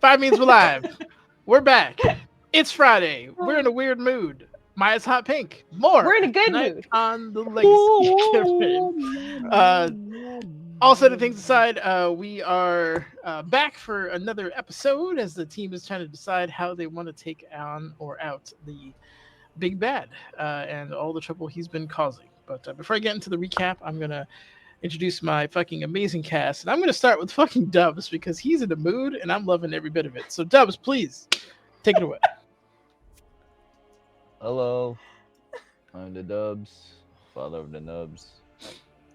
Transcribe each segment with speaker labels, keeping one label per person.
Speaker 1: Five means we're live. We're back. It's Friday. We're in a weird mood. Maya's hot pink. More
Speaker 2: We're in a good
Speaker 1: tonight
Speaker 2: mood.
Speaker 1: on the Legacy campaign. All set of things aside, we are back for another episode as the team is trying to decide how they want to take on or out the big bad and all the trouble he's been causing. But before I get into the recap, I'm going to introduce my fucking amazing cast. And I'm going to start with fucking Dubs because he's in the mood and I'm loving every bit of it. So, Dubs, please take it away.
Speaker 3: Hello, I'm the Dubs, father of the Nubs,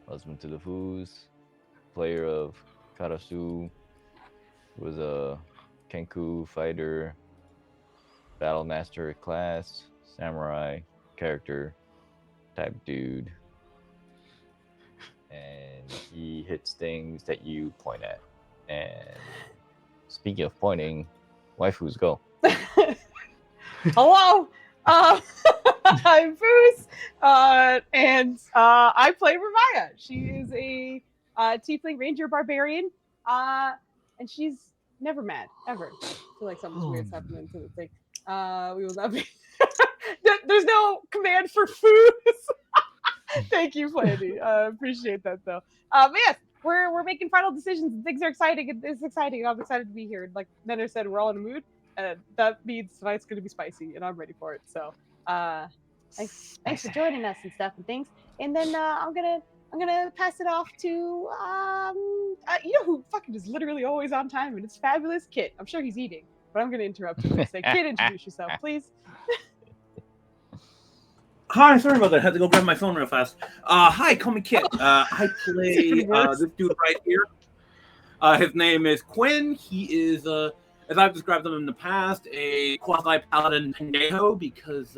Speaker 3: husband to the Foos, player of Karasu, was a Kenku fighter, battle master class, samurai character type dude. And he hits things that you point at. And speaking of pointing, waifus go.
Speaker 2: Hello, I'm Foos, and I play Ramaya. She is a tiefling ranger barbarian, and she's never mad ever. I feel like something's weird's happening to the thing. We will not be. There's no command for Foos. Thank you, Flandy. Appreciate that though. But yes, we're making final decisions and things are exciting. It's exciting. I'm excited to be here. Like Nenner said, we're all in a mood. And that means tonight's going to be spicy, and I'm ready for it. So, thanks for joining us and stuff and things. And then I'm gonna pass it off to you know who fucking is literally always on time, and it's fabulous Kit. I'm sure he's eating, but I'm gonna interrupt him and say, Kit, introduce yourself, please.
Speaker 4: Hi, sorry about that. I had to go grab my phone real fast. Hi, call me Kit. I play this dude right here. His name is Quinn. He is as I've described them in the past, a quasi-paladin pendejo because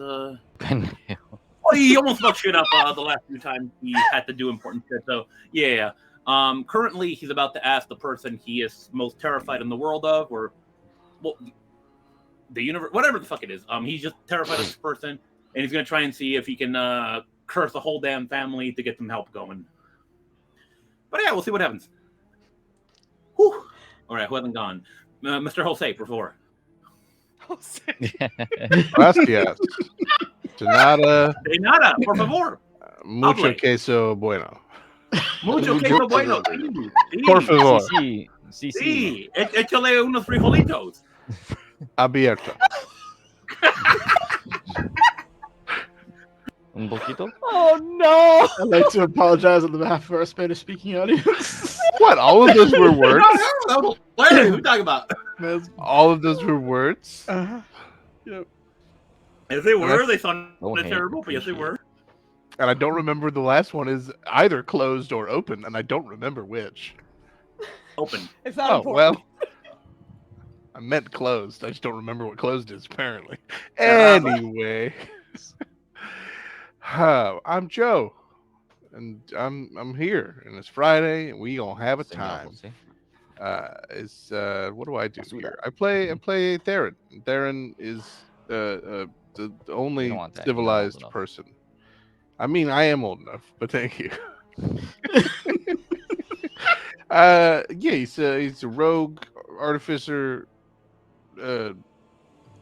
Speaker 3: Pendejo.
Speaker 4: well, he almost fucked shit up the last few times he had to do important shit. So yeah. Currently, he's about to ask the person he is most terrified in the world of, or well, the universe, whatever the fuck it is. He's just terrified of this person, and he's gonna try and see if he can curse the whole damn family to get some help going. But yeah, we'll see what happens. Whew. All right, who hasn't gone? Mr. Jose, por favor.
Speaker 2: Jose.
Speaker 5: Gracias. De nada.
Speaker 4: De nada, por favor.
Speaker 5: Mucho
Speaker 4: Hable.
Speaker 5: queso bueno.
Speaker 4: Mucho queso bueno. Sí.
Speaker 5: Por favor.
Speaker 3: Sí.
Speaker 4: Sí. Échale unos frijolitos.
Speaker 5: Abierto.
Speaker 3: Un poquito?
Speaker 2: Oh no!
Speaker 1: I'd like to apologize on behalf of our Spanish speaking audience.
Speaker 5: What? All of those were words?
Speaker 4: No, Larry, who are you talking about?
Speaker 5: All of those were words?
Speaker 1: Uh-huh. Yep.
Speaker 4: Yes, they were. They
Speaker 3: Don't
Speaker 4: sounded
Speaker 3: hate,
Speaker 4: terrible, but yes, they
Speaker 3: appreciate
Speaker 4: were.
Speaker 5: And I don't remember the last one is either closed or open, and I don't remember which.
Speaker 4: Open.
Speaker 2: It's not
Speaker 5: Oh,
Speaker 2: important.
Speaker 5: well. I meant closed. I just don't remember what closed is, apparently.
Speaker 4: Yeah.
Speaker 5: Anyway. I'm Joe. And I'm here. And it's Friday, and we gonna have a time. What do I do here? I play Theron. Theron is the only
Speaker 3: don't want that.
Speaker 5: civilized
Speaker 3: You're not old enough.
Speaker 5: person. I mean, I am old enough, but thank you. Yeah, he's a rogue, artificer,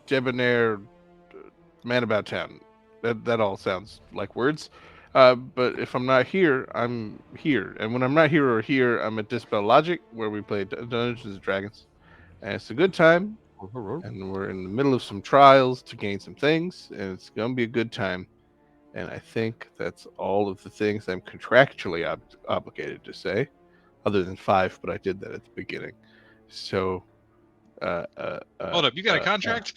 Speaker 5: debonair, man about town. That all sounds like words. But if I'm not here, I'm here. And when I'm not here, I'm at Dispel Logic, where we play Dungeons and Dragons. And it's a good time. And we're in the middle of some trials to gain some things. And it's going to be a good time. And I think that's all of the things I'm contractually obligated to say. Other than 5, but I did that at the beginning. So...
Speaker 6: Hold up, you got a contract?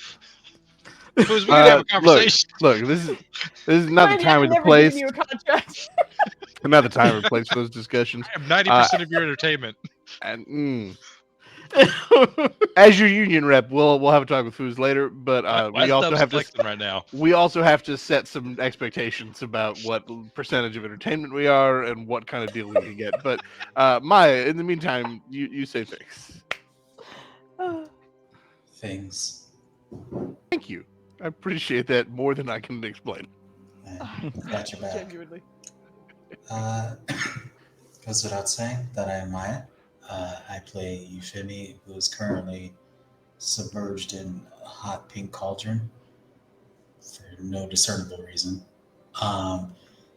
Speaker 6: Because we can have a conversation.
Speaker 5: Look, this is not the time or the
Speaker 2: Never
Speaker 5: place.
Speaker 2: given you a contract.
Speaker 5: Not the time or place for those discussions.
Speaker 6: I am 90% of your entertainment.
Speaker 5: And as your union rep, we'll have a talk with Foos later. But we also have to
Speaker 6: right now.
Speaker 5: We also have to set some expectations about what percentage of entertainment we are and what kind of deal we can get. But Maya, in the meantime, you say things.
Speaker 7: Things.
Speaker 5: Thank you. I appreciate that more than I can explain.
Speaker 7: I got your back.
Speaker 2: Genuinely.
Speaker 7: Goes without saying that I am Maya. I play Euphemi, who is currently submerged in a hot pink cauldron for no discernible reason.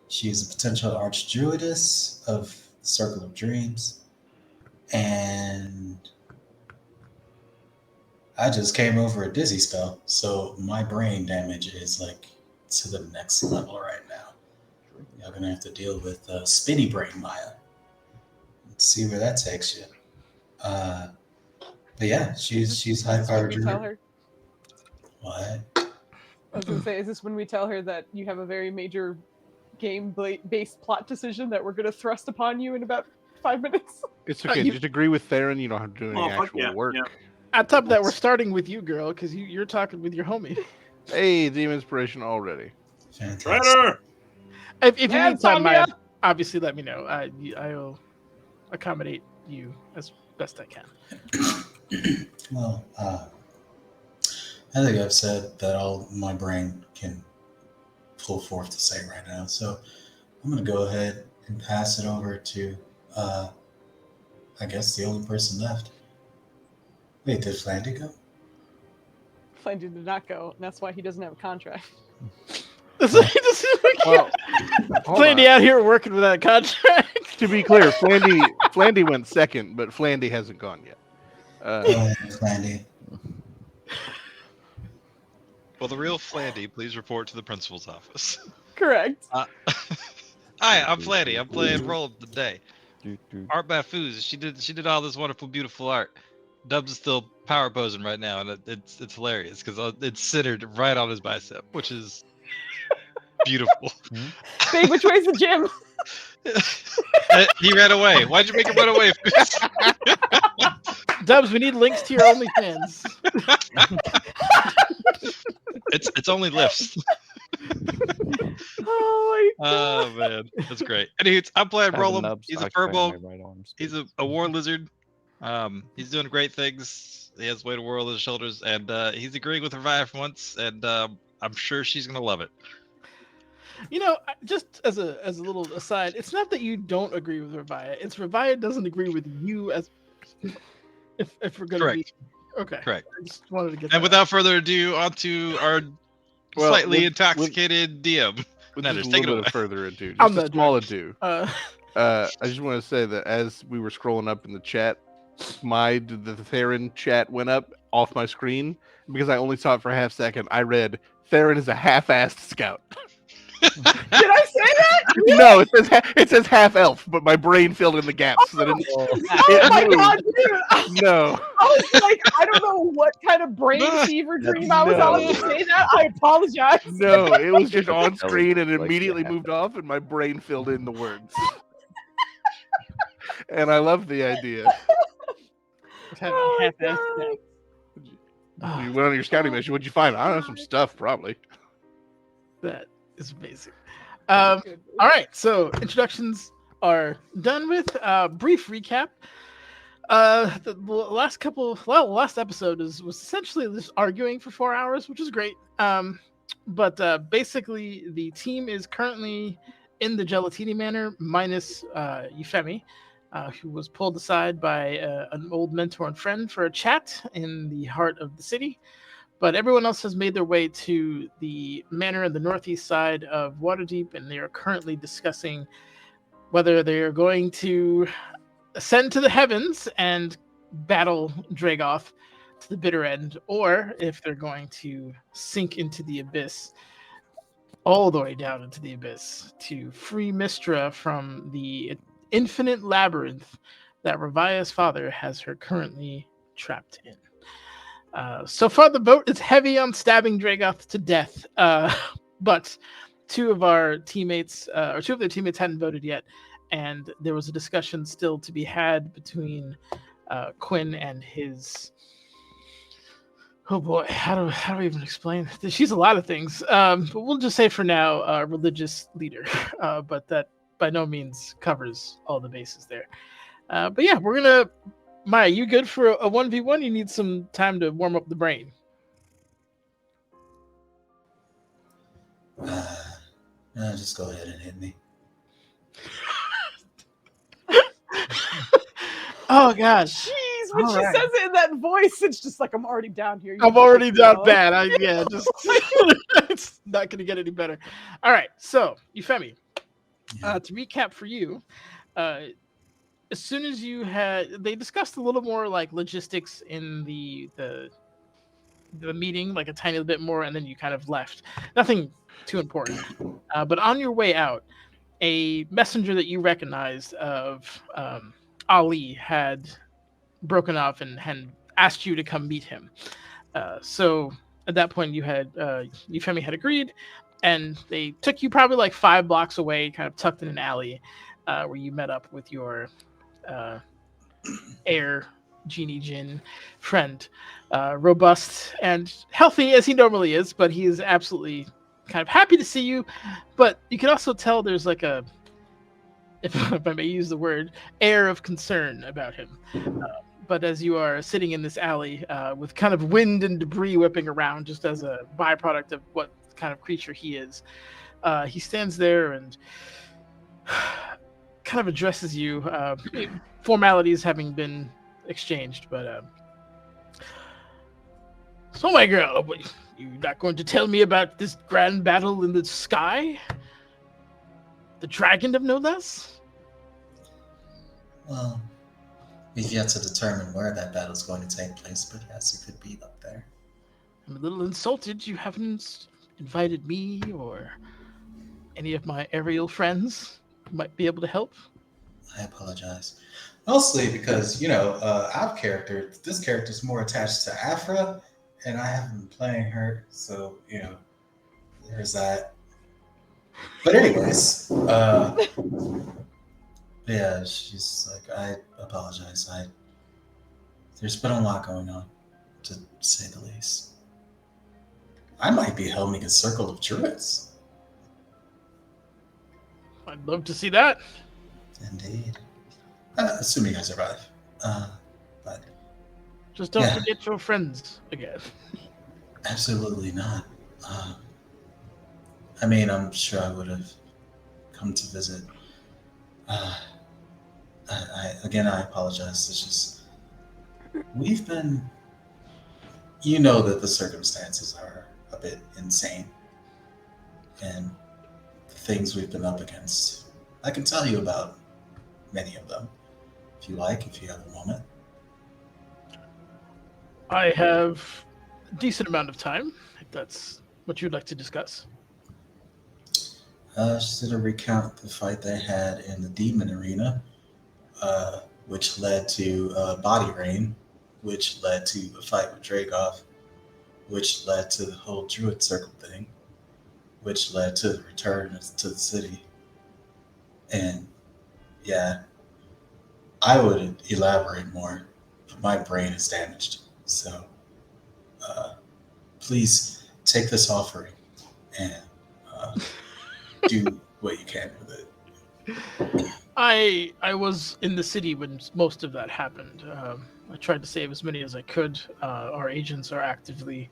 Speaker 7: She is a potential archdruidess of the Circle of Dreams, and I just came over a dizzy spell, so my brain damage is like to the next level right now. Y'all gonna have to deal with spinny brain Maya. Let's see where that takes you. But yeah, she's high powered
Speaker 2: Tell
Speaker 7: druid.
Speaker 2: her.
Speaker 7: What?
Speaker 2: I was gonna say, is this when we tell her that you have a very major game-based plot decision that we're gonna thrust upon you in about 5 minutes?
Speaker 5: It's okay. Just agree with Theron. You don't have to do any
Speaker 4: fuck
Speaker 5: actual
Speaker 4: yeah,
Speaker 5: work.
Speaker 4: yeah.
Speaker 1: On top of that, we're starting with you, girl, because you're talking with your homie.
Speaker 5: Hey, Team Inspiration already.
Speaker 7: Fantastic.
Speaker 4: Traitor!
Speaker 1: If you
Speaker 2: Yeah,
Speaker 1: need time,
Speaker 2: Sonia!
Speaker 1: obviously let me know. I'll accommodate you as best I can.
Speaker 7: Well, I think I've said that all my brain can pull forth to say right now. So I'm going to go ahead and pass it over to, I guess, the only person left. Wait, did Flandy go?
Speaker 2: Flandy did not go, and that's why he doesn't have a contract.
Speaker 5: Well, hold
Speaker 1: Flandy
Speaker 5: on.
Speaker 1: out here working without a contract.
Speaker 5: To be clear, Flandy went second, but Flandy hasn't gone yet.
Speaker 7: Go ahead, Flandy.
Speaker 6: Well, the real Flandy, please report to the principal's office.
Speaker 2: Correct.
Speaker 6: Hi, I'm Flandy. I'm playing role today. Art by Foozca. She did all this wonderful, beautiful art. Dubs is still power posing right now, and it's hilarious because it's centered right on his bicep, which is beautiful.
Speaker 2: Babe, which way's the gym?
Speaker 6: He ran away. Why'd you make him run away?
Speaker 1: Dubs, we need links to your OnlyFans.
Speaker 6: It's only lifts.
Speaker 2: Oh my god.
Speaker 6: Oh man, that's great. Anyway, I'm playing Roland.
Speaker 3: Nubs
Speaker 6: He's a
Speaker 3: occupying
Speaker 6: furball.
Speaker 3: my right arm
Speaker 6: He's
Speaker 3: space.
Speaker 6: a war lizard. He's doing great things. He has weight of world on his shoulders, and he's agreeing with Revive for once, and I'm sure she's gonna love it.
Speaker 1: You know, just as a little aside, it's not that you don't agree with Revia. It's Revia doesn't agree with you as if we're gonna
Speaker 6: Correct.
Speaker 1: be okay.
Speaker 6: Correct.
Speaker 1: I just wanted to get
Speaker 6: And
Speaker 1: that
Speaker 6: without further ado, on to our slightly
Speaker 5: with-
Speaker 6: intoxicated DM.
Speaker 5: With
Speaker 6: Nanders,
Speaker 5: just a
Speaker 6: take it
Speaker 5: little
Speaker 6: away.
Speaker 5: bit of further ado,
Speaker 1: I'm
Speaker 5: just a
Speaker 1: not
Speaker 5: small
Speaker 1: drunk.
Speaker 5: ado.
Speaker 1: out.
Speaker 5: I just want to say that as we were scrolling up in the chat, the Theron chat went up off my screen because I only saw it for a half second. I read Theron is a half-assed scout.
Speaker 2: Did I say that?
Speaker 5: No, it says half elf, but my brain filled in the gaps. So that
Speaker 2: Oh my
Speaker 5: moved.
Speaker 2: god, dude!
Speaker 5: No,
Speaker 2: I was like, I don't know what kind of brain fever dream I was
Speaker 5: No.
Speaker 2: on to say that. I apologize.
Speaker 5: no, it was just on
Speaker 3: Like
Speaker 5: screen and
Speaker 3: the
Speaker 5: immediately
Speaker 3: half
Speaker 5: moved off, and my brain filled in the words. And I love the idea.
Speaker 2: Oh my
Speaker 1: half-assed
Speaker 2: God.
Speaker 1: scout.
Speaker 5: You went on your scouting mission. What'd you find? I don't know, some stuff probably.
Speaker 1: That is amazing. All right, so introductions are done with. Brief recap. The last episode was essentially just arguing for 4 hours, which is great. But basically, the team is currently in the Gelatini Manor, minus Euphemi, who was pulled aside by an old mentor and friend for a chat in the heart of the city. But everyone else has made their way to the manor in the northeast side of Waterdeep, and they are currently discussing whether they are going to ascend to the heavens and battle Dragoth to the bitter end, or if they're going to sink into the abyss, all the way down into the abyss, to free Mistra from the infinite labyrinth that Revia's father has her currently trapped in. So far, the vote is heavy on stabbing Dragoth to death, but two of their teammates hadn't voted yet, and there was a discussion still to be had between Quinn and his. Oh boy, how do I even explain? She's a lot of things, but we'll just say for now, religious leader. But that by no means covers all the bases there. But yeah, we're gonna. Maya, you good for a 1v1? You need some time to warm up the brain.
Speaker 7: Just go ahead and hit me.
Speaker 1: Oh gosh.
Speaker 2: Jeez, Because when
Speaker 1: All
Speaker 2: she
Speaker 1: right.
Speaker 2: says it in that voice, it's just like I'm already down here. You
Speaker 1: I'm
Speaker 2: just
Speaker 1: already
Speaker 2: leave me
Speaker 1: down
Speaker 2: alone.
Speaker 1: bad. Just it's not gonna get any better. All right, so Euphemi,
Speaker 7: Yeah.
Speaker 1: to recap for you, uh, as soon as they discussed a little more like logistics in the meeting, like a tiny bit more, and then you kind of left. Nothing too important. But on your way out, a messenger that you recognized of Ali had broken off and had asked you to come meet him. So at that point, Euphemi had agreed, and they took you probably like 5 blocks away, kind of tucked in an alley, where you met up with your uh, air genie Jin friend, robust and healthy as he normally is, but he is absolutely kind of happy to see you. But you can also tell there's like a, if I may use the word, air of concern about him. But as you are sitting in this alley with kind of wind and debris whipping around, just as a byproduct of what kind of creature he is, he stands there and kind of addresses you. Formalities having been exchanged, but so my girl, you not going to tell me about this grand battle in the sky? The dragon of no less?
Speaker 7: Well, we've yet to determine where that battle's going to take place, but yes, it could be up there.
Speaker 1: I'm a little insulted you haven't invited me or any of my aerial friends who might be able to help.
Speaker 7: I apologize. Mostly because, this character's more attached to Afra, and I haven't been playing her, so, there's that. But anyways, yeah, she's like, I apologize. There's been a lot going on, to say the least. I might be helming a circle of druids.
Speaker 1: I'd love to see that.
Speaker 7: Indeed. Assuming I survive. But
Speaker 1: Just don't
Speaker 7: Yeah.
Speaker 1: forget your friends again.
Speaker 7: absolutely not. I mean, I'm sure I would have come to visit. I apologize. It's just, we've been, that the circumstances are a bit insane. And the things we've been up against. I can tell you about many of them, if you have a moment.
Speaker 1: I have a decent amount of time, if that's what you'd like to discuss.
Speaker 7: Just to recount the fight they had in the Demon Arena, which led to Body Rain, which led to a fight with Dragoff, which led to the whole Druid Circle thing, which led to the return to the city. And yeah, I would elaborate more, but my brain is damaged. So please take this offering and do what you can with it.
Speaker 1: I was in the city when most of that happened. I tried to save as many as I could. Our agents are actively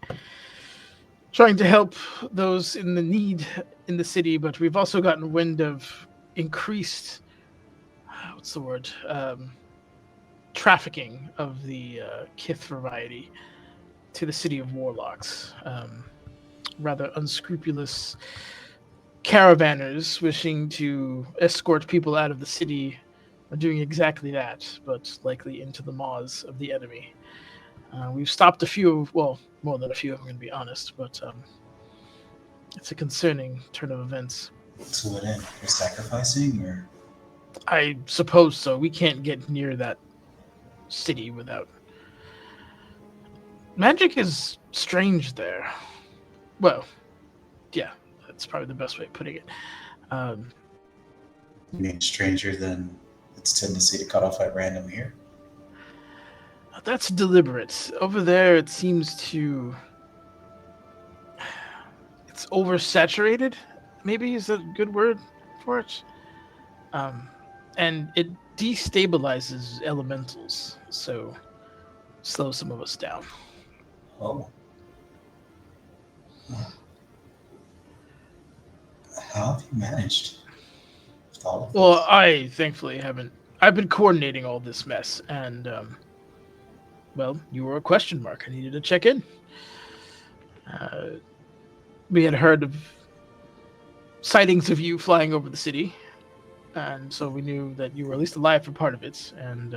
Speaker 1: trying to help those in the need in the city, but we've also gotten wind of increased, what's the word? Trafficking of the Kith variety to the city of Warlocks. Rather unscrupulous caravanners wishing to escort people out of the city are doing exactly that, but likely into the maws of the enemy. We've stopped a few, well, more than a few, I'm going to be honest, but it's a concerning turn of events.
Speaker 7: To what end? For sacrificing, or
Speaker 1: I suppose so. We can't get near that city without. Magic is strange there. Well, yeah, that's probably the best way of putting it.
Speaker 7: you mean stranger than its tendency to cut off at random here?
Speaker 1: That's deliberate. Over there, it seems to. It's oversaturated, maybe is a good word for it. And it destabilizes elementals, so slows some of us down.
Speaker 7: Oh. How have you managed with all of
Speaker 1: Well,
Speaker 7: this?
Speaker 1: I thankfully haven't. I've been coordinating all this mess, and well, you were a question mark. I needed to check in. We had heard of sightings of you flying over the city, and so we knew that you were at least alive for part of it. And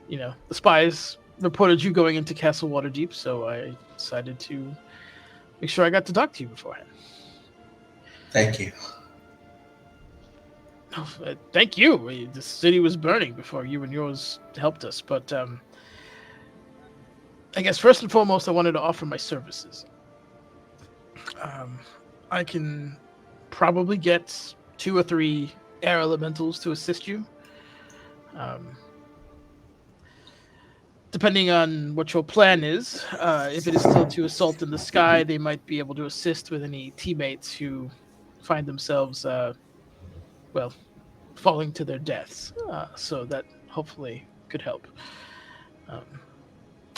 Speaker 1: the spies reported you going into Castle Waterdeep, so I decided to make sure I got to talk to you beforehand.
Speaker 7: Thank you.
Speaker 1: Oh, thank you. The city was burning before you and yours helped us, but I guess first and foremost, I wanted to offer my services. I can probably get 2 or 3 air elementals to assist you. Depending on what your plan is, if it is still to assault in the sky, they might be able to assist with any teammates who find themselves, falling to their deaths. So that hopefully could help.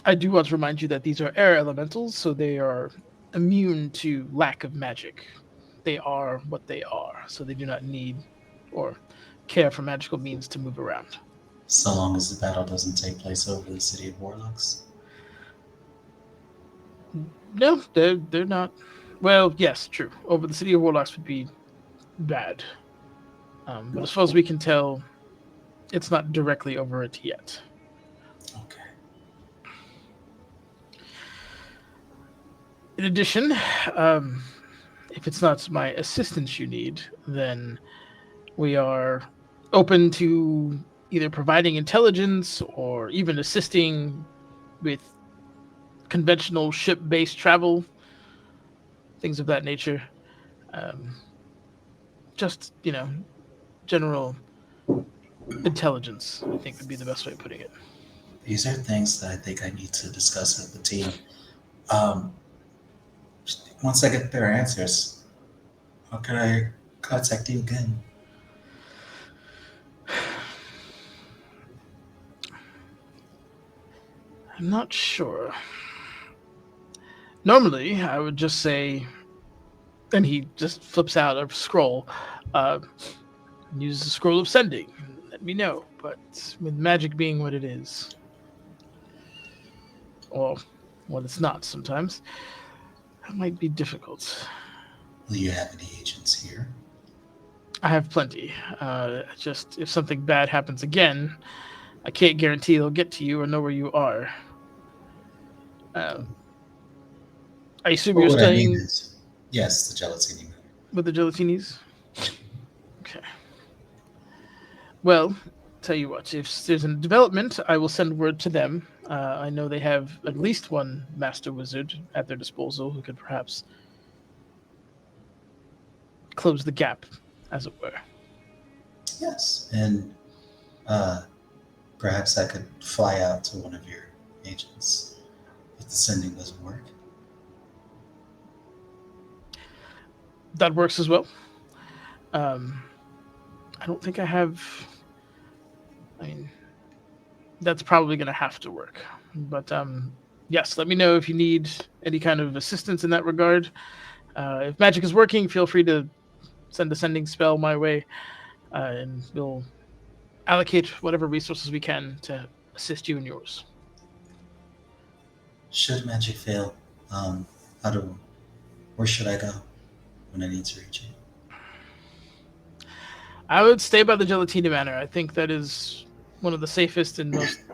Speaker 1: I do want to remind you that these are air elementals, so they are immune to lack of magic. They are what they are, so they do not need or care for magical means to move around.
Speaker 7: So long as the battle doesn't take place over the city of Warlocks.
Speaker 1: No, they're not. Well, yes, true. Over the city of Warlocks would be bad. But as far as we can tell, it's not directly over it yet.
Speaker 7: Okay.
Speaker 1: In addition, if it's not my assistance you need, then we are open to either providing intelligence or even assisting with conventional ship-based travel, things of that nature. Just, general intelligence, I think would be the best way of putting it.
Speaker 7: These are things that I think I need to discuss with the team. Once I get their answers, how can I contact you again?
Speaker 1: I'm not sure. Normally, I would just say, and he just flips out a scroll, use the scroll of sending, let me know. But with magic being what it is, or what it's not sometimes, that might be difficult.
Speaker 7: Will you have any agents here?
Speaker 1: I have plenty. Just if something bad happens again, I can't guarantee they'll get to you or know where you are. I assume
Speaker 7: Well,
Speaker 1: you're
Speaker 7: what I mean
Speaker 1: staying
Speaker 7: is, yes, the gelatini man.
Speaker 1: with the gelatinis? Okay. Well, tell you what, if there's a development, I will send word to them. I know they have at least one master wizard at their disposal who could perhaps close the gap, as it were.
Speaker 7: Yes, and perhaps I could fly out to one of your agents if the sending doesn't work.
Speaker 1: That works as well. I don't think I have. I mean, that's probably going to have to work. But yes, let me know if you need any kind of assistance in that regard. If magic is working, feel free to send a sending spell my way, and we'll allocate whatever resources we can to assist you in yours.
Speaker 7: Should magic fail, where should I go when I need to reach you?
Speaker 1: I would stay by the Gelatina Manor. I think that is one of the safest and most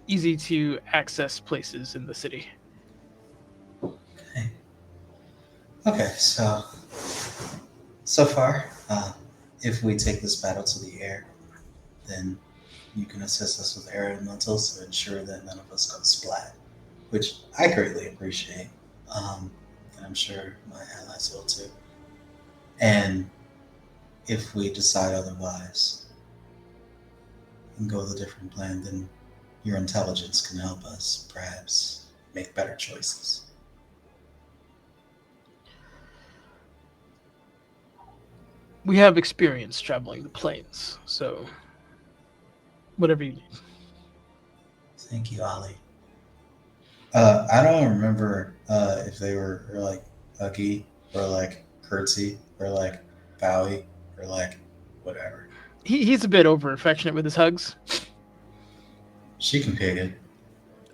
Speaker 1: easy to access places in the city.
Speaker 7: Okay, so far, if we take this battle to the air, then you can assist us with air elementals to ensure that none of us go splat, which I greatly appreciate, and I'm sure my allies will too. And if we decide otherwise and go with a different plan, then your intelligence can help us perhaps make better choices.
Speaker 1: We have experience traveling the plains, so whatever you need.
Speaker 7: Thank you, Ali. I don't remember if they were like Huggy or like Curtsy or like Bowie or like whatever.
Speaker 1: He's a bit over affectionate with his hugs.
Speaker 7: She can pick it.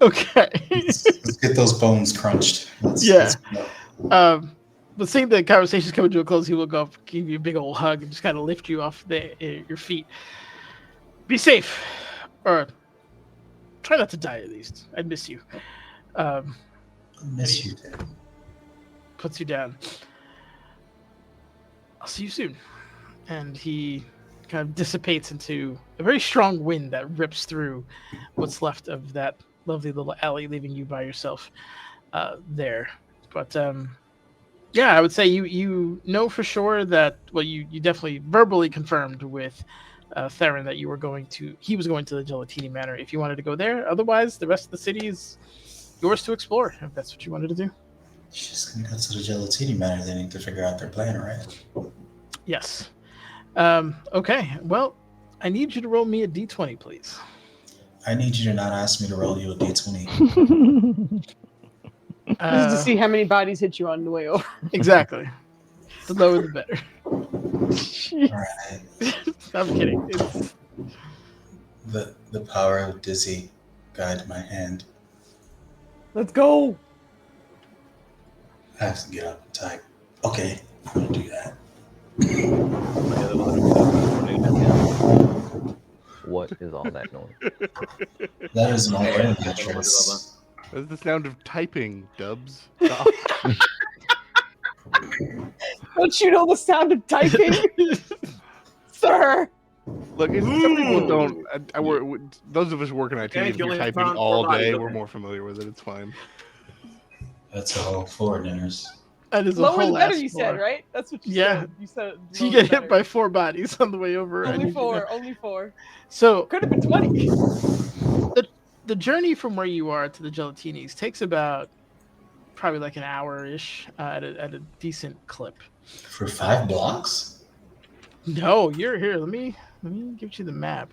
Speaker 1: Okay.
Speaker 7: Let's get those bones crunched.
Speaker 1: Yeah.
Speaker 7: Let's go.
Speaker 1: But seeing the conversation's coming to a close, he will go up, give you a big old hug, and just kind of lift you off your feet. Be safe, or try not to die at least. I miss you.
Speaker 7: I miss
Speaker 1: he-
Speaker 7: you, Dad.
Speaker 1: Puts you down. I'll see you soon. And he kind of dissipates into a very strong wind that rips through what's left of that lovely little alley, leaving you by yourself there. But yeah, I would say you know for sure that, well, you definitely verbally confirmed with Theron that he was going to the Gelatini Manor if you wanted to go there. Otherwise, the rest of the city is yours to explore if that's what you wanted to do.
Speaker 7: She's gonna go to the Gelatini Manor. They need to figure out their plan, right?
Speaker 1: Yes. Okay. Well, I need you to roll me a d20, please.
Speaker 7: I need you to not ask me to roll you a d20.
Speaker 2: This is to see how many bodies hit you on the way over.
Speaker 1: Exactly. The lower, the better.
Speaker 7: All right.
Speaker 1: I'm kidding. It's...
Speaker 7: The power of Dizzy guide my hand.
Speaker 2: Let's go.
Speaker 7: I have to get up and type. Okay, I'm gonna do that.
Speaker 3: What is all that noise?
Speaker 7: That is my own address.
Speaker 5: That's the sound of typing, Dubs.
Speaker 2: Don't you know the sound of typing? Sir!
Speaker 5: Look, some people don't. I work, those of us working IT,
Speaker 4: Okay,
Speaker 5: if you're
Speaker 4: Julian,
Speaker 5: typing
Speaker 4: found
Speaker 5: all
Speaker 4: 4 bodies,
Speaker 5: day,
Speaker 4: okay.
Speaker 5: we're more familiar with it. It's fine.
Speaker 7: That's a whole 4 dinners.
Speaker 1: That is a
Speaker 2: Lower the
Speaker 1: whole
Speaker 2: better,
Speaker 1: ass
Speaker 2: you said,
Speaker 1: floor.
Speaker 2: right? That's what you
Speaker 1: Yeah.
Speaker 2: said. You said
Speaker 1: So you
Speaker 2: lower
Speaker 1: get
Speaker 2: the
Speaker 1: hit by
Speaker 2: better.
Speaker 1: 4 bodies on the way over. I
Speaker 2: Only
Speaker 1: need you to-
Speaker 2: 4. Only 4.
Speaker 1: So
Speaker 2: Could have been 20.
Speaker 1: the journey from where you are to the Gelatinis takes about probably like an hour-ish at a decent clip.
Speaker 7: For 5 blocks?
Speaker 1: No, you're here. Let me give you the map.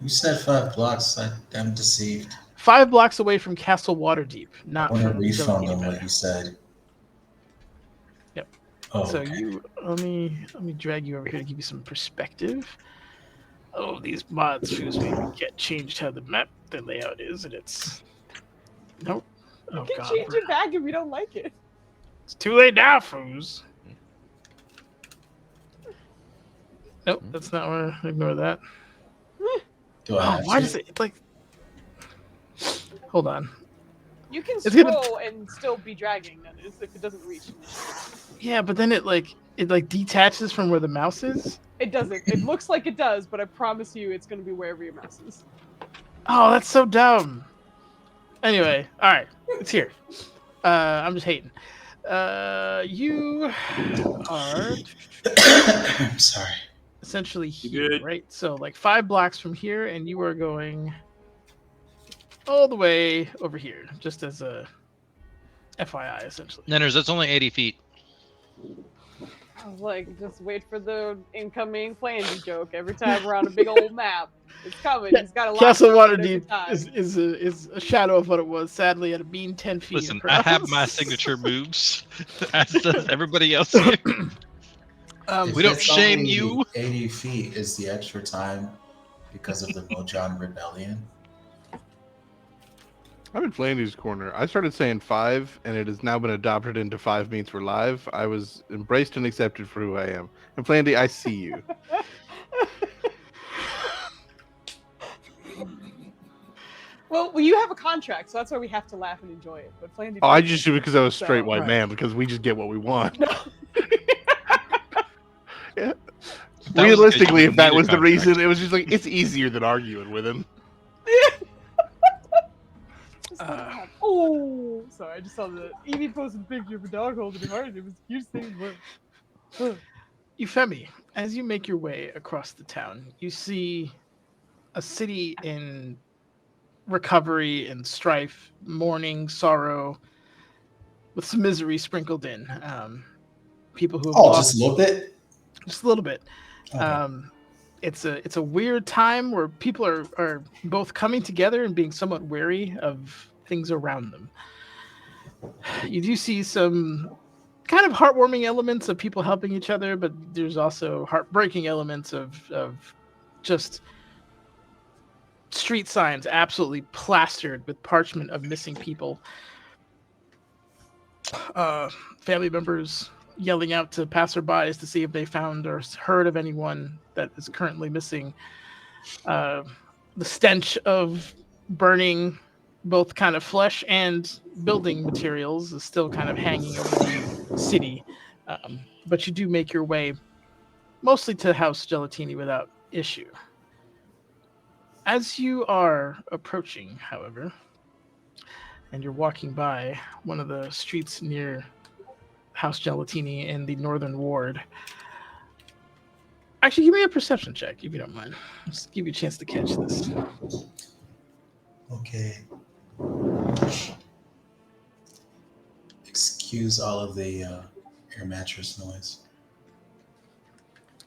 Speaker 7: You said 5 blocks. I'm deceived.
Speaker 1: 5 blocks away from Castle Waterdeep,
Speaker 7: I
Speaker 1: not
Speaker 7: want to
Speaker 1: from
Speaker 7: refund
Speaker 1: Gelatini
Speaker 7: on
Speaker 1: Manor.
Speaker 7: what you said.
Speaker 1: Yep.
Speaker 7: Oh,
Speaker 1: So
Speaker 7: okay.
Speaker 1: you let me drag you over here to give you some perspective. Oh, these mods fuse me get changed how the layout is, and it's nope.
Speaker 2: You
Speaker 1: Oh
Speaker 2: can
Speaker 1: god,
Speaker 2: change it back if you don't like it.
Speaker 1: it's too late now, Foos. Nope, that's not where. Ignore that.
Speaker 7: Do I
Speaker 1: Oh,
Speaker 7: have
Speaker 1: why
Speaker 7: to?
Speaker 1: does it like? Hold on.
Speaker 2: You can
Speaker 1: It's gonna-
Speaker 2: scroll and still be dragging, that is, if it doesn't reach.
Speaker 1: Yeah, but then it detaches from where the mouse is.
Speaker 2: It doesn't. It looks like it does, but I promise you it's going to be wherever your mouse is.
Speaker 1: Oh, that's so dumb. Anyway, all right, it's here. I'm just hating. You are
Speaker 7: I'm sorry.
Speaker 1: essentially
Speaker 4: You
Speaker 1: here,
Speaker 4: good?
Speaker 1: right? So like 5 blocks from here, and you are going all the way over here, just as a FYI, essentially.
Speaker 6: Nenners, that's only 80 feet.
Speaker 2: I was like, just wait for the incoming Flandy joke every time we're on a big old map. It's coming. He's got a lot
Speaker 1: Castle
Speaker 2: of
Speaker 1: Waterdeep
Speaker 2: time.
Speaker 1: is a shadow of what it was. Sadly, at being 10 feet.
Speaker 6: Listen,
Speaker 1: across.
Speaker 6: I have my signature moves, as does everybody else here.
Speaker 7: If
Speaker 6: We don't
Speaker 7: it's
Speaker 6: shame
Speaker 7: only
Speaker 6: you.
Speaker 7: 80 feet is the extra time because of the Mojon Rebellion.
Speaker 5: I'm in Flandy's corner. I started saying 5, and it has now been adopted into 5 means we're live. I was embraced and accepted for who I am. And Flandy, I see you.
Speaker 2: Well, you have a contract, so that's why we have to laugh and enjoy it. But Flandy.
Speaker 5: Oh, I just do it because I was a
Speaker 2: So,
Speaker 5: straight white
Speaker 1: right.
Speaker 5: man, because we just get what we want.
Speaker 2: No.
Speaker 5: Yeah.
Speaker 6: That was because
Speaker 5: Realistically,
Speaker 6: you
Speaker 5: if that
Speaker 6: need a
Speaker 5: was the
Speaker 6: contract.
Speaker 5: reason, it was just like, it's easier than arguing with him.
Speaker 2: Just let it happen. Oh, sorry. I just saw the Evie posted a picture of a dog holding a heart. It was the cutest thing in the world.
Speaker 1: Euphemi, as you make your way across the town, you see a city in recovery and strife, mourning, sorrow, with some misery sprinkled in. People who have
Speaker 7: Oh,
Speaker 1: lost
Speaker 7: just a little bit?
Speaker 1: just a little bit.
Speaker 7: Okay.
Speaker 1: It's a weird time where people are both coming together and being somewhat wary of things around them. You do see some kind of heartwarming elements of people helping each other, but there's also heartbreaking elements of just street signs absolutely plastered with parchment of missing people. Family members yelling out to passerbys to see if they found or heard of anyone that is currently missing. The stench of burning both kind of flesh and building materials is still kind of hanging over the city. But you do make your way mostly to House Gelatini without issue. As you are approaching, however, and you're walking by one of the streets near House Gelatini in the Northern Ward. Actually, give me a perception check, if you don't mind. Just give you a chance to catch this.
Speaker 7: Okay. Excuse all of the air mattress noise.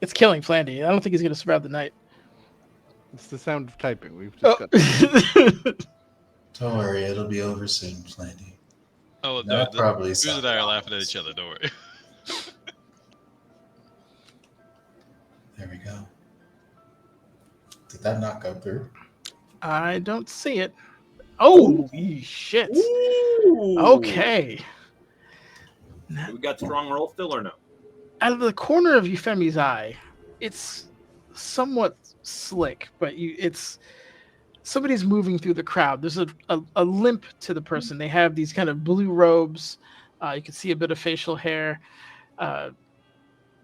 Speaker 1: It's killing Flandy. I don't think he's going to survive the night.
Speaker 5: It's the sound of typing. We've
Speaker 1: Oh.
Speaker 5: discussed.
Speaker 7: Don't worry, it'll be over soon, Flandy.
Speaker 6: Oh,
Speaker 7: That
Speaker 6: no,
Speaker 7: probably
Speaker 6: Foos and
Speaker 7: sounded
Speaker 6: I are laughing at
Speaker 7: ominous.
Speaker 6: each other. Don't worry.
Speaker 7: There we go. Did that not go through?
Speaker 1: I don't see it. Oh, shit.
Speaker 4: Ooh.
Speaker 1: Okay.
Speaker 4: We got strong roll still or no?
Speaker 1: Out of the corner of Euphemi's eye, it's somewhat slick, but it's somebody's moving through the crowd. There's a limp to the person. They have these kind of blue robes. You can see a bit of facial hair.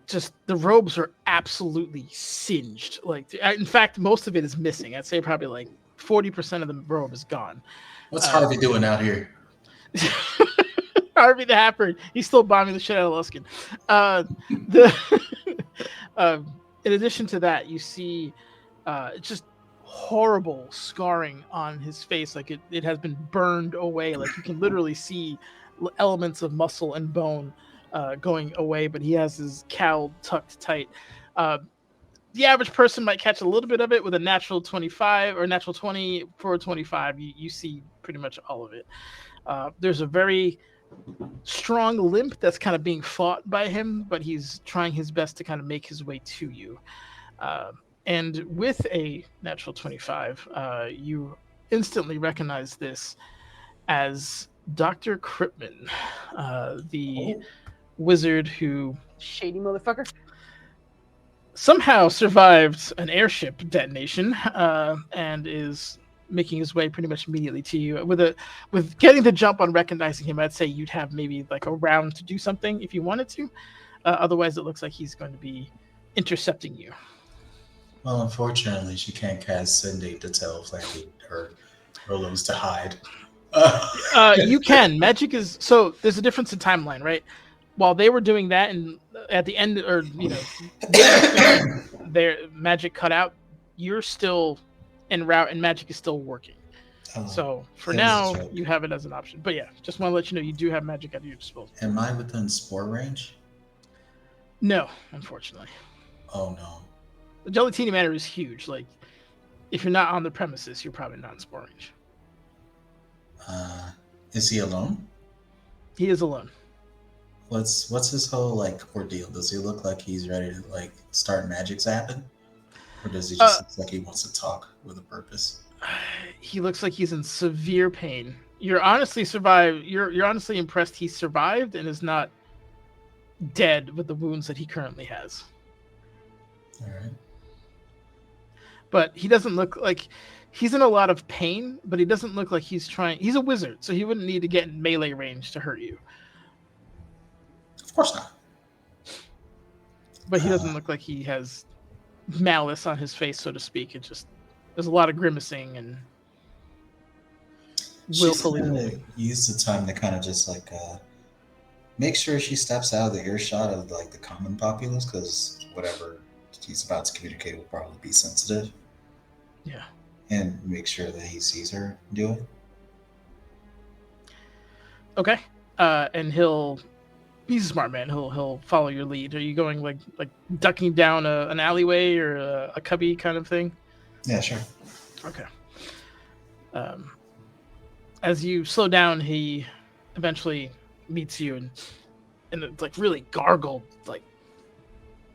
Speaker 1: Just the robes are absolutely singed. Like, in fact, most of it is missing. I'd say probably like 40% of the robe is gone.
Speaker 7: What's Harvey doing out here?
Speaker 1: Harvey the Happer, he's still bombing the shit out of Luskin. In addition to that, you see just horrible scarring on his face. Like it has been burned away. Like you can literally see elements of muscle and bone going away, but he has his cowl tucked tight. The average person might catch a little bit of it with a natural 25 or natural 20 for a 25. You see pretty much all of it. There's a very strong limp that's kind of being fought by him, but he's trying his best to kind of make his way to you. And with a natural 25, you instantly recognize this as Dr. Kripman, the wizard who
Speaker 2: Shady motherfucker.
Speaker 1: somehow survived an airship detonation and is making his way pretty much immediately to you. With getting the jump on recognizing him, I'd say you'd have maybe like a round to do something if you wanted to. Otherwise, it looks like he's going to be intercepting you.
Speaker 7: Well, unfortunately, she can't cast Cindy to tell Flandy her Rolos to hide.
Speaker 1: You can. Magic is so. There's a difference in timeline, right? While they were doing that, and at the end, or their magic cut out, you're still en route, and magic is still working. So for now, you have it as an option. But yeah, just want to let you know you do have magic at your disposal.
Speaker 7: Am I within spore range?
Speaker 1: No, unfortunately.
Speaker 7: Oh no.
Speaker 1: The Gelatini Manor is huge. Like, if you're not on the premises, you're probably not in spore range.
Speaker 7: Is he alone?
Speaker 1: He is alone.
Speaker 7: What's his whole like ordeal? Does he look like he's ready to like start magic zapping, or does he just look like he wants to talk with a purpose?
Speaker 1: He looks like he's in severe pain. You're honestly You're honestly impressed he survived and is not dead with the wounds that he currently has.
Speaker 7: All right.
Speaker 1: But he doesn't look like he's in a lot of pain, but he doesn't look like he's trying. He's a wizard, so he wouldn't need to get in melee range to hurt you.
Speaker 7: Of course not.
Speaker 1: But he doesn't look like he has malice on his face, so to speak. It just there's a lot of grimacing and willfully.
Speaker 7: She's gonna use the time to kind of just like make sure she steps out of the earshot of like the common populace, because whatever he's about to communicate will probably be sensitive.
Speaker 1: Yeah.
Speaker 7: And make sure that he sees her do it.
Speaker 1: Okay. And he's a smart man. He'll follow your lead. Are you going like ducking down an alleyway or a cubby kind of thing?
Speaker 7: Yeah, sure.
Speaker 1: Okay. As you slow down, he eventually meets you and it's like really gargled, like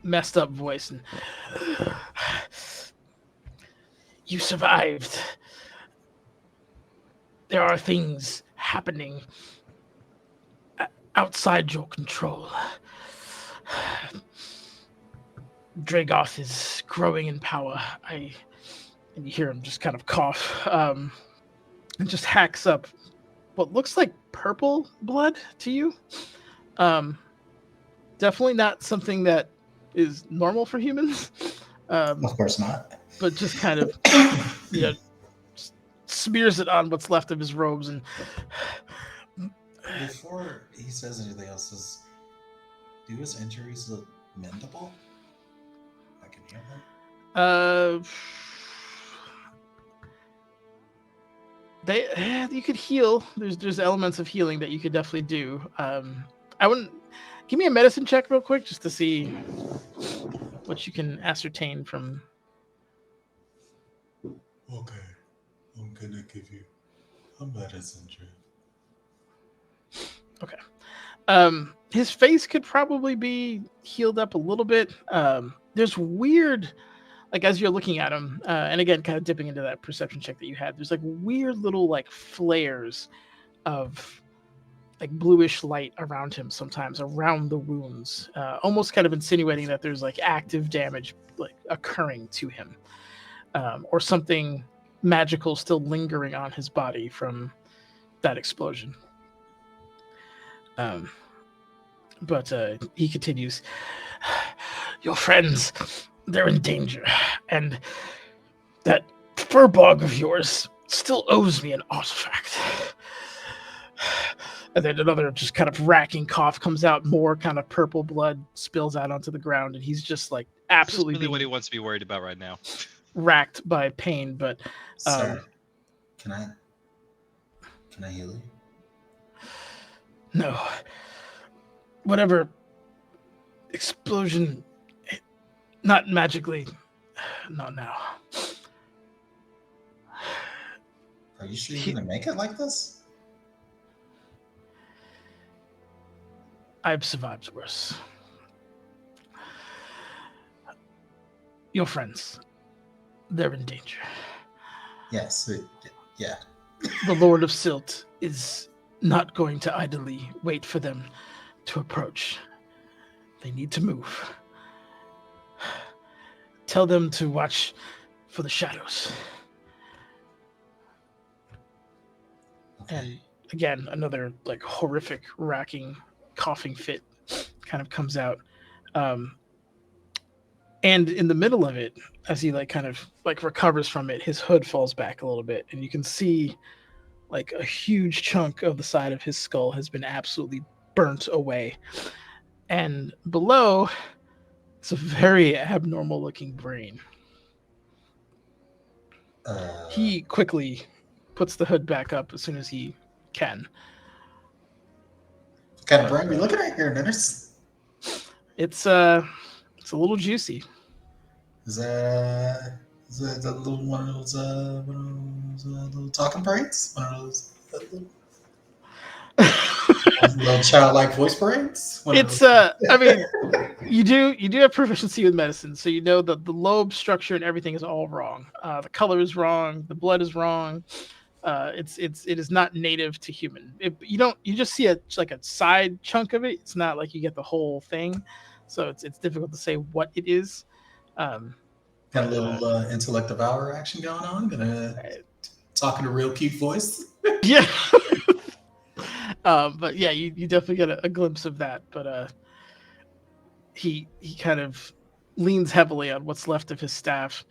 Speaker 1: messed up voice, and You survived. There are things happening outside your control. Dragoth is growing in power. And you hear him just kind of cough, and just hacks up what looks like purple blood to you. Definitely not something that is normal for humans.
Speaker 7: Of course not.
Speaker 1: But just kind of, smears it on what's left of his robes and.
Speaker 7: Before he says anything else, do his injuries look mendable? I can heal them.
Speaker 1: You could heal. There's elements of healing that you could definitely do. I wouldn't give me a medicine check real quick just to see what you can ascertain from.
Speaker 7: Okay, I'm gonna give you a medicine check.
Speaker 1: Okay. His face could probably be healed up a little bit. There's weird, like as you're looking at him, and again, kind of dipping into that perception check that you had. There's like weird little like flares of like bluish light around him sometimes, around the wounds, almost kind of insinuating that there's like active damage like occurring to him, or something magical still lingering on his body from that explosion. But he continues, your friends, they're in danger, and that furbog of yours still owes me an artifact. And then another just kind of racking cough comes out, more kind of purple blood spills out onto the ground, and he's just like absolutely
Speaker 6: really what he wants to be worried about right now.
Speaker 1: Racked by pain. But
Speaker 7: sir, can I heal you?
Speaker 1: No. Whatever explosion, not magically, not now.
Speaker 7: Are you sure you're gonna make it like this?
Speaker 1: I've survived worse. Your friends, they're in danger.
Speaker 7: Yes, yeah.
Speaker 1: The Lord of Silt is not going to idly wait for them to approach. They need to move. Tell them to watch for the shadows. Okay. And again, another like horrific, racking, coughing fit kind of comes out. And in the middle of it, as he like kind of like recovers from it, his hood falls back a little bit, and you can see like a huge chunk of the side of his skull has been absolutely burnt away. And below, it's a very abnormal looking brain. He quickly puts the hood back up as soon as he can.
Speaker 7: What kind of brain are we looking at here, Dennis?
Speaker 1: It's a little juicy.
Speaker 7: Is that the little one of those little talking brains? One of those little childlike voice brains?
Speaker 1: It's I mean, you do have proficiency with medicine, so you know that the lobe structure and everything is all wrong. The color is wrong, the blood is wrong. It is not native to human. You just see a side chunk of it. It's not like you get the whole thing, so it's difficult to say what it is.
Speaker 7: Got a little intellect devour action going on. Gonna talk in a real cute voice.
Speaker 1: Yeah. But yeah, you definitely get a glimpse of that. But he kind of leans heavily on what's left of his staff,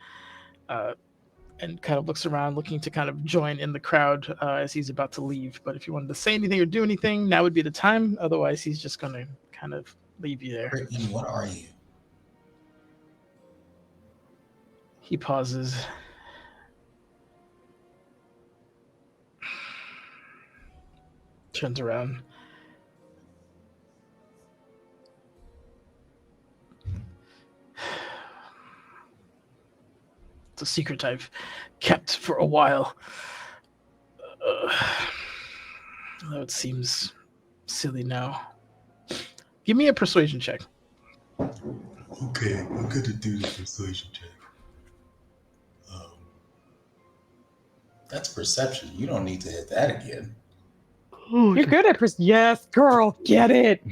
Speaker 1: and kind of looks around, looking to kind of join in the crowd as he's about to leave. But if you wanted to say anything or do anything, now would be the time. Otherwise, he's just going to kind of leave you there.
Speaker 7: And what are you?
Speaker 1: He pauses. Turns around. It's a secret I've kept for a while. Though it seems silly now. Give me a persuasion check.
Speaker 7: Okay, I'm gonna do the persuasion check. That's perception. You don't need to hit that again.
Speaker 2: You're good at yes, girl, get it.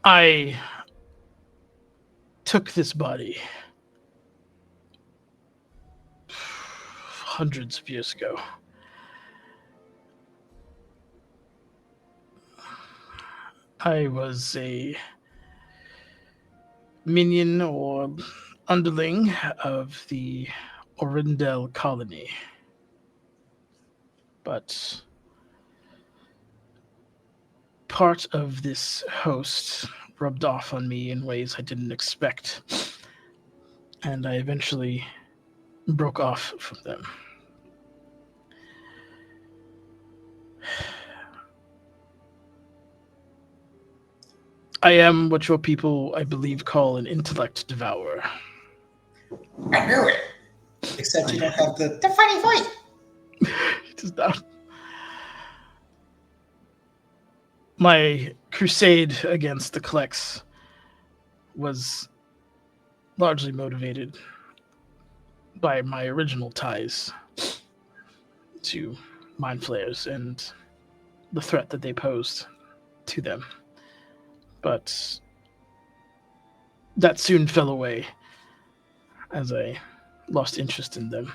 Speaker 1: I took this body hundreds of years ago. I was a minion or underling of the Orindel colony. But part of this host rubbed off on me in ways I didn't expect, and I eventually broke off from them. I am what your people, I believe, call an intellect devourer.
Speaker 7: I knew it. Except you don't have the funny voice.
Speaker 1: It is not. My crusade against the Klex was largely motivated by my original ties to mind flayers and the threat that they posed to them. But that soon fell away as I lost interest in them.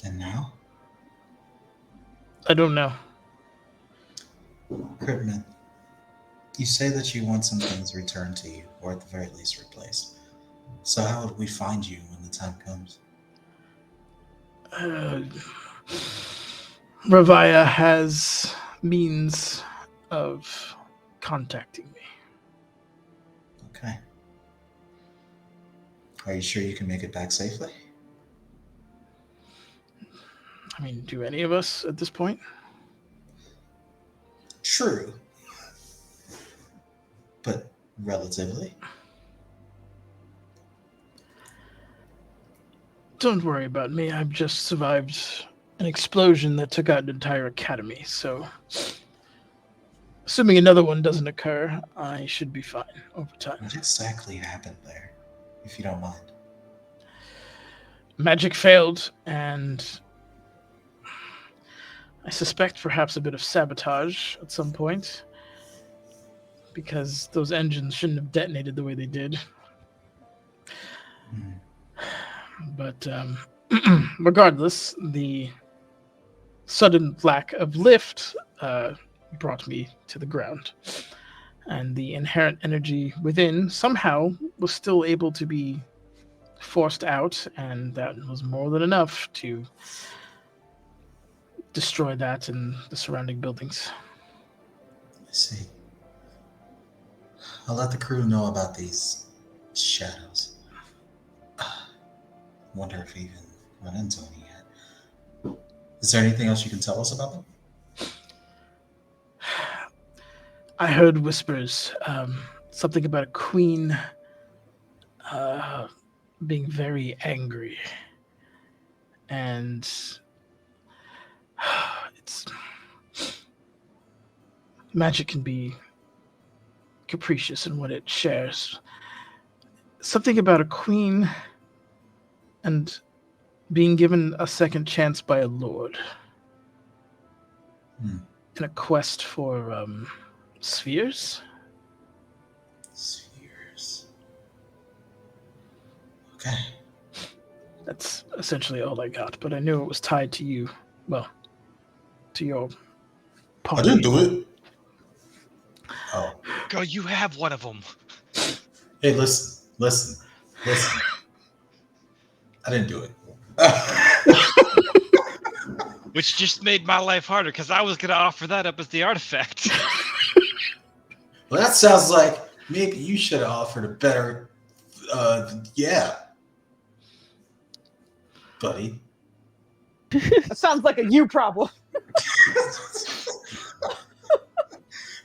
Speaker 7: And now?
Speaker 1: I don't know.
Speaker 7: Cryptman, you say that you want some things returned to you, or at the very least replaced. So how would we find you when the time comes?
Speaker 1: Ravaya has means of contacting me.
Speaker 7: Okay. Are you sure you can make it back safely?
Speaker 1: I mean, do any of us at this point?
Speaker 7: True. But relatively?
Speaker 1: Don't worry about me. I've just survived an explosion that took out an entire academy, so assuming another one doesn't occur, I should be fine over time.
Speaker 7: What exactly happened there, if you don't mind?
Speaker 1: Magic failed, and I suspect perhaps a bit of sabotage at some point, because those engines shouldn't have detonated the way they did. But regardless, the sudden lack of lift brought me to the ground. And the inherent energy within somehow was still able to be forced out, and that was more than enough to destroy that and the surrounding buildings.
Speaker 7: I see. I'll let the crew know about these shadows. Wonder if we even run into any yet. Is there anything else you can tell us about them?
Speaker 1: I heard whispers, something about a queen being very angry. And it's magic can be capricious in what it shares. Something about a queen and being given a second chance by a lord in a quest for spheres.
Speaker 7: Spheres. Okay.
Speaker 1: That's essentially all I got, but I knew it was tied to you. Well, to your party.
Speaker 7: I didn't do it. Oh.
Speaker 6: Girl, you have one of them.
Speaker 7: Hey, listen. I didn't do it.
Speaker 6: Which just made my life harder because I was going to offer that up as the artifact.
Speaker 7: Well, that sounds like maybe you should have offered a better, yeah, buddy.
Speaker 2: That sounds like a you problem.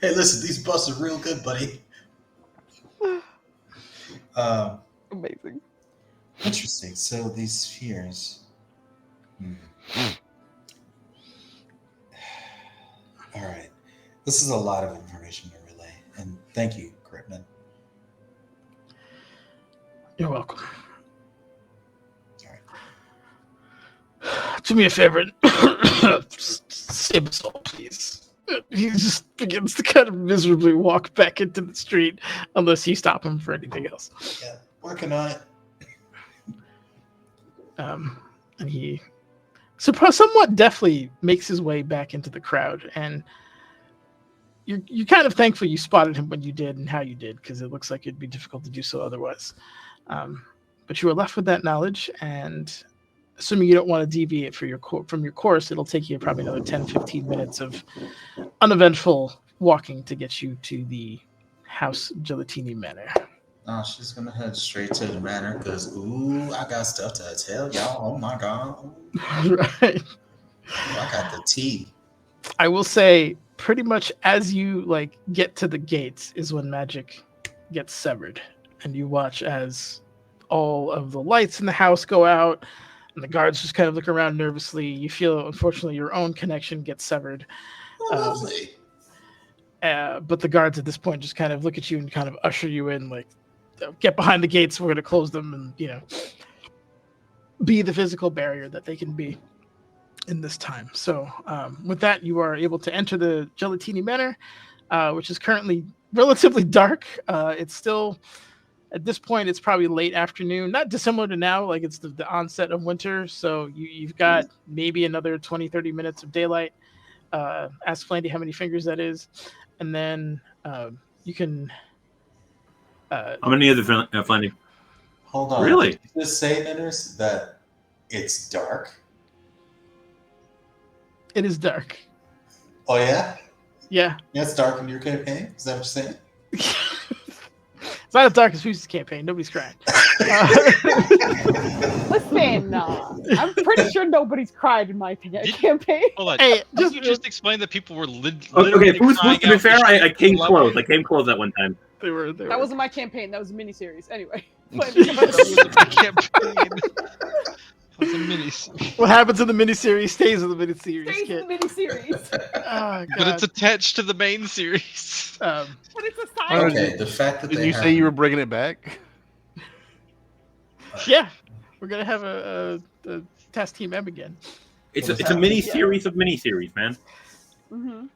Speaker 7: Hey, listen, these busts are real good, buddy.
Speaker 2: Amazing.
Speaker 7: Interesting. So these spheres. All right. This is a lot of information to relay, and thank you, Crittman.
Speaker 1: You're welcome.
Speaker 7: All right.
Speaker 1: Do me a favor. Save us all, please. He just begins to kind of miserably walk back into the street unless you stop him for anything else.
Speaker 7: Yeah, working on it.
Speaker 1: And he somewhat deftly makes his way back into the crowd, and you're kind of thankful you spotted him when you did and how you did, because it looks like it'd be difficult to do so otherwise. But you were left with that knowledge, and assuming you don't want to deviate from your course, it'll take you probably another 10-15 minutes of uneventful walking to get you to the House Gelatini Manor.
Speaker 7: No, she's gonna head straight to the manor because I got stuff to tell y'all. Oh my god.
Speaker 1: Right.
Speaker 7: Ooh, I got the tea.
Speaker 1: I will say, pretty much as you get to the gates is when magic gets severed, and you watch as all of the lights in the house go out, and the guards just kind of look around nervously. You feel, unfortunately, your own connection gets severed.
Speaker 7: Oh, lovely.
Speaker 1: But the guards at this point just kind of look at you and kind of usher you in, get behind the gates. We're going to close them, and be the physical barrier that they can be in this time. So with that, you are able to enter the Gelatini Manor, which is currently relatively dark. It's still, at this point, it's probably late afternoon, not dissimilar to now, it's the onset of winter. So you've got maybe another 20-30 minutes of daylight. Ask Flandy how many fingers that is. And then you can...
Speaker 4: How many is it, Flandy?
Speaker 7: Hold on.
Speaker 4: Really?
Speaker 7: Did you just say, Nitters, that it's dark?
Speaker 1: It is dark.
Speaker 7: Oh, yeah?
Speaker 1: Yeah.
Speaker 7: Yeah, it's dark in your campaign? Is that what you're saying?
Speaker 1: It's not as dark as Foozca's campaign. Nobody's crying.
Speaker 2: Listen, I'm pretty sure nobody's cried in my campaign.
Speaker 6: Hold on.
Speaker 1: Hey,
Speaker 6: you just explain that people were
Speaker 4: Okay,
Speaker 6: literally crying
Speaker 4: to be
Speaker 6: out
Speaker 4: fair,
Speaker 6: for
Speaker 4: I came
Speaker 6: love.
Speaker 4: close. I came close that one time.
Speaker 1: They were.
Speaker 2: That wasn't my campaign. That was a miniseries. Anyway.
Speaker 6: That was a mini-series.
Speaker 1: What happens in the miniseries stays in the miniseries.
Speaker 2: Stays in the miniseries.
Speaker 1: Oh,
Speaker 6: But it's attached to the main series.
Speaker 2: But it's a side.
Speaker 7: Okay, the fact that
Speaker 5: Did
Speaker 7: they
Speaker 5: you
Speaker 7: have...
Speaker 5: say you were bringing it back?
Speaker 1: yeah, we're gonna have a test Team M again.
Speaker 4: It's a mini series of mini series, man.
Speaker 2: Mm-hmm.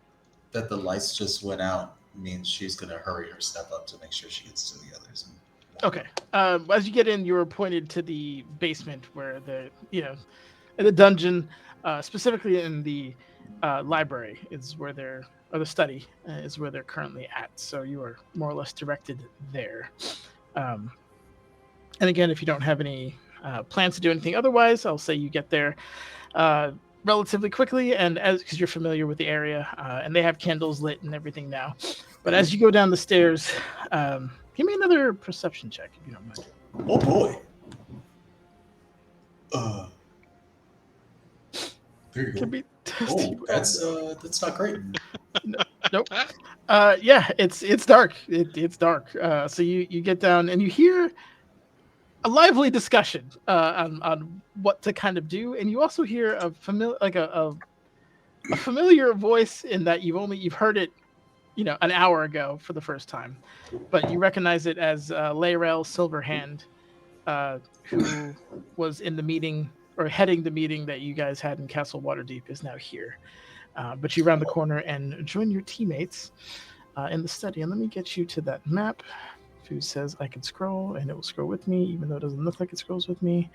Speaker 7: that the lights just went out means she's going to hurry her step up to make sure she gets to the others.
Speaker 1: Okay. As you get in, you were pointed to the basement where in the dungeon, specifically in the library is where or the study is where they're currently at. So you are more or less directed there. And again, if you don't have any plans to do anything otherwise, I'll say you get there relatively quickly, and because you're familiar with the area, and they have candles lit and everything now. But as you go down the stairs, give me another perception check if you don't mind.
Speaker 7: Oh boy. There you go.
Speaker 1: Can be
Speaker 7: Oh, that's not great.
Speaker 1: Nope. Yeah, it's dark. It's dark. So you get down and you hear a lively discussion on what to kind of do, and you also hear a familiar a familiar voice in that you've heard it, an hour ago for the first time, but you recognize it as Layrel Silverhand, who was in the meeting or heading the meeting that you guys had in Castle Waterdeep, is now here. But you round the corner and join your teammates in the study. And let me get you to that map. Food says I can scroll, and it will scroll with me, even though it doesn't look like it scrolls with me.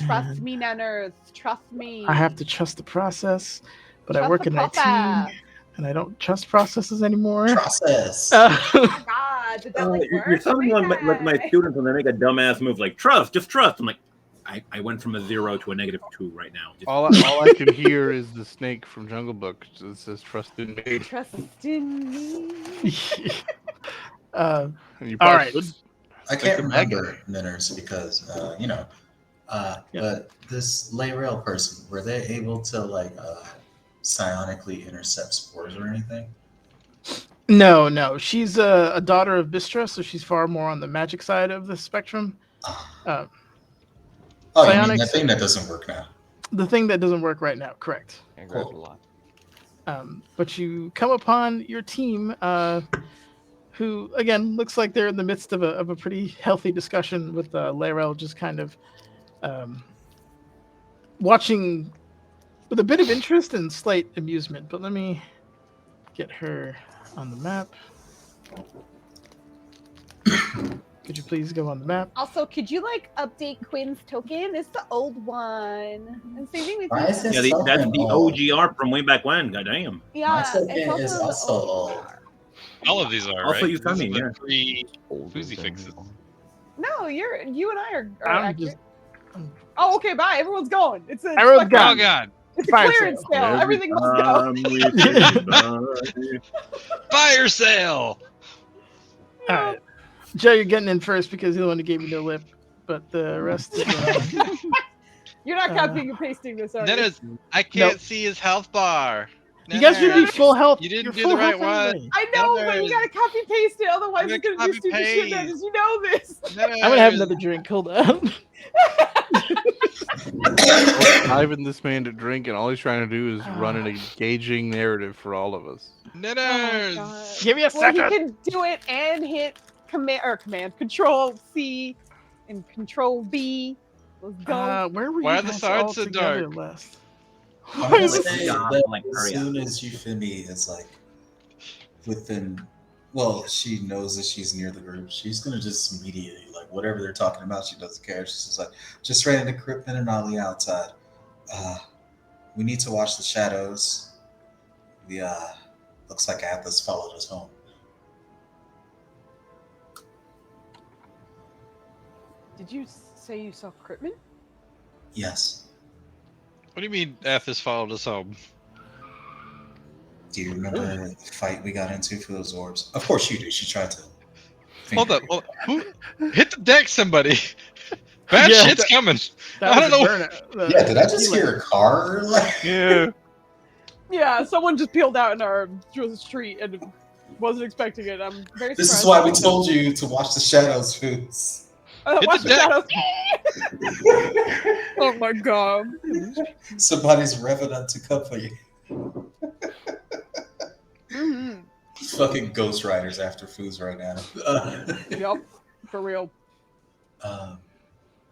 Speaker 2: Trust me, Nanners. Trust me.
Speaker 1: I have to trust the process, but I
Speaker 2: Trust
Speaker 1: work
Speaker 2: the
Speaker 1: in IT,
Speaker 2: process.
Speaker 1: and I don't trust processes anymore.
Speaker 7: Process.
Speaker 2: Oh my God, did that
Speaker 4: You're
Speaker 2: work?
Speaker 4: sounding like my
Speaker 2: Okay.
Speaker 4: students when they make a dumbass move like just trust. I'm like, I went from a 0 to a -2 right now. Just-
Speaker 5: All I can hear is the snake from Jungle Book. It says "Trust in me."
Speaker 2: Trust in me.
Speaker 5: And you
Speaker 1: All
Speaker 5: probably
Speaker 1: right.
Speaker 5: should.
Speaker 7: I can't
Speaker 5: the bag
Speaker 7: remember Ninners because but this Layrel person, were they able to psionically intercept spores or anything?
Speaker 1: No. She's a daughter of Bistra, so she's far more on the magic side of the spectrum.
Speaker 7: Oh, you mean
Speaker 1: Psionics-
Speaker 7: that thing that doesn't work now?
Speaker 1: The thing that doesn't work right now, correct.
Speaker 3: And grabs a lot.
Speaker 1: But you come upon your team, who again looks like they're in the midst of a pretty healthy discussion with Larel just kind of watching with a bit of interest and slight amusement. But let me get her on the map. Could you please go on the map?
Speaker 2: Also, could you like update Quinn's token? It's the old one. I'm saving with
Speaker 7: Why
Speaker 2: you.
Speaker 7: is this
Speaker 4: Yeah, that's
Speaker 7: token
Speaker 4: the
Speaker 7: old?
Speaker 4: OG art from way back when. Goddamn.
Speaker 2: Yeah,
Speaker 7: token
Speaker 2: it's also
Speaker 7: is
Speaker 2: the
Speaker 7: also
Speaker 2: old
Speaker 7: old.
Speaker 2: car.
Speaker 6: All of these are
Speaker 4: Also,
Speaker 6: right.
Speaker 4: you
Speaker 6: These are
Speaker 4: coming,
Speaker 6: the
Speaker 4: yeah.
Speaker 6: three
Speaker 3: Older
Speaker 6: Foozie
Speaker 3: than
Speaker 6: fixes.
Speaker 3: all.
Speaker 2: No, you and I are
Speaker 1: I'm
Speaker 2: accurate.
Speaker 1: just.
Speaker 2: Oh, okay, bye. Everyone's going. It's a
Speaker 1: Everyone's
Speaker 2: fucking-
Speaker 1: gone.
Speaker 6: Oh god!
Speaker 2: It's a
Speaker 1: Fire
Speaker 2: clearance
Speaker 1: sale.
Speaker 2: sale. Everything must go.
Speaker 4: we say bye.
Speaker 6: Fire sale!
Speaker 1: All right, Joe, you're getting in first because you're the one who gave me no lip, but the rest is.
Speaker 2: You're not copying and pasting this, are you?
Speaker 6: Nenna's, I can't
Speaker 1: Nope.
Speaker 6: see his health bar.
Speaker 1: You guys should be
Speaker 6: Nenna,
Speaker 1: full health.
Speaker 6: You didn't
Speaker 1: You're
Speaker 6: do
Speaker 1: full
Speaker 6: the right
Speaker 1: health
Speaker 6: one.
Speaker 1: anyway.
Speaker 2: I know, but you
Speaker 6: Nenna,
Speaker 2: gotta copy paste it, otherwise
Speaker 6: You
Speaker 2: it's gonna
Speaker 6: gotta
Speaker 2: do stupid shit.
Speaker 6: copy-paste.
Speaker 2: Dennis. You know this.
Speaker 6: Nenna,
Speaker 1: I'm gonna have another drink. Hold on.
Speaker 5: Ivan this man to drink, and all he's trying to do is run an engaging narrative for all of us.
Speaker 6: Nenners.
Speaker 2: God.
Speaker 1: Give me a
Speaker 2: Well, he
Speaker 1: second.
Speaker 2: can do it and hit Control C and Control V. Let's go.
Speaker 1: Where were
Speaker 6: Why
Speaker 1: you
Speaker 6: are the
Speaker 1: guys
Speaker 6: sides
Speaker 1: all
Speaker 6: so
Speaker 1: together
Speaker 6: dark?
Speaker 1: last?
Speaker 7: I'm
Speaker 1: Why
Speaker 7: gonna
Speaker 1: is
Speaker 7: say
Speaker 4: Yeah,
Speaker 7: that
Speaker 4: like,
Speaker 7: as
Speaker 4: hurry up.
Speaker 7: soon as Euphemie is like within, well, she knows that she's near the group. She's gonna just immediately like whatever they're talking about. She doesn't care. She's just like, just ran into Crippen and Ollie outside. We need to watch the shadows. We looks like Atlas followed us home.
Speaker 2: Did you say you saw Critman?
Speaker 7: Yes.
Speaker 6: What do you mean Athos followed us home?
Speaker 7: Do you remember the fight we got into for those orbs? Of course you do. She tried to.
Speaker 6: Hold up. Who hit the deck, somebody? Bad
Speaker 1: Yeah,
Speaker 6: shit's coming.
Speaker 1: That
Speaker 6: I
Speaker 1: was
Speaker 6: don't
Speaker 1: a
Speaker 6: know.
Speaker 1: burnout.
Speaker 7: Yeah, did I just hear a car?
Speaker 5: Yeah.
Speaker 2: Yeah, someone just peeled out in our street and wasn't expecting it. I'm very
Speaker 7: This is
Speaker 2: surprised.
Speaker 7: why we told you to watch the shadows, Foods.
Speaker 6: Hit
Speaker 2: Watch
Speaker 6: the
Speaker 2: the
Speaker 6: deck.
Speaker 2: shadows. Oh my god.
Speaker 7: Somebody's revving up to come for you.
Speaker 2: Mm-hmm.
Speaker 7: Fucking Ghost Riders after Foods right now.
Speaker 2: Yep, for real.
Speaker 7: But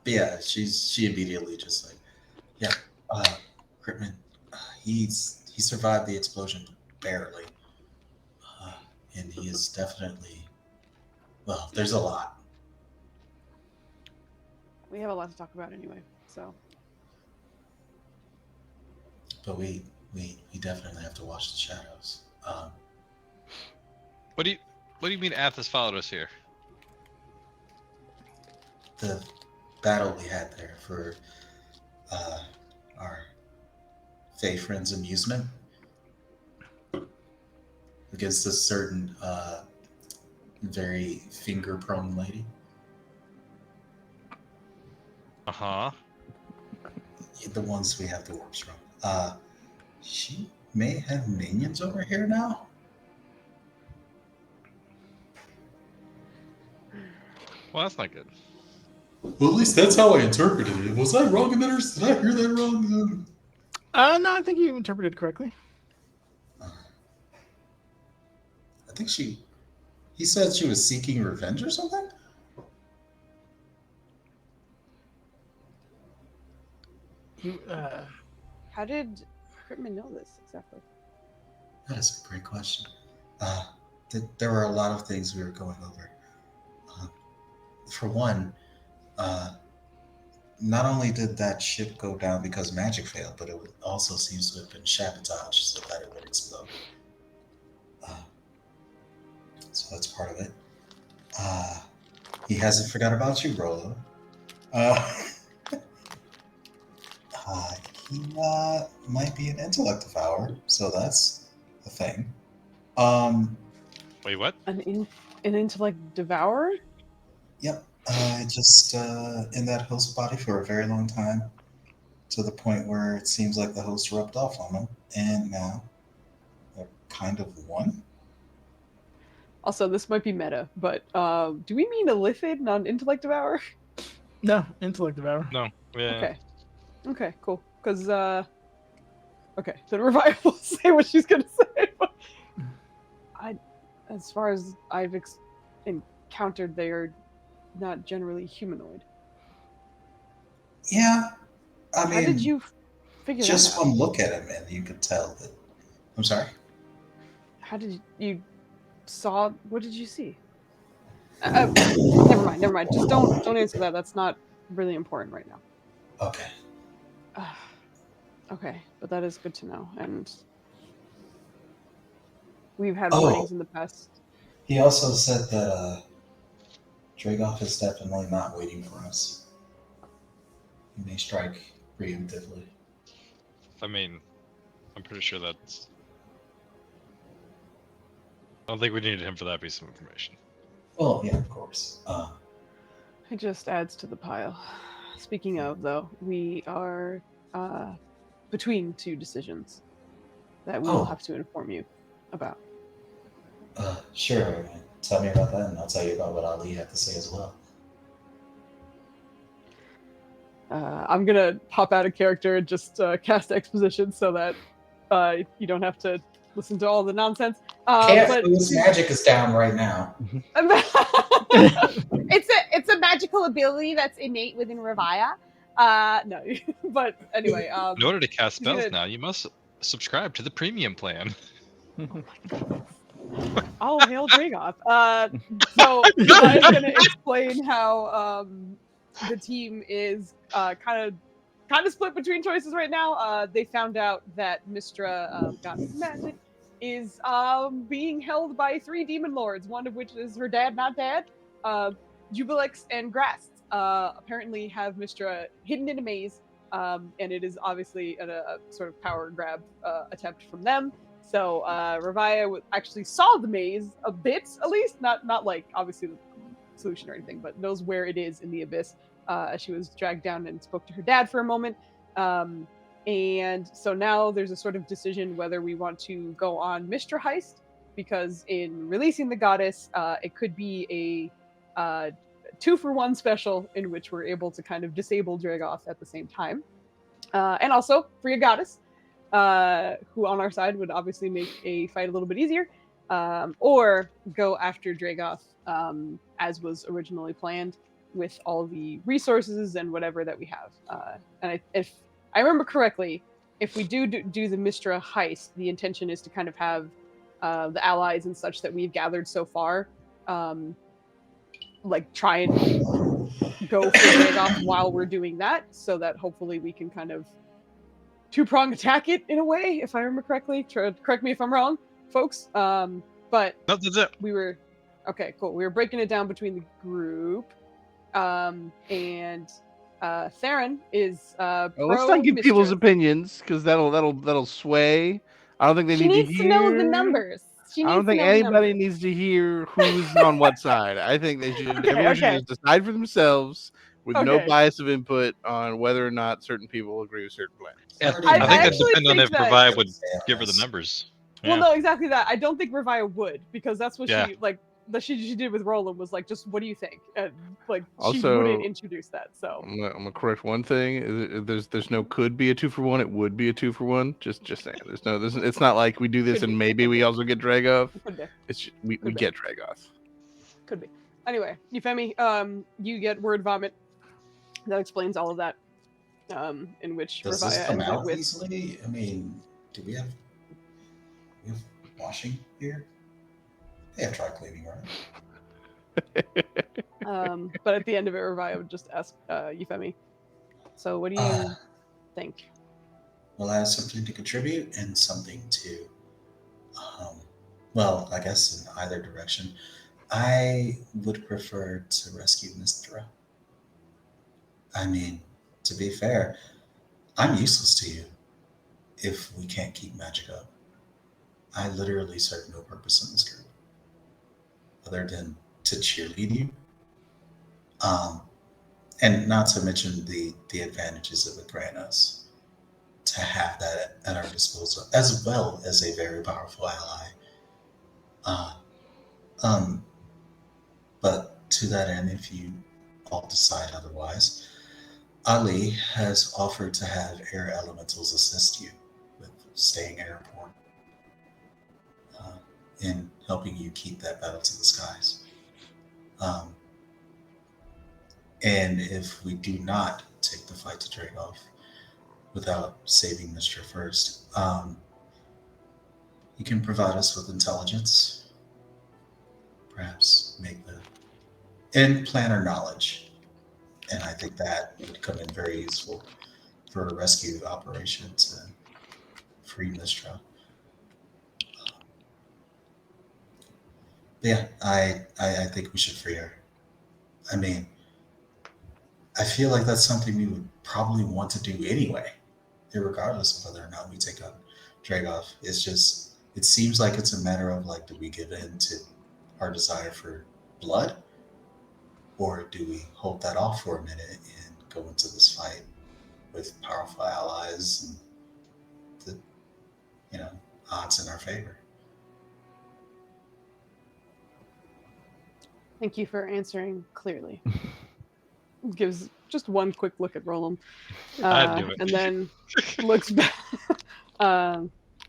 Speaker 7: yeah, she immediately just like, yeah, Critman, he survived the explosion barely, and he is definitely, well, there's a lot.
Speaker 2: We have a lot to talk about anyway, so.
Speaker 7: But we definitely have to watch the shadows.
Speaker 6: What do you mean Athos followed us here?
Speaker 7: The battle we had there for our Fey friend's amusement against a certain very finger-prone lady.
Speaker 6: Uh-huh.
Speaker 7: The ones we have the orbs from. She may have minions over here now.
Speaker 6: Well, that's not good.
Speaker 7: Well, at least that's how I interpreted it. Was I wrong in that, or did I hear that wrong?
Speaker 1: No, I think you interpreted correctly.
Speaker 7: I think he said she was seeking revenge or something?
Speaker 1: You,
Speaker 2: How did Critman know this exactly?
Speaker 7: That is a great question. There were a lot of things we were going over. For one, not only did that ship go down because magic failed, but it also seems to have been sabotaged so that it would explode. So that's part of it. He hasn't forgot about you, Rolo. He might be an intellect devourer, so that's a thing.
Speaker 6: Wait, what?
Speaker 2: An intellect devourer?
Speaker 7: Yep. Just in that host body for a very long time, to the point where it seems like the host rubbed off on him, and now they're kind of one.
Speaker 2: Also, this might be meta, but do we mean a Lithid, not an intellect devourer?
Speaker 1: no, intellect devour.
Speaker 6: No. Yeah.
Speaker 2: Okay, cool. Because Okay, then Revive will say what she's gonna say. As far as I've encountered, they are not generally humanoid.
Speaker 7: Yeah, I
Speaker 2: How did
Speaker 7: mean,
Speaker 2: you figure that
Speaker 7: just
Speaker 2: out?
Speaker 7: one look at him and you could tell that. I'm sorry.
Speaker 2: How did you saw? What did you see? Never mind. Never mind. Just don't answer that. That's not really important right now.
Speaker 7: Okay.
Speaker 2: Okay, but that is good to know. And we've had
Speaker 7: Oh,
Speaker 2: warnings in the past.
Speaker 7: he also said that Dragoff is definitely not waiting for us. He may strike preemptively.
Speaker 6: I mean, I'm pretty sure that's. I don't think we needed him for that piece of information.
Speaker 7: Well, yeah, of course.
Speaker 2: It just adds to the pile. Speaking of, though, we are between two decisions that we will
Speaker 7: Oh.
Speaker 2: have to inform you about.
Speaker 7: Sure. Tell me about that, and I'll tell you about what Ali had to say as well.
Speaker 2: I'm gonna pop out of character and just cast exposition so that you don't have to listen to all the nonsense. But
Speaker 7: Magic is down right now.
Speaker 2: it's a magical ability that's innate within Revia. No, but anyway.
Speaker 6: In order to cast
Speaker 2: he's gonna-
Speaker 6: spells now, you must subscribe to the premium plan.
Speaker 2: Oh, hail Dragoth. So Revia's gonna explain how the team is kind of split between choices right now. They found out that Mistra, Goddess of Magic, is being held by 3 demon lords, one of which is her dad, not dad. Jubilix and Grast apparently have Mistra hidden in a maze, and it is obviously a sort of power grab attempt from them. So Revia actually saw the maze a bit, at least, not like obviously the solution or anything, but knows where it is in the abyss. She was dragged down and spoke to her dad for a moment. And so now there's a sort of decision whether we want to go on Mistra heist, because in releasing the goddess, it could be a 2-for-1 special in which we're able to kind of disable Dragoth at the same time. And also free a goddess, who on our side would obviously make a fight a little bit easier, or go after Dragoth as was originally planned with all the resources and whatever that we have. And if I remember correctly, if we do the Mistra heist, the intention is to kind of have the allies and such that we've gathered so far, like try and go for Dragoth while we're doing that, so that hopefully we can kind of 2-prong attack it in a way, if I remember correctly. Correct me if I'm wrong, folks. But
Speaker 6: No, that's it.
Speaker 2: we were okay, cool. We were breaking it down between the group, and Theron is
Speaker 5: Well, let's not give people's opinions because that'll sway. I don't think they
Speaker 2: She
Speaker 5: need
Speaker 2: needs to know the numbers.
Speaker 5: I don't think anybody needs to hear who's on what side. I think they should. Everyone should just decide for themselves with no bias of input on whether or not certain people agree with certain plans.
Speaker 6: Yeah, I think that depends on if Revia would give her the numbers.
Speaker 2: Well, no, exactly that. I don't think Revia would, because that's what
Speaker 6: Yeah.
Speaker 2: she like. That she did with Roland was like, just what do you think? And like, she
Speaker 5: Also,
Speaker 2: wouldn't introduce that. So
Speaker 5: I'm gonna correct one thing. There's no could be a 2-for-1. It would be a 2-for-1. Just saying. It's not like we do this
Speaker 2: Could
Speaker 5: and
Speaker 2: be.
Speaker 5: maybe we also get Dragoth.
Speaker 2: Could be.
Speaker 5: We
Speaker 2: Could be.
Speaker 5: get Dragoth.
Speaker 2: Could be. Anyway, Euphemi, you get word vomit. That explains all of that. In which
Speaker 7: Does
Speaker 2: Revia
Speaker 7: this come
Speaker 2: ends it
Speaker 7: out
Speaker 2: with.
Speaker 7: easily? I mean, do we have washing here? They have dry cleaning, right?
Speaker 2: But at the end of it, Revia would just ask Euphemi, so what do you think?
Speaker 7: Well, I have something to contribute and something to, well, I guess in either direction. I would prefer to rescue Mistra. I mean, to be fair, I'm useless to you if we can't keep magic up. I literally serve no purpose in this group other than to cheerlead you. And not to mention the advantages it would grant us to have that at our disposal, as well as a very powerful ally. But to that end, if you all decide otherwise, Ali has offered to have air elementals assist you with staying airborne, in helping you keep that battle to the skies. And if we do not take the fight to Dragov without saving Mr. first, you can provide us with intelligence, perhaps and planner knowledge. And I think that would come in very useful for a rescue operation to free Mistra. Yeah, I think we should free her. I mean, I feel like that's something we would probably want to do anyway, regardless of whether or not we take on Dragov. It's just, it seems like it's a matter of like, do we give in to our desire for blood, or do we hold that off for a minute and go into this fight with powerful allies and the, odds in our favor?
Speaker 2: Thank you for answering clearly. Gives just one quick look at Roland,
Speaker 6: I'd do it.
Speaker 2: and then looks back.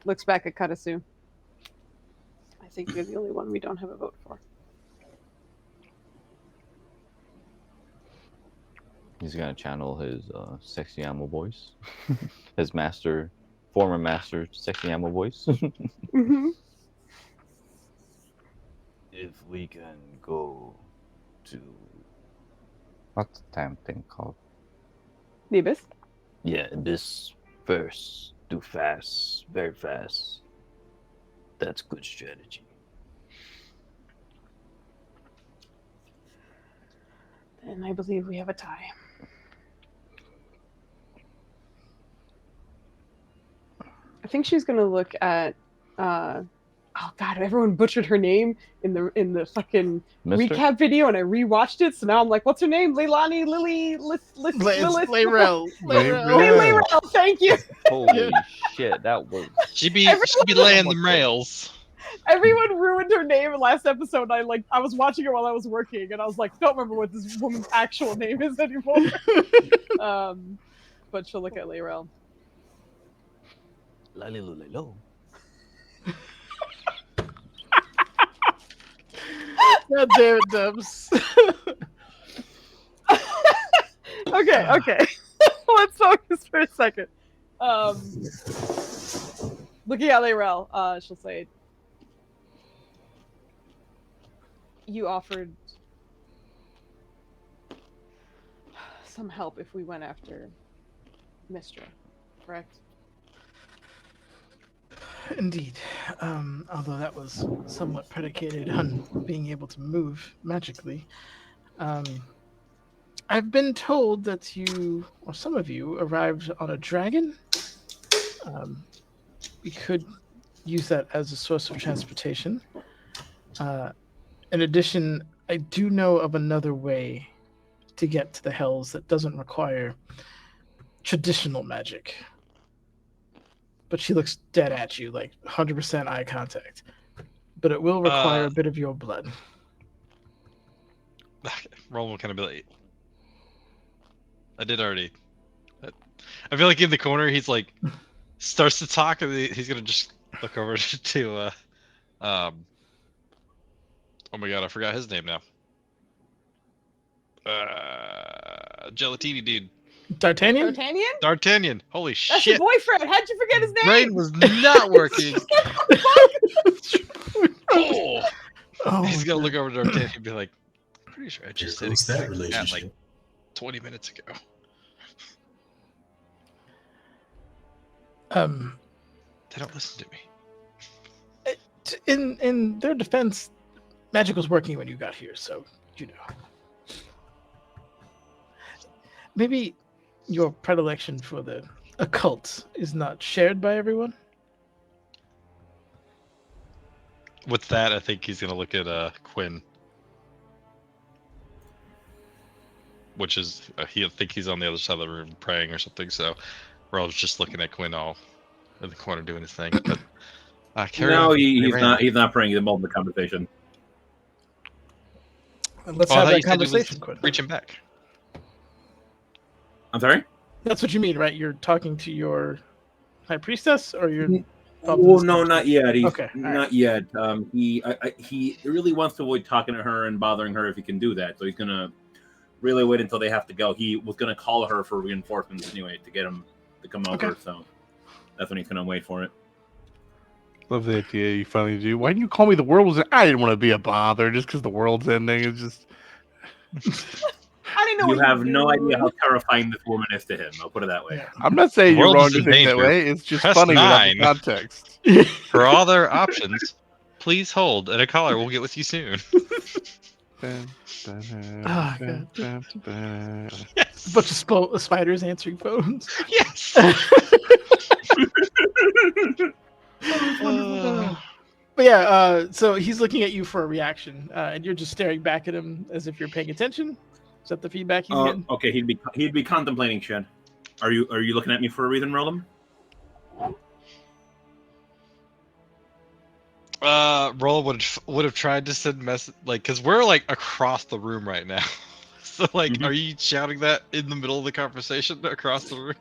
Speaker 2: Looks back at Katasu. I think you're the only one we don't have a vote for.
Speaker 3: He's gonna channel his sexy animal voice, his former master sexy animal voice.
Speaker 2: Mm-hmm.
Speaker 3: If we can go to what's the damn thing called?
Speaker 2: The Abyss?
Speaker 3: Yeah, Abyss first. Do fast, very fast. That's good strategy.
Speaker 2: And I believe we have a tie. I think she's gonna look at oh god, everyone butchered her name in the fucking
Speaker 3: Mister?
Speaker 2: recap video, and I rewatched it. So now I'm like, what's her name? Leilani, Lily, Lilith,
Speaker 1: Layrel.
Speaker 2: Layrel. Thank you.
Speaker 3: Holy shit, that was
Speaker 6: She be laying them rails.
Speaker 2: Everyone ruined her name in last episode. And I was watching it while I was working, and I was like, don't remember what this woman's actual name is anymore. But she'll look at Layrel.
Speaker 3: Lalilulelo.
Speaker 1: God damn it, Dubs.
Speaker 2: Okay. Let's focus for a second. Looking at Layrel, she'll say, you offered some help if we went after Mistra, correct?
Speaker 1: Indeed. Although that was somewhat predicated on being able to move magically. I've been told that you, or some of you, arrived on a dragon. We could use that as a source of transportation. In addition, I do know of another way to get to the Hells that doesn't require traditional magic. But she looks dead at you, like 100% eye contact. But it will require a bit of your blood.
Speaker 6: Roland will kind of be like, I did already. I feel like in the corner, he's like, starts to talk, and he's gonna just look over to, oh my god, I forgot his name now. Gelatini dude.
Speaker 1: D'Artagnan?
Speaker 6: D'Artagnan. Holy
Speaker 2: That's
Speaker 6: shit.
Speaker 2: your boyfriend. How'd you forget his name?
Speaker 6: Brain was not working. He's gonna look over to D'Artagnan and be like, pretty sure I just said
Speaker 7: that relationship
Speaker 6: like 20 minutes ago. They don't listen to me.
Speaker 1: In their defense, magic was working when you got here, so you know. Maybe your predilection for the occult is not shared by everyone?
Speaker 6: With that, I think he's gonna look at Quinn, which is I think he's on the other side of the room praying or something. So Rob's just looking at Quinn all in the corner doing his thing. But
Speaker 4: he's not praying. He's involved in the conversation.
Speaker 1: Let's have that conversation, Quinn.
Speaker 6: Reaching back.
Speaker 4: I'm sorry?
Speaker 1: That's what you mean, right? You're talking to your High Priestess, or you're?
Speaker 4: Oh no, not yet. He's
Speaker 1: Okay, all right.
Speaker 4: not yet. He really wants to avoid talking to her and bothering her if he can do that. So he's gonna really wait until they have to go. He was gonna call her for reinforcements anyway to get him to come over.
Speaker 1: Okay.
Speaker 4: So that's when he's gonna wait for it.
Speaker 5: Love the idea you finally do. Why didn't you call me the world was? I didn't want to be a bother just because the world's ending. It's just.
Speaker 2: I didn't know
Speaker 4: You
Speaker 2: what
Speaker 4: have
Speaker 2: were
Speaker 4: no idea
Speaker 2: doing.
Speaker 4: how terrifying this woman is to him. I'll put it that way.
Speaker 1: Yeah.
Speaker 5: I'm not saying
Speaker 6: The
Speaker 5: you're
Speaker 6: world
Speaker 5: wrong
Speaker 6: is
Speaker 5: to
Speaker 6: in
Speaker 5: think that
Speaker 6: danger.
Speaker 5: way. It's just
Speaker 6: Press
Speaker 5: funny without the
Speaker 6: 9.
Speaker 5: context.
Speaker 6: For all their options, please hold, and a caller will get with you soon.
Speaker 1: Oh, God.
Speaker 6: Yes.
Speaker 1: A bunch of spiders answering phones.
Speaker 6: Yes.
Speaker 1: But yeah, so he's looking at you for a reaction, and you're just staring back at him as if you're paying attention. Is that the feedback he's getting?
Speaker 4: Okay, he'd be contemplating Shed. Are you looking at me for a reason, Roland?
Speaker 6: Roll would have tried to send message because we're like across the room right now. So
Speaker 4: Mhm.
Speaker 6: are you shouting that in the middle of the conversation across the room?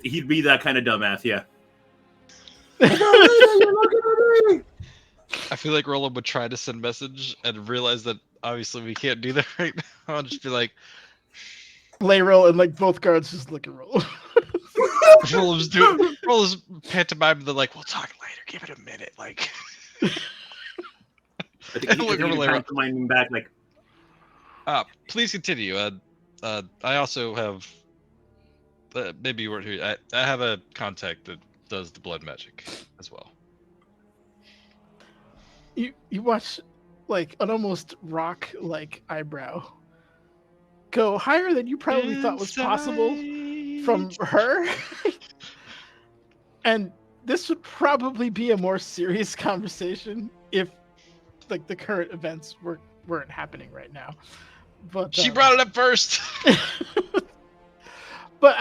Speaker 4: He'd be that kind of dumbass, yeah.
Speaker 6: I feel like Roland would try to send message and realize that obviously we can't do that right now. I'll just be like,
Speaker 1: Lay roll, and like both guards just look at roll.
Speaker 6: Roland's pantomime. They're like, we'll talk later. Give it a minute. Like,
Speaker 4: I think
Speaker 6: Look
Speaker 4: he'd
Speaker 6: over
Speaker 4: be
Speaker 6: there.
Speaker 4: pantomiming back like,
Speaker 6: please continue. I also have. Maybe you weren't here. I have a contact that does the blood magic as well.
Speaker 1: You watch like an almost rock like eyebrow go higher than you probably thought was possible from her. And this would probably be a more serious conversation if like the current events weren't happening right now. But
Speaker 6: She brought it up first.
Speaker 1: But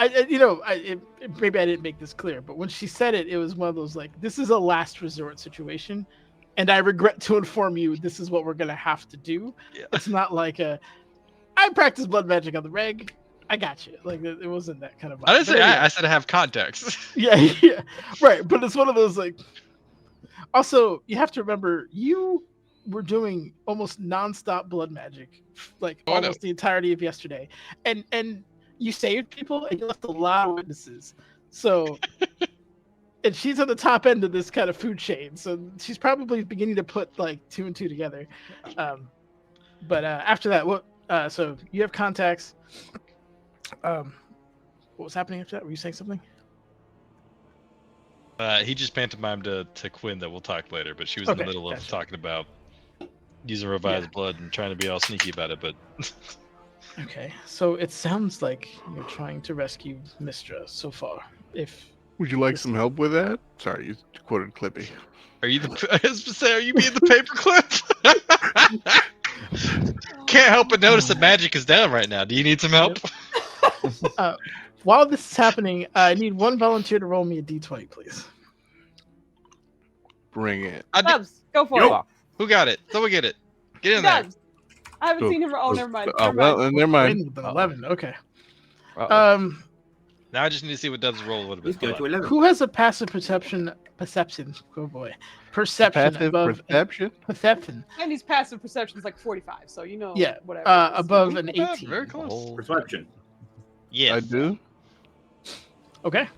Speaker 1: maybe I didn't make this clear, but when she said it, it was one of those like, this is a last resort situation, and I regret to inform you this is what we're gonna have to do.
Speaker 6: Yeah.
Speaker 1: It's not like I practice blood magic on the reg. I got you. Like it wasn't that kind of.
Speaker 6: I didn't say
Speaker 1: anyway.
Speaker 6: I said I have contacts.
Speaker 1: Yeah, right. But it's one of those like. Also, you have to remember you were doing almost nonstop blood magic, like
Speaker 6: Oh, I know.
Speaker 1: almost the entirety of yesterday, and you saved people and you left a lot of witnesses. So, and she's on the top end of this kind of food chain, so she's probably beginning to put like 2 and 2 together. But after that, what? So you have contacts. What was happening after that? Were you saying something?
Speaker 6: He just pantomimed to Quinn that we'll talk later, but she was in the middle of talking about using revised blood and trying to be all sneaky about it. But
Speaker 1: okay, so it sounds like you're trying to rescue Mistra so far.
Speaker 5: Would you like some help with that? Sorry, you quoted Clippy.
Speaker 6: are you are you being the paperclip? Can't help but notice that magic is down right now. Do you need some help?
Speaker 1: While this is happening, I need one volunteer to roll me a d20, please.
Speaker 5: Bring it.
Speaker 2: Dubs, go for
Speaker 4: Yo.
Speaker 2: it.
Speaker 6: Who got it? Someone get it. Get in there.
Speaker 2: Dubs. I haven't seen him. Oh, never mind.
Speaker 5: Oh, well, never mind.
Speaker 1: With an 11. Okay.
Speaker 3: Uh-oh.
Speaker 6: Now I just need to see what Dubs roll a little
Speaker 4: he's
Speaker 6: bit.
Speaker 4: going to 11.
Speaker 1: Who has a passive perception? Oh boy, perception
Speaker 5: Passive
Speaker 1: above
Speaker 5: perception.
Speaker 1: perception.
Speaker 2: And his passive perception is like 45, so you know.
Speaker 1: Yeah,
Speaker 2: Whatever. it is.
Speaker 1: above an
Speaker 6: Not bad,
Speaker 1: 18.
Speaker 6: very close.
Speaker 3: Oh,
Speaker 4: Perception.
Speaker 6: Yeah.
Speaker 5: I do.
Speaker 1: Okay.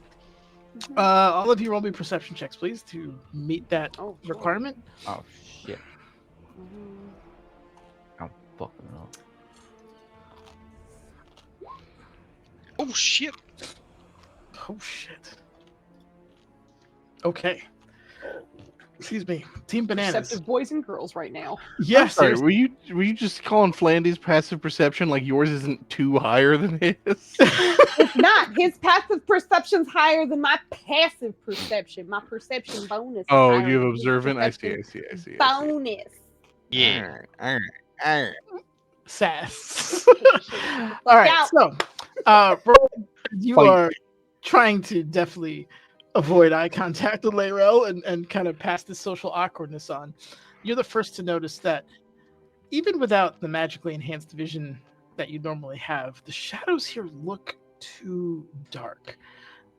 Speaker 1: All of you roll me perception checks, please, to meet that
Speaker 2: Oh, sure.
Speaker 1: requirement.
Speaker 3: oh shit.
Speaker 2: Mhm.
Speaker 3: I'm fucking up.
Speaker 6: Oh shit.
Speaker 1: Oh shit. Okay. Excuse me, Team Bananas.
Speaker 2: Perceptive boys and girls right now.
Speaker 1: Yes.
Speaker 5: Sorry, were you just calling Flandy's passive perception like yours isn't too higher than his?
Speaker 2: It's not. His passive perception's higher than my passive perception. My perception bonus. is
Speaker 5: Oh,
Speaker 2: higher
Speaker 5: you have
Speaker 2: than his
Speaker 5: observant. I see.
Speaker 2: perception
Speaker 5: I see.
Speaker 2: Bonus.
Speaker 6: Yeah.
Speaker 5: All right.
Speaker 1: Sass. All right.
Speaker 2: out.
Speaker 1: So, you
Speaker 5: Fight.
Speaker 1: are trying to definitely avoid eye contact with Layrel and kind of pass the social awkwardness on. You're the first to notice that even without the magically enhanced vision that you normally have, the shadows here look too dark.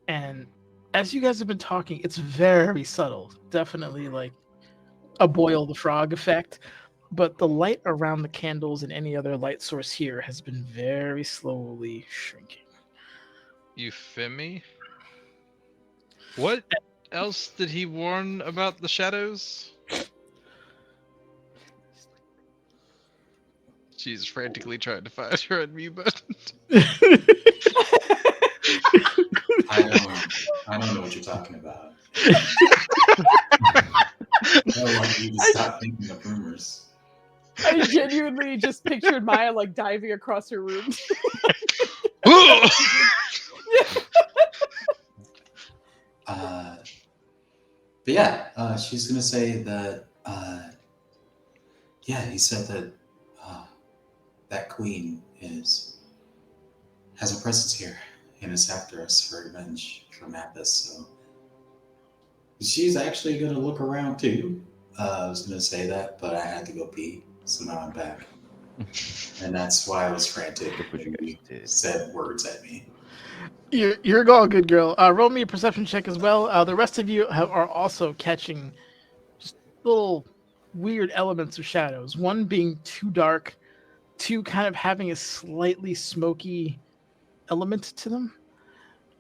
Speaker 1: And as you guys have been talking, it's very subtle. Definitely like a Boil the Frog effect. But the light around the candles and any other light source here has been very slowly shrinking.
Speaker 6: Euphemy? What else did he warn about the shadows? She's frantically trying to find her unmute button.
Speaker 7: I don't know what you're talking about. I want you to stop thinking of rumors.
Speaker 2: I genuinely just pictured Maya like diving across her room.
Speaker 7: But yeah, she's gonna say that. Yeah, he said that that queen has a presence here and is after us for revenge from Mathis. So she's actually gonna look around too. I was gonna say that, but I had to go pee, so now I'm back, and that's why I was frantic when you said words at me.
Speaker 1: You're all good, girl. Roll me a perception check as well. The rest of you are also catching just little weird elements of shadows. One being too dark, two kind of having a slightly smoky element to them,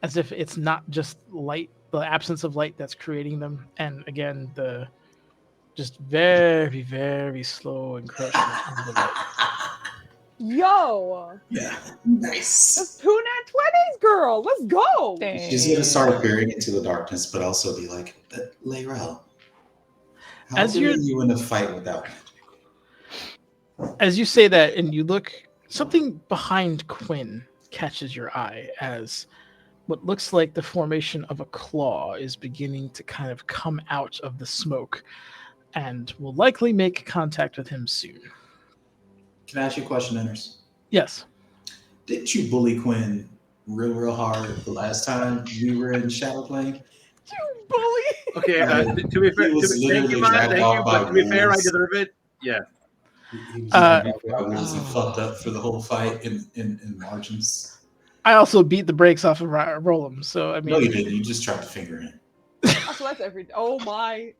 Speaker 1: as if it's not just light, the absence of light that's creating them. And again, the just very, very slow encroachment of the light.
Speaker 2: Yo,
Speaker 7: Yeah, nice.
Speaker 2: that's 2 nat 20s, girl. Let's go.
Speaker 7: She's gonna start peering into the darkness, but also be like, Layrel, how
Speaker 1: As
Speaker 7: good
Speaker 1: you're-
Speaker 7: are you in a fight without magic?
Speaker 1: As you say that and you look, something behind Quinn catches your eye as what looks like the formation of a claw is beginning to kind of come out of the smoke and will likely make contact with him soon.
Speaker 7: Can I ask you a question, Enners?
Speaker 1: Yes.
Speaker 7: Didn't you bully Quinn real hard the last time we were in Shadow Plane?
Speaker 2: You bully.
Speaker 4: Okay, to be fair,
Speaker 7: He was
Speaker 4: thank you,
Speaker 7: literally
Speaker 4: man,
Speaker 7: dragged
Speaker 4: thank
Speaker 7: off
Speaker 4: you.
Speaker 7: by
Speaker 4: But to be fair, I
Speaker 7: wolves.
Speaker 4: deserve it. Yeah.
Speaker 7: He was
Speaker 1: Uh,
Speaker 7: dragged off by wolves and fucked up for the whole fight in margins.
Speaker 1: I also beat the brakes off of Rollum, so I mean,
Speaker 7: No, you didn't. You just tried to finger him.
Speaker 2: So that's every. Oh my.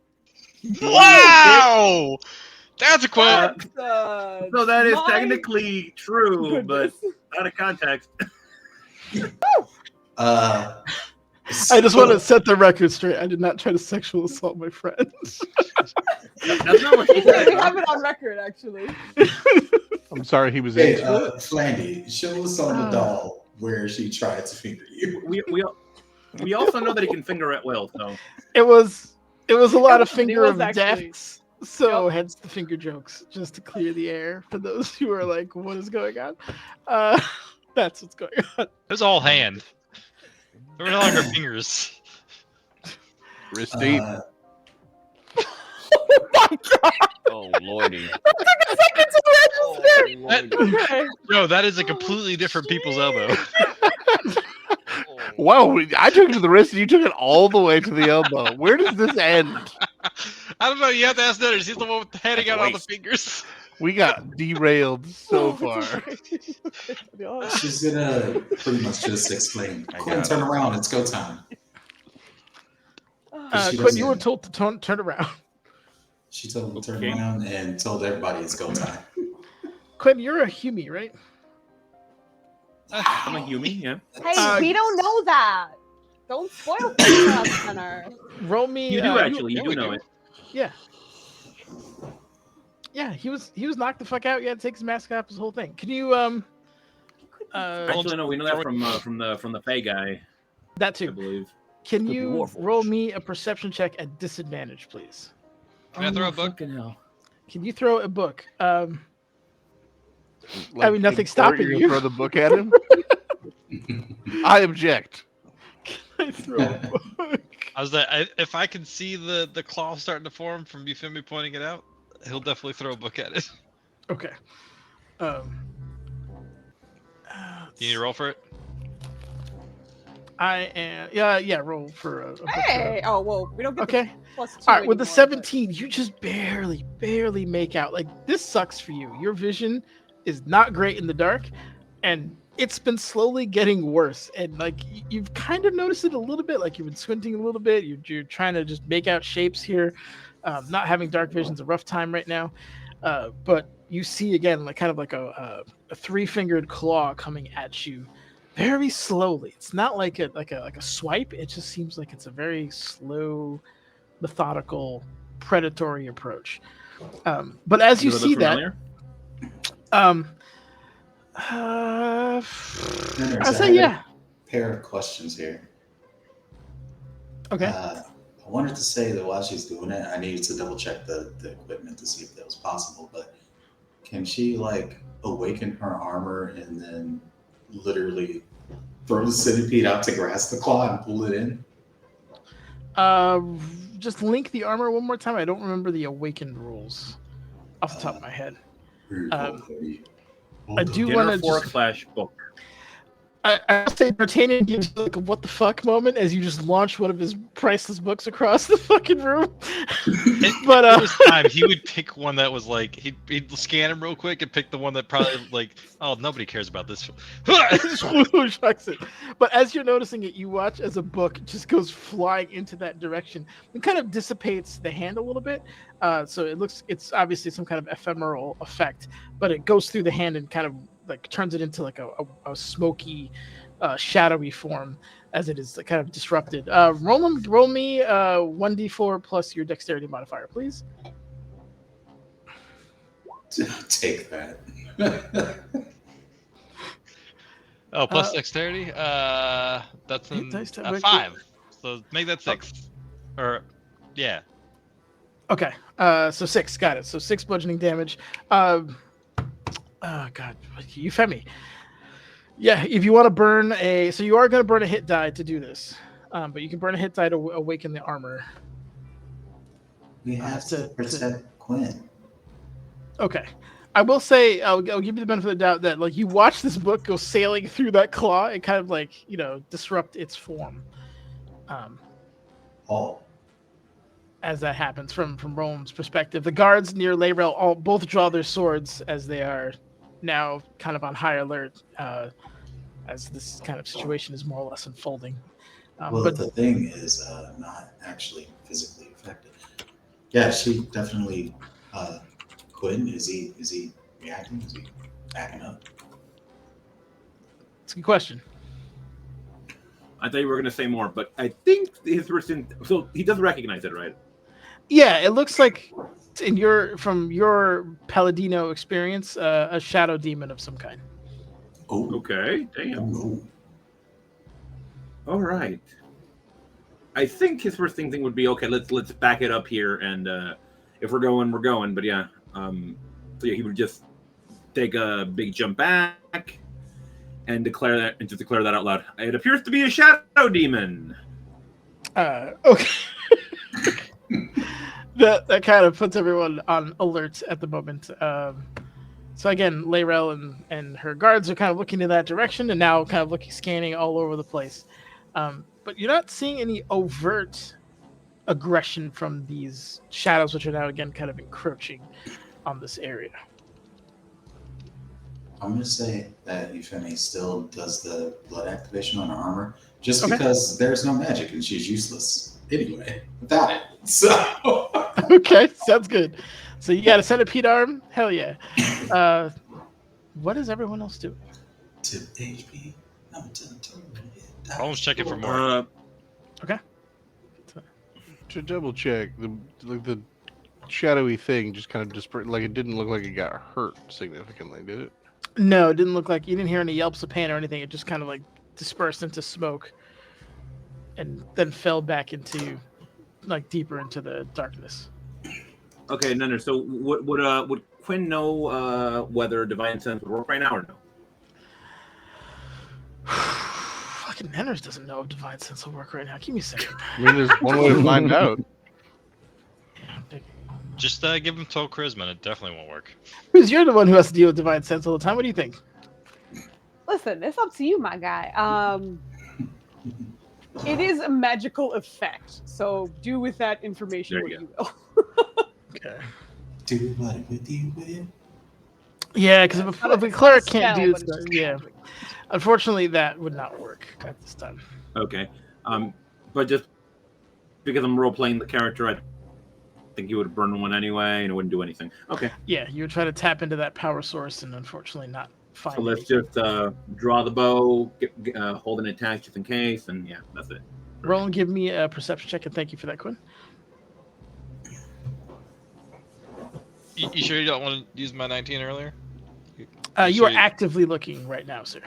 Speaker 6: Wow! That's a quote.
Speaker 4: So that is
Speaker 2: My
Speaker 4: technically true,
Speaker 2: goodness.
Speaker 4: but out of context.
Speaker 7: Uh,
Speaker 1: I just want to set the record straight. I did not try to sexual assault my friends.
Speaker 4: That's not what she
Speaker 2: We
Speaker 4: said.
Speaker 2: have it on record, actually.
Speaker 5: I'm sorry he was
Speaker 7: Hey,
Speaker 5: into it.
Speaker 7: Flandy, show us on the doll where she tried to finger you.
Speaker 4: We also know that he can finger at will. So
Speaker 1: It was a lot of
Speaker 2: It
Speaker 1: finger
Speaker 2: was
Speaker 1: of
Speaker 2: actually.
Speaker 1: deaths, so
Speaker 2: Yep.
Speaker 1: hence the finger jokes, just to clear the air for those who are like, "What is going on?" That's what's going on.
Speaker 6: It was all hand. They were no longer fingers.
Speaker 5: Wrist deep.
Speaker 3: Oh lordy.
Speaker 2: Okay.
Speaker 6: No, that is a completely different people's elbow.
Speaker 5: Wow, I took it to the wrist and you took it all the way to the elbow. Where does this end?
Speaker 6: I don't know. You have to ask Netters. He's the one with heading out all the fingers.
Speaker 5: We got derailed so far.
Speaker 7: She's gonna pretty much just explain.
Speaker 3: I
Speaker 7: Quinn,
Speaker 3: got
Speaker 7: turn around. It's go time. She
Speaker 1: Quinn, you were
Speaker 7: doesn't-
Speaker 1: told to turn around.
Speaker 7: She told him to turn
Speaker 4: Okay.
Speaker 7: around and told everybody it's go time.
Speaker 1: Quinn, you're a Humi, right?
Speaker 4: I'm a Yumi, yeah.
Speaker 2: Hey, we don't know that. Don't spoil things for us, Connor.
Speaker 1: Roll me.
Speaker 4: You do actually. You
Speaker 6: we
Speaker 4: do know
Speaker 6: do.
Speaker 4: it.
Speaker 1: Yeah. Yeah, he was knocked the fuck out. You had to take his mask off, his whole thing. Can you
Speaker 4: Actually, no. We know that from the Fey guy,
Speaker 1: that
Speaker 4: I
Speaker 1: too?
Speaker 4: believe.
Speaker 1: Can
Speaker 3: Could be
Speaker 1: you
Speaker 3: Warforged.
Speaker 1: roll me a perception check at disadvantage, please?
Speaker 6: Can I throw a book?
Speaker 4: Fucking hell.
Speaker 1: Can you throw a book?
Speaker 5: Like,
Speaker 1: mean, nothing's
Speaker 5: in court,
Speaker 1: stopping
Speaker 5: you're
Speaker 1: you.
Speaker 5: gonna throw the book at him. I object.
Speaker 1: I throw a book.
Speaker 6: I was like, if I can see the claw starting to form from Euphemy pointing it out, he'll definitely throw a book at it.
Speaker 1: Okay.
Speaker 6: You need to roll for it?
Speaker 1: I am. Yeah. Roll for a book.
Speaker 2: Hey. Oh, well, we don't get the
Speaker 1: Okay.
Speaker 2: plus 2
Speaker 1: All right. With the
Speaker 2: anymore,
Speaker 1: 17, you just barely make out. Like, this sucks for you. Your vision is not great in the dark, and it's been slowly getting worse, and like you've kind of noticed it a little bit. Like you've been squinting a little bit. You're trying to just make out shapes here. Not having dark vision's a rough time right now, but you see again like kind of like a three-fingered claw coming at you, very slowly. It's not like a swipe. It just seems like it's a very slow, methodical, predatory approach. But as you
Speaker 4: Does it look
Speaker 1: see that,
Speaker 4: familiar?
Speaker 1: um,
Speaker 7: Nanners,
Speaker 1: I
Speaker 7: I
Speaker 1: say
Speaker 7: have
Speaker 1: yeah.
Speaker 7: a pair of questions here.
Speaker 1: Okay.
Speaker 7: I wanted to say that while she's doing it, I needed to double check the equipment to see if that was possible. But can she like awaken her armor and then literally throw the centipede out to grasp the claw and pull it in?
Speaker 1: Uh, just link the armor one more time. I don't remember the awakened rules off the top of my head. I do
Speaker 4: Dinner
Speaker 1: want to
Speaker 4: fork
Speaker 1: just.
Speaker 4: / book.
Speaker 1: I say D'Artagnan gives you like a what the fuck moment as you just launch one of his priceless books across the fucking room. But
Speaker 6: There was time he would pick one that was like he'd scan him real quick and pick the one that probably like, oh, nobody cares about this.
Speaker 1: Shucks it. But as you're noticing it, you watch as a book just goes flying into that direction and kind of dissipates the hand a little bit. So it's obviously some kind of ephemeral effect, but it goes through the hand and kind of like turns it into like a smoky, shadowy form as it is kind of disrupted. Roll me 1d4 plus your dexterity modifier, please.
Speaker 7: Take that.
Speaker 6: Oh, plus dexterity. That's a 5. So make that 6. Or yeah.
Speaker 1: Okay. So 6. Got it. So 6 bludgeoning damage. Oh god, Euphemy. Yeah, if you want to burn so you are going to burn a hit die to do this, but you can burn a hit die to awaken the armor.
Speaker 7: We have to protect Quinn.
Speaker 1: Okay, I will say I'll give you the benefit of the doubt that like you watch this book go sailing through that claw and kind of like disrupt its form. As that happens from Rome's perspective, the guards near Layrel both draw their swords as they are now kind of on high alert as this kind of situation is more or less unfolding.
Speaker 7: But the thing is not actually physically affected. Yeah, she definitely. Quinn, is he reacting? Is he acting up?
Speaker 1: It's a good question.
Speaker 4: I thought you were going to say more, but I think his person. So he does recognize it, right?
Speaker 1: Yeah, it looks like from your Palladino experience, a shadow demon of some kind.
Speaker 7: Oh,
Speaker 4: okay, damn.
Speaker 7: Oh, no.
Speaker 4: All right. I think his first thing would be okay. Let's back it up here, and if we're going, we're going. But yeah, so yeah, he would just take a big jump back and declare that out loud. It appears to be a shadow demon.
Speaker 1: Okay. That kind of puts everyone on alert at the moment. So again, Layrel and her guards are kind of looking in that direction and now kind of scanning all over the place. But you're not seeing any overt aggression from these shadows, which are now again kind of encroaching on this area.
Speaker 7: I'm going to say that Euphemy still does the blood activation on her armor just because there's no magic and she's useless anyway without it. So
Speaker 1: okay, sounds good. So you got a centipede arm? Hell yeah. What is everyone else doing?
Speaker 7: To HP.
Speaker 6: I was checking for more.
Speaker 1: Okay.
Speaker 5: To double check, the shadowy thing just kind of it didn't look like it got hurt significantly, did it?
Speaker 1: No, it didn't look like you didn't hear any yelps of pain or anything. It just kind of like dispersed into smoke and then fell back into deeper into the darkness.
Speaker 4: Okay, Nunner. So would Quinn know whether Divine Sense would work right now or no?
Speaker 1: Fucking Nenners doesn't know if Divine Sense will work right now. Give me a second.
Speaker 5: I mean, there's one way to find out.
Speaker 6: Just give him 12 charisma and it definitely won't work.
Speaker 1: Who's you're the one who has to deal with Divine Sense all the time. What do you think?
Speaker 2: Listen, it's up to you, my guy. It is a magical effect, so do with that information what you will.
Speaker 1: Okay.
Speaker 7: Do what with you will.
Speaker 1: Yeah, because if a cleric can't do this, yeah. Unfortunately, that would not work at this time.
Speaker 4: Okay. But just because I'm role playing the character, I think you would burn one anyway, and it wouldn't do anything. Okay.
Speaker 1: Yeah, you would try to tap into that power source, and unfortunately, not find.
Speaker 4: So let's
Speaker 1: anything.
Speaker 4: just draw the bow, hold an attack just in case, and yeah, that's it.
Speaker 1: Roll and give me a perception check, and thank you for that, Quinn.
Speaker 6: You sure you don't want to use my 19 earlier?
Speaker 1: You are actively looking right now, sir.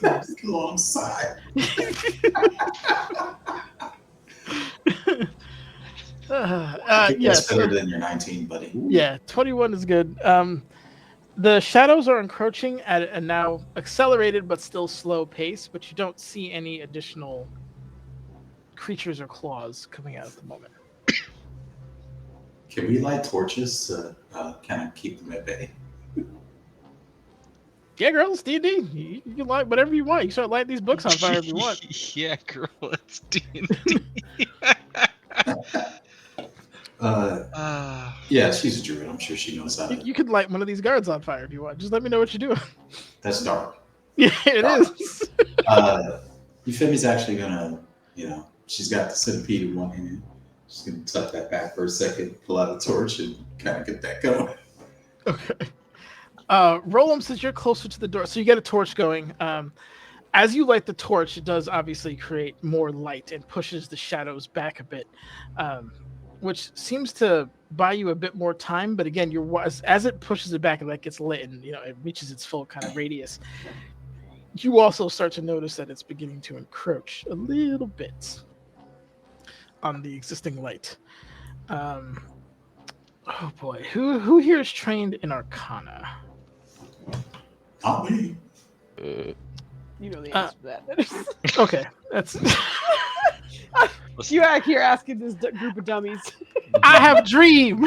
Speaker 7: That's a long sigh.
Speaker 1: Yes,
Speaker 7: That's better than your 19, buddy.
Speaker 1: Yeah, 21 is good. The shadows are encroaching at a now accelerated but still slow pace, but you don't see any additional creatures or claws coming out at the moment.
Speaker 7: Can we light torches to kind of keep them at bay?
Speaker 1: Yeah, girls, D&D. You can light whatever you want. You start lighting these books on fire if you want.
Speaker 6: Yeah, girl, it's D&D.
Speaker 7: Yeah, she's a druid. I'm sure she knows how to.
Speaker 1: You could light one of these guards on fire if you want. Just let me know what you're doing.
Speaker 7: That's dark.
Speaker 1: Yeah, it is.
Speaker 7: Euphemia's actually gonna, she's got the centipede in one hand. She's gonna tuck that back for a second, pull out a torch, and kind of get that going.
Speaker 1: Okay. Rolam, since you're closer to the door, so you get a torch going. As you light the torch, it does obviously create more light and pushes the shadows back a bit, which seems to buy you a bit more time. But again, as it pushes it back and that gets lit and it reaches its full kind of radius, you also start to notice that it's beginning to encroach a little bit on the existing light. Oh boy, who here is trained in Arcana?
Speaker 7: Not me.
Speaker 2: You know the answer to that.
Speaker 1: Okay, that's.
Speaker 2: You out here asking this group of dummies.
Speaker 1: I have a dream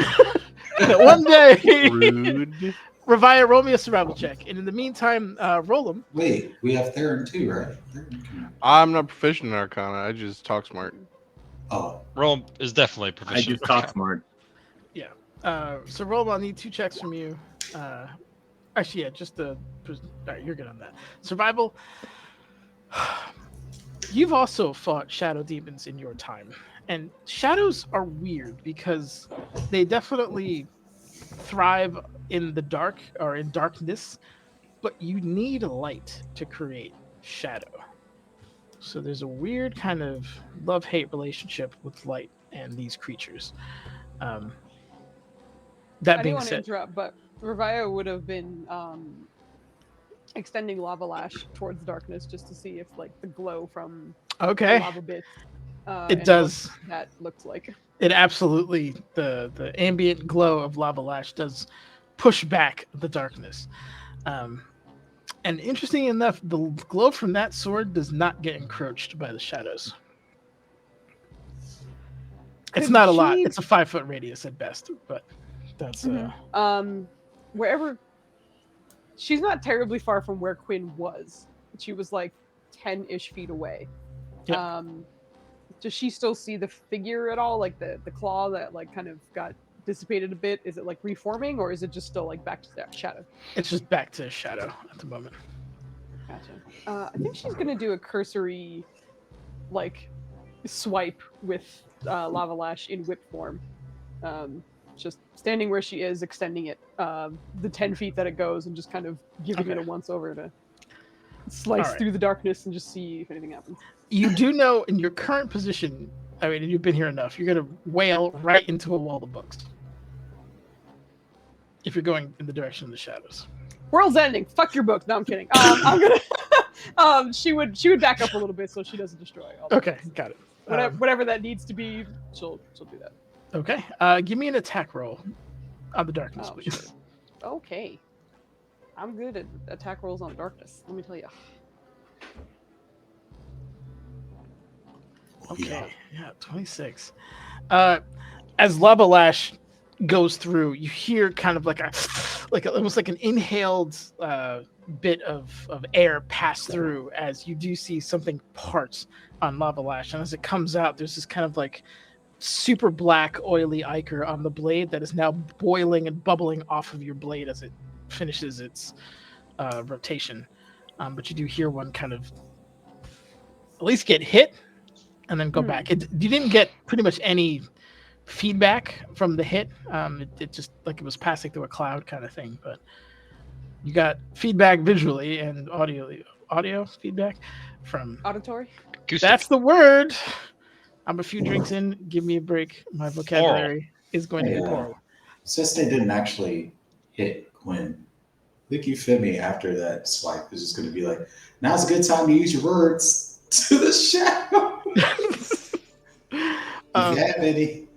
Speaker 1: that one day.
Speaker 5: Rude.
Speaker 1: Revia, roll me a survival check, and in the meantime, roll them.
Speaker 7: Wait, we have Theron too, right?
Speaker 5: I'm not proficient in Arcana. I just talk smart.
Speaker 7: Oh,
Speaker 6: Rome is definitely
Speaker 4: I
Speaker 6: proficient.
Speaker 4: just talk smart.
Speaker 1: So roll. I'll need 2 checks from you. Actually, yeah, just the. All right, you're good on that. Survival. You've also fought shadow demons in your time, and shadows are weird because they definitely thrive in the dark or in darkness, but you need light to create shadow. So there's a weird kind of love-hate relationship with light and these creatures. That
Speaker 2: I
Speaker 1: being
Speaker 2: didn't want to
Speaker 1: said,
Speaker 2: interrupt, but Revia would have been extending lava lash towards darkness just to see if the glow from
Speaker 1: okay,
Speaker 2: the lava bits.
Speaker 1: it does.
Speaker 2: What that looks like.
Speaker 1: It absolutely the ambient glow of lava lash does push back the darkness. And interesting enough, the glow from that sword does not get encroached by the shadows. It's not a lot. It's a 5-foot radius at best, but that's
Speaker 2: wherever. She's not terribly far from where Quinn was. She was 10-ish feet away.
Speaker 1: Yep.
Speaker 2: Does she still see the figure at all? The claw that kind of got dissipated a bit? Is it reforming, or is it just still back to that shadow?
Speaker 1: It's just back to shadow at the moment.
Speaker 2: Gotcha. I think she's gonna do a cursory swipe with lava lash in whip form. Just standing where she is, extending it the 10 feet that it goes, and just kind of giving it a once over to slice through the darkness and just see if anything happens.
Speaker 1: You do know in your current position, I mean, you've been here enough, you're going to wail right into a wall of books. If you're going in the direction of the shadows.
Speaker 2: World's ending. Fuck your book. No, I'm kidding. I'm gonna. She would back up a little bit so she doesn't destroy all.
Speaker 1: Okay, got it.
Speaker 2: Whatever that needs to be, she'll do that.
Speaker 1: Okay. Give me an attack roll on the darkness, please.
Speaker 2: Sure. Okay. I'm good at attack rolls on darkness. Let me tell you.
Speaker 1: Okay. Yeah, 26. As lava lash goes through, you hear kind of almost like an inhaled bit of air pass through as you do see something part on lava lash, and as it comes out, there's this kind of super black oily ichor on the blade that is now boiling and bubbling off of your blade as it finishes its rotation, but you do hear one kind of at least get hit and then go back. You didn't get pretty much any feedback from the hit. It just like it was passing through a cloud kind of thing, but you got feedback visually and audio feedback from
Speaker 2: Auditory.
Speaker 6: Acoustic.
Speaker 1: that's the word. I'm a few drinks in. Give me a break. My vocabulary is going to be poor.
Speaker 7: Since they didn't actually hit Quinn, I think you fit me after that swipe is just going to be like, now's a good time to use your words to the shadow. Yeah, Vinny.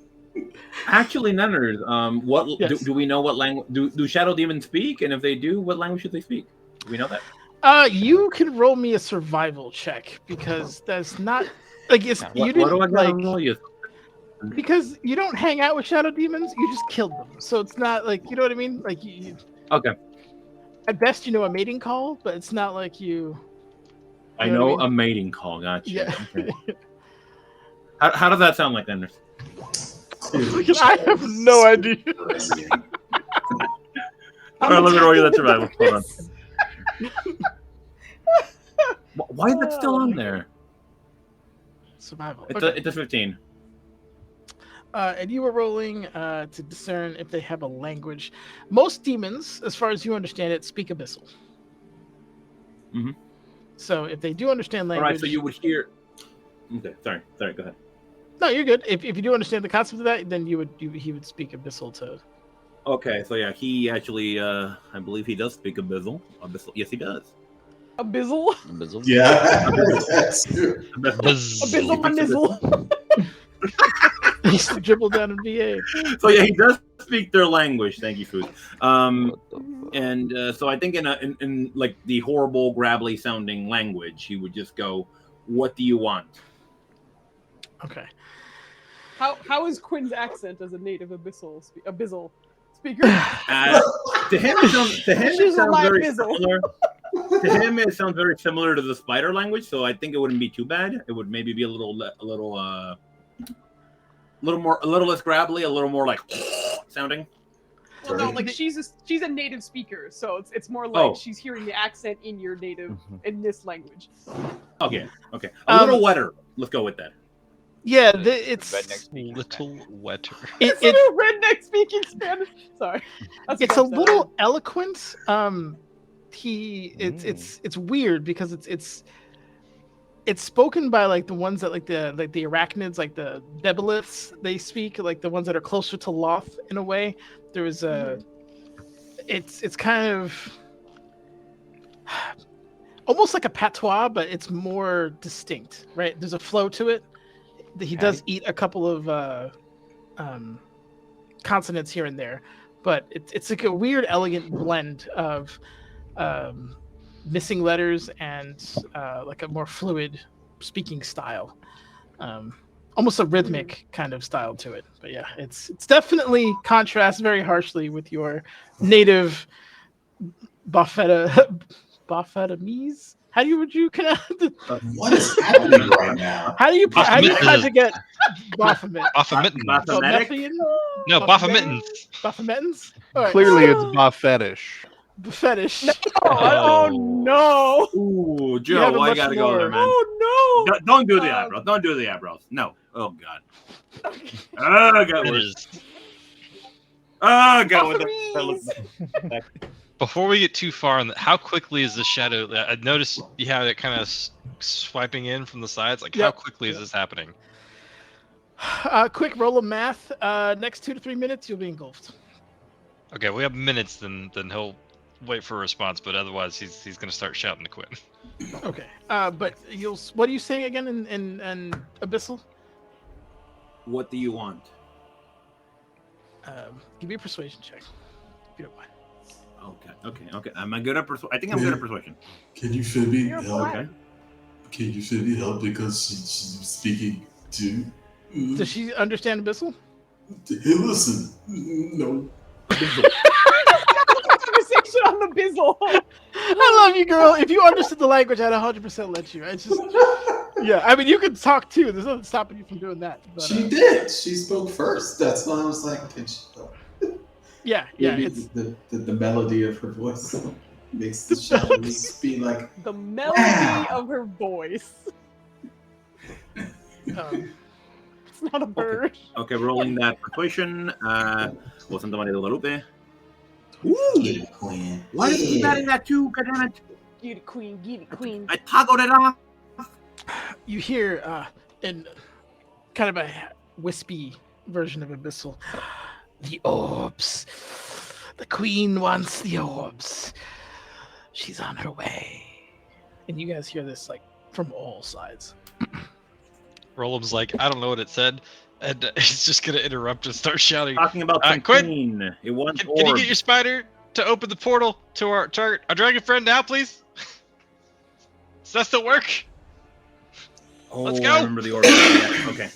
Speaker 4: Actually, Nenners, what
Speaker 1: Yes.
Speaker 4: do we know? What language do shadow demons speak? And if they do, what language should they speak? Do we know that?
Speaker 1: You can roll me a survival check because that's not like it's you
Speaker 4: What
Speaker 1: didn't
Speaker 4: do I gotta
Speaker 1: like
Speaker 4: roll you?
Speaker 1: because you don't hang out with shadow demons. You just killed them, so it's not like you know what I mean. Like you
Speaker 4: Okay,
Speaker 1: at best you know a mating call, but it's not like you.
Speaker 4: I
Speaker 1: know
Speaker 4: know
Speaker 1: what I
Speaker 4: a mating call. Gotcha.
Speaker 1: Yeah.
Speaker 4: Okay. How does that sound like, Nenners?
Speaker 1: I have no idea.
Speaker 4: All right, let me roll you that survival. Hold on. Why is that still on there?
Speaker 1: Survival.
Speaker 4: It's
Speaker 1: Okay.
Speaker 4: a 15.
Speaker 1: And you were rolling to discern if they have a language. Most demons, as far as you understand it, speak Abyssal.
Speaker 4: Mhm.
Speaker 1: So if they do understand
Speaker 4: All
Speaker 1: language,
Speaker 4: right, so you would hear. Okay, sorry, go ahead.
Speaker 1: no, you're good. If you do understand the concept of that, then he would speak Abyssal to.
Speaker 4: Okay, so yeah, he actually, I believe he does speak Abyssal. Yes, he does.
Speaker 2: Abyssal.
Speaker 3: Bizzle?
Speaker 7: Yeah, that's true.
Speaker 2: Abyssal my nizzle.
Speaker 1: He used to dribble down in VA.
Speaker 4: So yeah, he does speak their language. Thank you, Food.
Speaker 3: What the fuck?
Speaker 4: And so I think in like the horrible, gravelly sounding language, he would just go, "What do you want?"
Speaker 1: Okay.
Speaker 2: How is Quinn's accent as a native abyssal speaker?
Speaker 4: To him, it
Speaker 2: She's a
Speaker 4: sounds
Speaker 2: light
Speaker 4: very
Speaker 2: bizzle.
Speaker 4: similar. To him, it sounds very similar to the spider language, so I think it wouldn't be too bad. It would maybe be a little less gravelly, a little more like sounding.
Speaker 2: Well, no, like she's a native speaker, so it's more like she's hearing the accent in your native in this language.
Speaker 4: Okay, a little wetter. Let's go with that.
Speaker 1: Yeah,
Speaker 3: Redneck
Speaker 1: it's
Speaker 3: speaking
Speaker 6: Little wetter.
Speaker 2: It's a redneck speaking Spanish. Sorry, that's
Speaker 1: it's
Speaker 2: what
Speaker 1: a
Speaker 2: I'm
Speaker 1: little eloquent. It's weird because it's spoken by like the ones that like the arachnids, like the deboliths, they speak, like the ones that are closer to Loth in a way. There is a it's kind of almost like a patois, but it's more distinct, right? There's a flow to it. He does eat a couple of consonants here and there, but it's like a weird, elegant blend of missing letters and like a more fluid speaking style, almost a rhythmic kind of style to it. But yeah, it's definitely contrasts very harshly with your native Bafetamese. Would you
Speaker 7: What is happening right now?
Speaker 1: how do you conjugate Baphomet?
Speaker 6: Baphomet.
Speaker 4: Baphometic?
Speaker 6: No, Baphometins.
Speaker 1: Baphometins? All right.
Speaker 5: Clearly, it's buff fetish.
Speaker 1: Fetish.
Speaker 2: Oh no!
Speaker 4: Ooh,
Speaker 1: You have
Speaker 4: Joe,
Speaker 1: a
Speaker 4: why you
Speaker 1: much
Speaker 4: gotta go there,
Speaker 1: more-
Speaker 4: man?
Speaker 2: Oh no!
Speaker 4: Don't do the eyebrows. Don't do the eyebrows. No. Oh God. Oh God.
Speaker 6: It is.
Speaker 4: Oh God.
Speaker 2: Baphomet.
Speaker 6: Before we get too far on how quickly is the shadow? I noticed you have it kind of swiping in from the sides. Like, how
Speaker 1: Yep.
Speaker 6: quickly is this happening?
Speaker 1: Quick roll of math. Next 2 to 3 minutes, you'll be engulfed.
Speaker 6: Okay, we have minutes. Then he'll wait for a response. But otherwise, he's gonna start shouting to Quinn.
Speaker 1: Okay. But what are you saying again in Abyssal?
Speaker 4: What do you want?
Speaker 1: Give me a persuasion check, if you don't mind.
Speaker 4: Okay. Am I good at persuasion? I think I'm good at persuasion.
Speaker 7: Can you fit me
Speaker 2: You're
Speaker 7: help?
Speaker 2: black.
Speaker 7: Can you fit me help because she's speaking too?
Speaker 1: Does she understand Abyssal?
Speaker 7: Hey, listen. No.
Speaker 2: Conversation on the bizzle.
Speaker 1: I love you, girl. If you understood the language, I'd 100% let you. It's just, yeah. I mean, you can talk too. There's nothing stopping you from doing that. But,
Speaker 7: She did. She spoke first. That's why I was like, can she help?
Speaker 1: yeah.
Speaker 7: Maybe
Speaker 1: It's
Speaker 7: the melody of her voice. Makes the shadows be like,
Speaker 2: The melody
Speaker 7: Wow.
Speaker 2: of her voice.
Speaker 1: Um,
Speaker 2: It's not a bird.
Speaker 4: Okay, rolling that persuasion. Wasn't the money de la Lupe.
Speaker 7: get
Speaker 4: Ooh!
Speaker 7: it, Queen.
Speaker 4: Why did you keep
Speaker 7: Yeah.
Speaker 4: adding that too? God damn it!
Speaker 2: Get it, queen. Get it, queen.
Speaker 4: I toggled it off.
Speaker 1: you hear in kind of a wispy version of Abyssal, the orbs. The queen wants the orbs. She's on her way. And you guys hear this like from all sides.
Speaker 6: Roland's like, I don't know what it said, and he's just gonna interrupt and start shouting.
Speaker 4: Talking about some
Speaker 6: Quinn,
Speaker 4: queen. It wants
Speaker 6: Can you
Speaker 4: orbs.
Speaker 6: get your spider to open the portal to our dragon friend now, please? Does that still work?
Speaker 4: Oh,
Speaker 6: Let's go.
Speaker 4: I remember the order. Yeah, okay.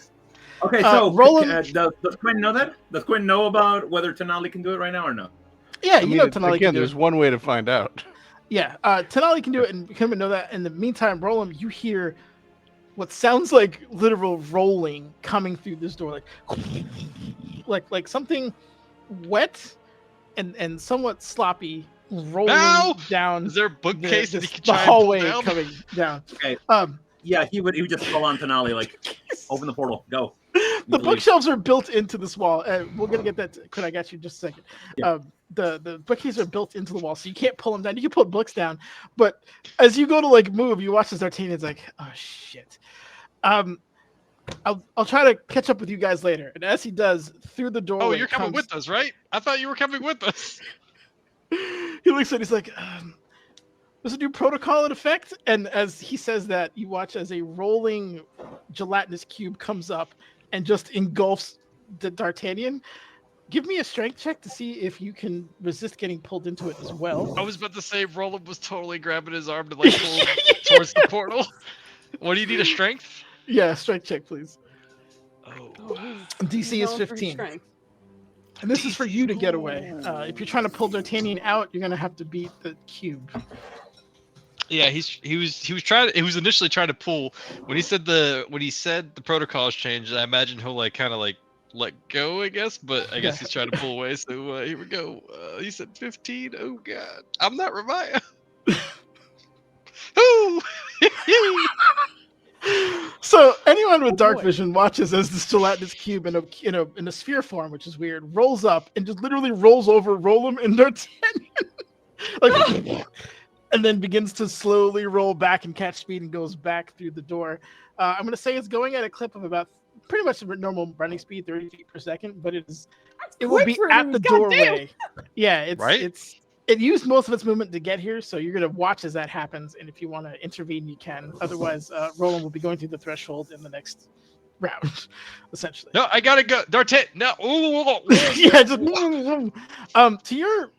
Speaker 4: Okay, so
Speaker 1: Roland-
Speaker 4: does Quinn know that? Does Quinn know about whether Tenali can do it right now or no?
Speaker 1: Yeah,
Speaker 5: I
Speaker 1: you
Speaker 5: mean,
Speaker 1: know Tenali
Speaker 5: again,
Speaker 1: can do
Speaker 5: there's
Speaker 1: it.
Speaker 5: one way to find out.
Speaker 1: Yeah, Tenali can do it, and Kim would know that. In the meantime, Roland, you hear what sounds like literal rolling coming through this door, like something wet and somewhat sloppy rolling
Speaker 6: Now?
Speaker 1: down
Speaker 6: Is there a bookcase that he can
Speaker 1: the
Speaker 6: try and pull
Speaker 1: hallway
Speaker 6: down?
Speaker 1: coming down.
Speaker 4: Okay.
Speaker 1: Um,
Speaker 4: Yeah, he would just call on Tenali like, open the portal, go.
Speaker 1: the
Speaker 4: Leave.
Speaker 1: bookshelves are built into this wall. We're gonna get that. Could I got you in just a second?
Speaker 4: Yeah.
Speaker 1: The bookcases are built into the wall, so you can't pull them down. You can pull books down, but as you go to like move, you watch as D'Artagnan's like, oh shit. I'll try to catch up with you guys later. And as he does, through the doorway,
Speaker 6: Oh, you're coming
Speaker 1: comes,
Speaker 6: with us, right? I thought you were coming with us.
Speaker 1: he looks at it, he's like, there's a new protocol in effect. And as he says that, you watch as a rolling gelatinous cube comes up and just engulfs the D'Artagnan. Give me a strength check to see if you can resist getting pulled into it as well.
Speaker 6: I was about to say Roland was totally grabbing his arm to like pull him towards the portal. What do you need, a strength?
Speaker 1: Yeah, strength check, please.
Speaker 6: Oh.
Speaker 1: DC is 15. And this is for you to get away. If you're trying to pull D'Artagnan out, you're gonna have to beat the cube.
Speaker 6: Yeah, he was initially trying to pull when he said the protocols changed. I imagine he'll like kind of like let go, I guess, but I guess he's trying to pull away. So here we go. He said 15. Oh god, I'm not Ramaya. Ooh.
Speaker 1: So anyone with dark
Speaker 2: boy.
Speaker 1: vision watches as this gelatinous cube in a sphere form, which is weird, rolls up and just literally rolls over Roland and D'Artagnan, like, and then begins to slowly roll back and catch speed and goes back through the door. I'm gonna say it's going at a clip of about pretty much a normal running speed, 30 feet per second, but it will be at the doorway. Yeah, it used most of its movement to get here, so you're going to watch as that happens, and if you want to intervene, you can. Otherwise, Roland will be going through the threshold in the next round, essentially.
Speaker 6: No, I gotta go. D'Artagnan, no. Ooh.
Speaker 1: Yeah, just, to your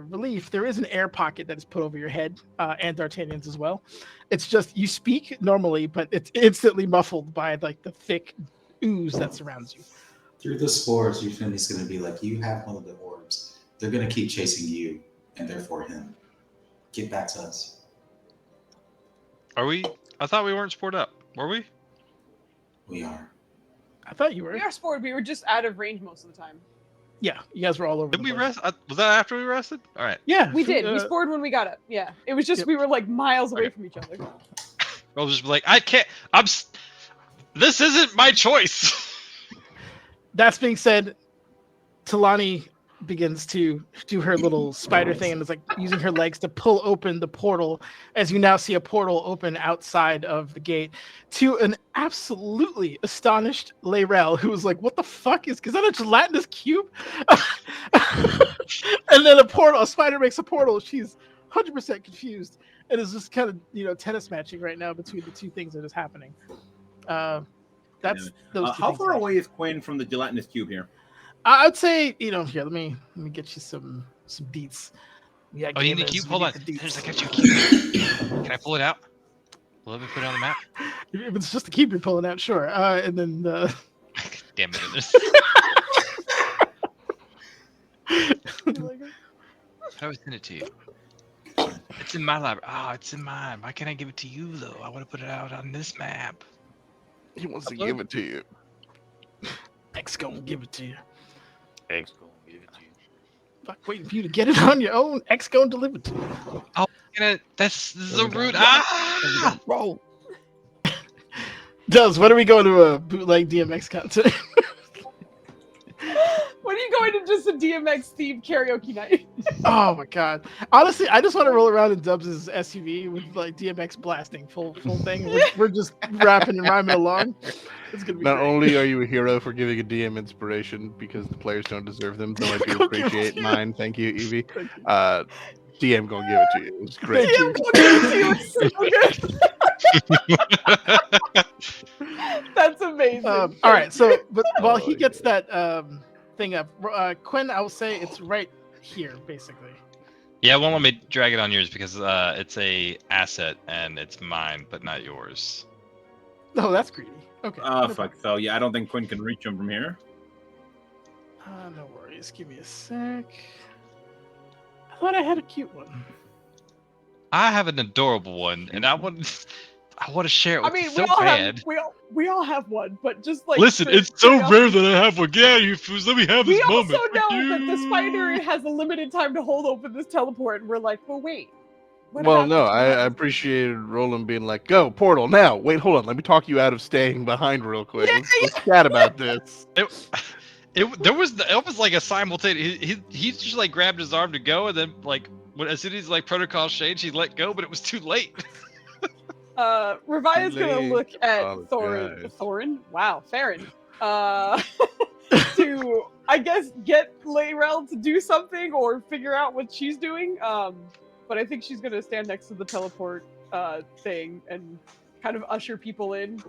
Speaker 1: relief, there is an air pocket that is put over your head, and D'Artagnan's as well. It's just, you speak normally, but it's instantly muffled by like the thick ooze that surrounds you.
Speaker 7: Through the spores, your family's going to be like, you have one of the orbs. They're going to keep chasing you, and therefore him. Get back to us.
Speaker 6: Are we? I thought we weren't spored up. Were we?
Speaker 7: We are.
Speaker 1: I thought you were.
Speaker 2: We are spored. We were just out of range most of the time.
Speaker 1: Yeah, you guys were all over.
Speaker 6: Didn't
Speaker 1: the
Speaker 6: we
Speaker 1: place.
Speaker 6: rest? Was that after we rested? All right.
Speaker 1: Yeah,
Speaker 2: We did. We spored when we got up. Yeah. It was just
Speaker 1: Yep.
Speaker 2: we were like miles away
Speaker 6: Okay.
Speaker 2: from each other.
Speaker 6: I'll just be like, I can't. This isn't my choice.
Speaker 1: That's being said, Talani begins to do her little spider thing and is like using her legs to pull open the portal, as you now see a portal open outside of the gate to an absolutely astonished Layrel, who was like, what the fuck is that a gelatinous cube? And then a spider makes a portal. She's 100% confused and is just kind of tennis matching right now between the two things that is happening. That's those two
Speaker 4: how
Speaker 1: things
Speaker 4: far
Speaker 1: that-
Speaker 4: away is Quinn from the gelatinous cube here?
Speaker 1: I'd say, here, let me get you some beats. Yeah,
Speaker 6: Oh, you need
Speaker 1: gamers,
Speaker 6: a cube?
Speaker 1: we
Speaker 6: Hold
Speaker 1: need
Speaker 6: on.
Speaker 1: the deets.
Speaker 6: There's, I got you a cube. Can I pull it out? Let me put it on the map.
Speaker 1: If it's just a cube you're pulling out, sure. And then
Speaker 6: Damn it. It is. How do I send it to you? It's in my library. Oh, it's in mine. Why can't I give it to you, though? I want to put it out on this map.
Speaker 5: He wants to give it to you.
Speaker 1: X gonna give it to you.
Speaker 3: X gonna give it to you.
Speaker 1: Fuck, waiting for you to get it on your own. X going delivered to you.
Speaker 6: Oh, this is a rude.
Speaker 3: Roll.
Speaker 1: Does when are we going to a bootleg DMX concert?
Speaker 2: When are you going to just a DMX themed karaoke night?
Speaker 1: Oh my god! Honestly, I just want to roll around in Dubs' SUV with like DMX blasting full thing. We're just rapping and rhyming along. It's gonna be
Speaker 5: Not
Speaker 1: great.
Speaker 5: only are you a hero for giving a DM inspiration because the players don't deserve them, though I do
Speaker 1: Don't give it
Speaker 5: appreciate
Speaker 1: to you.
Speaker 5: mine. Thank you, Evie.
Speaker 1: Thank you.
Speaker 5: DM gonna give it to you. It was great.
Speaker 1: Thank
Speaker 2: I'm going to give it to you. It's so good. That's amazing.
Speaker 1: All right, so but while he
Speaker 3: Oh,
Speaker 1: gets that thing up, Quinn, I will say it's right here, basically.
Speaker 6: Yeah, it won't let me drag it on yours because it's a asset and it's mine, but not yours.
Speaker 1: No, that's greedy. Okay.
Speaker 4: Oh,
Speaker 1: no
Speaker 4: fuck. So, yeah, I don't think Quinn can reach him from here.
Speaker 1: No worries. Give me a sec. I thought I had a cute one.
Speaker 6: I have an adorable one, and I want to share it
Speaker 2: I
Speaker 6: with
Speaker 2: mean,
Speaker 6: you so bad.
Speaker 2: we all have one, but just like
Speaker 6: Listen,
Speaker 2: for
Speaker 6: it's so
Speaker 2: curiosity,
Speaker 6: rare that I have one. Get out of here, Foos. Let me have
Speaker 2: we
Speaker 6: this
Speaker 2: also
Speaker 6: moment.
Speaker 2: know
Speaker 6: Fuck
Speaker 2: that the
Speaker 6: you.
Speaker 2: spider has a limited time to hold open this teleport, and we're like, well, wait. What
Speaker 5: Well,
Speaker 2: about
Speaker 5: no,
Speaker 2: the two
Speaker 5: I
Speaker 2: others?
Speaker 5: appreciated Roland being like, "Go portal now." Wait, hold on. Let me talk you out of staying behind real quick.
Speaker 2: Yeah,
Speaker 5: Let's chat about this.
Speaker 6: It was like a simultaneous. He just like grabbed his arm to go, and then like as soon as like protocol changed, he let go, but it was too late.
Speaker 2: Ravia's gonna
Speaker 5: Late.
Speaker 2: look at
Speaker 5: Apologize.
Speaker 2: Thorin. Wow, Farron. To I guess get Layrel to do something or figure out what she's doing. But I think she's gonna stand next to the teleport thing and kind of usher people in,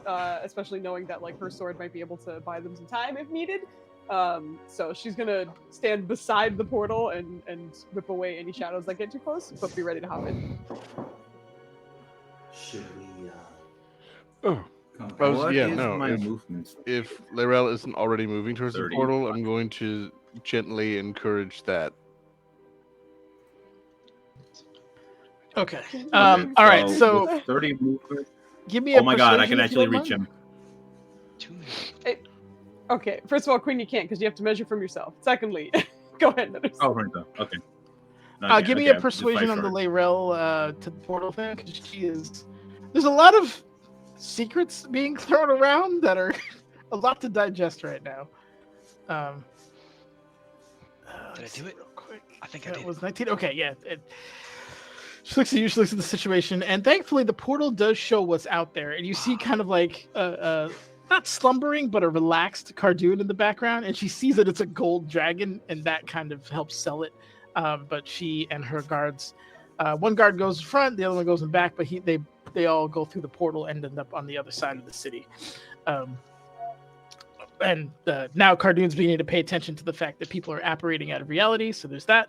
Speaker 2: especially knowing that like her sword might be able to buy them some time if needed. So she's gonna stand beside the portal and whip away any shadows that get too close, but be ready to hop in.
Speaker 7: Should we
Speaker 5: Oh,
Speaker 7: come
Speaker 5: I was-
Speaker 4: What
Speaker 5: yeah,
Speaker 4: is
Speaker 5: no,
Speaker 4: my
Speaker 5: if-
Speaker 4: movement?
Speaker 5: if Laurel isn't already moving towards the
Speaker 4: 30.
Speaker 5: portal, I'm going to gently encourage that.
Speaker 1: Okay.
Speaker 4: Okay,
Speaker 1: All right. So
Speaker 4: with 30 movement.
Speaker 1: give me a.
Speaker 4: Oh my god, I
Speaker 1: persuasion
Speaker 4: can
Speaker 1: if you
Speaker 4: actually
Speaker 1: don't
Speaker 4: reach
Speaker 1: mind.
Speaker 4: him.
Speaker 2: Okay, first of all, Queen, you can't because you have to measure from yourself. Secondly, go ahead. Nutters.
Speaker 4: Oh, right there. Okay.
Speaker 1: Give me
Speaker 4: Okay,
Speaker 1: a persuasion on the Layrel to the portal thing, because she is. There's a lot of secrets being thrown around that are a lot to digest right now.
Speaker 6: Did I
Speaker 1: let's
Speaker 6: do
Speaker 1: see
Speaker 6: it?
Speaker 1: real quick.
Speaker 6: I think I
Speaker 1: That
Speaker 6: did.
Speaker 1: was 19. Okay, yeah. She looks at you. She looks at the situation, and thankfully, the portal does show what's out there, and you see kind of like not slumbering, but a relaxed Cardoon in the background, and she sees that it's a gold dragon, and that kind of helps sell it. But she and her guards, one guard goes in front, the other one goes in back, but they all go through the portal and end up on the other side of the city. And now Cardoon's beginning to pay attention to the fact that people are apparating out of reality, so there's that.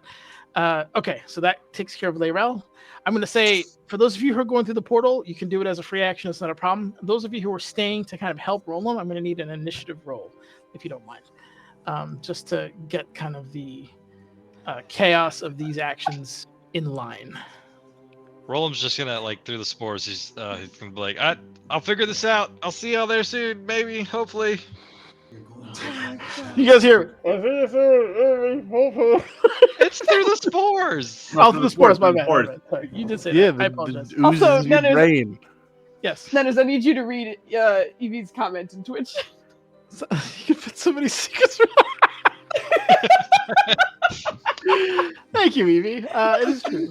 Speaker 1: Okay, so that takes care of Layrel. I'm going to say, for those of you who are going through the portal, you can do it as a free action. It's not a problem. Those of you who are staying to kind of help roll them, I'm going to need an initiative roll, if you don't mind, just to get kind of the chaos of these actions in line.
Speaker 6: Roland's just gonna like through the spores. He's gonna be like, I'll figure this out. I'll see y'all there soon, maybe, hopefully.
Speaker 7: You're going to
Speaker 1: You guys hear?
Speaker 6: It's through the spores.
Speaker 1: Oh, through the spores, my bad. Sorry, you did say
Speaker 5: Yeah,
Speaker 1: that. I
Speaker 5: the
Speaker 1: apologize.
Speaker 5: oozes
Speaker 2: Also,
Speaker 5: your
Speaker 2: Nutters-
Speaker 5: brain.
Speaker 1: Yes.
Speaker 2: Nutters, I need you to read Evie's comment in Twitch.
Speaker 1: So, you can put so many secrets. Thank you, Evie. It is true.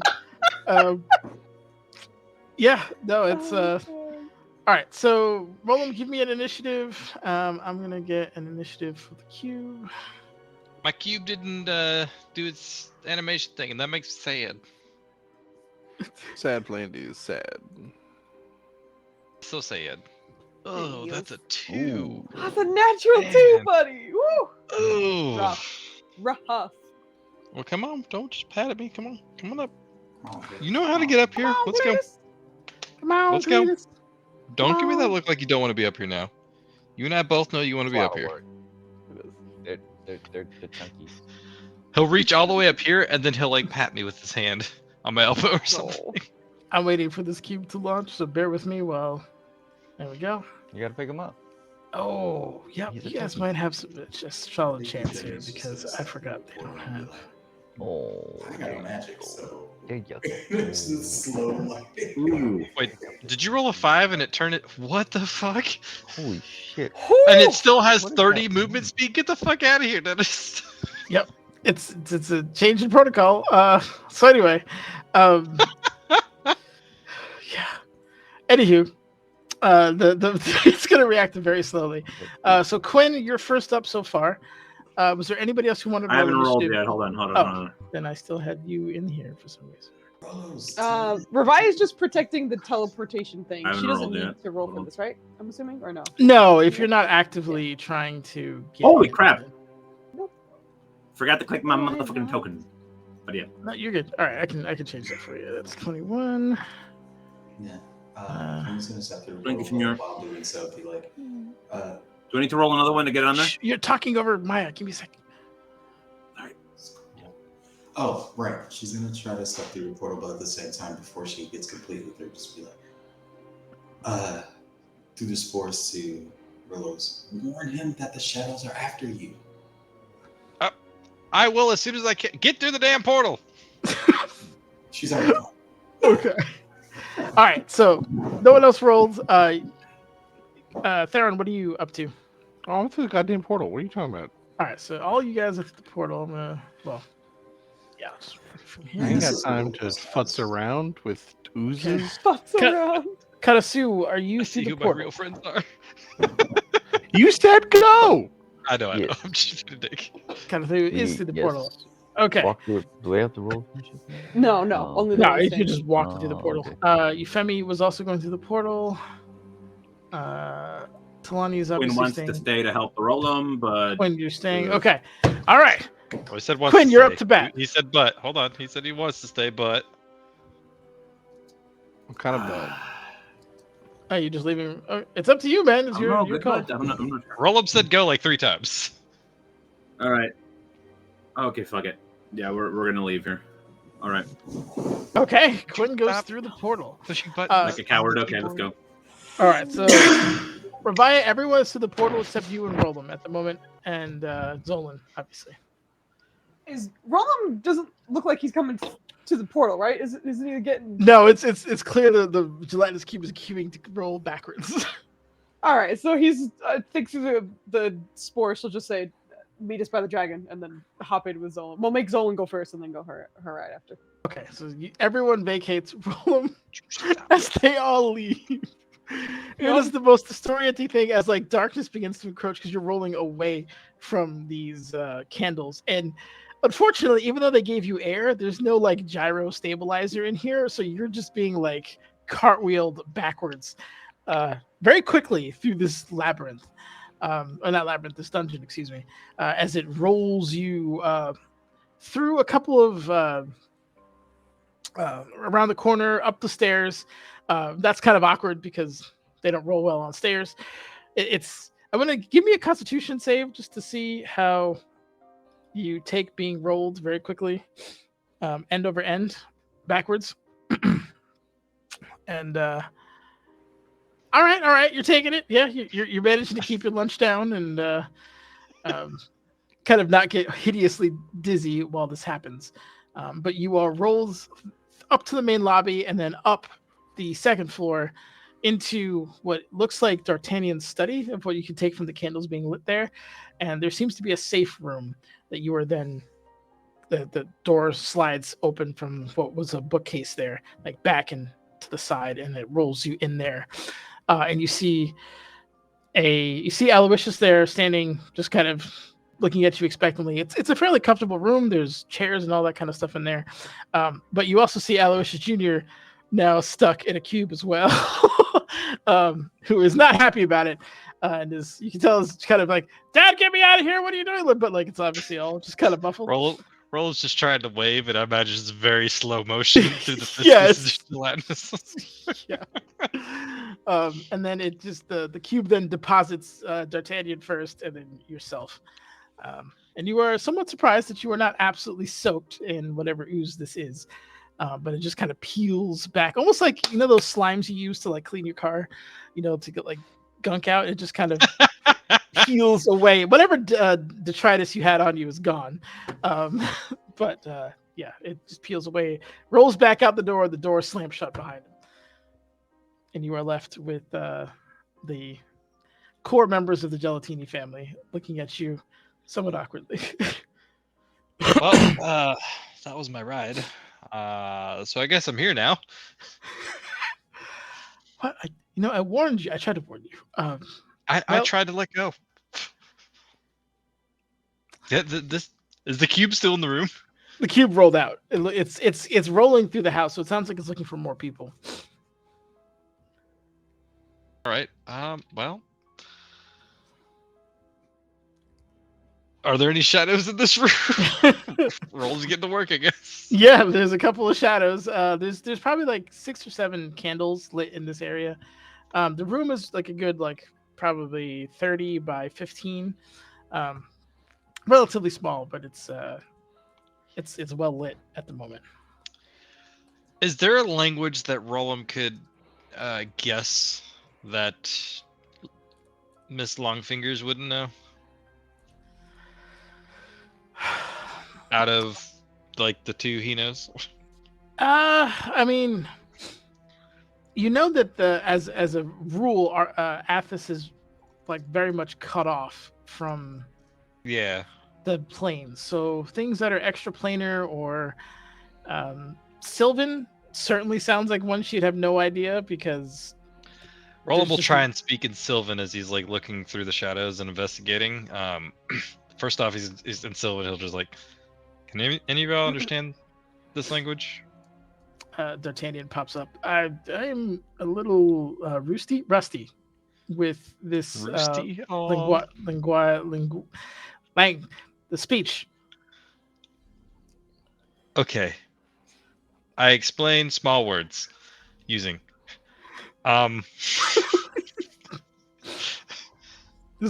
Speaker 1: Yeah, no, it's all right. So, Roland, give me an initiative. I'm gonna get an initiative for the cube.
Speaker 6: My cube didn't do its animation thing, and that makes me sad.
Speaker 5: Sad Planty is sad.
Speaker 6: So sad. Oh,
Speaker 2: Yes.
Speaker 6: that's a 2.
Speaker 2: That's a natural two,
Speaker 6: Man.
Speaker 2: buddy. Woo!
Speaker 6: Ooh.
Speaker 2: Rough.
Speaker 6: Well, come on. Don't just pat at me. Come on. Come on up.
Speaker 7: Come on,
Speaker 6: You know how to get up here.
Speaker 2: Come on,
Speaker 6: Let's go.
Speaker 2: Cletus.
Speaker 1: Come on,
Speaker 6: Let's go.
Speaker 1: Cletus.
Speaker 6: Don't give me that
Speaker 1: on.
Speaker 6: look like you don't want to be up here now. You and I both know you want to be up here.
Speaker 3: They're the chunkies.
Speaker 6: He'll reach all the way up here, and then he'll like pat me with his hand on my elbow or something.
Speaker 2: Oh.
Speaker 1: I'm waiting for this cube to launch, so bear with me while. There we go.
Speaker 3: You gotta pick them up.
Speaker 1: Oh, yeah.
Speaker 3: He's a
Speaker 1: You guys
Speaker 3: turkey.
Speaker 1: might have some just solid chance here because I forgot they don't have.
Speaker 3: Oh.
Speaker 7: I got magic, so
Speaker 3: There you
Speaker 7: it's just slow lighting.
Speaker 4: Ooh.
Speaker 6: Wait, did you roll a 5 and it turned it? What the fuck?
Speaker 3: Holy shit.
Speaker 6: And it still has
Speaker 3: What is
Speaker 6: 30
Speaker 3: that
Speaker 6: movement
Speaker 3: mean?
Speaker 6: speed. Get the fuck out of here, Dennis.
Speaker 1: Yep. It's a change in protocol. So anyway, um, yeah. Anywho, the it's gonna react very slowly. So Quinn, you're first up so far. Was there anybody else who wanted to
Speaker 4: I
Speaker 1: roll
Speaker 4: haven't rolled
Speaker 1: initiative?
Speaker 4: yet. Hold on.
Speaker 1: Oh, then I still had you in here for some reason.
Speaker 2: Revi is just protecting the teleportation thing.
Speaker 4: I haven't
Speaker 2: She doesn't
Speaker 4: rolled
Speaker 2: need
Speaker 4: yet.
Speaker 2: to roll
Speaker 4: Hold
Speaker 2: for
Speaker 4: on.
Speaker 2: this, right? I'm assuming, or no?
Speaker 1: No, if you're not actively trying to get
Speaker 4: Holy
Speaker 1: in.
Speaker 4: crap. Forgot to click my motherfucking token. But yeah.
Speaker 1: No, you're good. All right, I can change that for you. That's 21.
Speaker 7: Yeah. I'm just gonna step through
Speaker 4: Thank you, senor.
Speaker 7: while doing so. Be like,
Speaker 4: Do I need to roll another one to get on there?
Speaker 1: Shh, you're talking over Maya. Give me a second.
Speaker 7: oh, right. She's gonna try to step through the portal, but at the same time, before she gets complete with her, just be like, through the spores to Rillos. Warn him that the shadows are after you.
Speaker 6: I will as soon as I can. Get through the damn portal.
Speaker 7: She's already gone.
Speaker 1: Okay. All right. So no one else rolled. Theron, what are you up to?
Speaker 5: Oh, I'm through the goddamn portal. What are you talking about?
Speaker 1: All right. So all you guys are at the portal. I'm gonna. Well, yeah. Just from
Speaker 5: I
Speaker 1: here.
Speaker 5: ain't
Speaker 7: This
Speaker 5: got
Speaker 7: is
Speaker 5: time
Speaker 7: really
Speaker 5: to
Speaker 7: close,
Speaker 5: futz
Speaker 7: guys.
Speaker 5: around with oozes.
Speaker 2: Fucks
Speaker 1: Cut.
Speaker 2: around.
Speaker 1: Katasu, are you
Speaker 6: I
Speaker 1: through
Speaker 6: see
Speaker 1: the
Speaker 6: who my
Speaker 1: portal?
Speaker 6: real friends are.
Speaker 5: You said go!
Speaker 6: I know.
Speaker 3: Yes.
Speaker 6: I'm just kidding.
Speaker 1: Katasu is through the portal. Okay.
Speaker 3: Walk through it. Do I have to roll for shit?
Speaker 2: No,
Speaker 3: Oh,
Speaker 2: only
Speaker 3: okay.
Speaker 2: the
Speaker 1: No,
Speaker 2: one
Speaker 1: you
Speaker 2: saying.
Speaker 1: just walked through the
Speaker 3: Oh,
Speaker 1: portal.
Speaker 3: okay.
Speaker 1: Euphemi was also going through the portal. Talani is
Speaker 4: Quinn
Speaker 1: obviously
Speaker 4: wants
Speaker 1: staying.
Speaker 4: to stay to help the roll them, but
Speaker 1: Quinn, you're staying. Okay. All right.
Speaker 6: Well, he said wants
Speaker 1: Quinn,
Speaker 6: to
Speaker 1: you're
Speaker 6: stay.
Speaker 1: up to bat.
Speaker 6: He said but. Hold on. He said he wants to stay, but.
Speaker 5: What kind of bud?
Speaker 1: Oh, you just leaving? It's up to you, man. It's
Speaker 4: I'm
Speaker 1: your
Speaker 4: all
Speaker 1: your
Speaker 4: good,
Speaker 1: call.
Speaker 4: bud. I'm not sure.
Speaker 6: Roll up said go like 3 times.
Speaker 4: All right. Okay, fuck it. Yeah, we're gonna leave here. All right.
Speaker 1: Okay. Quinn goes
Speaker 6: Stop
Speaker 1: through the portal.
Speaker 6: Pushing buttons.
Speaker 4: Like a coward. Okay, let's go.
Speaker 1: All right. So, Ravaya, everyone is to the portal except you and Roland at the moment, and Zolan, obviously.
Speaker 2: Is Roland doesn't look like he's coming to the portal, right? Isn't he getting?
Speaker 1: No, it's clear that the gelatinous cube is queuing to roll backwards.
Speaker 2: All right, so he's thinks through the spore. She'll just say, "Meet us by the dragon," and then hop in with Zolan. We'll make Zolan go first, and then go her right after.
Speaker 1: Okay, so everyone vacates. Roll them as they all leave. It is the most disorienting thing as like darkness begins to encroach because you're rolling away from these candles, and unfortunately, even though they gave you air, there's no like gyro stabilizer in here, so you're just being like cartwheeled backwards very quickly through this labyrinth, or not labyrinth, this dungeon, excuse me, as it rolls you through a couple of around the corner, up the stairs. That's kind of awkward because they don't roll well on stairs. I'm gonna give me a Constitution save just to see how you take being rolled very quickly, end over end, backwards. And all right, you're taking it. Yeah, you're managing to keep your lunch down and kind of not get hideously dizzy while this happens. But you are rolled up to the main lobby and then up the second floor into what looks like D'Artagnan's study of what you can take from the candles being lit there. And there seems to be a safe room that you are then, the door slides open from what was a bookcase there, like back and to the side, and it rolls you in there. And you see Aloysius there standing, just kind of looking at you expectantly. It's a fairly comfortable room. There's chairs and all that kind of stuff in there. But you also see Aloysius Jr. now stuck in a cube as well, who is not happy about it. And you can tell is kind of like, "Dad, get me out of here! What are you doing?" But like, it's obviously all just kind of muffled.
Speaker 6: Roll's just trying to wave, and I imagine it's very slow motion through the
Speaker 1: Yes.
Speaker 6: gelatinous.
Speaker 1: Yeah. And then it just the cube then deposits D'Artagnan first, and then yourself. And you are somewhat surprised that you are not absolutely soaked in whatever ooze this is. But it just kind of peels back, almost like those slimes you use to like clean your car, to get like gunk out. It just kind of peels away. Whatever detritus you had on you is gone. But yeah, it just peels away, rolls back out the door slams shut behind him. And you are left with the core members of the Gelatini family looking at you somewhat awkwardly.
Speaker 6: Well, that was my ride. So I guess I'm here now.
Speaker 1: What? I warned you. I tried to warn you.
Speaker 6: I
Speaker 1: Well-
Speaker 6: tried to let go. Yeah, this is the cube still in the room?
Speaker 1: The cube rolled out. It's rolling through the house, so it sounds like it's looking for more people.
Speaker 6: All right. Well, are there any shadows in this room? Rolls getting to work, I guess.
Speaker 1: Yeah, there's a couple of shadows. There's probably like 6 or 7 candles lit in this area. The room is like a good probably 30 by 15. Relatively small, but it's well lit at the moment.
Speaker 6: Is there a language that Rollum could guess that Miss Longfingers wouldn't know? Out of like the two he knows?
Speaker 1: I mean, you know that as a rule, Athos is like very much cut off from
Speaker 6: Yeah.
Speaker 1: the planes. So things that are extraplanar or Sylvan certainly sounds like one she'd have no idea because
Speaker 6: Roland will
Speaker 1: just
Speaker 6: try and speak in Sylvan as he's like looking through the shadows and investigating. First off, he's in Sylvan. He'll just like, can any of y'all understand this language?
Speaker 1: D'Artagnan pops up. I'm a little rusty with this
Speaker 6: Roosty?
Speaker 1: the speech.
Speaker 6: Okay. I explain small words using.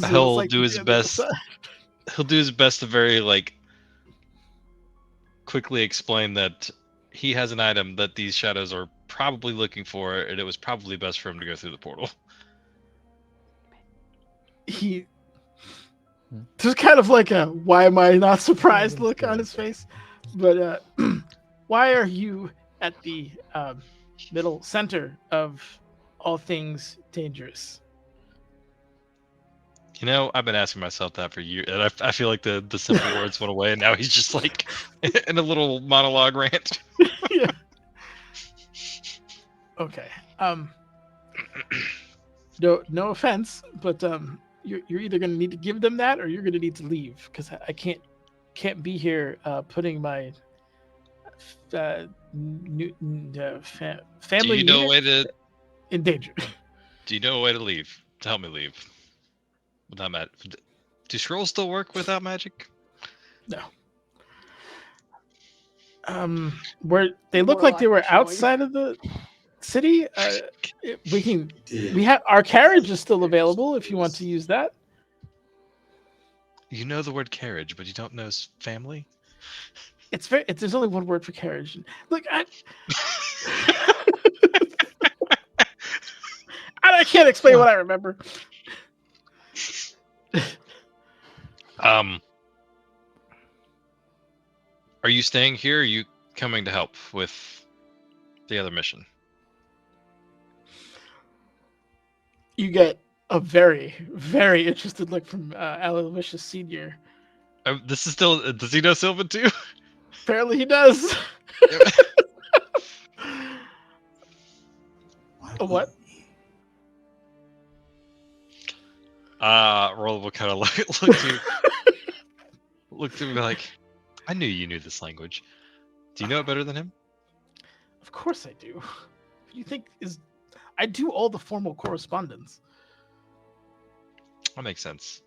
Speaker 6: He'll do his best. He'll do his best to very quickly explain that he has an item that these shadows are probably looking for, and it was probably best for him to go through the portal.
Speaker 1: He there's kind of like a why am I not surprised look on his face, but why are you at the middle center of all things dangerous?
Speaker 6: You know, I've been asking myself that for years, and I feel like the simple words went away, and now he's just like in a little monologue rant.
Speaker 1: Yeah. Okay. No offense, but you're either going to need to give them that, or you're going to need to leave because I can't be here putting my family
Speaker 6: Do you know a way to?
Speaker 1: in danger.
Speaker 6: Do you know a way to leave? To help me leave without magic? Do scrolls still work without magic?
Speaker 1: No. Where they look like they were outside of the city. We have our carriage is still available if you want to use that.
Speaker 6: You know the word carriage, but you don't know family.
Speaker 1: There's only one word for carriage. Look, I can't explain what I remember.
Speaker 6: Are you staying here? Or are you coming to help with the other mission?
Speaker 1: You get a very, very interested look from Aloysius Senior.
Speaker 6: This is still. Does he know Sylvan too?
Speaker 1: Apparently, he does. What?
Speaker 6: Roll will kind of look to me like, I knew you knew this language. Do you know it better than him?
Speaker 1: Of course I do. You think I do all the formal correspondence.
Speaker 6: That makes sense.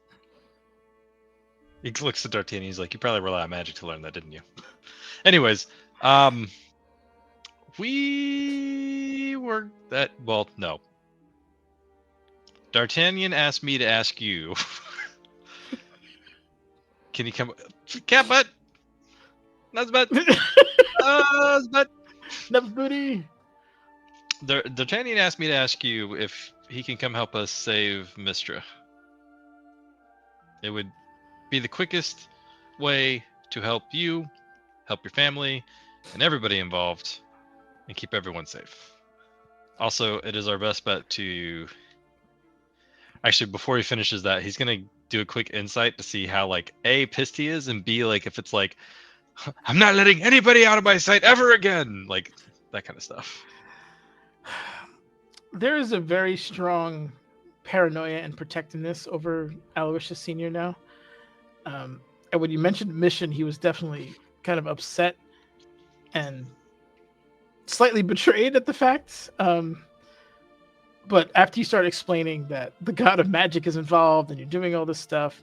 Speaker 6: He looks at D'Artagnan. He's like, you probably rely on magic to learn that, didn't you? Anyways, we were that. Well, no. D'Artagnan asked me to ask you. Can you come? Cat butt. That's butt. Butt.
Speaker 1: That's booty.
Speaker 6: D'Artagnan asked me to ask you if he can come help us save Mistra. It would be the quickest way to help you help your family and everybody involved, and keep everyone safe. Also, it is our best bet to... Actually, before he finishes that, he's going to do a quick insight to see how, like, A, pissed he is, and B, like, if it's like, I'm not letting anybody out of my sight ever again, like, that kind of stuff.
Speaker 1: There is a very strong paranoia and protectiveness over Aloysius Senior now. And when you mentioned mission, he was definitely kind of upset and slightly betrayed at the fact. But after you start explaining that the god of magic is involved and you're doing all this stuff,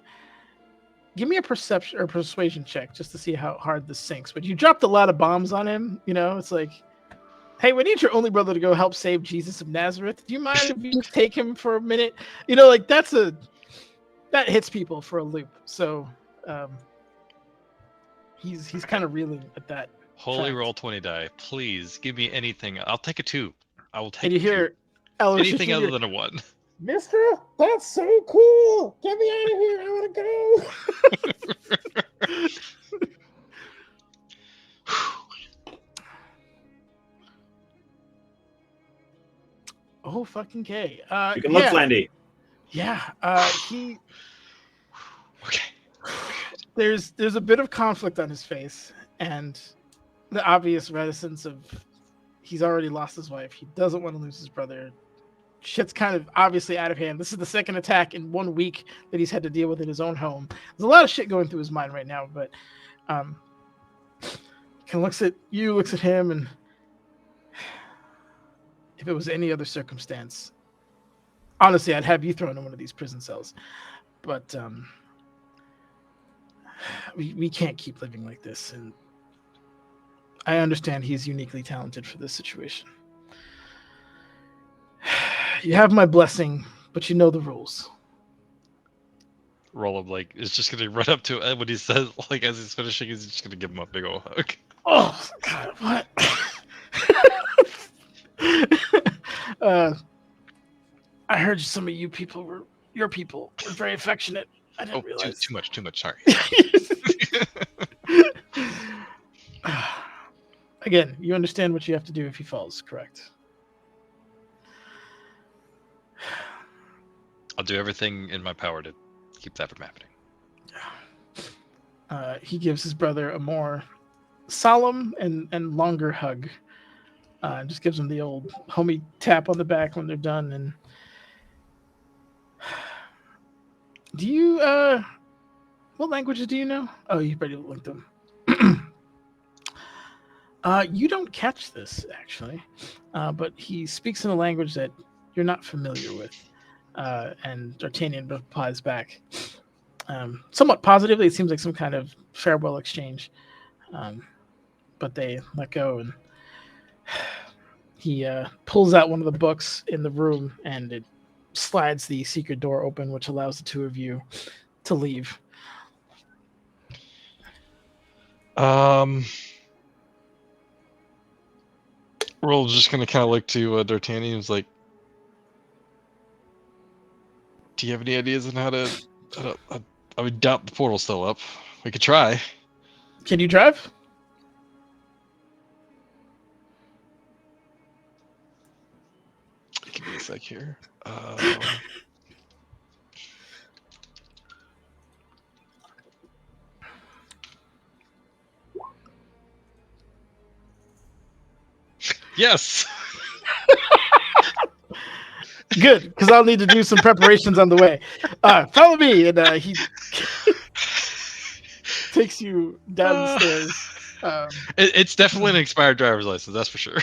Speaker 1: give me a perception or persuasion check just to see how hard this sinks. But you dropped a lot of bombs on him. You know, it's like, hey, we need your only brother to go help save Jesus of Nazareth. Do you mind if you take him for a minute? You know, like that hits people for a loop. So he's kind of reeling at that.
Speaker 6: Holy
Speaker 1: fact.
Speaker 6: roll 20 die. Please give me anything. I'll take a 2. I will take
Speaker 1: And you
Speaker 6: two.
Speaker 1: hear Aloysius
Speaker 6: Anything
Speaker 1: Senior,
Speaker 6: other than a 1.
Speaker 1: Mister, that's so cool. Get me out of here. I want to go. Oh, fucking K.
Speaker 4: You can look,
Speaker 1: yeah.
Speaker 4: Flandy.
Speaker 1: Yeah. He.
Speaker 6: Okay.
Speaker 1: There's a bit of conflict on his face, and the obvious reticence of he's already lost his wife. He doesn't want to lose his brother. Shit's kind of obviously out of hand. This is the second attack in 1 week that he's had to deal with in his own home. There's a lot of shit going through his mind right now, but kind of looks at you, looks at him, and if it was any other circumstance, honestly, I'd have you thrown in one of these prison cells. But we can't keep living like this, and I understand he's uniquely talented for this situation. You have my blessing, but you know the rules.
Speaker 6: Roll him like is just gonna run up to Ed when he says, like, as he's finishing, he's just gonna give him a big old hug.
Speaker 1: Oh God, what? I heard some of you people were very affectionate. I didn't realize.
Speaker 6: Too much. Sorry.
Speaker 1: Again, you understand what you have to do if he falls, correct?
Speaker 6: I'll do everything in my power to keep that from happening.
Speaker 1: He gives his brother a more solemn and longer hug. Just gives him the old homie tap on the back when they're done. And do you what languages do you know? Oh, you already linked them. You don't catch this actually, but he speaks in a language that you're not familiar with. And D'Artagnan replies back somewhat positively. It seems like some kind of farewell exchange, but they let go, and he pulls out one of the books in the room, and it slides the secret door open, which allows the two of you to leave.
Speaker 6: Roll's just gonna kind of look to D'Artagnan and was like, do you have any ideas on how to I would doubt the portal's still up. We could try.
Speaker 1: Can you drive?
Speaker 6: Give me a sec here. Yes.
Speaker 1: Good, because I'll need to do some preparations on the way. Follow me, and he takes you down the stairs.
Speaker 6: It's definitely an expired driver's license, that's for sure.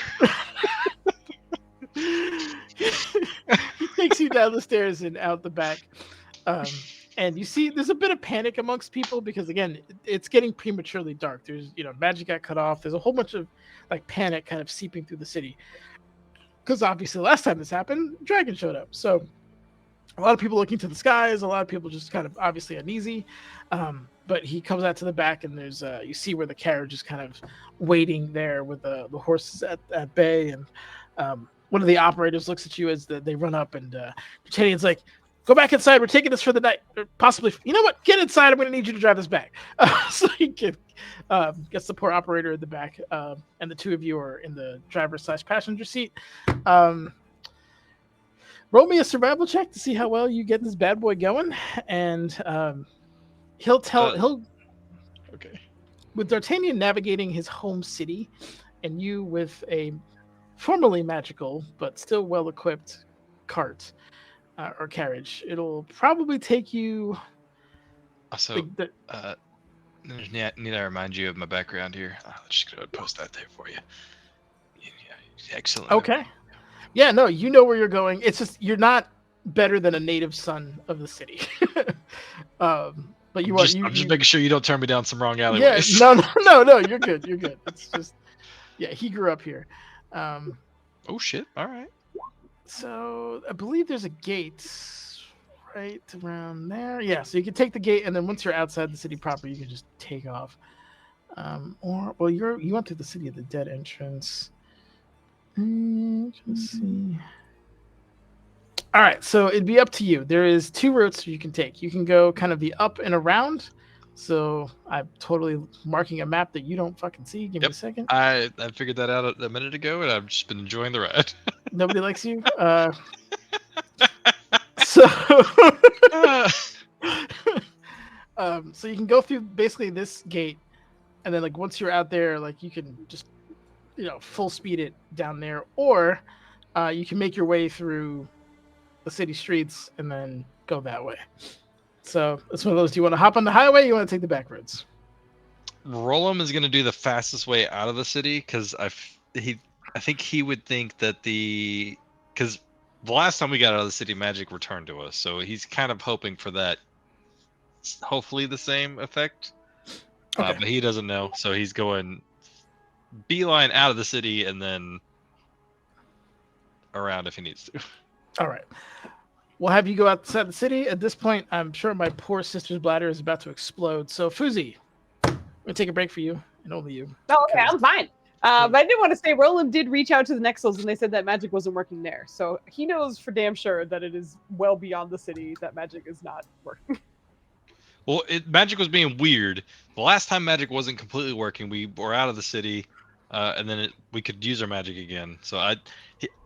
Speaker 1: He takes you down the stairs and out the back. And you see there's a bit of panic amongst people because, again, it's getting prematurely dark. There's, magic got cut off. There's a whole bunch of panic kind of seeping through the city. Because obviously last time this happened, dragon showed up. So a lot of people looking to the skies, a lot of people just kind of obviously uneasy. But he comes out to the back, and there's you see where the carriage is kind of waiting there with the horses at bay. And one of the operators looks at you as they run up, and D'Artagnan's like, go back inside. We're taking this for the night. Or possibly, you know what? Get inside. I'm going to need you to drive this back. So he gets the poor operator in the back, and the two of you are in the driver/passenger seat. Roll me a survival check to see how well you get this bad boy going, and he'll
Speaker 6: Okay.
Speaker 1: with D'Artagnan navigating his home city, and you with a formerly magical but still well-equipped cart or carriage. It'll probably take you.
Speaker 6: Also, need I remind you of my background here? Let's just go ahead and post that there for you. Yeah, excellent.
Speaker 1: Okay. Yeah, no, you know where you're going. It's just you're not better than a native son of the city. But you are.
Speaker 6: I'm just making sure you don't turn me down some wrong
Speaker 1: Yeah,
Speaker 6: alleyways.
Speaker 1: no. You're good. You're good. It's just, yeah, he grew up here.
Speaker 6: Oh shit! All right.
Speaker 1: So I believe there's a gate right around there. Yeah, so you can take the gate, and then once you're outside the city proper, you can just take off. You went through the City of the Dead entrance. Let's see. All right, so it'd be up to you. There is 2 routes you can take. You can go kind of the up and around. So I'm totally marking a map that you don't fucking see. Give me a second.
Speaker 6: I figured that out a minute ago, and I've just been enjoying the ride.
Speaker 1: Nobody likes you. So so you can go through basically this gate, and then like once you're out there, like you can just full speed it down there, or you can make your way through the city streets and then go that way. So it's one of those. Do you want to hop on the highway? Or you want to take the back roads?
Speaker 6: Rollum is going to do the fastest way out of the city because I think he would think that because the last time we got out of the city, magic returned to us, so he's kind of hoping for that. Hopefully, the same effect.
Speaker 1: Okay.
Speaker 6: But he doesn't know, so he's going beeline out of the city and then around if he needs to.
Speaker 1: All right. We'll have you go outside the city. At this point, I'm sure my poor sister's bladder is about to explode. So, Foozie, I'm going to take a break for you and only you.
Speaker 2: Oh, okay, I'm fine. But I did want to say, Roland did reach out to the Nexels, and they said that magic wasn't working there. So he knows for damn sure that it is well beyond the city that magic is not working.
Speaker 6: Well, magic was being weird. The last time magic wasn't completely working, we were out of the city, and then we could use our magic again. So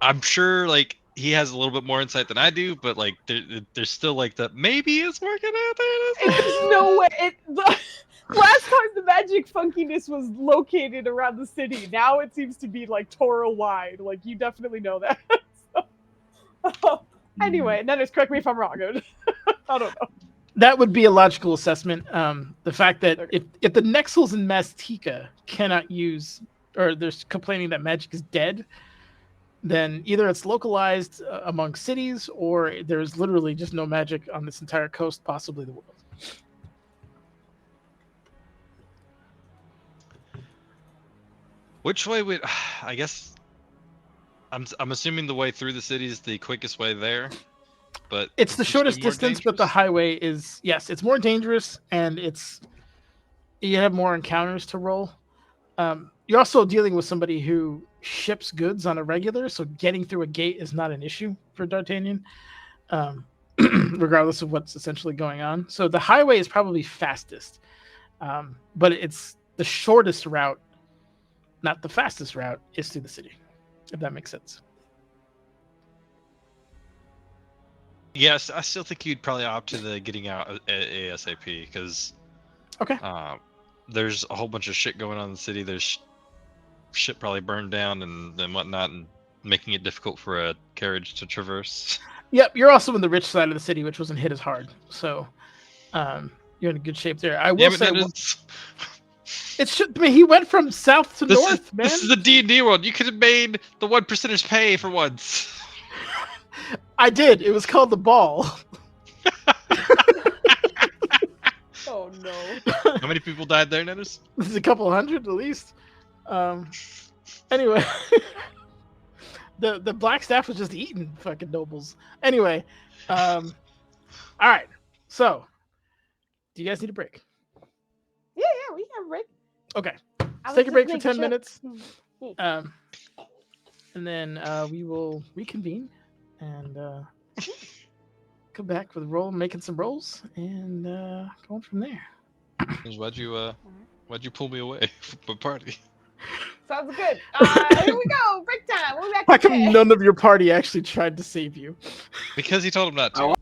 Speaker 6: I'm sure like he has a little bit more insight than I do, but like there's still like the maybe it's working out there.
Speaker 2: There's no way. Last time the magic funkiness was located around the city. Now it seems to be like Toro wide. Like you definitely know that. Anyway, Nennis, correct me if I'm wrong. I don't know.
Speaker 1: That would be a logical assessment. The fact that if the Nexels in Mastika cannot use, or they're complaining that magic is dead, then either it's localized among cities, or there's literally just no magic on this entire coast, possibly the world.
Speaker 6: Which way would I guess? I'm assuming the way through the city is the quickest way there. But
Speaker 1: it's the shortest distance, but the highway is, yes, it's more dangerous, and you have more encounters to roll. You're also dealing with somebody who ships goods on a regular, so getting through a gate is not an issue for D'Artagnan, regardless of what's essentially going on. So the highway is probably fastest, but it's the shortest route, not the fastest route, is through the city, if that makes sense.
Speaker 6: Yes, I still think you'd probably opt to the getting out ASAP because there's a whole bunch of shit going on in the city. There's shit probably burned down and whatnot, and making it difficult for a carriage to traverse.
Speaker 1: Yep, you're also in the rich side of the city, which wasn't hit as hard, so you're in good shape there. I will say, he went from south to north, man.
Speaker 6: This is the D&D world. You could have made the 1%ers pay for once.
Speaker 1: I did. It was called the Ball.
Speaker 2: Oh no!
Speaker 6: How many people died there, Dennis?
Speaker 1: There's a couple hundred at least. Anyway, the black staff was just eating fucking nobles. Anyway, all right. So, do you guys need a break?
Speaker 2: Yeah, we can have a break.
Speaker 1: Okay, let's take a break for 10 minutes. And then we will reconvene and come back with a roll, making some rolls, and going from there.
Speaker 6: Why'd you pull me away from the party?
Speaker 2: Sounds good. Here we go. Break time. We'll be back
Speaker 1: How
Speaker 2: in
Speaker 1: come
Speaker 2: a bit.
Speaker 1: none of your party actually tried to save you?
Speaker 6: Because he told him not to.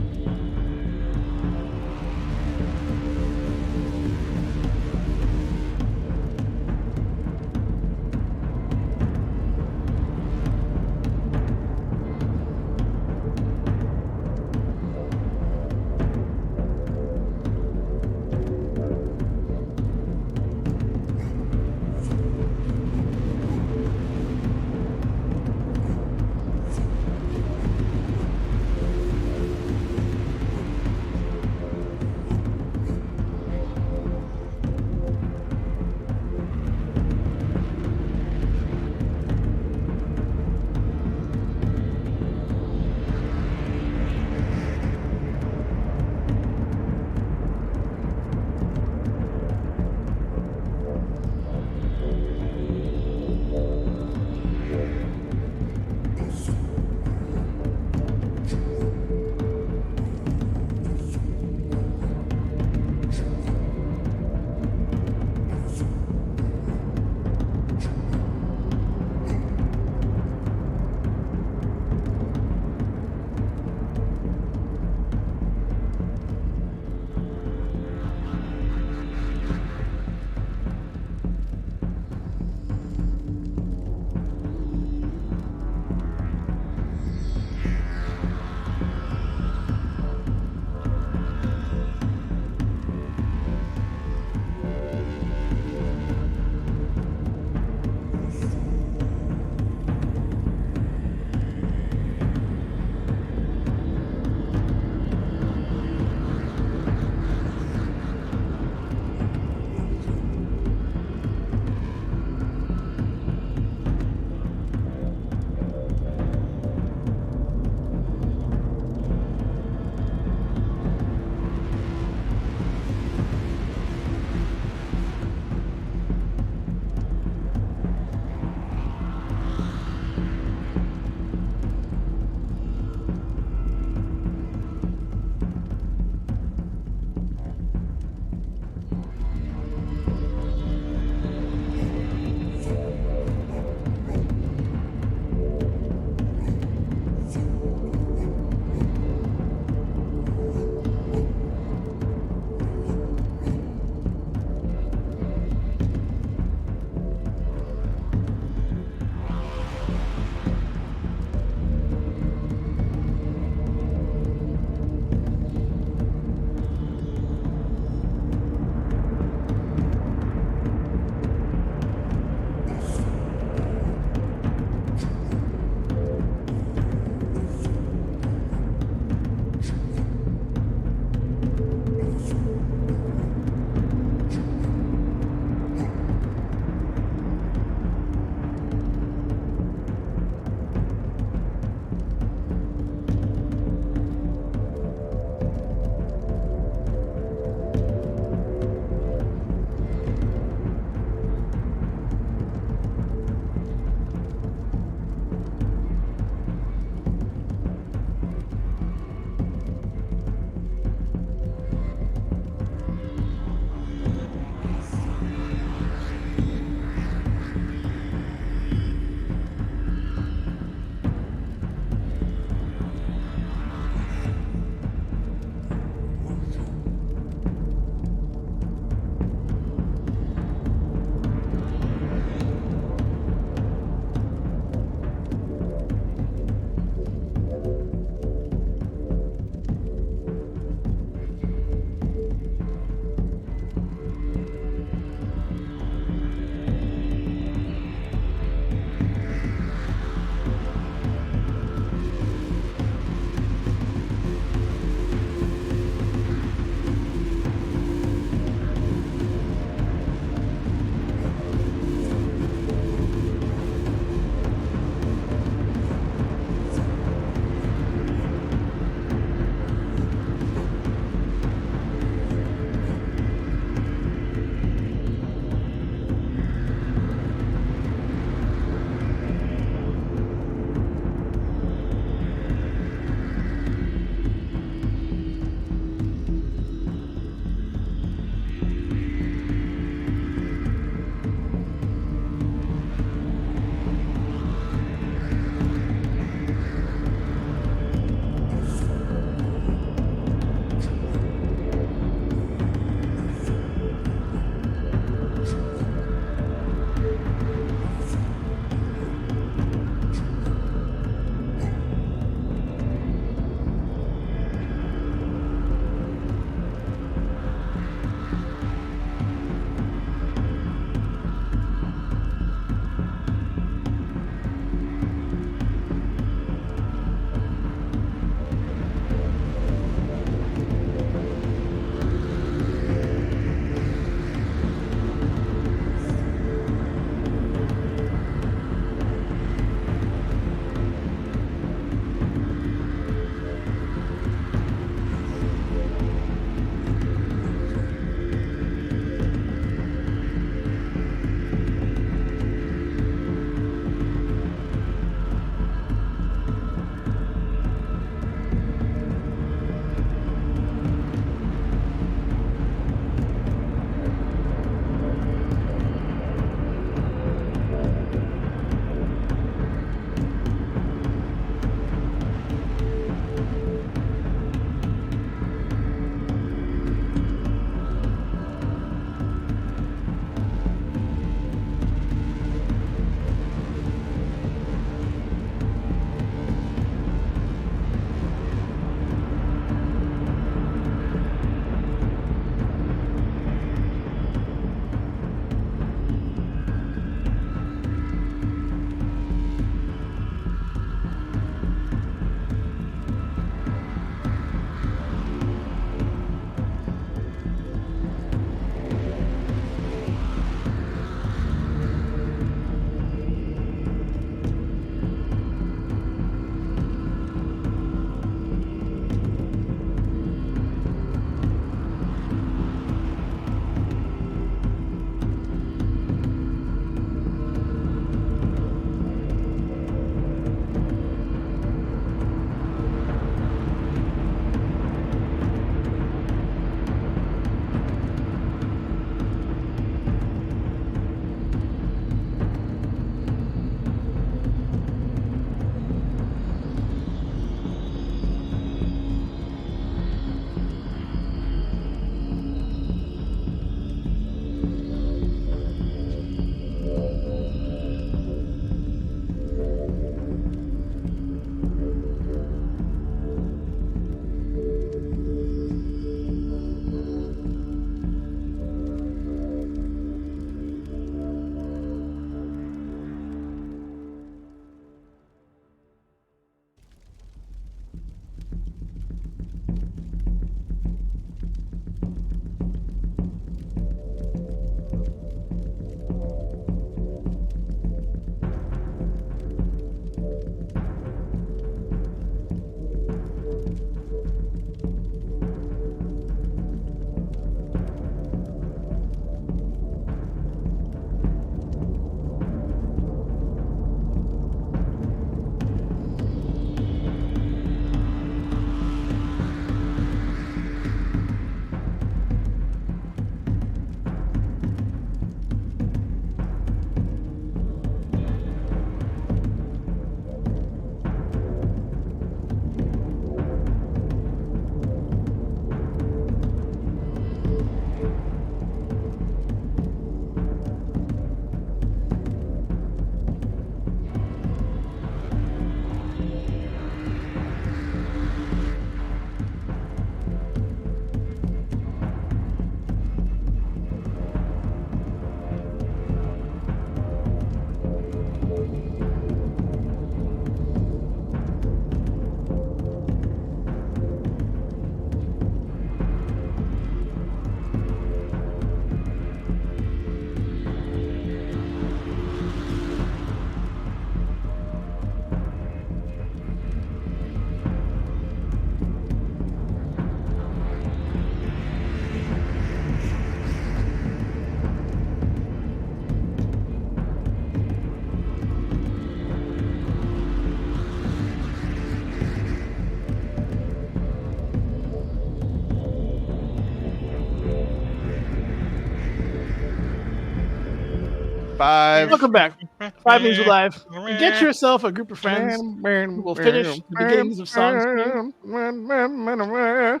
Speaker 5: 5.
Speaker 1: Welcome back. 5 means we're live. Get yourself a group of friends who will finish the beginnings of songs for you.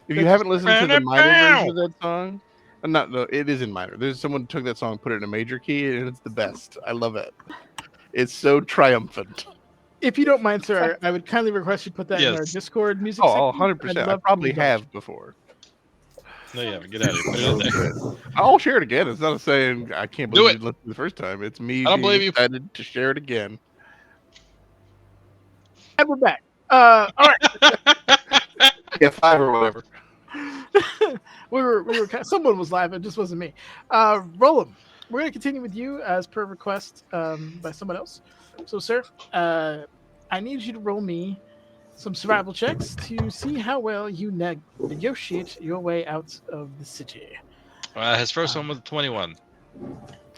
Speaker 5: If you haven't listened to the minor version of that song, not no, it is in minor. There's someone took that song, put it in a major key, and it's the best. I love it. It's so triumphant.
Speaker 1: If you don't mind, sir, I would kindly request you put that in our
Speaker 6: Yes.
Speaker 1: Discord music
Speaker 5: Oh,
Speaker 1: section.
Speaker 5: 100%.
Speaker 1: I'd
Speaker 5: I
Speaker 1: love
Speaker 5: probably
Speaker 1: to indulge.
Speaker 5: have before.
Speaker 6: No, yeah, get out of here. Put it in there.
Speaker 5: I'll share it again. It's not saying I can't
Speaker 6: Do
Speaker 5: believe
Speaker 6: it.
Speaker 5: you didn't listen the first time. It's me
Speaker 6: I don't
Speaker 5: being
Speaker 6: believe you.
Speaker 5: excited to share it again.
Speaker 1: And we're back. All right.
Speaker 5: Yeah, 5 or whatever.
Speaker 1: we were someone was live, it just wasn't me. Roland, we're gonna continue with you as per request by someone else. So, sir, I need you to roll me some survival checks to see how well you negotiate your way out of the city.
Speaker 6: His first one was a 21.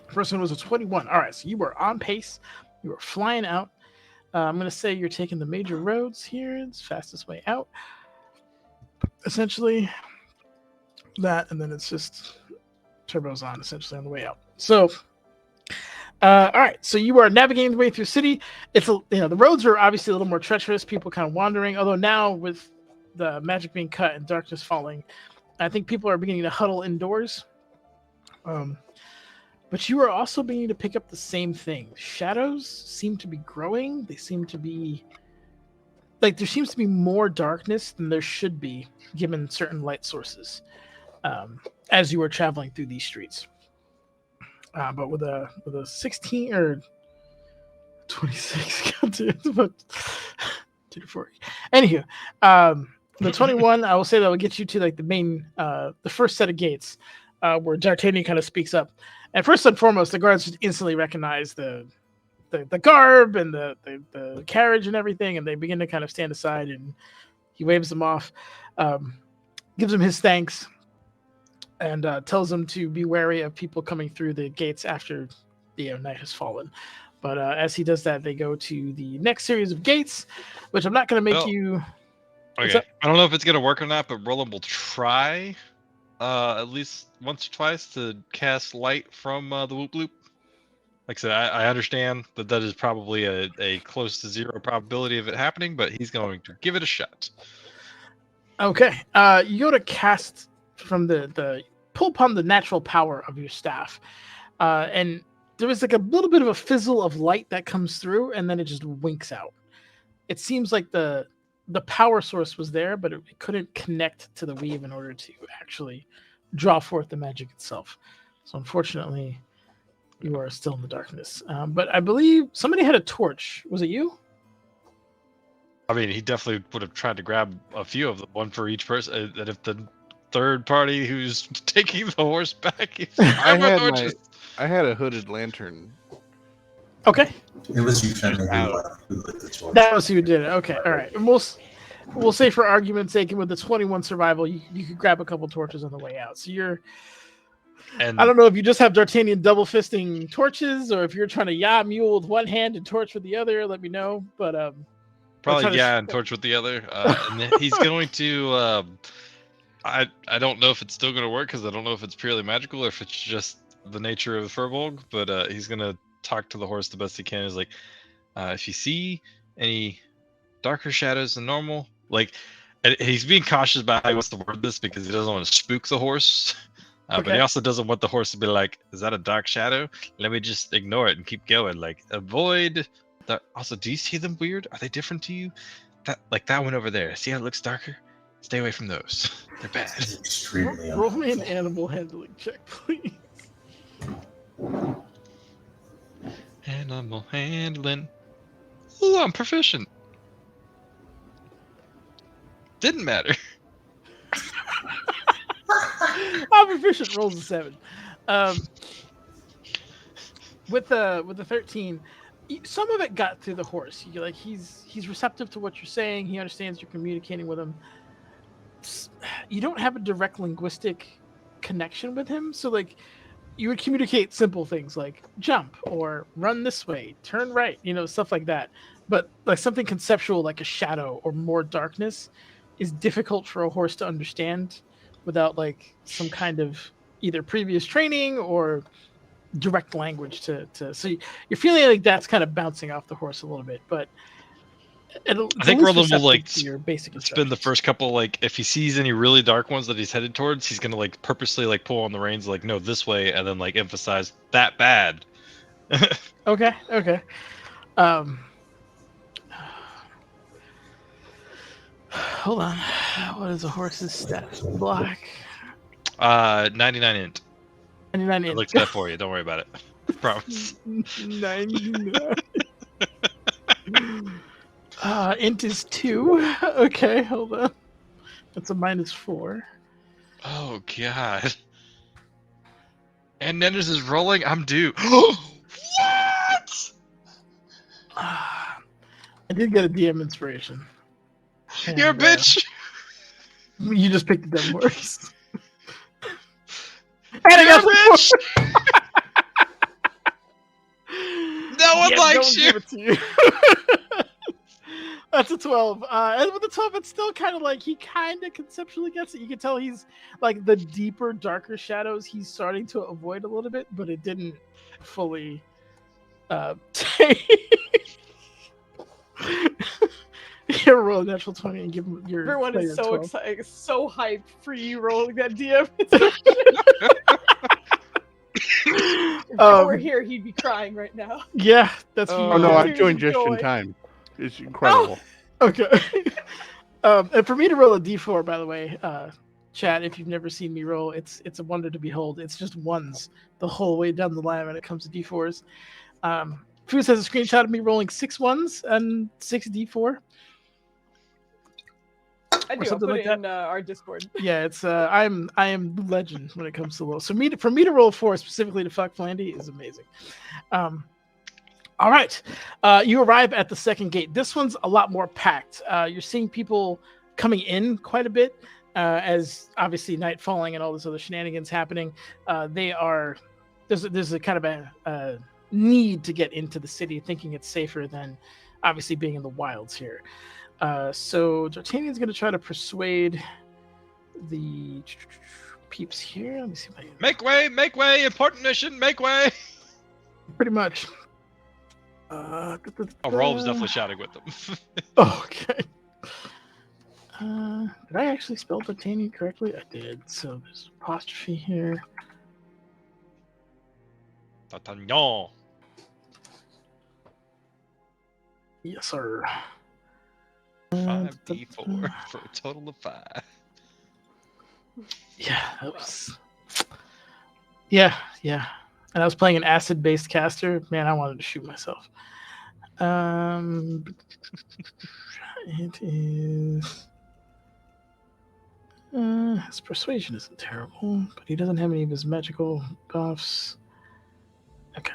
Speaker 1: First one was a 21. All right, so you were on pace. You were flying out. I'm going to say you're taking the major roads here. It's fastest way out. Essentially, that, and then it's just turbos on, essentially, on the way out. So, all right, so you are navigating the way through the city. It's the roads are obviously a little more treacherous. People kind of wandering. Although now with the magic being cut and darkness falling, I think people are beginning to huddle indoors. But you are also beginning to pick up the same thing. Shadows seem to be growing. They seem to be like there seems to be more darkness than there should be, given certain light sources, as you are traveling through these streets. But with a 16 or 26, it's about 2 to 40. Anywho, the 21, I will say that will get you to like the main, the first set of gates, where D'Artagnan kind of speaks up. And first and foremost, the guards just instantly recognize the garb and the carriage and everything, and they begin to kind of stand aside, and he waves them off, gives them his thanks, and tells them to be wary of people coming through the gates after the night has fallen. But as he does that, they go to the next series of gates, which I'm not going to make you...
Speaker 6: Okay, I don't know if it's going to work or not, but Roland will try at least once or twice to cast light from the Whoop Loop. Like I said, I understand that is probably a close to 0 probability of it happening, but he's going to give it a shot.
Speaker 1: Okay. You go to cast from the pull upon the natural power of your staff. And there is like a little bit of a fizzle of light that comes through, and then it just winks out. It seems like the power source was there, but it couldn't connect to the weave in order to actually draw forth the magic itself. So unfortunately, you are still in the darkness. But I believe somebody had a torch. Was it you?
Speaker 6: I mean, he definitely would have tried to grab a few of them, one for each person. And if the third party who's taking the horse back,
Speaker 5: I had a hooded lantern.
Speaker 1: Okay.
Speaker 7: It was you, Fenrir, who lit the torch.
Speaker 1: That was who did it. Okay, all right. And we'll say for argument's sake, and with the 21 survival, you could grab a couple torches on the way out. So you're... And I don't know if you just have D'Artagnan double fisting torches, or if you're trying to mule with one hand and torch with the other. Let me know. But
Speaker 6: probably and torch with the other. And then he's going to. I don't know if it's still going to work because I don't know if it's purely magical or if it's just the nature of the Furbolg. But he's going to talk to the horse the best he can. Is like, if you see any darker shadows than normal, like, and he's being cautious about how he wants to word this because he doesn't want to spook the horse. Okay. But he also doesn't want the horse to be like, is that a dark shadow? Let me just ignore it and keep going. Like, avoid that. Also, do you see them weird? Are they different to you? That one over there. See how it looks darker? Stay away from those. They're bad.
Speaker 7: Extremely
Speaker 1: roll me an animal handling check, please.
Speaker 6: Animal handling. Ooh, I'm proficient. Didn't matter.
Speaker 1: I'm proficient. Rolls a 7. With the 13, some of it got through the horse. You're like he's receptive to what you're saying. He understands you're communicating with him. You don't have a direct linguistic connection with him, so like you would communicate simple things like jump or run this way, turn right, stuff like that. But like something conceptual like a shadow or more darkness is difficult for a horse to understand without like some kind of either previous training or direct language to so you're feeling like that's kind of bouncing off the horse a little bit, but it's
Speaker 6: I think
Speaker 1: at least
Speaker 6: Roland will
Speaker 1: receptive
Speaker 6: like
Speaker 1: to your basic
Speaker 6: spend the
Speaker 1: instructions.
Speaker 6: first couple, like if he sees any really dark ones that he's headed towards, he's gonna like purposely like pull on the reins, like no this way, and then like emphasize that bad.
Speaker 1: Okay. Hold on. What is a horse's stat block?
Speaker 6: 99 int.
Speaker 1: 99
Speaker 6: I
Speaker 1: int.
Speaker 6: looked that for you. Don't worry about it. Promise.
Speaker 1: 99. Int is 2. Okay, hold on. That's a -4.
Speaker 6: Oh god. And Nennis is rolling. I'm due. What?
Speaker 1: I did get a DM inspiration.
Speaker 6: You're a
Speaker 1: And,
Speaker 6: bitch.
Speaker 1: you just picked the dumb horse. And
Speaker 6: You're
Speaker 1: I got
Speaker 6: a bitch. No one likes you.
Speaker 1: Give it to you. That's a 12. And with the 12, it's still kind of like he kind of conceptually gets it. You can tell he's like the deeper, darker shadows he's starting to avoid a little bit, but it didn't fully take. You roll a natural 20 and give him your.
Speaker 2: Everyone
Speaker 1: player
Speaker 2: is so
Speaker 1: 12.
Speaker 2: excited, so hyped for you rolling that DM. If Joe were here, he'd be crying right now.
Speaker 1: Yeah, that's.
Speaker 5: Oh no, I
Speaker 2: Tears
Speaker 5: joined
Speaker 2: of
Speaker 5: just in
Speaker 2: joy.
Speaker 5: time. It's incredible.
Speaker 1: Okay. And for me to roll a d4, by the way, chat, if you've never seen me roll, it's a wonder to behold. It's just ones the whole way down the line when it comes to d4s. Foos has a screenshot of me rolling 6 ones and 6 d4.
Speaker 2: I do. I'll
Speaker 1: something
Speaker 2: put
Speaker 1: like
Speaker 2: it in our Discord.
Speaker 1: Yeah, it's I am legend when it comes to low. So for me to roll 4 specifically to fuck Flandy is amazing. All right, you arrive at the second gate. This one's a lot more packed. You're seeing people coming in quite a bit as obviously night falling and all this other shenanigans happening. There's a kind of a need to get into the city, thinking it's safer than obviously being in the wilds here. So D'Artagnan's going to try to persuade the peeps here. Let me see if I can...
Speaker 6: Make way, important mission, make way.
Speaker 1: Pretty much.
Speaker 6: Oh, Roll was definitely shouting with them.
Speaker 1: Okay. Did I actually spell D'Artagnan correctly? I did. So there's apostrophe here.
Speaker 6: D'Artagnan.
Speaker 1: Yes, sir.
Speaker 6: 5d4 for a total of 5.
Speaker 1: Yeah, that was. Yeah. And I was playing an acid-based caster. Man, I wanted to shoot myself. It is. His persuasion isn't terrible, but he doesn't have any of his magical buffs. Okay.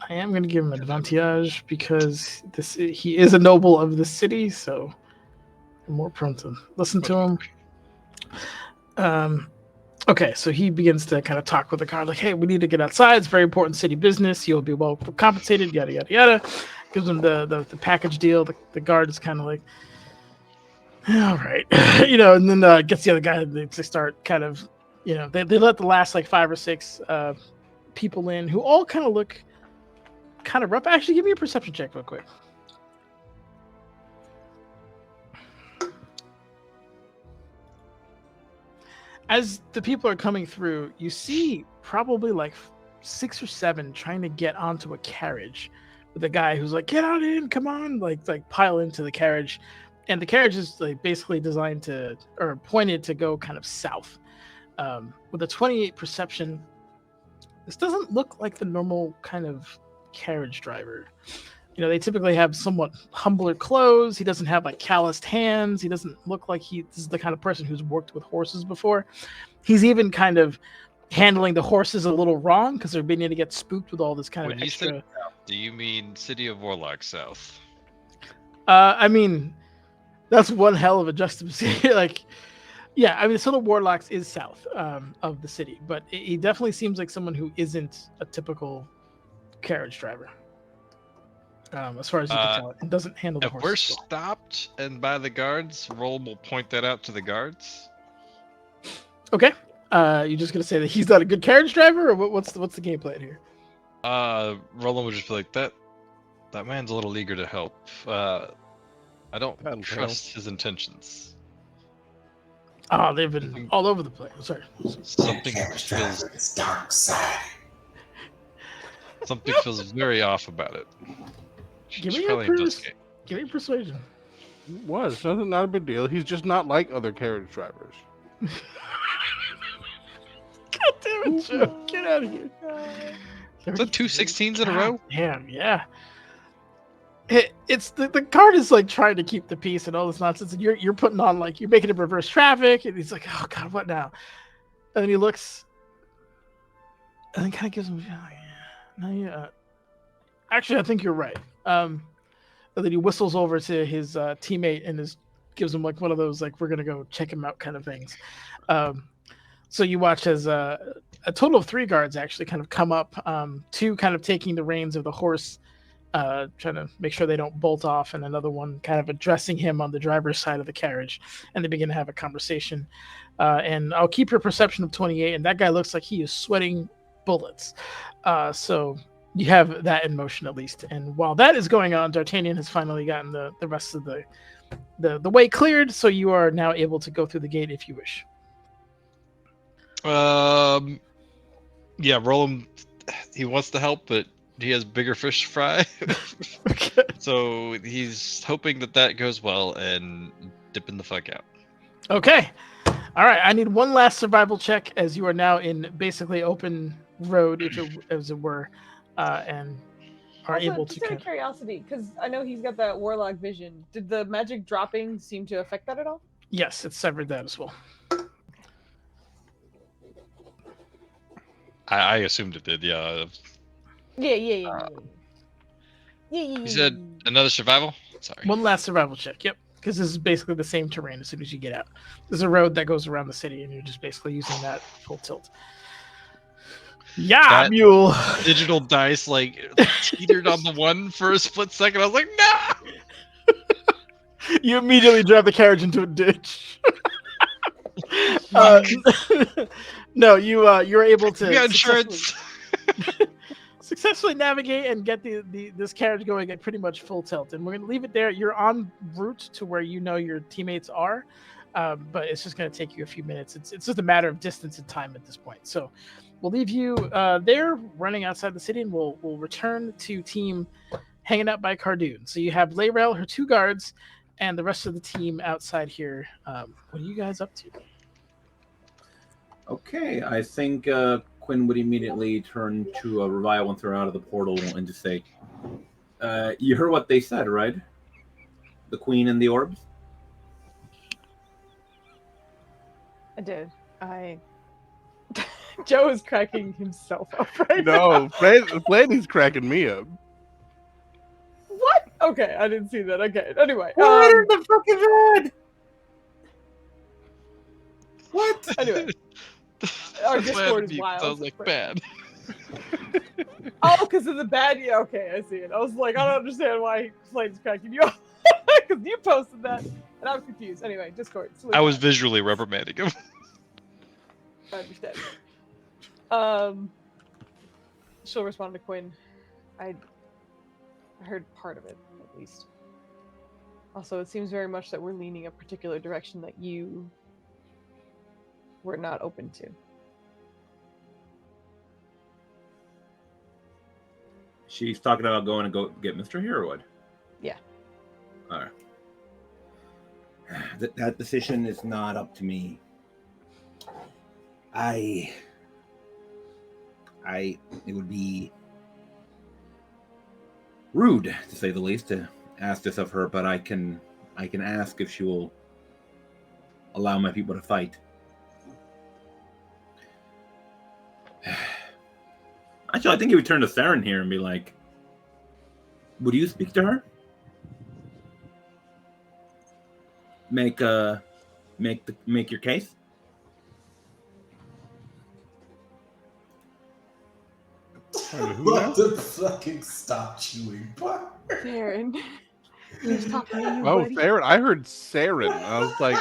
Speaker 1: I am going to give him advantage because he is a noble of the city, so I'm more prone to listen to him. Okay, so he begins to kind of talk with the guard, like, hey, we need to get outside. It's very important city business. You'll be well compensated, yada, yada, yada. Gives him the package deal. The guard is kind of like, all right. And then gets the other guy. They start kind of, they let the last like 5 or 6 people in who all kind of look kind of rough. Actually, give me a perception check real quick. As the people are coming through, you see probably like 6 or 7 trying to get onto a carriage with a guy who's like, get on in, come on, like pile into the carriage. And the carriage is like basically designed to, or pointed to go kind of south. With a 28 perception, this doesn't look like the normal kind of carriage driver. They typically have somewhat humbler clothes. He doesn't have like calloused hands. He doesn't look like this is the kind of person who's worked with horses before. He's even kind of handling the horses a little wrong because they're beginning to get spooked with all this kind of extra.
Speaker 6: When you say south, do you mean City of Warlock south?
Speaker 1: I mean, that's one hell of a juxtaposition. So the Warlocks is south of the city, but he definitely seems like someone who isn't a typical carriage driver. As far as you can tell, it doesn't handle the
Speaker 6: If
Speaker 1: horses.
Speaker 6: we're stopped and by the guards, Roll will point that out to the guards.
Speaker 1: Okay. You're just gonna say that he's not a good carriage driver, or what's the game plan here?
Speaker 6: Roland would just be like, that man's a little eager to help. I don't
Speaker 5: That'll
Speaker 6: trust his intentions.
Speaker 1: Oh, they've been all over the place. Sorry.
Speaker 6: Something
Speaker 7: Carriage
Speaker 6: feels
Speaker 7: driver is dark side.
Speaker 6: very off about it.
Speaker 1: Give
Speaker 6: Should
Speaker 1: me
Speaker 6: probably investigate.
Speaker 1: give me persuasion.
Speaker 5: It was nothing, not a big deal. He's just not like other carriage drivers.
Speaker 1: God damn it, Joe! Get out of here.
Speaker 6: Is that 2 16s in a row?
Speaker 1: Damn, yeah. It's the card is like trying to keep the peace and all this nonsense, and you're putting on like you're making it reverse traffic, and he's like, oh god, what now? And then he looks, and then kind of gives him, actually, I think you're right. And then he whistles over to his teammate and gives him like one of those like we're gonna go check him out kind of things. So you watch as a total of 3 guards actually kind of come up, 2 kind of taking the reins of the horse, trying to make sure they don't bolt off, and another one kind of addressing him on the driver's side of the carriage, and they begin to have a conversation. And I'll keep your perception of 28, and that guy looks like he is sweating bullets. So you have that in motion at least. And while that is going on, D'Artagnan has finally gotten the rest of the way cleared, so you are now able to go through the gate if you wish.
Speaker 6: Yeah, Roland, he wants to help, but he has bigger fish to fry.
Speaker 1: Okay.
Speaker 6: So he's hoping that goes well and dipping the fuck out.
Speaker 1: Okay. All right. I need one last survival check as you are now in basically open road, as it were, and are
Speaker 2: Also,
Speaker 1: able
Speaker 2: just
Speaker 1: to.
Speaker 2: out of curiosity, because I know he's got that warlock vision. Did the magic dropping seem to affect that at all?
Speaker 1: Yes, it's severed that as well.
Speaker 6: I assumed it did, yeah.
Speaker 2: Yeah.
Speaker 6: You said another survival? Sorry.
Speaker 1: One last survival check. Yep. Because this is basically the same terrain as soon as you get out. There's a road that goes around the city, and you're just basically using that full tilt. Yeah,
Speaker 6: That
Speaker 1: mule.
Speaker 6: Digital dice like teetered on the 1 for a split second. I was like, no!
Speaker 1: You immediately drive the carriage into a ditch. No, you're able to.
Speaker 6: We got insurance.
Speaker 1: Successfully navigate and get this carriage going at pretty much full tilt, and we're gonna leave it there. You're en route to where you know your teammates are, but it's just gonna take you a few minutes. It's just a matter of distance and time at this point. So we'll leave you there, running outside the city, and we'll return to team hanging out by Cardoon. So you have Layrail, her 2 guards, and the rest of the team outside here. What are you guys up to?
Speaker 4: Okay, I think Quinn would immediately turn to Revile once they're out of the portal and just say, you heard what they said, right? The Queen and the Orbs?
Speaker 2: I did. Joe is cracking himself up right
Speaker 5: No,
Speaker 2: now.
Speaker 5: Flanny's cracking me up.
Speaker 2: What? Okay, I didn't see that. Okay, anyway.
Speaker 4: What in the fuck is that? What?
Speaker 2: Anyway. Our
Speaker 6: That's why
Speaker 2: Discord is
Speaker 6: it
Speaker 2: wild.
Speaker 6: sounds like bad.
Speaker 2: Oh, because of the bad. Yeah, okay, I see it. I was like, I don't understand why Flame's cracking you up. Because you posted that, and I was confused. Anyway, Discord.
Speaker 6: I was visually reprimanding him.
Speaker 2: I understand. She'll respond to Quinn. I heard part of it, at least. Also, it seems very much that we're leaning a particular direction that you were not open to.
Speaker 4: She's talking about going to go get Mr. Herowood.
Speaker 2: Yeah.
Speaker 4: All right. That decision is not up to me. It would be rude, to say the least, to ask this of her, but I can ask if she will allow my people to fight. Actually, I think he would turn to Theron here and be like, would you speak to her? Make your case?
Speaker 7: What the fucking stop chewing bar?
Speaker 2: Theron. Who's talking to you,
Speaker 5: Oh,
Speaker 2: buddy?
Speaker 5: Theron. I heard Saren. I was like,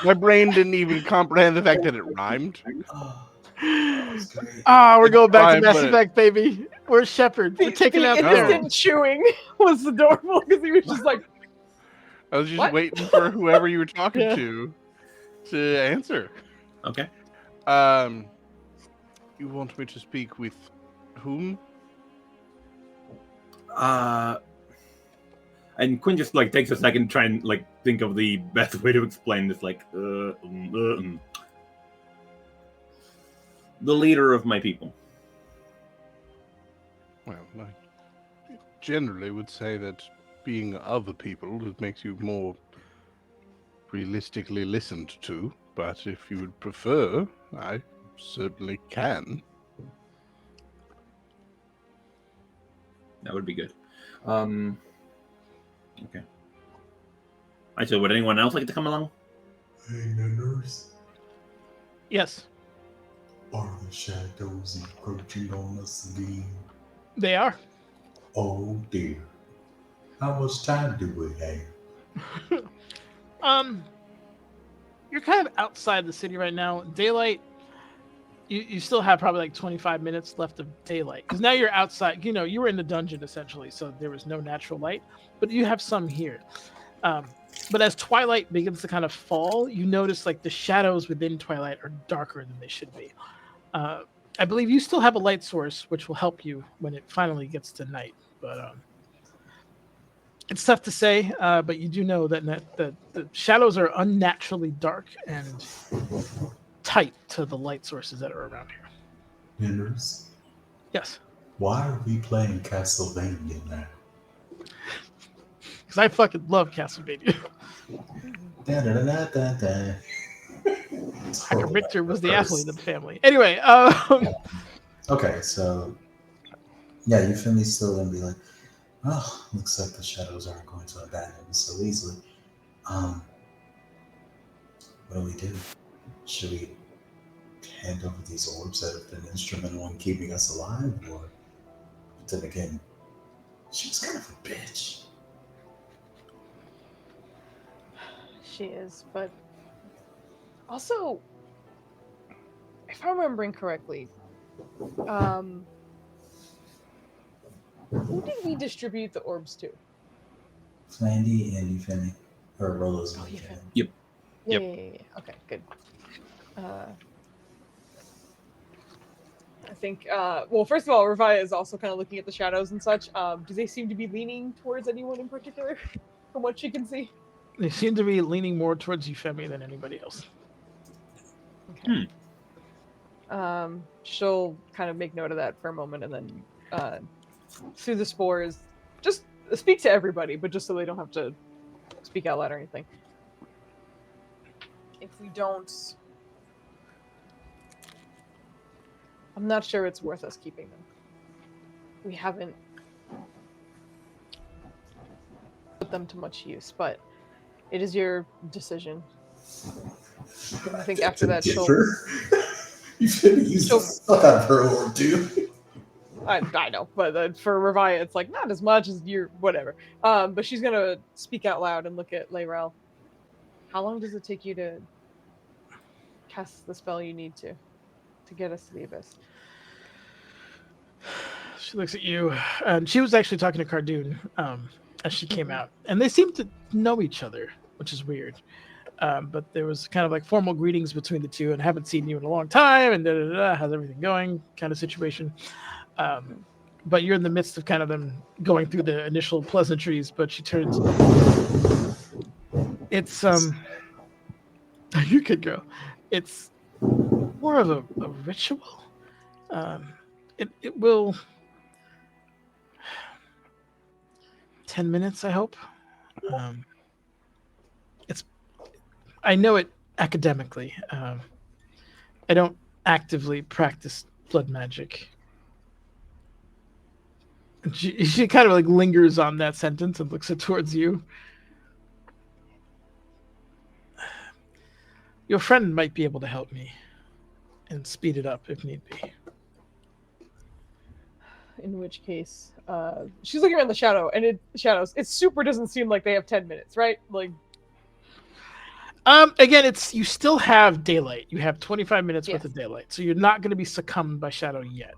Speaker 5: My brain didn't even comprehend the fact that it rhymed.
Speaker 7: Oh, that was great.
Speaker 1: We're
Speaker 5: It's
Speaker 1: going back to
Speaker 5: fine,
Speaker 1: Mass
Speaker 5: but-
Speaker 1: Effect, baby. We're Shepard. We're taking out
Speaker 2: the
Speaker 1: Daryl.
Speaker 2: instant chewing was adorable because he was just like,
Speaker 5: I was just
Speaker 2: What?
Speaker 5: waiting for whoever you were talking
Speaker 1: Yeah.
Speaker 5: to answer.
Speaker 4: Okay.
Speaker 5: You want me to speak with whom?
Speaker 4: And Quinn just like takes a second to try and like think of the best way to explain this. Like, the leader of my people.
Speaker 5: Well, I generally would say that being of the people, it makes you more realistically listened to. But if you would prefer, I certainly can.
Speaker 4: That would be good. Okay. I said, would anyone else like to come along?
Speaker 7: Hey, nurse.
Speaker 1: Yes,
Speaker 7: Are the shadows encroaching on us again?
Speaker 1: they are.
Speaker 7: Oh dear. How much time do we have?
Speaker 1: You're kind of outside the city right now. Daylight, you still have probably like 25 minutes left of daylight. Because now you're outside. You know, you were in the dungeon essentially, so there was no natural light. But you have some here. But as twilight begins to kind of fall, you notice like the shadows within twilight are darker than they should be. I believe you still have a light source, which will help you when it finally gets to night. But it's tough to say, but you do know that the shadows are unnaturally dark and tight to the light sources that are around here.
Speaker 7: Nurse,
Speaker 1: Yes,
Speaker 7: why are we playing Castlevania now?
Speaker 1: because I fucking love Castlevania.
Speaker 7: Da-da-da-da-da-da.
Speaker 1: Fucking Richter was the athlete of the family. Anyway,
Speaker 7: Okay, so yeah, you feel me still gonna be like, oh, looks like the shadows aren't going to abandon us so easily. What do we do? Should we hand over these orbs that have been instrumental in keeping us alive, or then again, she's kind of a bitch.
Speaker 2: she is, but also, if I'm remembering correctly, who did we distribute the orbs to?
Speaker 7: Flandy and Euphemia, or Rolo's and
Speaker 2: Oh,
Speaker 7: Euphemia.
Speaker 2: Yeah,
Speaker 6: Yep.
Speaker 2: yeah. Okay, good. I think, well, first of all, Ravaya is also kind of looking at the shadows and such. Do they seem to be leaning towards anyone in particular, from what she can see?
Speaker 1: they seem to be leaning more towards Euphemia than anybody else.
Speaker 2: Okay. She'll kind of make note of that for a moment, and then through the spores, just speak to everybody, but just so they don't have to speak out loud or anything. If we don't, I'm not sure it's worth us keeping them. We haven't put them to much use, but it is your decision. I think after that she'll...
Speaker 7: You should use the fuck out of her orb, dude.
Speaker 2: I know, but for Ravaya, it's like not as much as you're whatever. But she's gonna speak out loud and look at Layrel. How long does it take you to cast the spell you need to get us to the abyss?
Speaker 1: She looks at you, and she was actually talking to Cardoon as she came out, and they seem to know each other, which is weird. But there was kind of like formal greetings between the two, and haven't seen you in a long time, and how's everything going, kind of situation. But you're in the midst of kind of them going through the initial pleasantries. But she turns. It's you could go. It's more of a ritual. It will 10 minutes, I hope. I know it academically. I don't actively practice blood magic. And she kind of like lingers on that sentence and looks it towards you. Your friend might be able to help me and speed it up if need be.
Speaker 2: In which case, she's looking around the shadows. It super doesn't seem like they have 10 minutes, right? Like,
Speaker 1: Again, it's you still have daylight. You have 25 minutes worth
Speaker 2: Yes.
Speaker 1: of daylight, so you're not going to be succumbed by shadow yet.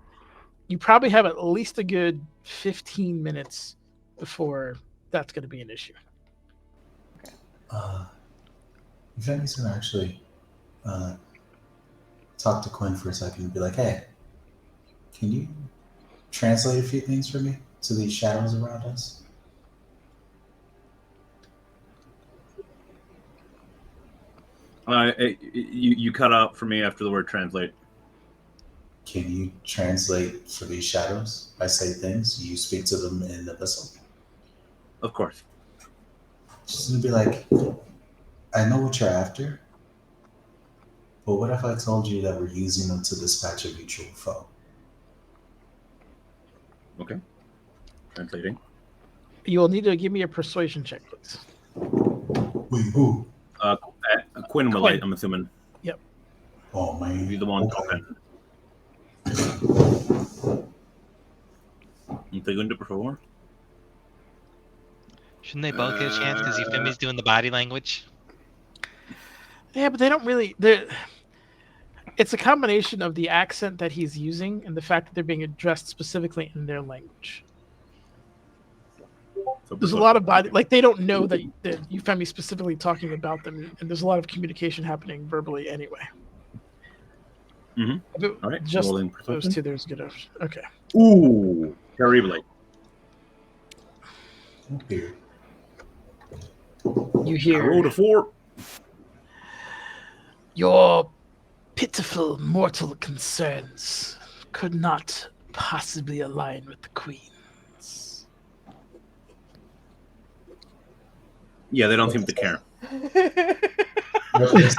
Speaker 1: You probably have at least a good 15 minutes before that's going to be an issue.
Speaker 7: Jenny's gonna actually talk to Quinn for a second and be like, "Hey, can you translate a few things for me to these shadows around us?"
Speaker 4: You cut out for me after the word translate.
Speaker 7: Can you translate for these shadows? I say things, you speak to them in Abyssal.
Speaker 4: Of course.
Speaker 7: Just gonna be like, I know what you're after, but what if I told you that we're using them to dispatch a mutual foe?
Speaker 4: Okay. Translating.
Speaker 1: You will need to give me a persuasion check, please.
Speaker 7: Wait, who?
Speaker 4: Quinn will,
Speaker 1: Quinn.
Speaker 4: I'm assuming.
Speaker 1: Yep.
Speaker 7: Oh man.
Speaker 4: Be the one
Speaker 7: Okay.
Speaker 4: talking. Segundo, por favor.
Speaker 6: Shouldn't they both get a chance because Euphemie's doing the body language?
Speaker 1: Yeah, but they don't really. It's a combination of the accent that he's using and the fact that they're being addressed specifically in their language.
Speaker 4: So
Speaker 1: There's a lot of body, like they don't know that Euphemie's specifically talking about them, and there's a lot of communication happening verbally anyway.
Speaker 4: Mm-hmm. All right.
Speaker 1: Just
Speaker 4: rolling
Speaker 1: those
Speaker 4: perception.
Speaker 1: two, there's good. Okay.
Speaker 4: Ooh, terribly.
Speaker 7: Okay.
Speaker 1: You
Speaker 4: I
Speaker 1: hear
Speaker 4: rolled a 4.
Speaker 1: your pitiful mortal concerns could not possibly align with the Queen's.
Speaker 4: Yeah, they don't seem to care.
Speaker 7: What they say.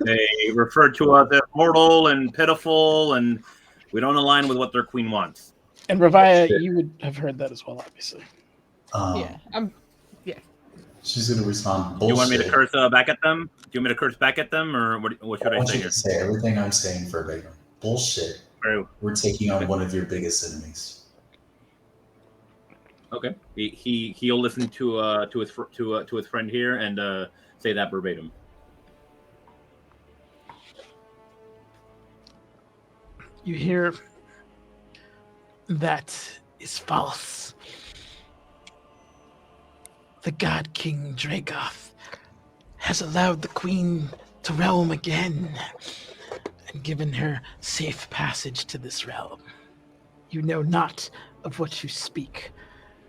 Speaker 4: They refer to us as mortal and pitiful, and we don't align with what their queen wants.
Speaker 1: And Ravaya, you would have heard that as well, obviously.
Speaker 2: Yeah,
Speaker 7: She's gonna respond.
Speaker 4: Do you want me to
Speaker 7: Bullshit.
Speaker 4: curse back at them? Do you want me to curse back at them, or what should
Speaker 7: I
Speaker 4: I
Speaker 7: want
Speaker 4: say
Speaker 7: you
Speaker 4: here?
Speaker 7: to say everything I'm saying verbatim. Bullshit.
Speaker 4: Very
Speaker 7: We're taking on one of your biggest enemies.
Speaker 4: okay. He'll listen to his friend here and say that verbatim.
Speaker 1: You hear that is false. The God King Dragoth has allowed the Queen to realm again and given her safe passage to this realm. You know not of what you speak,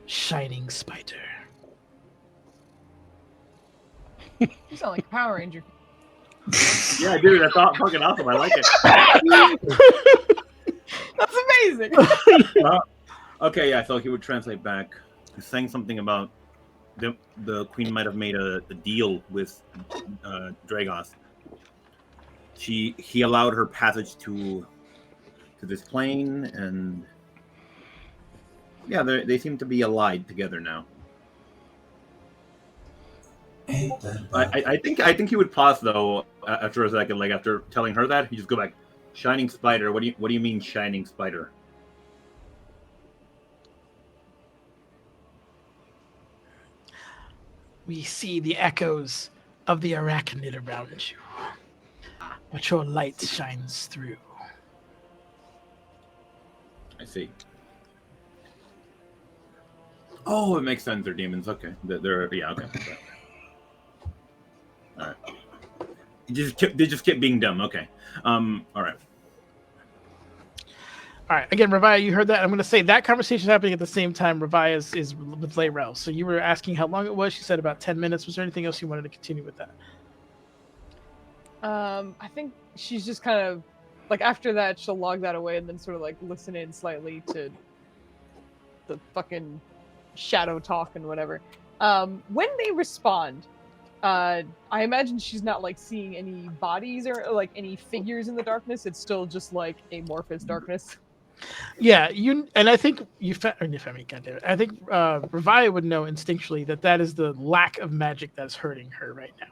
Speaker 1: Shining Spider.
Speaker 2: you sound like a Power Ranger.
Speaker 4: Yeah, dude, that's fucking awesome. I like it.
Speaker 2: That's amazing.
Speaker 4: Okay, yeah, so he would translate back. He's saying something about the queen might have made a deal with Dragoth. He allowed her passage to this plane, and yeah, they seem to be allied together now.
Speaker 7: Ain't that bad?
Speaker 4: I think he would pause though after a second, like after telling her that, he just go back. Shining Spider. What do you mean, Shining Spider?
Speaker 1: We see the echoes of the arachnid around you, but your light shines through.
Speaker 4: I see. Oh, it makes sense. They're demons. Okay, they're yeah. Okay. All right. They just kept being dumb. Okay. All right.
Speaker 1: All right. Again, Ravaya, you heard that. I'm going to say that conversation is happening at the same time. Ravaya is with Layrel. So you were asking how long it was. She said about 10 minutes. Was there anything else you wanted to continue with that?
Speaker 2: I think she's just kind of like after that she'll log that away and then sort of like listen in slightly to the fucking shadow talk and whatever. When they respond, I imagine she's not like seeing any bodies or like any figures in the darkness. It's still just like amorphous darkness.
Speaker 1: Yeah, I think I think Ravaya would know instinctually that is the lack of magic that's hurting her right now.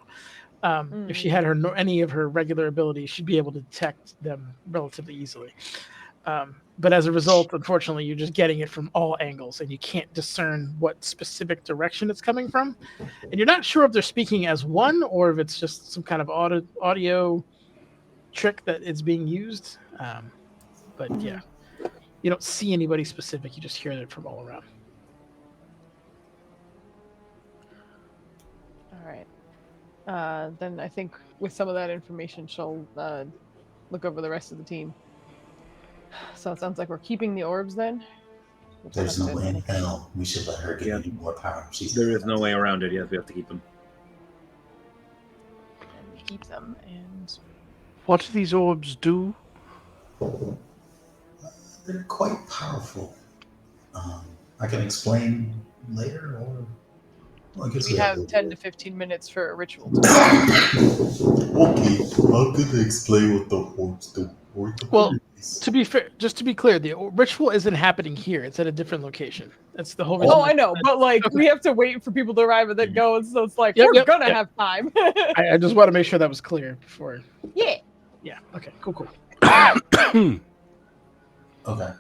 Speaker 1: If she had any of her regular abilities, she'd be able to detect them relatively easily. But as a result, unfortunately, you're just getting it from all angles, and you can't discern what specific direction it's coming from. And you're not sure if they're speaking as one or if it's just some kind of audio trick that is being used. But yeah, you don't see anybody specific. You just hear it from all around.
Speaker 2: All right. Then I think with some of that information, she'll look over the rest of the team. So it sounds like we're keeping the orbs then. We'll just
Speaker 7: There's
Speaker 2: have
Speaker 7: no
Speaker 2: to
Speaker 7: way in hell we should let her get
Speaker 4: Yeah.
Speaker 7: any more power. She's
Speaker 4: There is no way around it. Yes, we have to keep them.
Speaker 2: and keep them. And
Speaker 5: What do these orbs do?
Speaker 7: They're quite powerful. I can explain later, or well, I guess
Speaker 2: we
Speaker 7: have
Speaker 2: have
Speaker 7: to
Speaker 2: 10 to 15 minutes for a ritual.
Speaker 7: Okay, how could they explain what the orbs do?
Speaker 1: Well, to be fair, just to be clear, the ritual isn't happening here. It's at a different location. That's the whole reason.
Speaker 2: Oh, I know, but like we have to wait for people to arrive and then go, and so it's like we're gonna have time.
Speaker 1: I just want to make sure that was clear before.
Speaker 2: Yeah.
Speaker 1: Yeah. Okay. Cool.
Speaker 7: Okay.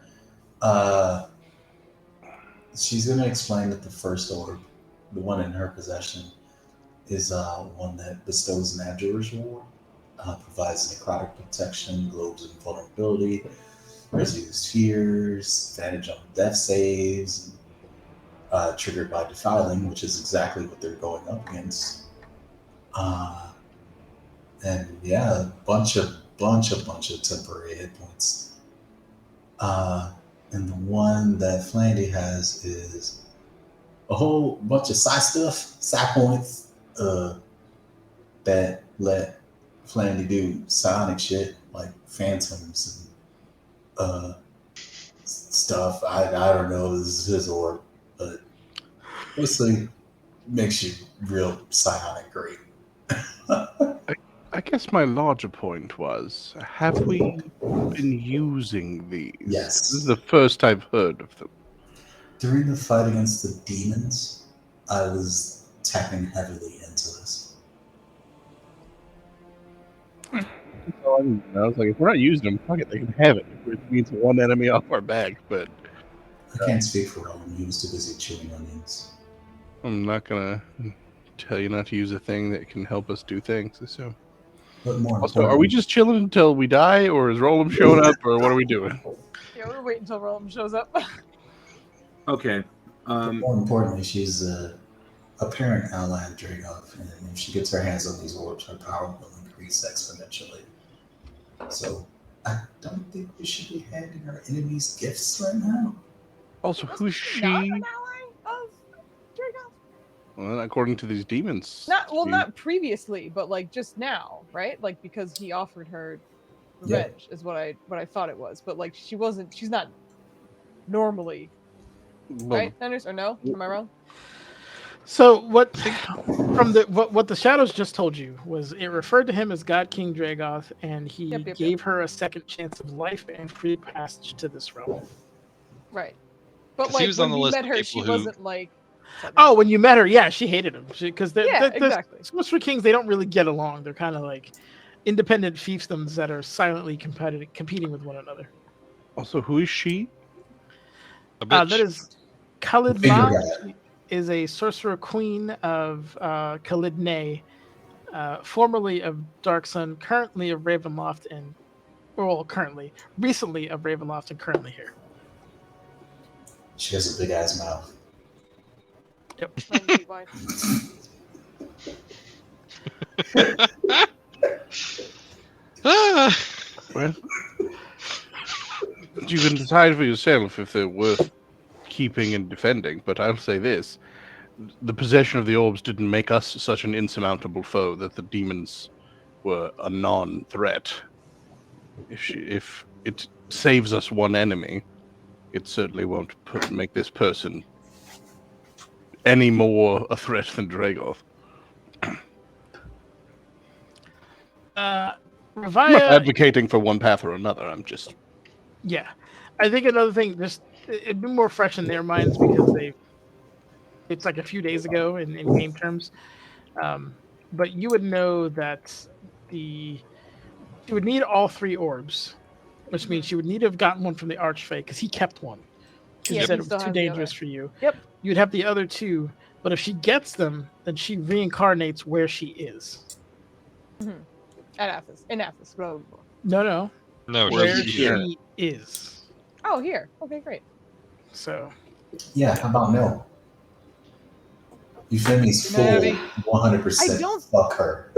Speaker 7: She's gonna explain that the first orb, the one in her possession, is one that bestows an Abjurer's Reward, provides necrotic protection, globes invulnerability, reduces fears, advantage on death saves, triggered by defiling, which is exactly what they're going up against. And yeah, a bunch of temporary hit points. And the one that Flandy has is a whole bunch of side points, that let Flandy do psionic shit like phantoms and stuff. I don't know. This is his orb, but mostly makes you real psionic great.
Speaker 5: I guess my larger point was, have we been using these?
Speaker 7: Yes.
Speaker 5: This is the first I've heard of them.
Speaker 7: During the fight against the demons, I was tapping heavily into this.
Speaker 5: I was like, if we're not using them, fuck it, they can have it. It means one enemy off our back, but
Speaker 7: I can't speak for all. He was too busy chewing onions.
Speaker 5: I'm not gonna tell you not to use a thing that can help us do things. So,
Speaker 7: But more
Speaker 5: also, are we just chilling until we die, or is Roland showing up, or what are we doing?
Speaker 2: Yeah, we're waiting until Roland shows up.
Speaker 4: Okay.
Speaker 7: More importantly, she's a parent ally of Dragov, and if she gets her hands on these orbs, her power will increase exponentially. So I don't think we should be handing our enemies gifts right now.
Speaker 5: Also, who's she?
Speaker 2: Not an ally of Dragov.
Speaker 5: Well, according to these demons.
Speaker 2: Not previously, but like just now, right? Like because he offered her revenge is what I thought it was. But like she's not normally right, Anders, or no? Am I wrong?
Speaker 1: So what the shadows just told you was it referred to him as God King Dragoth, and he gave her a second chance of life and free passage to this realm.
Speaker 2: Right. But like when we met her, she wasn't like.
Speaker 1: Oh, when you met her, yeah, she hated him because
Speaker 2: exactly.
Speaker 1: Sorcerer Kings, they don't really get along. They're kind of like independent fiefdoms that are silently competing with one another.
Speaker 5: Also, who is she?
Speaker 1: That is Khalid Ma. She is a sorcerer queen of Khalid formerly of Dark Sun, currently of Ravenloft, recently of Ravenloft, and currently here.
Speaker 7: She has a big ass mouth.
Speaker 1: Yep.
Speaker 5: Well, you can decide for yourself if they're worth keeping and defending, but I'll say this. The possession of the orbs didn't make us such an insurmountable foe that the demons were a non-threat. If it saves us one enemy, it certainly won't make this person any more a threat than Dragoth.
Speaker 1: Ravaya,
Speaker 5: I'm not advocating for one path or another. I'm just...
Speaker 1: Yeah. I think another thing, it'd be more fresh in their minds because it's like a few days ago in game terms. But you would know that you would need all three orbs which means she would need to have gotten one from the Archfey because he kept one. Because
Speaker 2: Yeah,
Speaker 1: he
Speaker 2: he
Speaker 1: said it
Speaker 2: still
Speaker 1: was too
Speaker 2: has the
Speaker 1: dangerous
Speaker 2: other.
Speaker 1: for you.
Speaker 2: Yep.
Speaker 1: You'd have the other two, but if she gets them, then she reincarnates where she is.
Speaker 2: In Athos. Blah, blah, blah.
Speaker 1: No,
Speaker 6: No,
Speaker 5: Where
Speaker 1: where
Speaker 6: she's here.
Speaker 1: she is.
Speaker 2: Oh, here. Okay, great.
Speaker 1: So
Speaker 7: Yeah, how about no? Euphemy's full
Speaker 2: Maybe.
Speaker 7: 100%
Speaker 2: I don't-
Speaker 7: fuck her.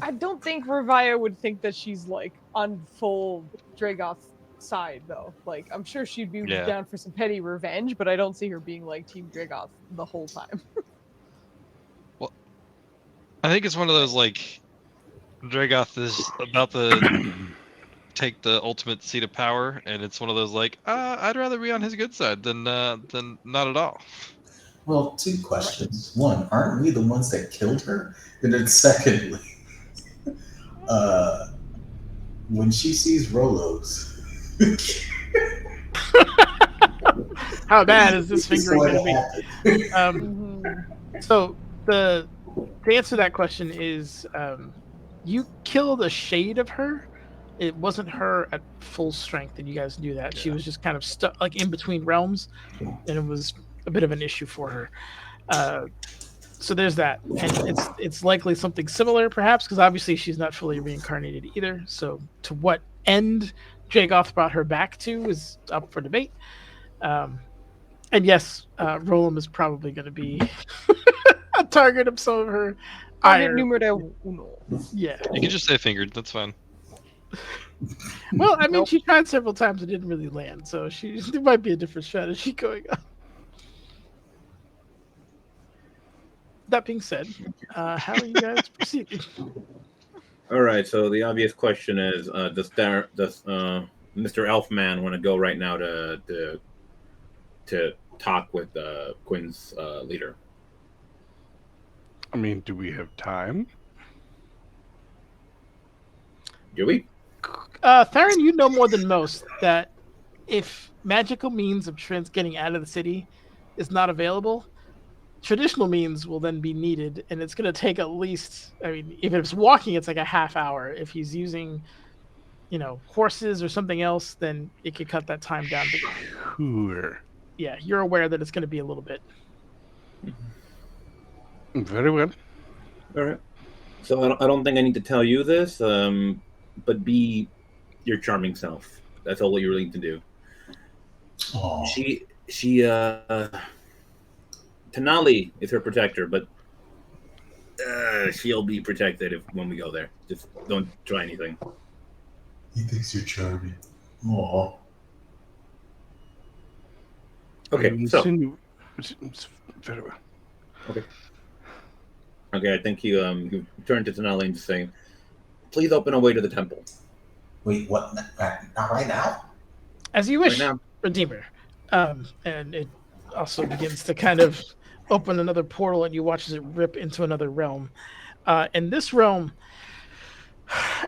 Speaker 2: I don't think Revia would think that she's like on full Dragoth side though. Like I'm sure she'd be
Speaker 6: Yeah.
Speaker 2: down for some petty revenge, but I don't see her being like Team Dragoth the whole time.
Speaker 6: I think it's one of those like Dragoth is about to take the ultimate seat of power, and it's one of those like, I'd rather be on his good side than not at all.
Speaker 7: Well, two questions. One, aren't we the ones that killed her? And then secondly, when she sees Rolos,
Speaker 1: how bad is this
Speaker 7: it's
Speaker 1: fingering
Speaker 7: going
Speaker 1: going
Speaker 7: to
Speaker 1: to be?
Speaker 7: happen.
Speaker 1: So to answer that question is, you killed a shade of her. It wasn't her at full strength, and you guys knew that. She was just kind of stuck, like in between realms, and it was a bit of an issue for her. So there's that, and it's likely something similar, perhaps, because obviously she's not fully reincarnated either. So to what end Jagoth brought her back to is up for debate. And yes, Roland is probably going to be a target of some of her
Speaker 2: Target
Speaker 1: ire.
Speaker 2: numero uno.
Speaker 1: Yeah.
Speaker 6: You can just say fingered. That's fine.
Speaker 1: Well, I mean,
Speaker 2: Nope.
Speaker 1: she tried several times and didn't really land, so there might be a different strategy going on. That being said, how are you guys proceeding?
Speaker 4: All right. So the obvious question is, does Mr. Elfman want to go right now to talk with Quinn's leader?
Speaker 5: I mean, do we have time?
Speaker 4: Do we?
Speaker 1: Theron, you know more than most that if magical means of getting out of the city is not available, traditional means will then be needed, and it's going to take at least, I mean, if it's walking, it's like a half hour. If he's using, horses or something else, then it could cut that time down.
Speaker 5: Sure.
Speaker 1: Yeah, you're aware that it's going to be a little bit.
Speaker 5: Very well.
Speaker 4: All right. So I don't think I need to tell you this, but be your charming self. That's all you really need to do.
Speaker 7: Aw.
Speaker 4: She Tanali is her protector, but she'll be protected when we go there. Just don't try anything.
Speaker 7: He thinks you're charming. Aw.
Speaker 4: Okay, so
Speaker 5: Very well.
Speaker 4: okay, I think you turn to Tanali and just say, "Please open a way to the temple."
Speaker 7: Wait, what? Not right now?
Speaker 1: As you wish,
Speaker 4: Right now.
Speaker 1: Redeemer. And it also begins to kind of open another portal, and you watch as it rip into another realm. In this realm,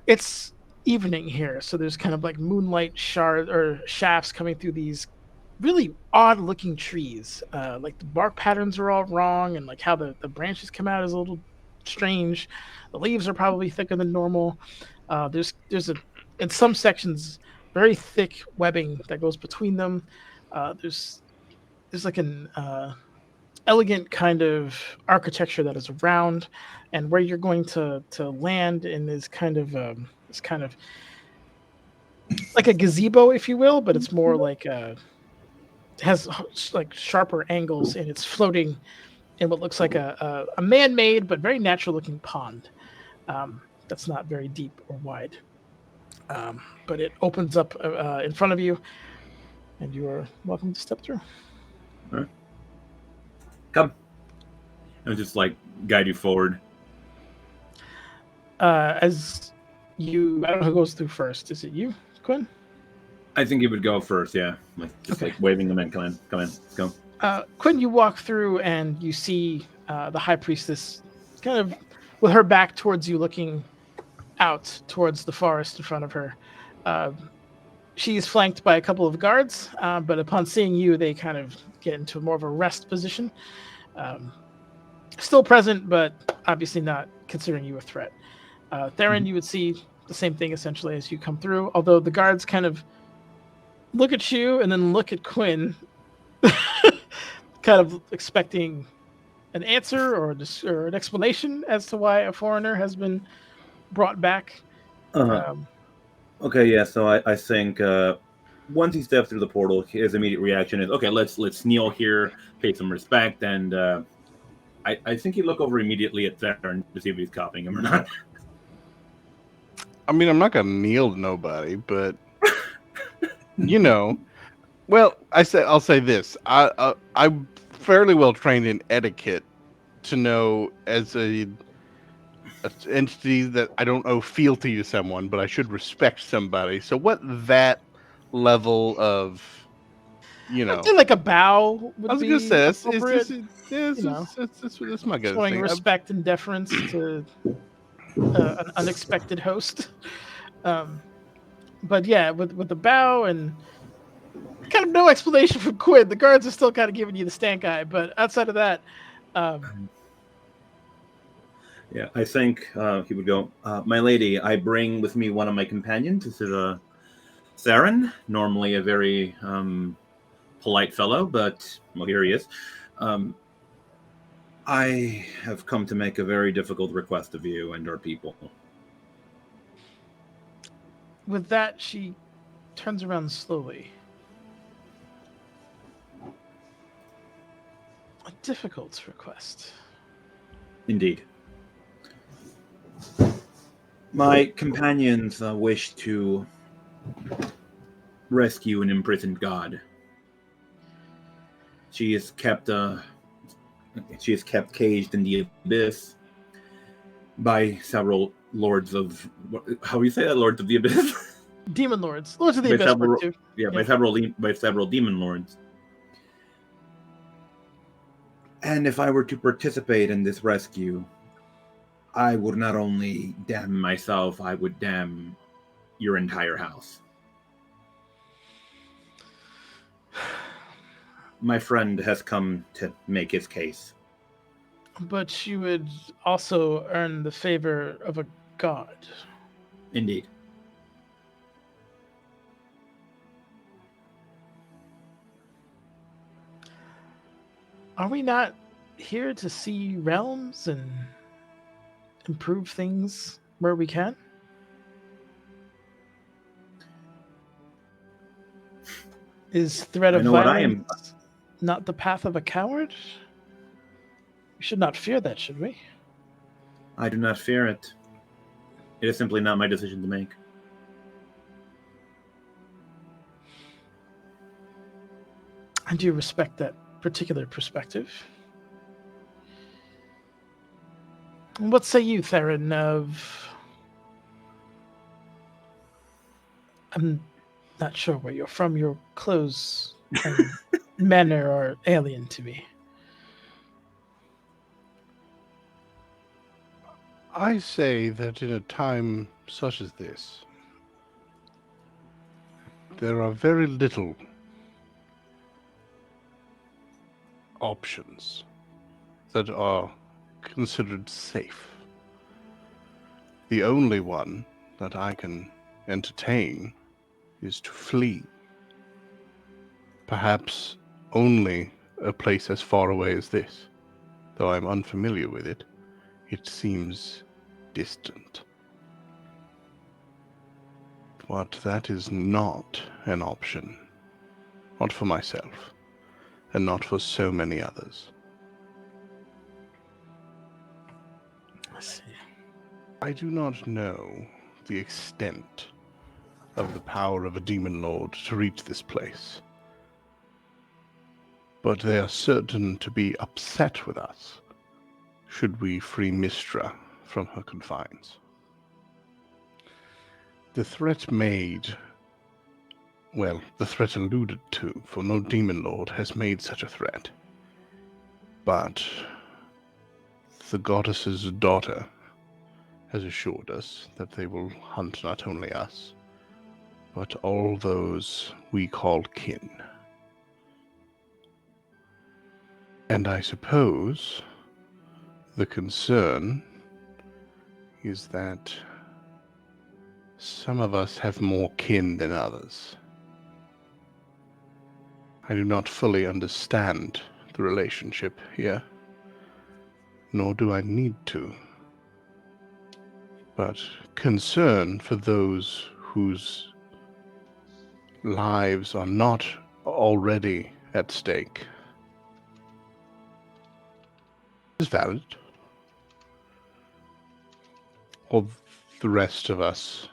Speaker 1: it's evening here, so there's kind of like moonlight shafts coming through these really odd-looking trees. Like the bark patterns are all wrong, and like how the branches come out is a little strange. The leaves are probably thicker than normal. There's in some sections very thick webbing that goes between them. There's like an elegant kind of architecture that is around, and where you're going to land in is kind of like a gazebo, if you will, but it's more like it has like sharper angles, and it's floating in what looks like a man-made but very natural-looking pond. That's not very deep or wide. But it opens up in front of you, and you are welcome to step through.
Speaker 4: All right. Come. I'll just like guide you forward.
Speaker 1: As you, I don't know who goes through first. Is it you, Quinn?
Speaker 4: I think you would go first, yeah. Like waving them in. Come in, let's go.
Speaker 1: Quinn, you walk through and you see the high priestess kind of with her back towards you, looking out towards the forest in front of her. She's flanked by a couple of guards, but upon seeing you, they kind of get into more of a rest position. Still present, but obviously not considering you a threat. Theron, you would see the same thing essentially as you come through. Although the guards kind of look at you and then look at Quinn, kind of expecting an answer or an explanation as to why a foreigner has been brought back. Um,
Speaker 4: Okay, yeah. So I think once he steps through the portal, his immediate reaction is, okay, let's kneel here, pay some respect, and I think he'd look over immediately at Theron to see if he's copying him or not.
Speaker 5: I mean, I'm not gonna kneel to nobody, but you know, well, I'll say this: I'm fairly well trained in etiquette to know as a entity that I don't owe fealty to someone, but I should respect somebody. So, what that level of,
Speaker 1: I'd say like a bow
Speaker 5: I
Speaker 1: would
Speaker 5: was gonna
Speaker 1: be
Speaker 5: say
Speaker 1: appropriate.
Speaker 5: that's my good
Speaker 1: Showing
Speaker 5: thing.
Speaker 1: respect and deference to an unexpected host. Um, but yeah, with the bow and kind of no explanation from Quinn. The guards are still kind of giving you the stank eye, but outside of that,
Speaker 4: Yeah, I think he would go, my lady, I bring with me one of my companions. This is Theron, normally a very polite fellow, but, well, here he is. I have come to make a very difficult request of you and our people.
Speaker 1: with that, she turns around slowly. A difficult request.
Speaker 4: Indeed. My companions wish to rescue an imprisoned god. She is kept caged in the abyss by several lords of, how do you say that? Lords of the abyss.
Speaker 1: Demon lords, lords of the
Speaker 4: by
Speaker 1: abyss,
Speaker 4: several,
Speaker 1: too.
Speaker 4: yeah,
Speaker 1: Yeah.
Speaker 4: by several demon lords. And if I were to participate in this rescue, I would not only damn myself, I would damn your entire house. My friend has come to make his case.
Speaker 1: But you would also earn the favor of a god.
Speaker 4: Indeed.
Speaker 1: Are we not here to see realms and improve things where we can? Is threat of violence not the path of a coward? We should not fear that, should we?
Speaker 4: I do not fear it. It is simply not my decision to make.
Speaker 1: I do respect that particular perspective. What say you, Theron, of... I'm not sure where you're from. Your clothes and manner are alien to me.
Speaker 5: I say that in a time such as this, there are very little options that are considered safe. The only one that I can entertain is to flee. Perhaps only a place as far away as this. Though I'm unfamiliar with it, it seems distant. But that is not an option. Not for myself, and not for so many others.
Speaker 1: I see.
Speaker 5: I do not know the extent of the power of a demon lord to reach this place, but they are certain to be upset with us should we free Mistra from her confines. The threat the threat alluded to, for no demon lord has made such a threat. But the goddess's daughter has assured us that they will hunt not only us, but all those we call kin. And I suppose the concern is that Some of us have more kin than others. I do not fully understand the relationship here, nor do I need to. But concern for those whose lives are not already at stake is valid. All the rest of us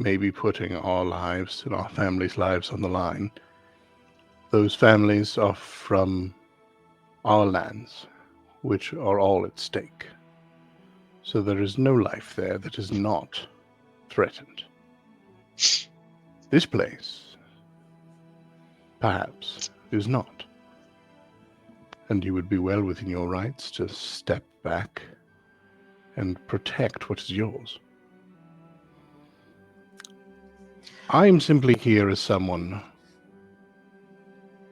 Speaker 5: may be putting our lives and our families' lives on the line. Those families are from our lands, which are all at stake. So there is no life there that is not threatened. This place, perhaps, is not. And you would be well within your rights to step back and protect what is yours. I'm simply here as someone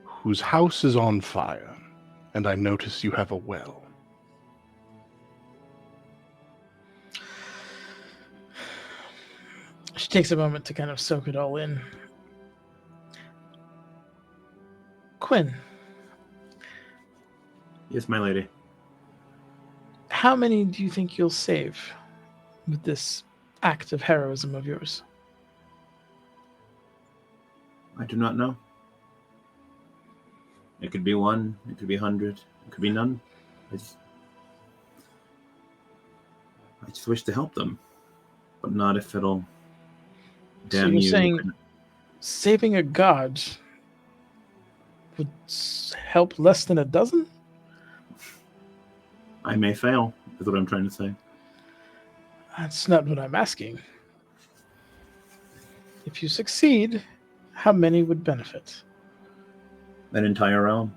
Speaker 5: whose house is on fire, and I notice you have a well.
Speaker 1: She takes a moment to kind of soak it all in. Quinn,
Speaker 8: Yes, my lady.
Speaker 1: how many do you think you'll save with this act of heroism of yours?
Speaker 8: I do not know. It could be 1, it could be 100, it could be none. I just wish to help them, but not if it'll
Speaker 1: So
Speaker 8: damn
Speaker 1: you're
Speaker 8: you.
Speaker 1: saying saving a god would help less than a dozen?
Speaker 8: I may fail, is what I'm trying to say.
Speaker 1: That's not what I'm asking. If you succeed, how many would benefit?
Speaker 8: That entire realm.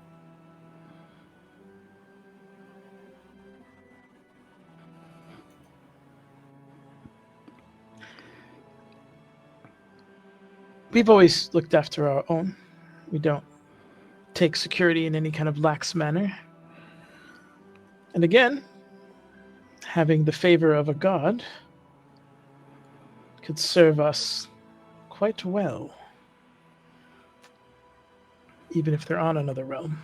Speaker 1: We've always looked after our own. We don't take security in any kind of lax manner. And again, having the favor of a god could serve us quite well, even if they're on another realm.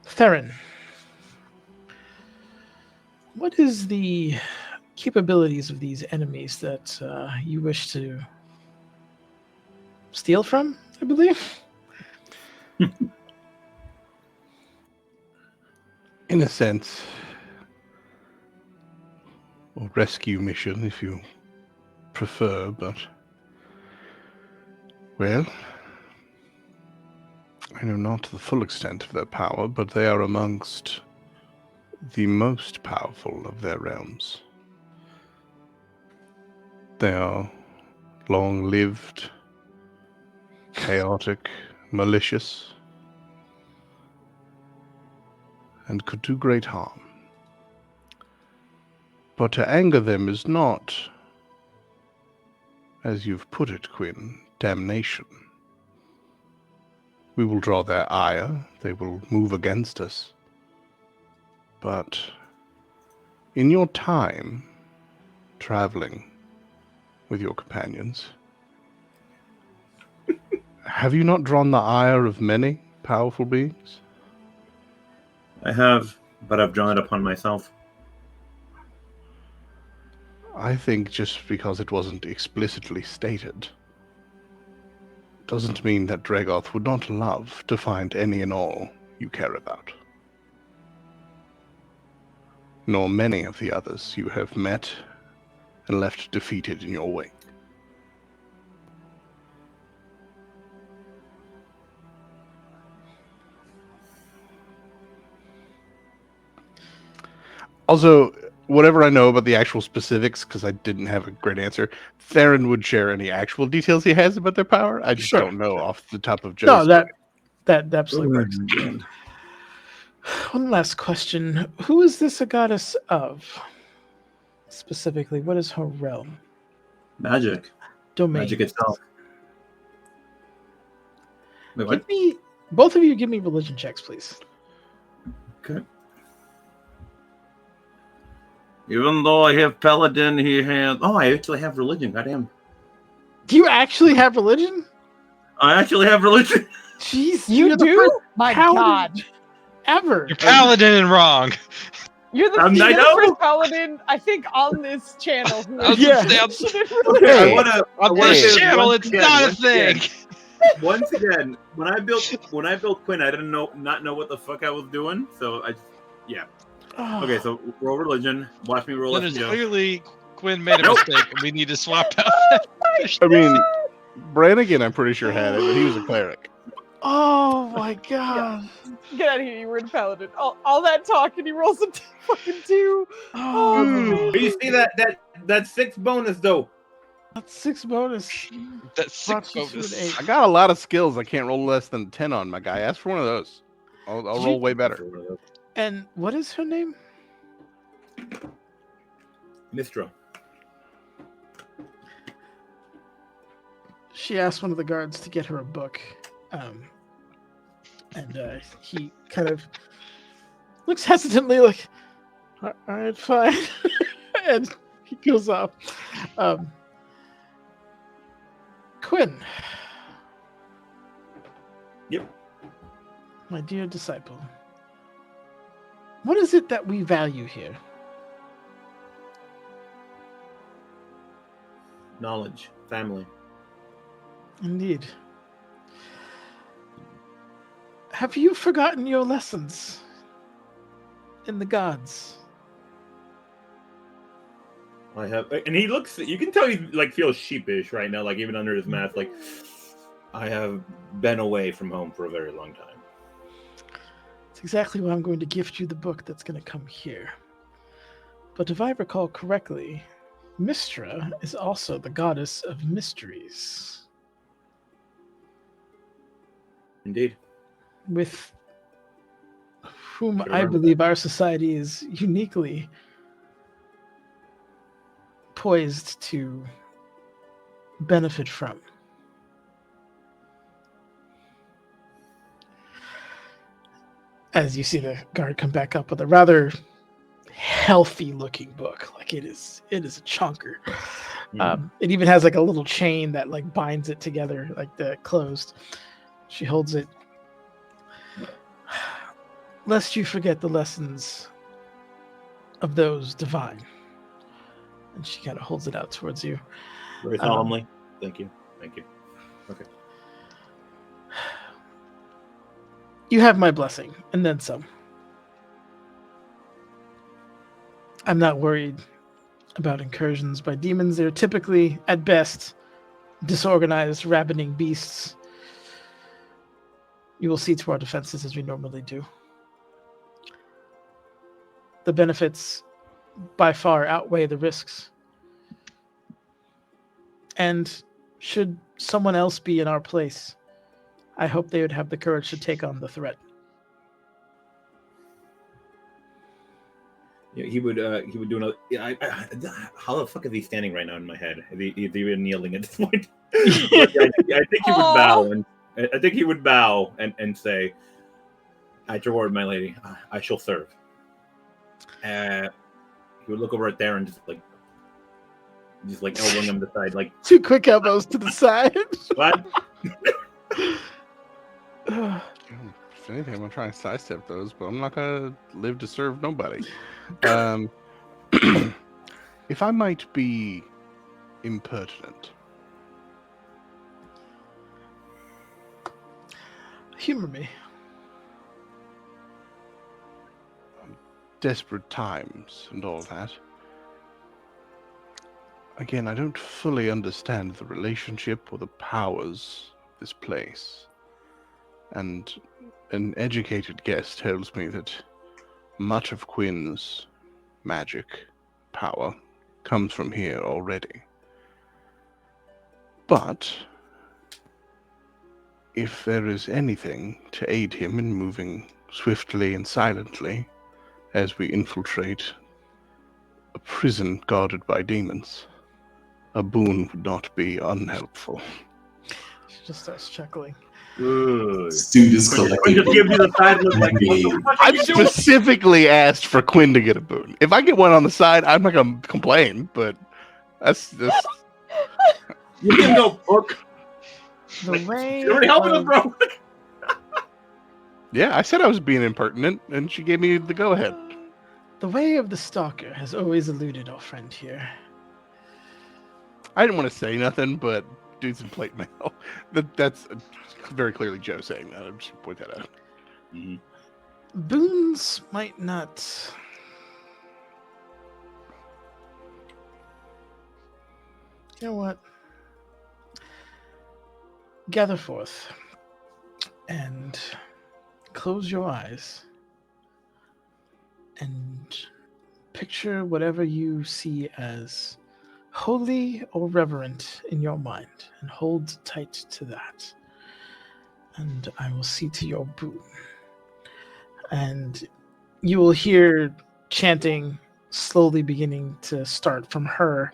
Speaker 1: Theron, what is the capabilities of these enemies that you wish to steal from, I believe?
Speaker 5: In a sense, or rescue mission if you prefer, but well, I know not the full extent of their power, but they are amongst the most powerful of their realms. They are long-lived, chaotic, malicious, and could do great harm. But to anger them is not, as you've put it, Quinn, damnation. We will draw their ire, they will move against us. But in your time traveling with your companions, have you not drawn the ire of many powerful beings?
Speaker 8: I have, but I've drawn it upon myself.
Speaker 5: I think just because it wasn't explicitly stated doesn't mean that Dragoth would not love to find any and all you care about. Nor many of the others you have met and left defeated in your wake. Also, whatever I know about the actual specifics, because I didn't have a great answer, Theron would share any actual details he has about their power. I just
Speaker 1: Sure,
Speaker 5: don't know
Speaker 1: sure.
Speaker 5: off the top of Joe's.
Speaker 1: No, that
Speaker 8: Oh
Speaker 1: absolutely
Speaker 8: my
Speaker 1: works.
Speaker 8: God.
Speaker 1: One last question. Who is this a goddess of? Specifically, what is her realm?
Speaker 8: Magic.
Speaker 1: Domain.
Speaker 8: Magic itself. Wait, what?
Speaker 1: Both of you give me religion checks, please.
Speaker 8: Okay. Even though I have paladin, he has. Oh, I actually have religion. Goddamn.
Speaker 1: Do you actually have religion?
Speaker 8: I actually have religion.
Speaker 1: Jeez,
Speaker 2: You
Speaker 1: you're the
Speaker 2: do?
Speaker 1: first
Speaker 2: My
Speaker 1: paladin
Speaker 2: God.
Speaker 1: ever.
Speaker 6: You're paladin and wrong.
Speaker 2: You're the
Speaker 8: I know.
Speaker 2: first paladin, I think, on this channel who
Speaker 6: I was
Speaker 2: has
Speaker 6: gonna say,
Speaker 2: mentioned
Speaker 8: Okay,
Speaker 3: Hey,
Speaker 8: I want to.
Speaker 6: on this channel, it's not a thing.
Speaker 8: Once again, when I built Quinn, I didn't not know what the fuck I was doing. So I just, yeah.
Speaker 1: Oh,
Speaker 8: Okay, so roll religion. Watch me roll
Speaker 6: Then
Speaker 8: it.
Speaker 6: it's clearly Quinn made a
Speaker 8: Nope.
Speaker 6: mistake, and we need to swap out that.
Speaker 5: I mean, Brannigan, I'm pretty sure had it, but he was a cleric.
Speaker 1: oh my God.
Speaker 2: Get out of here, you weird paladin. All that talk and he rolls a fucking 2.
Speaker 1: Oh,
Speaker 2: amazing.
Speaker 8: But you see that 6 bonus though.
Speaker 1: that's 6 bonus.
Speaker 6: That's
Speaker 1: Brought
Speaker 6: 6
Speaker 1: you to an
Speaker 6: bonus.
Speaker 1: 8.
Speaker 5: I got a lot of skills I can't roll less than 10 on, my guy. Ask for one of those. I'll
Speaker 1: Did
Speaker 5: roll
Speaker 1: you-
Speaker 5: way better.
Speaker 1: And what is her name?
Speaker 8: Mistra.
Speaker 1: She asked one of the guards to get her a book. And he kind of looks hesitantly like, all right, fine. And he goes off. Quinn.
Speaker 8: Yep.
Speaker 1: My dear disciple. What is it that we value here?
Speaker 8: Knowledge. Family.
Speaker 1: Indeed. Have you forgotten your lessons in the gods?
Speaker 8: I have, and he looks. You can tell he like feels sheepish right now, like even under his mask. Like, I have been away from home for a very long time.
Speaker 1: It's exactly why I'm going to gift you the book that's going to come here. But if I recall correctly, Mistra is also the goddess of mysteries,
Speaker 8: Indeed.
Speaker 1: with whom
Speaker 8: Should
Speaker 1: I
Speaker 8: remember
Speaker 1: believe our society is uniquely poised to benefit from. As you see the guard come back up with a rather healthy looking book, like it is a chunker. It even has like a little chain that like binds it together, like the closed. She holds it. Lest you forget the lessons of those divine. And she kind of holds it out towards you.
Speaker 8: Very solemnly. Thank you. Thank you. Okay.
Speaker 1: You have my blessing, and then some. I'm not worried about incursions by demons. They're typically, at best, disorganized, ravening beasts. You will see to our defenses as we normally do. The benefits by far outweigh the risks. And should someone else be in our place, I hope they would have the courage to take on the threat.
Speaker 8: Yeah, he would do another. Yeah, how the fuck is he standing right now in my head? Is he even kneeling at this point? But yeah, I think he would bow, and I think he would bow and say, "At your word, my lady, I shall serve." He would look over at Darren, just like elbowing him to the side, like
Speaker 1: 2 quick elbows to the side.
Speaker 8: what?
Speaker 5: If anything, I'm gonna try and sidestep those, but I'm not gonna live to serve nobody. If I might be impertinent,
Speaker 1: Humor me.
Speaker 5: desperate times and all that. Again, I don't fully understand the relationship or the powers of this place. And an educated guest tells me that much of Quinn's magic power comes from here already. But if there is anything to aid him in moving swiftly and silently as we infiltrate a prison guarded by demons, a boon would not be unhelpful.
Speaker 1: She just starts chuckling.
Speaker 8: Good.
Speaker 7: Students
Speaker 8: Quinn
Speaker 7: collecting.
Speaker 8: just gives you the side look like, what
Speaker 7: Indeed.
Speaker 8: the fuck are
Speaker 5: I
Speaker 8: you doing?
Speaker 5: specifically asked for Quinn to get a boon. If I get one on the side, I'm not gonna complain. But that's
Speaker 8: You can go, Book.
Speaker 1: The way
Speaker 8: You're already helping us,
Speaker 1: of-
Speaker 8: bro.
Speaker 5: yeah. I said I was being impertinent, and she gave me the go ahead.
Speaker 1: The way of the stalker has always eluded our friend here.
Speaker 5: I didn't want to say nothing, but dude's in plate mail. That's very clearly Joe saying that. I should point that out.
Speaker 1: Boons might not. You know what? Gather forth and close your eyes and picture whatever you see as holy or reverent in your mind and hold tight to that. And I will see to your boon. And you will hear chanting slowly beginning to start from her.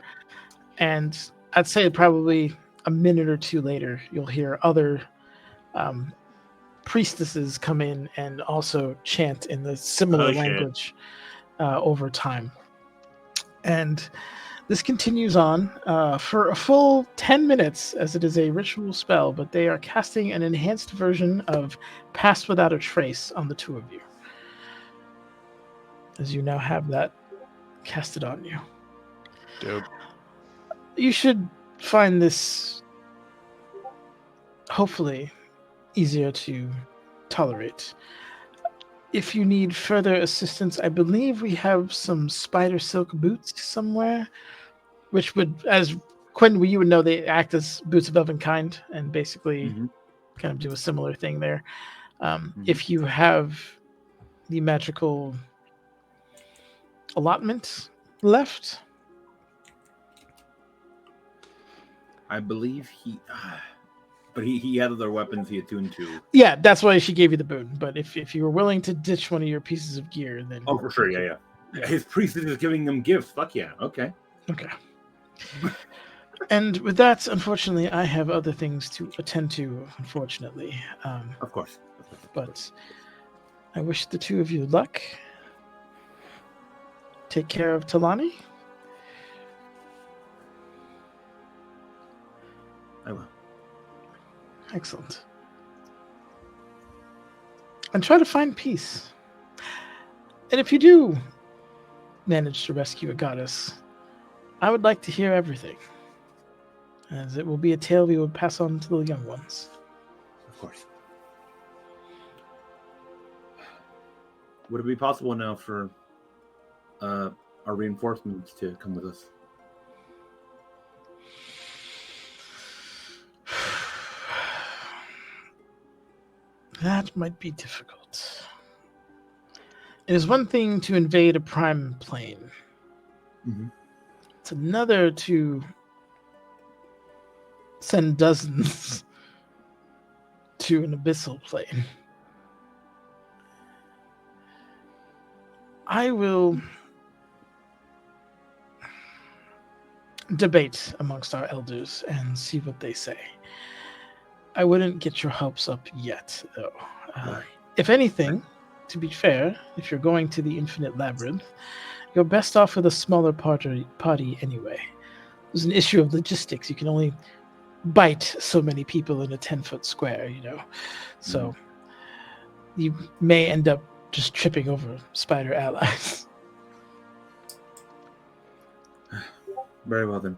Speaker 1: And I'd say probably a minute or two later, you'll hear other priestesses come in and also chant in the similar
Speaker 8: Oh, shit.
Speaker 1: language over time. And this continues on for a full 10 minutes as it is a ritual spell, but they are casting an enhanced version of Pass Without a Trace on the two of you. As you now have that casted on you.
Speaker 5: Dope.
Speaker 1: You should find this hopefully easier to tolerate. If you need further assistance, I believe we have some spider silk boots somewhere, which would, as Quinn, you would know, they act as boots of elven kind and basically kind of do a similar thing there. If you have the magical allotment left,
Speaker 8: I believe but he had other weapons he attuned to.
Speaker 1: yeah, that's why she gave you the boon. But if you were willing to ditch one of your pieces of gear, then
Speaker 8: Oh, for sure, yeah. His priest is giving him gifts. Fuck yeah. Okay.
Speaker 1: Okay. And with that, unfortunately, I have other things to attend to, unfortunately.
Speaker 8: Of course.
Speaker 1: But I wish the two of you luck. Take care of Talani.
Speaker 8: I will.
Speaker 1: Excellent. And try to find peace. And if you do manage to rescue a goddess, I would like to hear everything, as it will be a tale we will pass on to the young ones.
Speaker 8: Of course. Would it be possible now for our reinforcements to come with us?
Speaker 1: That might be difficult. It is one thing to invade a prime plane. It's another to send dozens to an abyssal plane. I will debate amongst our elders and see what they say. I wouldn't get your hopes up yet, though. If anything, to be fair, if you're going to the Infinite Labyrinth, you're best off with a smaller party anyway. There's an issue of logistics. You can only bite so many people in a 10-foot square, you know? So you may end up just tripping over spider allies.
Speaker 8: Very well, then.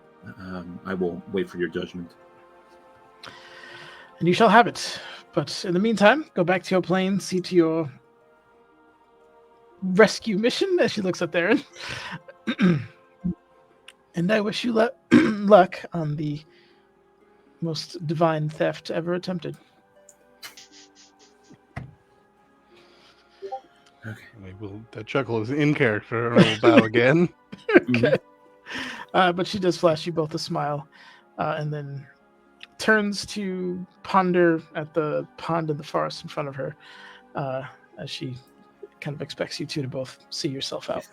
Speaker 8: I will wait for your judgment.
Speaker 1: And you shall have it. But in the meantime, go back to your plane, see to your rescue mission, as she looks at Theron. And I wish you luck on the most divine theft ever attempted.
Speaker 5: Okay. That chuckle is in character, and I will bow again.
Speaker 1: Okay. But she does flash you both a smile, and then turns to ponder at the pond in the forest in front of her, as she kind of expects you two to both see yourself out.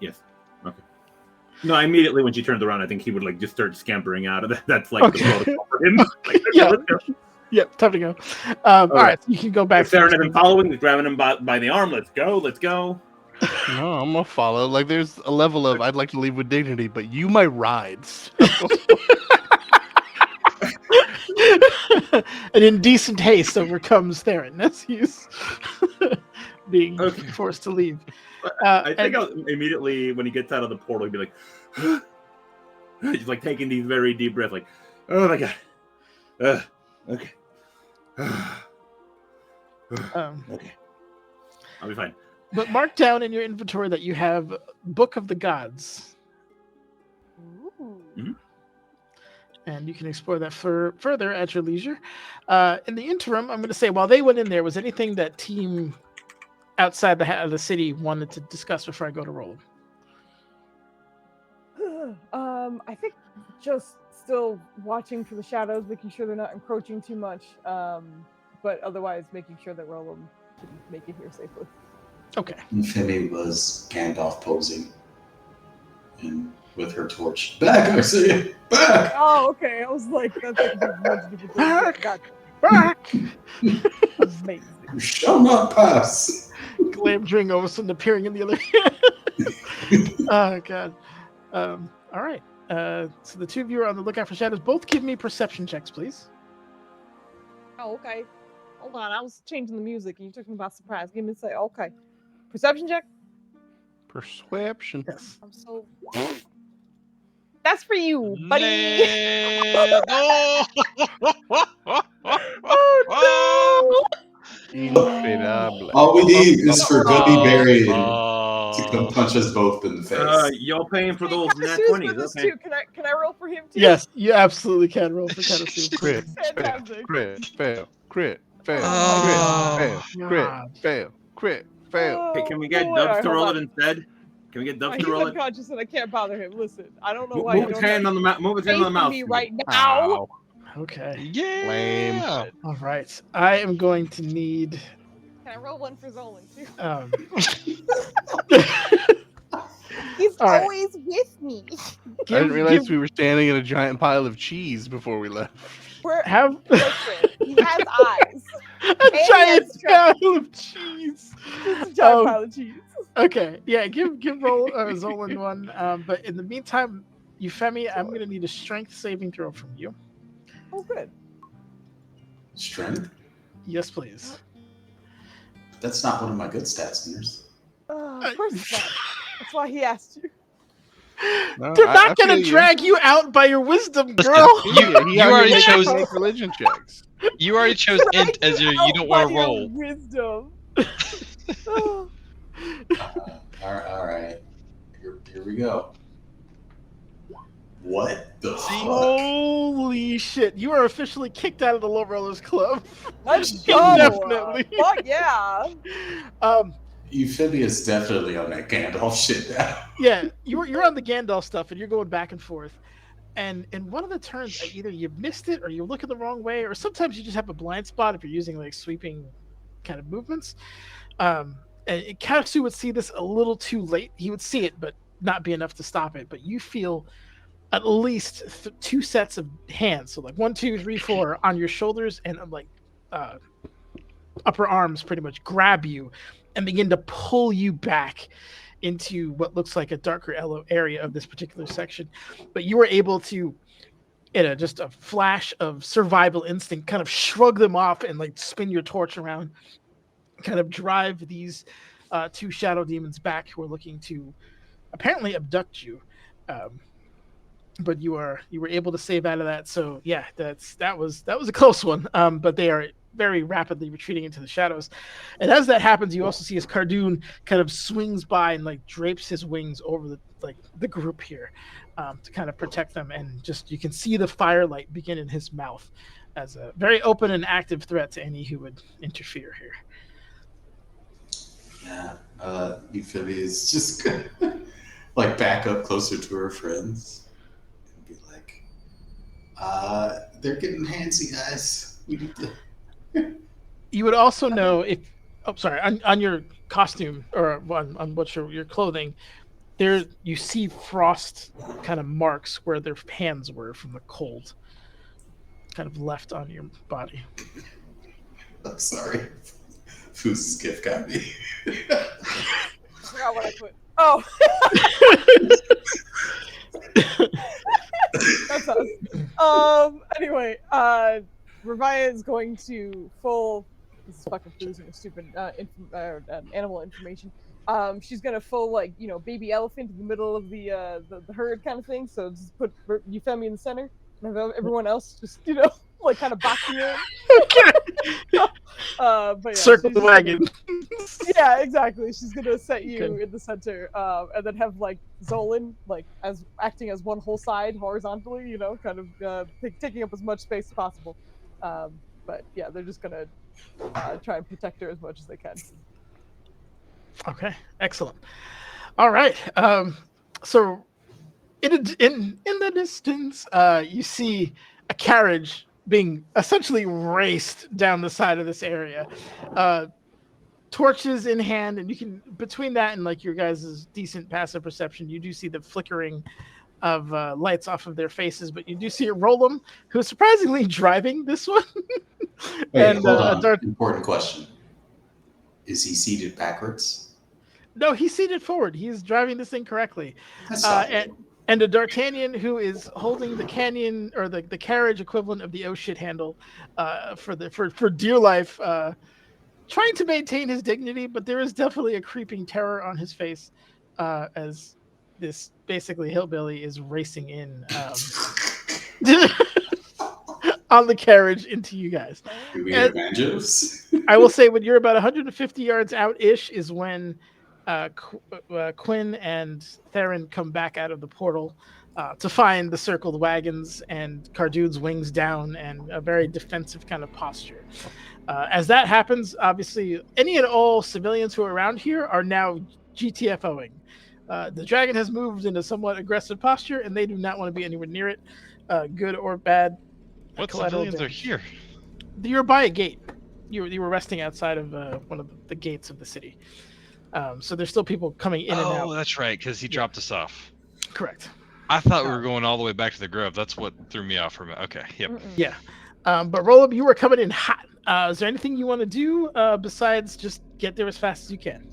Speaker 8: Yes. Okay. No, immediately when she turns around, I think he would just start scampering out of that. That's the
Speaker 1: Okay.
Speaker 8: protocol for him.
Speaker 1: Yeah.
Speaker 8: Let's go.
Speaker 1: Yep, time to go. All right, so you can go back.
Speaker 4: If Theron isn't following, he's grabbing him by the arm. Let's go. Let's go.
Speaker 5: No, I'm gonna follow. Like, there's a level of I'd like to leave with dignity, but you my rides.
Speaker 1: An indecent haste overcomes Theron as he's being forced to leave.
Speaker 4: I think I'll immediately, when he gets out of the portal, he'll be like, he's like taking these very deep breaths, like, oh my god. Okay. Okay. I'll be fine.
Speaker 1: But mark down in your inventory that you have Book of the Gods.
Speaker 2: Ooh.
Speaker 1: And you can explore that further at your leisure. In the interim, I'm going to say, while they went in there, was anything that team outside the city wanted to discuss before I go to roll?
Speaker 2: I think just still watching for the shadows, making sure they're not encroaching too much. But otherwise, making sure that Roland can make it here safely.
Speaker 1: Okay.
Speaker 7: Femi was Gandalf posing, and with her torch. Back, I say, back.
Speaker 2: Oh, okay. I was like, that's
Speaker 1: back. Back.
Speaker 2: Amazing.
Speaker 7: You shall not pass.
Speaker 1: Glamdring all of a sudden appearing in the other. Oh god. All right. So the two of you are on the lookout for shadows. Both give me perception checks, please.
Speaker 2: Oh, okay. Hold on. I was changing the music and you took me by surprise. Give me a say, okay. Perception check?
Speaker 5: Perception.
Speaker 1: Yes.
Speaker 2: I'm so. That's for you, buddy. Oh,
Speaker 5: Incredible.
Speaker 7: All we need is for Gubby Berry to come punch us both in the face.
Speaker 4: Y'all paying for those nat
Speaker 2: Katasu's
Speaker 4: 20s,
Speaker 2: with us
Speaker 4: okay.
Speaker 2: too. Can I roll for him too?
Speaker 1: Yes, you absolutely can roll for Katasu.
Speaker 5: Crit,
Speaker 2: Fantastic.
Speaker 5: fail, crit, fail,
Speaker 6: Oh.
Speaker 5: crit, fail.
Speaker 4: Okay, can we get
Speaker 2: Oh,
Speaker 4: Dubs
Speaker 2: alright,
Speaker 4: to
Speaker 2: hold
Speaker 4: roll
Speaker 2: on.
Speaker 4: it instead? Can we get Dubs
Speaker 2: He's
Speaker 4: to roll it?
Speaker 2: unconscious and I can't bother him. Listen, I don't know why you
Speaker 4: Move his
Speaker 2: don't
Speaker 4: hand
Speaker 2: have
Speaker 4: on the mouth. Move his hand
Speaker 2: faith
Speaker 4: on the
Speaker 2: in
Speaker 4: mouth.
Speaker 2: me right now.
Speaker 5: Ow.
Speaker 1: Okay.
Speaker 6: Yeah.
Speaker 1: All right. I am going to need.
Speaker 2: Can I roll one for Zolan too? He's
Speaker 1: All right.
Speaker 2: always with me.
Speaker 5: I didn't realize we were standing in a giant pile of cheese before we left.
Speaker 1: Have
Speaker 2: Listen, he has eyes.
Speaker 1: a
Speaker 2: he
Speaker 1: giant
Speaker 2: has strength.
Speaker 1: pile of cheese.
Speaker 2: It's a giant pile of cheese.
Speaker 1: Okay, yeah, give Zolan one. But in the meantime, Euphemi, I'm gonna need a strength saving throw from you.
Speaker 2: Oh, good.
Speaker 7: Strength?
Speaker 1: Yes, please.
Speaker 7: That's not one of my good stats, Nurse.
Speaker 2: Of course it's not. That's why he asked you.
Speaker 5: No,
Speaker 1: They're not
Speaker 5: I
Speaker 1: gonna
Speaker 5: feel
Speaker 1: drag you out by your wisdom,
Speaker 6: Listen,
Speaker 1: girl.
Speaker 6: you already chose
Speaker 5: make religion checks.
Speaker 6: you already chose int as your you don't want to roll.
Speaker 2: Wisdom.
Speaker 7: All right. Here we go. What the fuck?
Speaker 1: Holy shit! You are officially kicked out of the Low Rollers Club.
Speaker 2: Let's go.
Speaker 1: Indefinitely.
Speaker 2: Fuck yeah.
Speaker 7: Euphibia's definitely on that Gandalf shit now.
Speaker 1: Yeah, you're on the Gandalf stuff, and you're going back and forth. And in one of the turns, either you missed it, or you're looking the wrong way, or sometimes you just have a blind spot if you're using like sweeping kind of movements. And Katasu would see this a little too late. He would see it, but not be enough to stop it. But you feel at least two sets of hands, so like 1, 2, 3, 4 on your shoulders and like upper arms, pretty much grab you and begin to pull you back into what looks like a darker yellow area of this particular section. But you were able to, in just a flash of survival instinct, kind of shrug them off and like spin your torch around, kind of drive these two shadow demons back who are looking to apparently abduct you. But you were able to save out of that. So yeah, that was a close one. But they are very rapidly retreating into the shadows. And as that happens, you also see as Cardoon kind of swings by and like drapes his wings over the group here to kind of protect them. And just you can see the firelight begin in his mouth as a very open and active threat to any who would interfere here.
Speaker 7: Yeah, Euphibia is just gonna like back up closer to her friends and be like, they're getting handsy, guys. We need to.
Speaker 1: You would also know if, on your costume or on what your clothing, there you see frost kind of marks where their hands were from the cold. kind of left on your body.
Speaker 7: I'm sorry. Fooz's gift got me.
Speaker 2: I forgot what I put. Oh. That's us. Anyway, Ravaya is going to full. This is fucking losing stupid animal information. She's gonna full like baby elephant in the middle of the herd kind of thing. So just put Euphemia in the center, and have everyone else just like kind of boxing in. But yeah,
Speaker 1: Circle the wagon.
Speaker 2: Yeah, exactly. She's gonna set you in the center, and then have like Zolan like as acting as one whole side horizontally. Kind of taking up as much space as possible. But yeah, they're just gonna try and protect her as much as they can.
Speaker 1: Okay, excellent. All right. So in the distance, you see a carriage being essentially raced down the side of this area. Torches in hand, and you can between that and like your guys' decent passive perception, you do see the flickering of lights off of their faces, but you do see Rollum, who is surprisingly driving this one.
Speaker 7: Wait, hold on. Important question. Is he seated backwards?
Speaker 1: No, he's seated forward. He's driving this thing correctly.
Speaker 7: That's
Speaker 1: and a D'Artagnan who is holding the canyon or the carriage equivalent of the oh shit handle for dear life, trying to maintain his dignity, but there is definitely a creeping terror on his face as this basically hillbilly is racing in on the carriage into you guys.
Speaker 7: Do we hear banjos?
Speaker 1: I will say when you're about 150 yards out-ish is when Quinn and Theron come back out of the portal to find the circled wagons and Cardude's wings down and a very defensive kind of posture. As that happens, obviously, any and all civilians who are around here are now GTFOing. The dragon has moved into somewhat aggressive posture, and they do not want to be anywhere near it, good or bad.
Speaker 6: What civilians are here?
Speaker 1: You're by a gate. You were resting outside of one of the gates of the city. So there's still people coming in and out.
Speaker 6: Oh, that's right, because he dropped us off.
Speaker 1: Correct.
Speaker 6: I thought we were going all the way back to the grove. That's what threw me off for a minute. Okay, yep.
Speaker 1: Yeah. But Roll-Up, you were coming in hot. Is there anything you want to do besides just get there as fast as you can?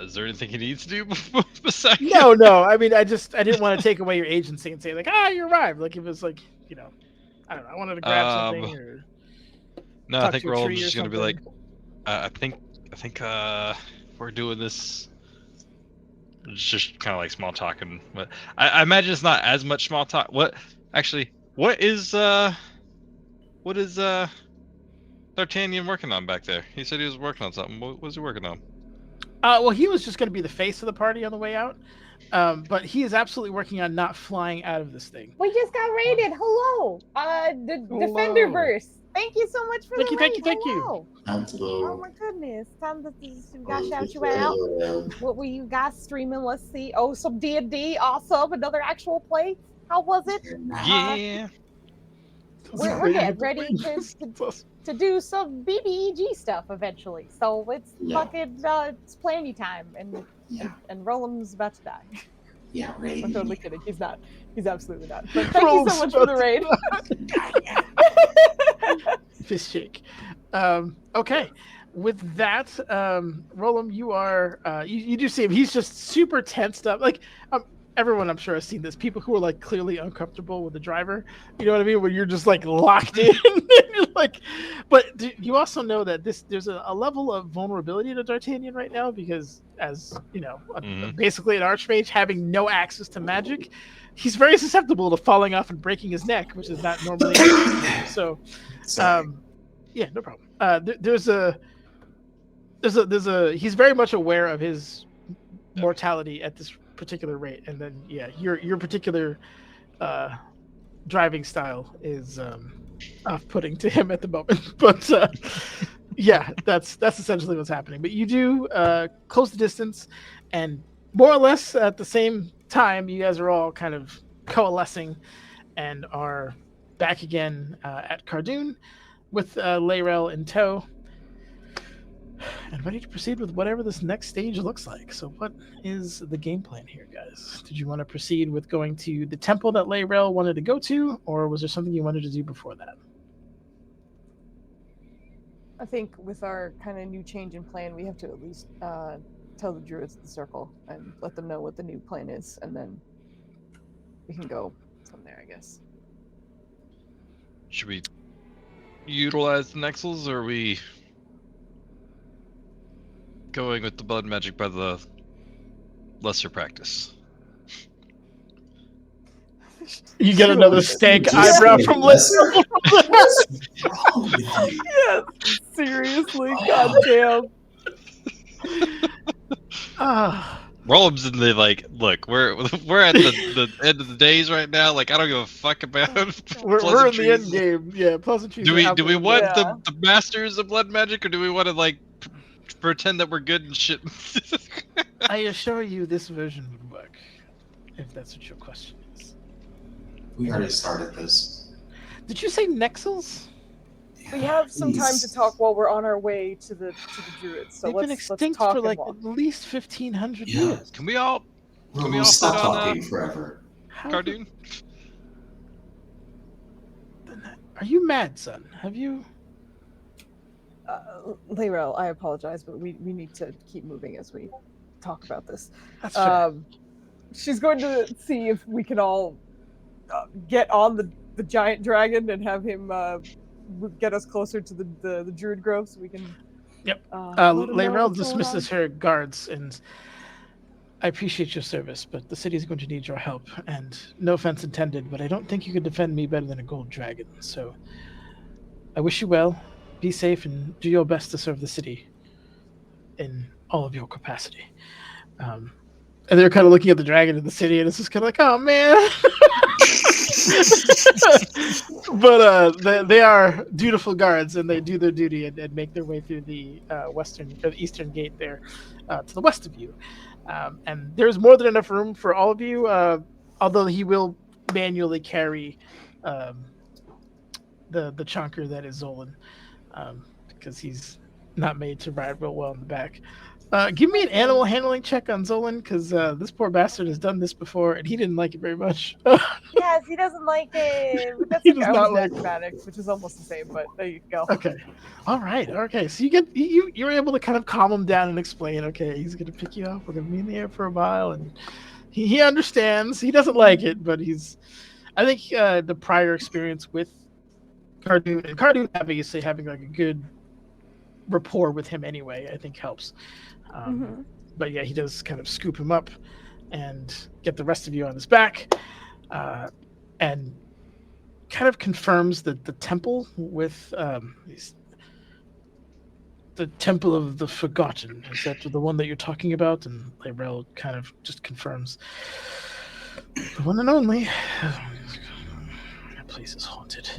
Speaker 6: Is there anything he needs to do besides?
Speaker 1: No. I mean, I didn't want to take away your agency and say like, you arrived. Like it was like, I don't know. I wanted to grab something or.
Speaker 6: No, I think Roland's just gonna be like, I think we're doing this. It's just kind of like small talking, but I imagine it's not as much small talk. What is D'Artagnan working on back there? He said he was working on something. What was he working on?
Speaker 1: Well, he was just going to be the face of the party on the way out, but he is absolutely working on not flying out of this thing.
Speaker 2: We just got raided. Hello, the Defenderverse. Thank you so much for the raid.
Speaker 1: Thank you.
Speaker 7: Hello.
Speaker 2: Oh my goodness! Time to shout you out. What were you guys streaming? Let's see. Oh, some D&D. Awesome. Another actual play. How was it?
Speaker 6: Yeah.
Speaker 2: We're getting ready to do some BBEG stuff eventually. So it's fucking it's planning time, and Roland's about to die.
Speaker 7: Yeah, raid.
Speaker 2: I'm totally kidding. He's not. He's absolutely not. But thank you so much for the raid.
Speaker 1: Fist shake. Okay. With that, Roland, you are you do see him. He's just super tensed up. Like everyone, I'm sure, has seen this. People who are like clearly uncomfortable with the driver. You know what I mean? When you're just like locked in. You're like, but you also know that there's a level of vulnerability to D'Artagnan right now because, as you know, basically an archmage having no access to magic, he's very susceptible to falling off and breaking his neck, which is not normally. So, yeah, no problem. There's a he's very much aware of his mortality at this particular rate, and then your particular driving style is off-putting to him at the moment. But that's essentially what's happening. But you do close the distance, and more or less at the same time, you guys are all kind of coalescing and are back again at Cardoon with Layrel in tow. and ready to proceed with whatever this next stage looks like. So, what is the game plan here, guys? Did you want to proceed with going to the temple that Layrel wanted to go to, or was there something you wanted to do before that?
Speaker 2: I think with our kind of new change in plan, we have to at least tell the druids of the circle and let them know what the new plan is, and then we can go from there, I guess.
Speaker 6: Should we utilize the Nexels, or are we going with the blood magic by the lesser practice?
Speaker 1: You get another stank eyebrow from
Speaker 7: Lesser?
Speaker 1: Layrel.
Speaker 7: What's wrong with you?
Speaker 2: Yes, seriously, goddamn.
Speaker 1: Ah.
Speaker 6: Rollum's in the look, we're at the end of the days right now. Like, I don't give a fuck about
Speaker 1: We're in the end
Speaker 6: pleasantries.
Speaker 1: game. Yeah, pleasantries.
Speaker 6: Do we want
Speaker 2: Yeah.
Speaker 6: the masters of blood magic, or do we want to pretend that we're good and shit?
Speaker 1: I assure you, this version would work, if that's what your question is.
Speaker 7: We already started this.
Speaker 1: Did you say Nexels?
Speaker 2: We have some time to
Speaker 7: Please.
Speaker 2: talk while we're on our way to the druids. So
Speaker 1: They've been
Speaker 2: let's
Speaker 1: extinct
Speaker 2: talk
Speaker 1: for
Speaker 2: and
Speaker 1: like
Speaker 2: walk.
Speaker 1: at least 1,500
Speaker 7: Yeah.
Speaker 1: years.
Speaker 6: Can we all
Speaker 7: We'll
Speaker 6: all
Speaker 7: stop
Speaker 6: sit on,
Speaker 7: talking forever.
Speaker 1: How
Speaker 6: Cardoon?
Speaker 1: Are you mad, son? Have you?
Speaker 2: Layrel, I apologize, but we need to keep moving as we talk about this.
Speaker 1: That's fair.
Speaker 2: She's going to see if we can all get on the giant dragon and have him get us closer to the druid grove so we can.
Speaker 1: Yep.
Speaker 2: let him know
Speaker 1: Layrel
Speaker 2: what's going
Speaker 1: dismisses
Speaker 2: on.
Speaker 1: her guards, and I appreciate your service, but the city is going to need your help. And no offense intended, but I don't think you could defend me better than a gold dragon. So I wish you well. Be safe and do your best to serve the city in all of your capacity. And they're kind of looking at the dragon in the city, and it's just kind of like, oh man. But they are dutiful guards, and they do their duty and make their way through the eastern gate there to the west of you. And there's more than enough room for all of you, although he will manually carry the chunker that is Zolan, because he's not made to ride real well in the back. Give me an animal handling check on Zolan, because this poor bastard has done this before, and he didn't like it very much.
Speaker 2: Yes, he doesn't like it. But that's
Speaker 1: He
Speaker 2: okay.
Speaker 1: does
Speaker 2: I
Speaker 1: not
Speaker 2: was
Speaker 1: like it.
Speaker 2: acrobatics, which is almost the same, but there you go.
Speaker 1: Okay. All right. Okay. So you're able to kind of calm him down and explain. Okay, he's gonna pick you up. We're gonna be in the air for a while, and he understands. He doesn't like it, but I think the prior experience with Cardoon, and Cardoon obviously having like a good rapport with him anyway, I think helps. But yeah, he does kind of scoop him up and get the rest of you on his back, and kind of confirms that the temple with the Temple of the Forgotten. Is that the one that you're talking about? And Layrel kind of just confirms the one and only. That place is haunted.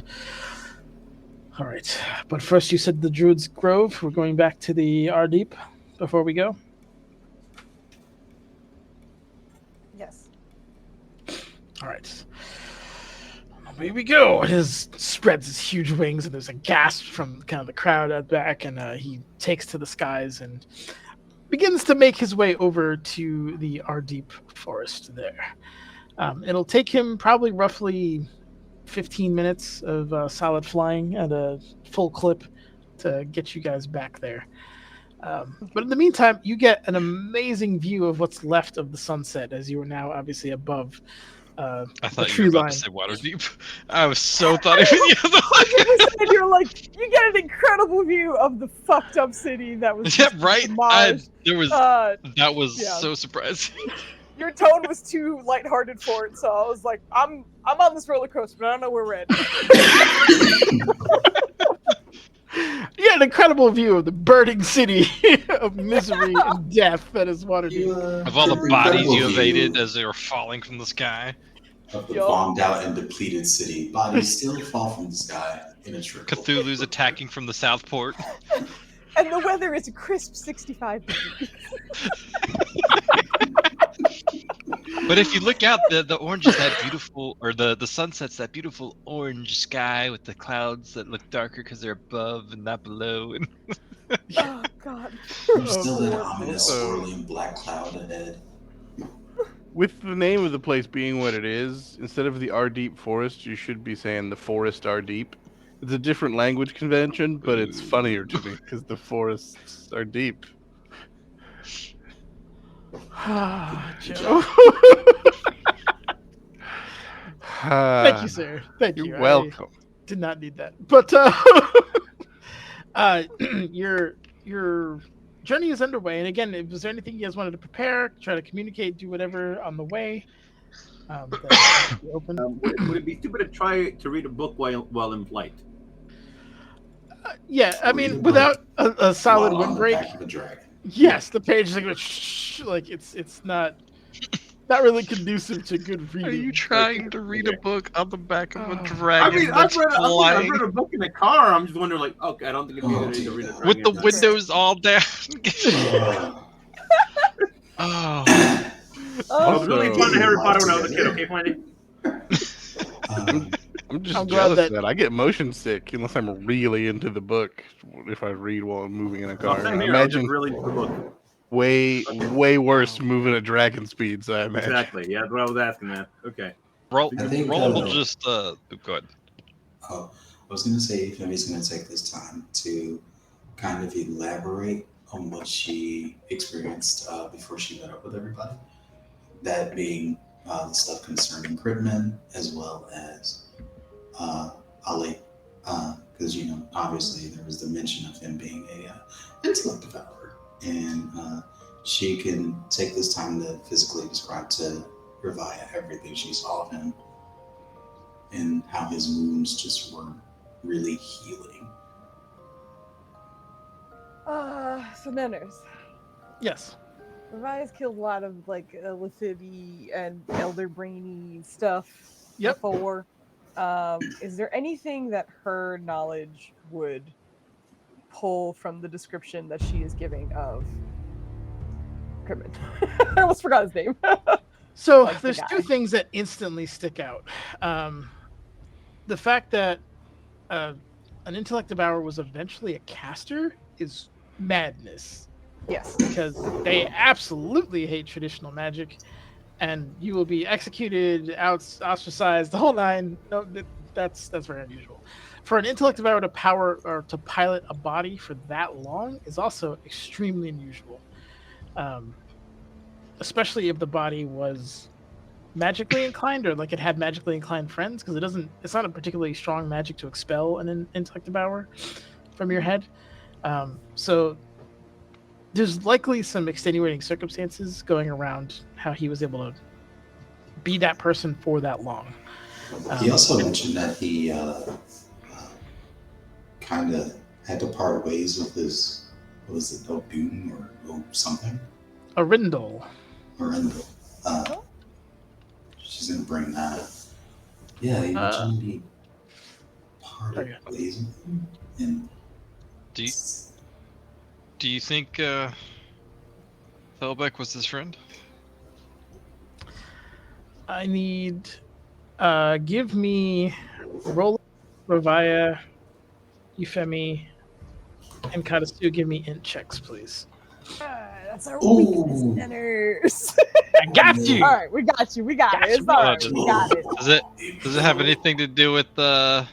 Speaker 1: All right, but first you said the Druid's Grove. We're going back to the Ardeep before we go.
Speaker 2: Yes.
Speaker 1: All right. Here we go. It spreads his huge wings, and there's a gasp from kind of the crowd at back, and he takes to the skies and begins to make his way over to the Ardeep forest there. It'll take him probably roughly 15 minutes of solid flying at a full clip to get you guys back there. But in the meantime, you get an amazing view of what's left of the sunset, as you are now obviously above
Speaker 6: I
Speaker 1: the
Speaker 6: thought you
Speaker 1: tree
Speaker 6: were about
Speaker 1: line.
Speaker 6: to say Waterdeep. I was so thought it was the other
Speaker 2: And you're like, you get an incredible view of the fucked up city that was
Speaker 6: Yeah,
Speaker 2: just
Speaker 6: right.
Speaker 2: demolished.
Speaker 6: That was
Speaker 2: yeah.
Speaker 6: so surprising.
Speaker 2: Your tone was too lighthearted for it, so I was like, I'm on this roller coaster, but I don't know where we're at.
Speaker 1: You get an incredible view of the burning city of misery and death that is Waterdeep.
Speaker 6: Of all the
Speaker 7: Incredible
Speaker 6: bodies you
Speaker 7: view
Speaker 6: evaded as they were falling from the sky.
Speaker 7: Of the
Speaker 2: Yup.
Speaker 7: bombed out and depleted city. Bodies still fall from the sky in a trickle.
Speaker 6: Cthulhu's attacking from the Southport.
Speaker 2: And the weather is a crisp 65 degrees.
Speaker 6: But if you look out, the orange is that beautiful, or the sunset's that beautiful orange sky with the clouds that look darker because they're above and not below. And
Speaker 2: Oh God.
Speaker 7: There's still that
Speaker 2: Poor
Speaker 7: ominous
Speaker 2: Bill.
Speaker 5: Also,
Speaker 7: swirling black cloud ahead.
Speaker 5: with the name of the place being what it is, instead of the R Deep Forest, you should be saying the Forest R Deep. It's a different language convention, but it's funnier to me because the forests are deep.
Speaker 1: Ah,
Speaker 7: Good
Speaker 1: Joe. Thank you, sir. Thank you.
Speaker 5: You're welcome.
Speaker 1: I did not need that. But your journey is underway. And again, was there anything you guys wanted to prepare, try to communicate, do whatever on the way? That you open.
Speaker 8: Would it be stupid to try to read a book while in flight?
Speaker 1: Yeah, I
Speaker 7: Read a
Speaker 1: mean,
Speaker 7: book
Speaker 1: without a solid
Speaker 7: while on the
Speaker 1: windbreak.
Speaker 7: back of a dragon.
Speaker 1: Yes, the page is like, shh, like it's not really conducive to good reading.
Speaker 6: are you trying to read a book on the back of a
Speaker 1: Oh.
Speaker 8: I
Speaker 6: dragon
Speaker 8: mean, I've
Speaker 6: that's
Speaker 8: read
Speaker 6: flying
Speaker 8: a book in the car. I'm just wondering, like, okay, I don't think it'd be a good idea to read a dragon.
Speaker 6: with the
Speaker 8: inside.
Speaker 6: windows all down?
Speaker 7: Oh.
Speaker 6: Oh,
Speaker 8: I was really
Speaker 5: Also-
Speaker 8: fond of Harry Potter when I was a kid.
Speaker 7: Together.
Speaker 8: Okay, Flandy?
Speaker 5: I'm just
Speaker 1: I'm glad
Speaker 5: jealous
Speaker 1: that-
Speaker 5: that I get motion sick unless I'm really into the book. If I read while I'm moving in a car,
Speaker 8: Same
Speaker 5: I
Speaker 8: here. I was
Speaker 5: imagine
Speaker 8: just really into the book.
Speaker 5: way worse moving at dragon speeds. I imagine.
Speaker 8: Exactly. Yeah, that's what I was asking, man. Okay.
Speaker 6: roll,
Speaker 7: I think,
Speaker 6: roll will just go ahead.
Speaker 7: Oh, I was going to say Femi's going to take this time to kind of elaborate on what she experienced before she met up with everybody. That being the stuff concerning Critman, as well as Ali. Because, obviously there was the mention of him being a intellect devourer. And she can take this time to physically describe to Ravaya everything she saw of him and how his wounds just were really healing.
Speaker 2: So Nenners.
Speaker 1: Yes.
Speaker 2: Ravia's killed a lot of like Lithidy and Elder Brainy stuff
Speaker 1: Yep.
Speaker 2: before. Is there anything that her knowledge would pull from the description that she is giving of Critman? I almost forgot his name.
Speaker 1: So
Speaker 2: Like the
Speaker 1: there's two
Speaker 2: guy.
Speaker 1: things that instantly stick out. The fact that an intellect devourer was eventually a caster is madness,
Speaker 2: Yes.
Speaker 1: because they absolutely hate traditional magic, and you will be executed, ostracized, the whole nine. No, that's very unusual. For an intellect devourer to power or to pilot a body for that long is also extremely unusual, especially if the body was magically inclined, or like it had magically inclined friends, because it's not a particularly strong magic to expel an intellect devourer from your head. So there's likely some extenuating circumstances going around how he was able to be that person for that long.
Speaker 7: He also mentioned that he kind of had to part ways with his, what was it, Doom or something?
Speaker 1: Arindel.
Speaker 7: Miranda. She's going to bring that up. Yeah, he mentioned he parted ways with him. And
Speaker 6: Do you think Thelbeck was his friend?
Speaker 1: I need give me Roland, Ravaya, Euphemi, and Katasu. Give me int checks, please.
Speaker 2: That's our
Speaker 7: Ooh.
Speaker 2: weakness, Nenners.
Speaker 1: I got you.
Speaker 2: All right, we got you. We got it. It's all right. We got it.
Speaker 6: Does it have anything to do with Thelbeck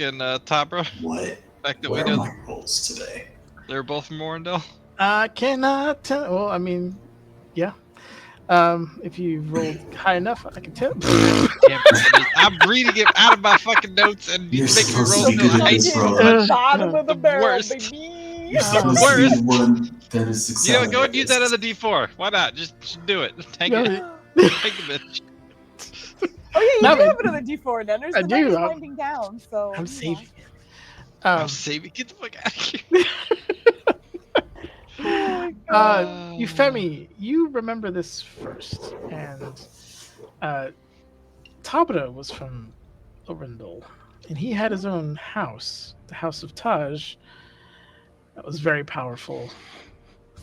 Speaker 6: and Tabra?
Speaker 7: what?
Speaker 6: The fact that
Speaker 7: What
Speaker 6: we
Speaker 7: are
Speaker 6: know
Speaker 7: my roles today?
Speaker 6: they're both from Morndell?
Speaker 1: I cannot tell. Well, I mean, yeah. If you rolled high enough, I can tell.
Speaker 6: Damn, I'm reading it out of my fucking notes and
Speaker 7: You're
Speaker 6: you make me
Speaker 7: supposed
Speaker 6: roll
Speaker 7: to be good at
Speaker 6: no
Speaker 7: this,
Speaker 6: dice.
Speaker 7: bro.
Speaker 2: Bottom of the
Speaker 6: The
Speaker 2: barrel,
Speaker 6: worst.
Speaker 2: baby.
Speaker 7: You're supposed
Speaker 6: worst.
Speaker 7: to be the one that is
Speaker 6: You
Speaker 7: successful.
Speaker 6: know, go and use that other D4. Why not? Just do it. Take
Speaker 1: No,
Speaker 6: it. Take the bitch.
Speaker 2: Oh yeah, you
Speaker 1: No,
Speaker 2: do
Speaker 1: but-
Speaker 2: have another D4, Nenners.
Speaker 1: I
Speaker 2: The
Speaker 1: do,
Speaker 2: night is
Speaker 1: I'm-
Speaker 2: winding down, so
Speaker 1: I'm
Speaker 2: you
Speaker 1: saving
Speaker 2: know.
Speaker 1: it.
Speaker 6: I'm saving. Get the fuck out of here.
Speaker 2: Oh my God.
Speaker 1: Euphemi, you remember this first, and Tabata was from Orindal, and he had his own house, the House of Taj, that was very powerful.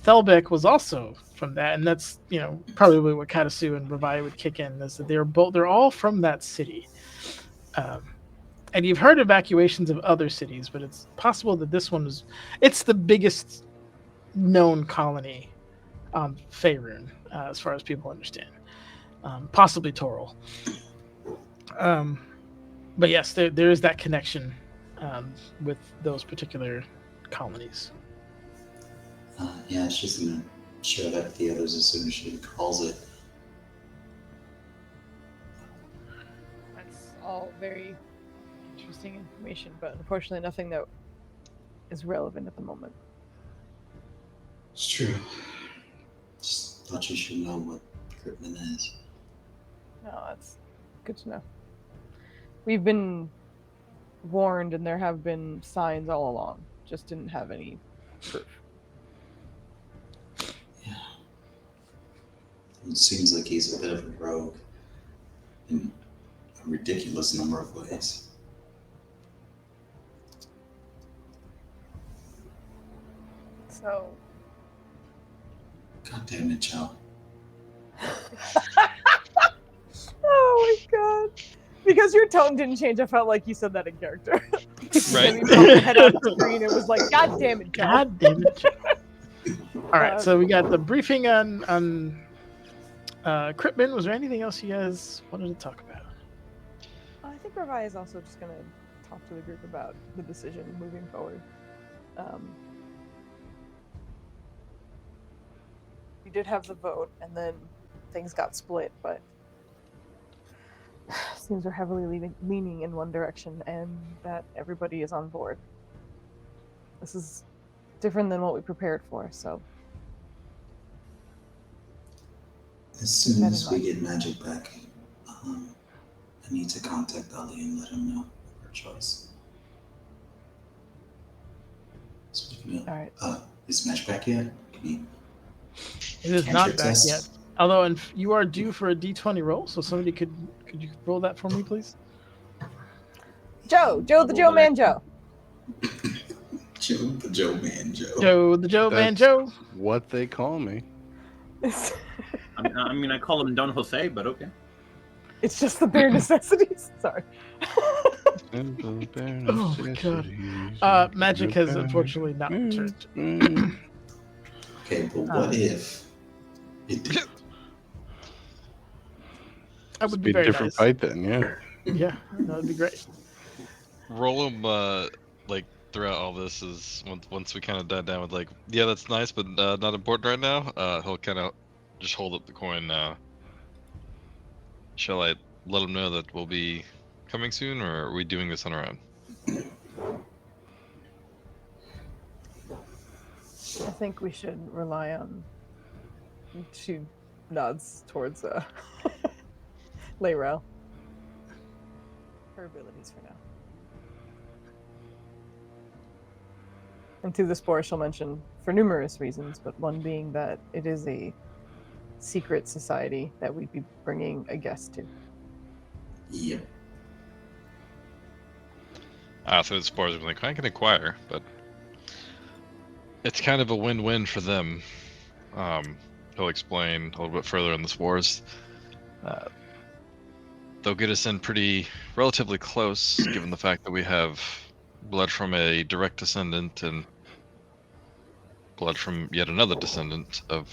Speaker 1: Thelbeck was also from that, and that's probably what Katasu and Ravai would kick in, is that they're all from that city. And you've heard evacuations of other cities, but it's possible that this one it's the biggest known colony on Faerun, as far as people understand. Possibly Toril. But yes, there is that connection with those particular colonies.
Speaker 7: Yeah, she's gonna share that with the others as soon as she calls it.
Speaker 2: That's all very interesting information, but unfortunately nothing that is relevant at the moment.
Speaker 7: It's true. Just thought you should know what Kripman is.
Speaker 2: No, that's good to know. We've been warned, and there have been signs all along. Just didn't have any proof.
Speaker 7: Yeah. It seems like he's a bit of a rogue in a ridiculous number of ways.
Speaker 2: So.
Speaker 7: God damn it, Joe.
Speaker 2: Oh my god. Because your tone didn't change, I felt like you said that in character.
Speaker 6: Right.
Speaker 2: You popped your head on the screen, it was like, God damn it, Joe.
Speaker 1: God damn it, Joe. All right, so we got the briefing on Kripman. Was there anything else you guys wanted to talk about?
Speaker 2: I think Ravai is also just going to talk to the group about the decision moving forward. We did have the vote, and then things got split, but seems we're heavily leaning in one direction, and that everybody is on board. This is different than what we prepared for, so.
Speaker 7: As soon as we get magic back, I need to contact Ali and let him know our choice. Speaking of,
Speaker 2: all right.
Speaker 7: Is magic back yet?
Speaker 1: It is not back yet. Although, you are due for a D20 roll, so somebody could you roll that for me, please?
Speaker 2: Joe the Joe Man Joe.
Speaker 7: Joe the Joe Man Joe.
Speaker 1: Joe the Joe Man Joe.
Speaker 5: What they call me.
Speaker 4: I mean, I call him Don Jose, but okay.
Speaker 2: It's just the bare necessities. Sorry.
Speaker 1: Oh my god. Magic has unfortunately not returned.
Speaker 7: Okay, but what if it did?
Speaker 1: That would
Speaker 5: Be
Speaker 1: be
Speaker 5: a
Speaker 1: very
Speaker 5: different
Speaker 1: nice.
Speaker 5: fight then, yeah.
Speaker 1: Yeah, that would be great.
Speaker 6: Roll him like throughout all this is once we kind of died down with like, yeah, that's nice, but not important right now. He'll kind of just hold up the coin now. Shall I let him know that we'll be coming soon, or are we doing this on our own?
Speaker 2: I think we should rely on. She nods towards Layrel. Her abilities for now. And to the spore, she'll mention for numerous reasons, but one being that it is a secret society that we'd be bringing a guest to.
Speaker 7: Yep.
Speaker 6: So the spores are like, I can acquire, but it's kind of a win-win for them. He'll explain a little bit further in the spores. They'll get us in relatively close, given the fact that we have blood from a direct descendant and blood from yet another descendant of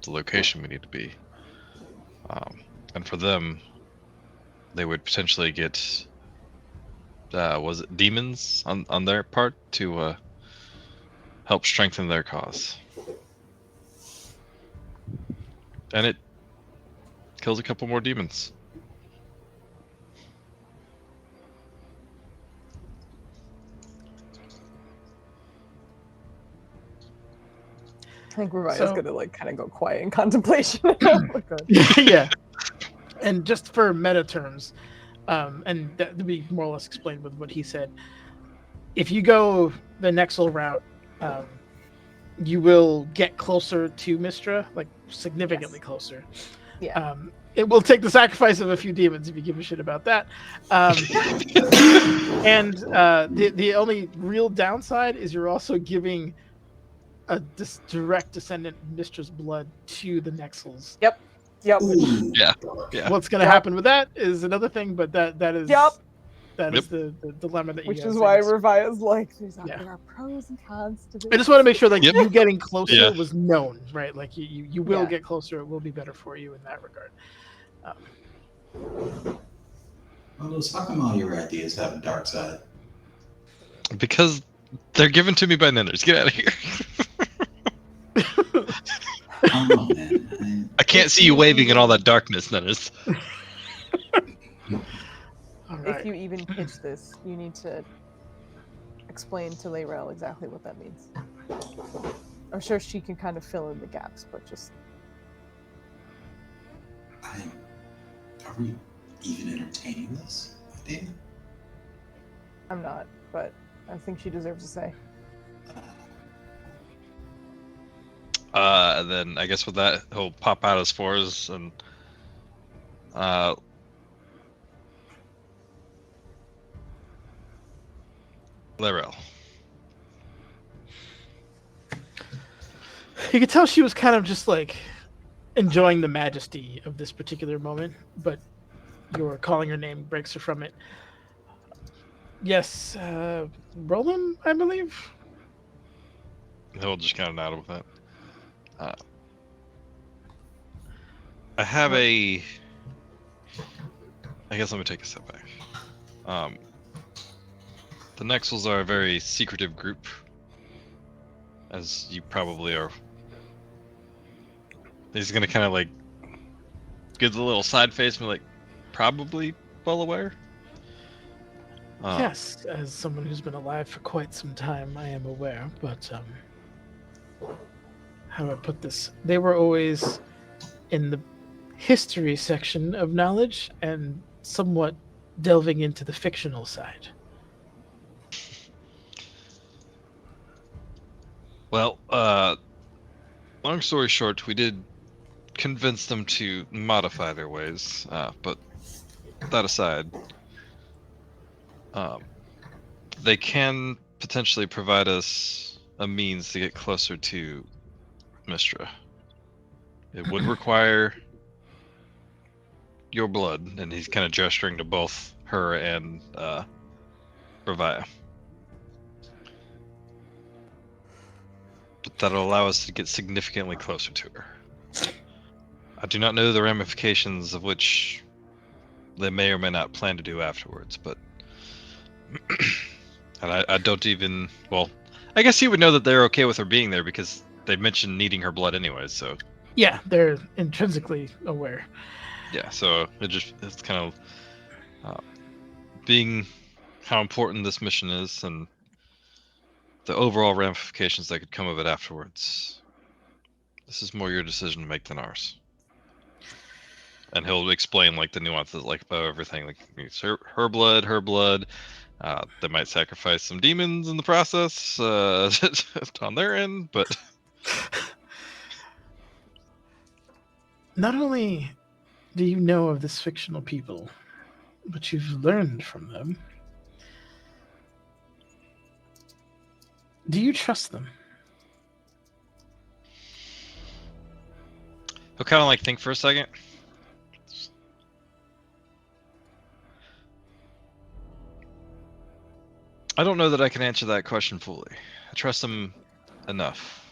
Speaker 6: the location we need to be. And for them, they would potentially get, was it demons on their part to help strengthen their cause. And it kills a couple more demons.
Speaker 2: I think Ravai's
Speaker 1: So-
Speaker 2: gonna like kind of go quiet in contemplation. Oh my God.
Speaker 1: Yeah. And just for meta terms, and that to be more or less explained with what he said, if you go the Nexel route, you will get closer to Mystra, like significantly closer.
Speaker 2: Yeah.
Speaker 1: It will take the sacrifice of a few demons if you give a shit about that. And the only real downside is you're also giving this direct descendant of Mistra's blood to the Nexels.
Speaker 2: Yep.
Speaker 7: Ooh.
Speaker 6: Yeah. Yeah.
Speaker 1: What's going to
Speaker 2: Yep.
Speaker 1: happen with that is another thing, but that is
Speaker 2: Yep.
Speaker 1: that
Speaker 6: Yep.
Speaker 1: is the dilemma that you
Speaker 2: Which
Speaker 1: guys
Speaker 2: is why
Speaker 1: face.
Speaker 2: Revia's like,
Speaker 1: Yeah.
Speaker 2: there are pros and cons to this.
Speaker 1: I just want to make sure like
Speaker 6: Yep.
Speaker 1: you getting closer
Speaker 6: Yeah.
Speaker 1: was known, right? Like you will
Speaker 2: Yeah.
Speaker 1: get closer. It will be better for you in that regard.
Speaker 7: Well, Lewis, how come all your ideas have a dark side?
Speaker 6: Because they're given to me by Nenners. Get out of here.
Speaker 7: I don't know, man.
Speaker 6: I can't see you waving in all that darkness, Nenners.
Speaker 1: All
Speaker 2: If
Speaker 1: right.
Speaker 2: you even pitch this, you need to explain to Layrel exactly what that means. I'm sure she can kind of fill in the gaps, but just
Speaker 7: Are we even entertaining this idea?
Speaker 2: I'm not. But I think she deserves a say.
Speaker 6: Then I guess with that, he'll pop out his spores and Layrel.
Speaker 1: You could tell she was kind of just like enjoying the majesty of this particular moment, but your calling her name breaks her from it. Yes, Roland, I believe.
Speaker 6: He'll just kind of nod with that. I have a. I guess let me take a step back. The Nexels are a very secretive group, as you probably are. He's gonna kind of like give the little side face and be like, probably well aware.
Speaker 1: Yes, as someone who's been alive for quite some time, I am aware, but how do I put this? They were always in the history section of knowledge and somewhat delving into the fictional side.
Speaker 6: Well, long story short, we did convince them to modify their ways, but that aside, they can potentially provide us a means to get closer to Mistra. It would require your blood, and he's kind of gesturing to both her and Revia. But that'll allow us to get significantly closer to her. I do not know the ramifications of which they may or may not plan to do afterwards, but and I don't even, well, I guess he would know that they're okay with her being there because they mentioned needing her blood anyways, so
Speaker 1: Yeah, they're intrinsically aware.
Speaker 6: yeah, so it's kind of being how important this mission is and the overall ramifications that could come of it afterwards. This is more your decision to make than ours. And he'll explain like the nuances, like about everything, like it's her blood. They might sacrifice some demons in the process on their end, but
Speaker 1: Not only do you know of this fictional people, but you've learned from them. Do you trust them?
Speaker 6: he'll kind of like think for a second. I don't know that I can answer that question fully. I trust them enough.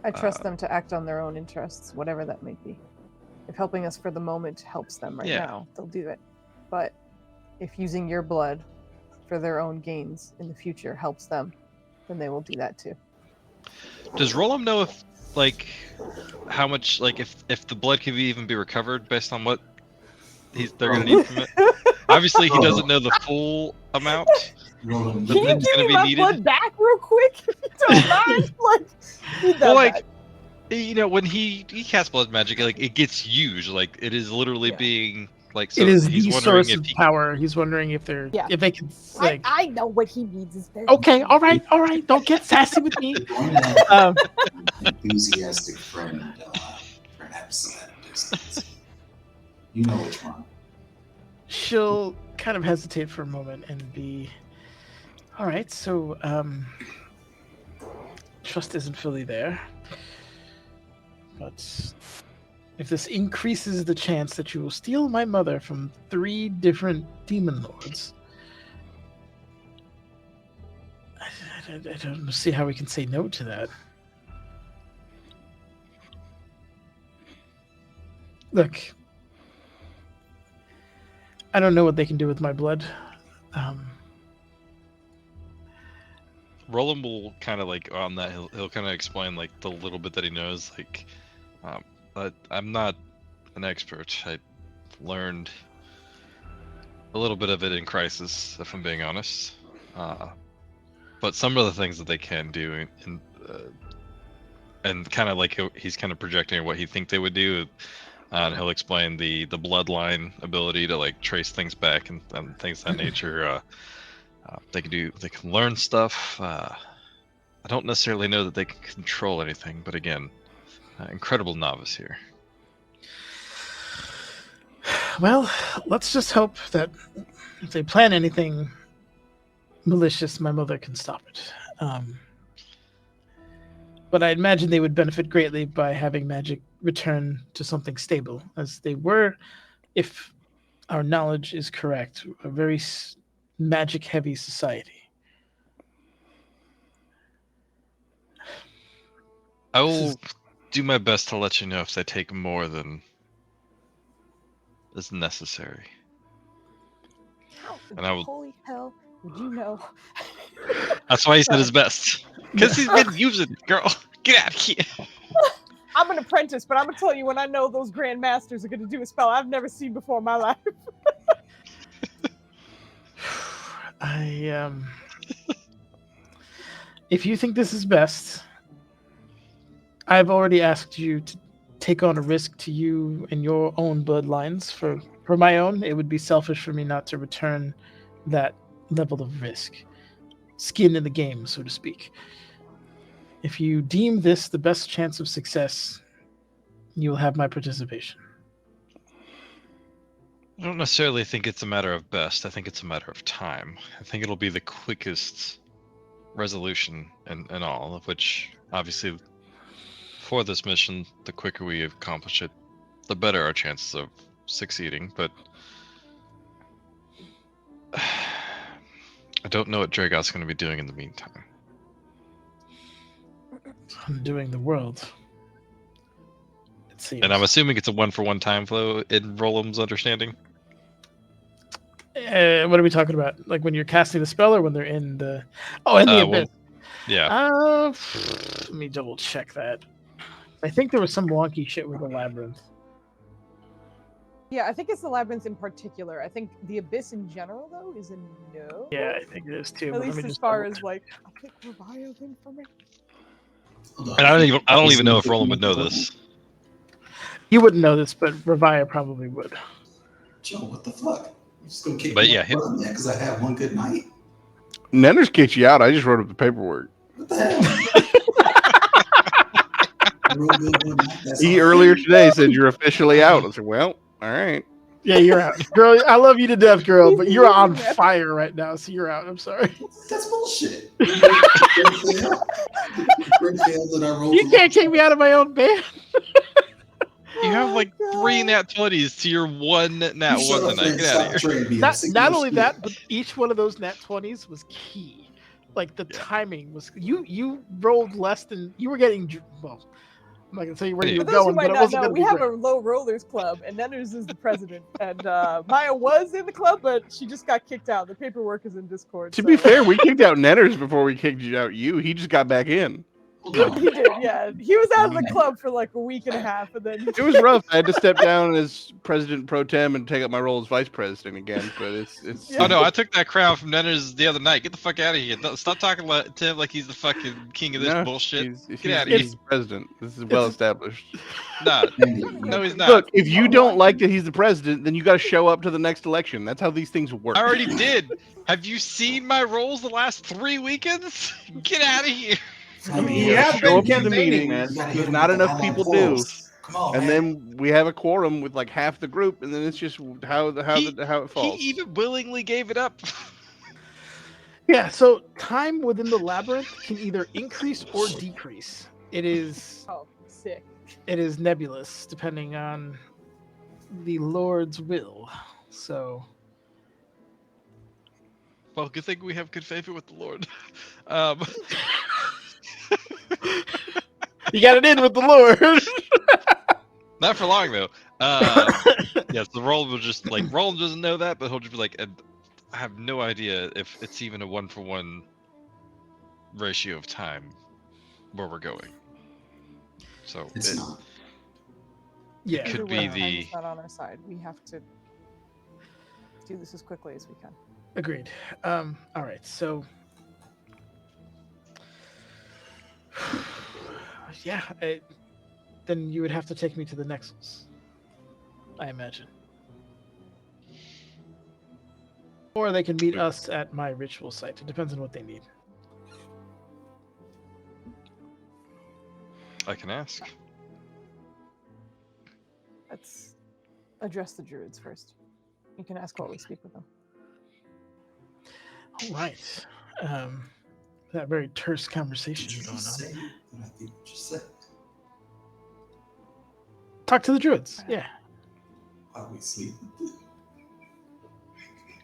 Speaker 2: I trust them to act on their own interests, whatever that may be. If helping us for the moment helps them right
Speaker 6: Yeah.
Speaker 2: now, they'll do it. But if using your blood for their own gains in the future helps them, then they will do that too.
Speaker 6: Does Rolam know if like how much like if the blood can even be recovered based on what they're gonna need from it? Obviously he doesn't know the full amount.
Speaker 7: Roland,
Speaker 6: But
Speaker 2: Can you
Speaker 6: then it's
Speaker 2: give
Speaker 6: gonna
Speaker 2: me
Speaker 6: be
Speaker 2: my
Speaker 6: needed.
Speaker 2: blood back real quick? If you don't mind? Like, need that
Speaker 6: Well, like
Speaker 2: back.
Speaker 6: you know, when he casts blood magic, like it gets used. Like it is literally
Speaker 2: Yeah.
Speaker 6: being like. So
Speaker 1: It is
Speaker 6: he's
Speaker 1: the
Speaker 6: wondering
Speaker 1: source
Speaker 6: if
Speaker 1: of
Speaker 6: he.
Speaker 1: power. He's wondering if they're
Speaker 2: Yeah.
Speaker 1: if they can like.
Speaker 2: I know what he needs is there.
Speaker 1: Okay, all right. Don't get sassy with me.
Speaker 7: Going to
Speaker 1: Um,
Speaker 7: enthusiastic friend, perhaps at a distance. You know which one.
Speaker 1: she'll kind of hesitate for a moment and be, all right. So, trust isn't fully there. But if this increases the chance that you will steal my mother from 3 different demon lords, I don't see how we can say no to that. Look, I don't know what they can do with my blood.
Speaker 6: Roland will kind of like on that. He'll kind of explain like the little bit that he knows. Like, but I'm not an expert. I learned a little bit of it in Crisis, if I'm being honest. But some of the things that they can do, and kind of like he's kind of projecting what he think they would do, and he'll explain the bloodline ability to like trace things back and things of that nature. They can learn stuff. I don't necessarily know that they can control anything, but again, incredible novice here.
Speaker 1: Well, let's just hope that if they plan anything malicious, my mother can stop it. But I imagine they would benefit greatly by having magic return to something stable, as they were, if our knowledge is correct, a very magic-heavy society.
Speaker 6: I will do my best to let you know if they take more than is necessary. And I will.
Speaker 2: Holy hell! Would you know?
Speaker 6: That's why he said his best. Because he's been using it, girl. Get out of here.
Speaker 2: I'm an apprentice, but I'm gonna tell you when I know those Grand Masters are gonna do a spell I've never seen before in my life.
Speaker 1: If you think this is best, I've already asked you to take on a risk to you and your own bloodlines. For my own, it would be selfish for me not to return that level of risk. Skin in the game, so to speak. If you deem this the best chance of success, you will have my participation.
Speaker 6: I don't necessarily think it's a matter of best. I think it's a matter of time. I think it'll be the quickest resolution and all, of which, obviously, for this mission, the quicker we accomplish it, the better our chances of succeeding. But I don't know what Dragot's going to be doing in the meantime.
Speaker 1: Undoing the world. It seems.
Speaker 6: And I'm assuming it's a 1-for-1 time flow in Roland's understanding.
Speaker 1: What are we talking about? Like when you're casting the spell, or when they're in the? Oh, in the abyss.
Speaker 6: Yeah.
Speaker 1: Let me double check that. I think there was some wonky shit with the labyrinth.
Speaker 2: Yeah, I think it's the labyrinth in particular. I think the abyss in general, though, is a no.
Speaker 1: Yeah, I think it is too.
Speaker 2: At least as far as like, I think Revio thing for me.
Speaker 6: And I don't even know if Roland would know this.
Speaker 1: You wouldn't know this, but Revio probably would.
Speaker 7: Joe, what the fuck? I'm just gonna kick
Speaker 6: But
Speaker 7: me
Speaker 6: yeah,
Speaker 7: out because I had one good night.
Speaker 5: Nenner's kicked you out. I just wrote up the paperwork.
Speaker 7: What the hell? I wrote good one night, that's
Speaker 5: He
Speaker 7: all.
Speaker 5: earlier today said you're officially out. I said, well, all right.
Speaker 1: Yeah, you're out, girl. I love you to death, girl, but you're on fire right now, so you're out. I'm sorry.
Speaker 7: That's bullshit. You
Speaker 1: can't kick me out of my own band.
Speaker 6: You have like 3 nat 20s to your 1 nat 1 tonight. Get out of here.
Speaker 1: Not only that, but each one of those nat 20s was key. Like the timing was. You rolled less than you were getting. Well, I'm not gonna tell you where you were
Speaker 2: For those
Speaker 1: going,
Speaker 2: who might
Speaker 1: but it
Speaker 2: not
Speaker 1: wasn't
Speaker 2: know,
Speaker 1: gonna
Speaker 2: we
Speaker 1: be
Speaker 2: have
Speaker 1: great.
Speaker 2: a low rollers club, and Nenners is the president. And Maya was in the club, but she just got kicked out. The paperwork is in Discord.
Speaker 5: To be fair, we kicked out Nenners before we kicked out you. He just got back in.
Speaker 2: He did, yeah. He was out of the club for like a week and a half, and then
Speaker 5: It was rough. I had to step down as president pro tem and take up my role as vice president again. But it's.
Speaker 6: Oh no, I took that crown from Nenners the other night. Get the fuck out of here. Stop talking to him like he's the fucking king of this bullshit. Get out of here.
Speaker 5: He's the president. This is well established.
Speaker 6: Nah, no, he's not.
Speaker 5: Look, if you don't like that he's the president, then you got to show up to the next election. That's how these things work.
Speaker 6: I already did. Have you seen my rolls the last 3 weekends? Get out of here.
Speaker 5: I mean,
Speaker 8: You
Speaker 5: you
Speaker 8: have
Speaker 5: have to show up
Speaker 8: been
Speaker 5: to the
Speaker 8: campaigning,
Speaker 5: meetings,
Speaker 8: man.
Speaker 5: because not enough people do.
Speaker 7: Come on,
Speaker 5: And
Speaker 7: man.
Speaker 5: then we have a quorum with like half the group, and then it's just how it
Speaker 6: He
Speaker 5: falls.
Speaker 6: even willingly gave it up.
Speaker 1: Yeah, so time within the labyrinth can either increase or decrease.
Speaker 2: Oh, sick.
Speaker 1: It is nebulous depending on the Lord's will. So
Speaker 6: Well, good thing we have good favor with the Lord. Um,
Speaker 1: you got it in with the Lord.
Speaker 6: not for long though. Yes, the roll will just like Roland doesn't know that, but he'll just be like, "And I have no idea if it's even a 1-for-1 ratio of time where we're going." So
Speaker 7: It's not.
Speaker 1: Yeah,
Speaker 6: could
Speaker 2: Either
Speaker 6: be
Speaker 2: way,
Speaker 6: the-
Speaker 2: time is not on our side. We have to do this as quickly as we can.
Speaker 1: agreed. All right, so yeah, then you would have to take me to the Nexus, I imagine. Or they can meet us at my ritual site. It depends on what they need.
Speaker 6: I can ask.
Speaker 2: Let's address the druids first. You can ask while we speak with them.
Speaker 1: All right. That very terse conversation
Speaker 7: Did you
Speaker 1: going
Speaker 7: just
Speaker 1: on.
Speaker 7: say what I think you just said?
Speaker 1: Talk to the druids. Yeah.
Speaker 7: While we sleep?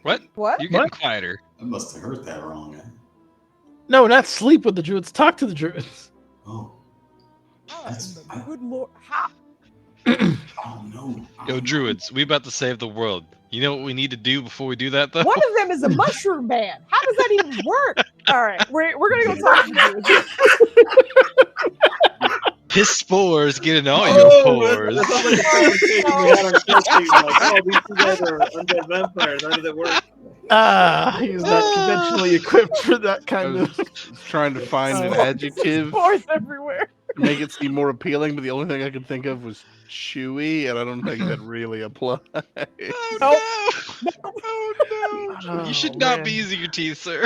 Speaker 6: What?
Speaker 2: What?
Speaker 6: You're getting
Speaker 1: What?
Speaker 6: quieter.
Speaker 7: I must have heard that wrong.
Speaker 1: No, not sleep with the druids. Talk to the druids.
Speaker 7: Oh, That's- I-
Speaker 2: Good lord. Ha!
Speaker 7: oh no.
Speaker 6: Yo, druids, we about to save the world. You know what we need to do before we do that, though?
Speaker 2: One of them is a mushroom man. How does that even work? All right, we're gonna go talk to the druids.
Speaker 6: His spores get in all
Speaker 8: Oh,
Speaker 6: your
Speaker 8: that
Speaker 6: pores.
Speaker 8: sounds like a conversation we had on Thursday. Like, oh, these two guys are undead vampires. How does it work?
Speaker 1: He's not conventionally equipped for that
Speaker 5: I
Speaker 1: kind
Speaker 5: was
Speaker 1: of.
Speaker 5: trying to find an
Speaker 1: Oh.
Speaker 5: adjective
Speaker 2: Spores everywhere.
Speaker 5: to make it seem more appealing, but the only thing I could think of was chewy, and I don't think that really applies.
Speaker 6: Oh no! Oh no! You should not be
Speaker 1: man.
Speaker 6: using your teeth, sir.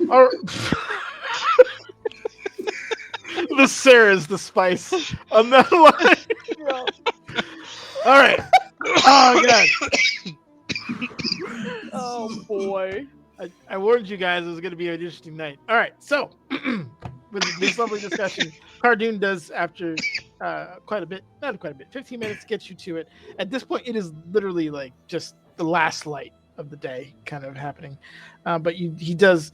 Speaker 1: Or... the Sarah is the spice on that line.
Speaker 2: Bro.
Speaker 1: All right. Oh god.
Speaker 2: Oh boy.
Speaker 1: I warned you guys it was going to be an interesting night. All right, so with this lovely discussion, Cardoon does after quite a bit, not quite a bit, 15 minutes gets you to it. At this point, it is literally like just the last light of the day kind of happening. But he does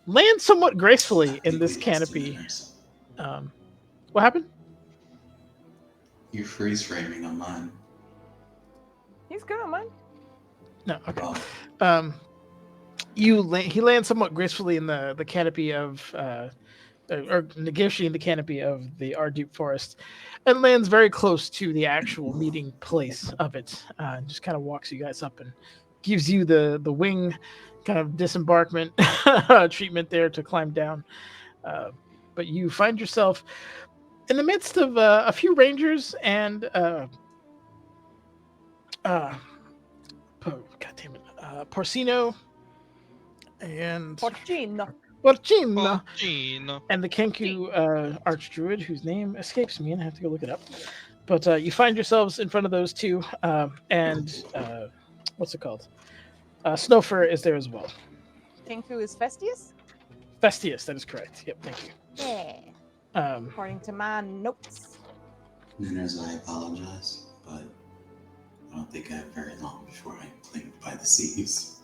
Speaker 1: land somewhat gracefully in this canopy. What happened?
Speaker 7: You're freeze framing on mine.
Speaker 2: He's good on mine.
Speaker 1: No, okay.
Speaker 7: Oh,
Speaker 1: He lands somewhat gracefully in the canopy of or negotiating the canopy of the Arduke forest, and lands very close to the actual meeting place of it. And just kind of walks you guys up and gives you the wing kind of disembarkment treatment there to climb down. But you find yourself in the midst of a few rangers and God damn it, Porcino and
Speaker 2: Porcino.
Speaker 1: Porcino.
Speaker 6: Gene.
Speaker 1: And the Kenku archdruid, whose name escapes me, and I have to go look it up. But you find yourselves in front of those two, and what's it called? Snowfur is there as well.
Speaker 2: Kenku is Festius?
Speaker 1: Festius, that is correct. Yep, thank you.
Speaker 2: Yeah. According to my notes.
Speaker 7: Manners, I apologize, but I don't think I have very long before I'm claimed by the seas.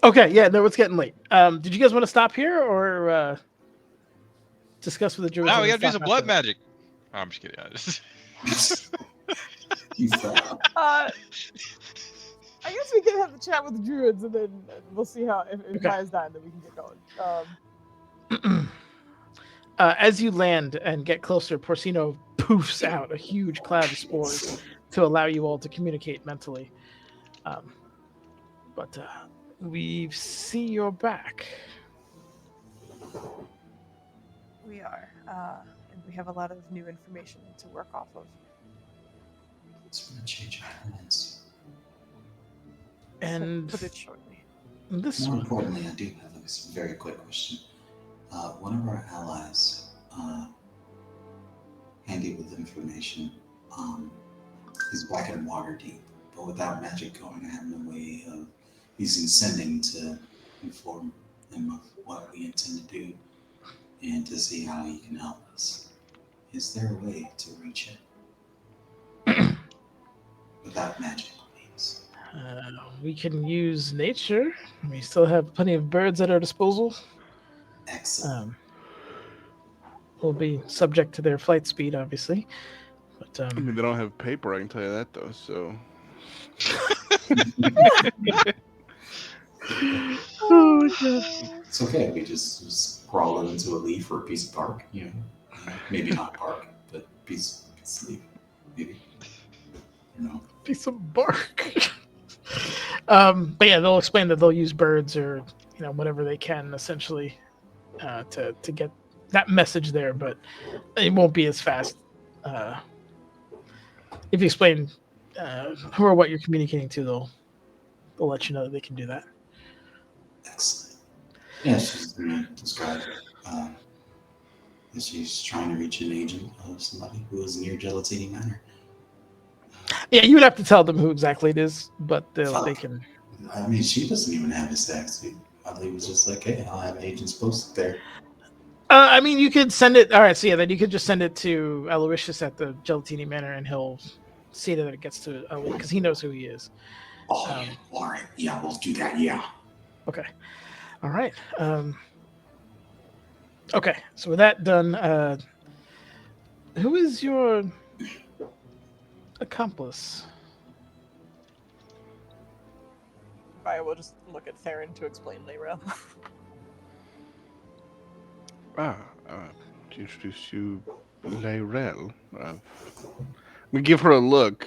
Speaker 1: Okay, yeah, no, it's getting late. Did you guys want to stop here or discuss with the druids?
Speaker 6: Now we
Speaker 1: and
Speaker 6: gotta do
Speaker 1: stop
Speaker 6: some blood
Speaker 1: after that?
Speaker 6: magic. Oh, I'm just kidding.
Speaker 7: You fell.
Speaker 2: I guess we can have the chat with the druids and then we'll see how if
Speaker 1: Okay.
Speaker 2: Maya's dying, then we can get going.
Speaker 1: As you land and get closer, Porcino poofs out a huge cloud of spores to allow you all to communicate mentally. But we see you're back.
Speaker 2: We are. And we have a lot of new information to work off of.
Speaker 7: It's going to change our hands.
Speaker 1: And
Speaker 2: Put it shortly.
Speaker 1: this
Speaker 7: More
Speaker 1: one,
Speaker 7: importantly, I do have a very quick question. One of our allies, handy with information, is back in Waterdeep, but without magic going, I have no way of using sending to inform him of what we intend to do and to see how he can help us. Is there a way to reach it without magic means?
Speaker 1: We can use nature. We still have plenty of birds at our disposal.
Speaker 7: Excellent.
Speaker 1: We'll be subject to their flight speed, obviously. But
Speaker 5: I mean, they don't have paper. I can tell you that though. So.
Speaker 1: Oh my god.
Speaker 7: It's okay. We just crawl into a leaf or a piece of bark. Maybe not bark, but piece of leaf. Maybe.
Speaker 1: Piece of bark. But yeah, they'll explain that they'll use birds or whatever they can essentially to get that message there, but it won't be as fast. If you explain who or what you're communicating to, they'll let you know that they can do that.
Speaker 7: Excellent. Yeah, she's going to describe that she's trying to reach an agent of somebody who is near Gelatini Manor.
Speaker 1: Yeah, you would have to tell them who exactly it is, but they can.
Speaker 7: I mean, she doesn't even have his text. I believe it was just like, hey, I'll have agents posted there.
Speaker 1: I mean, you could send it. All right, so yeah, then you could just send it to Aloysius at the Gelatini Manor, and he'll see that it gets to because he knows who he is.
Speaker 7: Oh, all right. Yeah, we'll do that. Yeah.
Speaker 1: Okay. All right. Okay. So with that done, who is your accomplice?
Speaker 2: I will just look at Theron to explain Layrel.
Speaker 5: To introduce you, Layrel. We give her a look.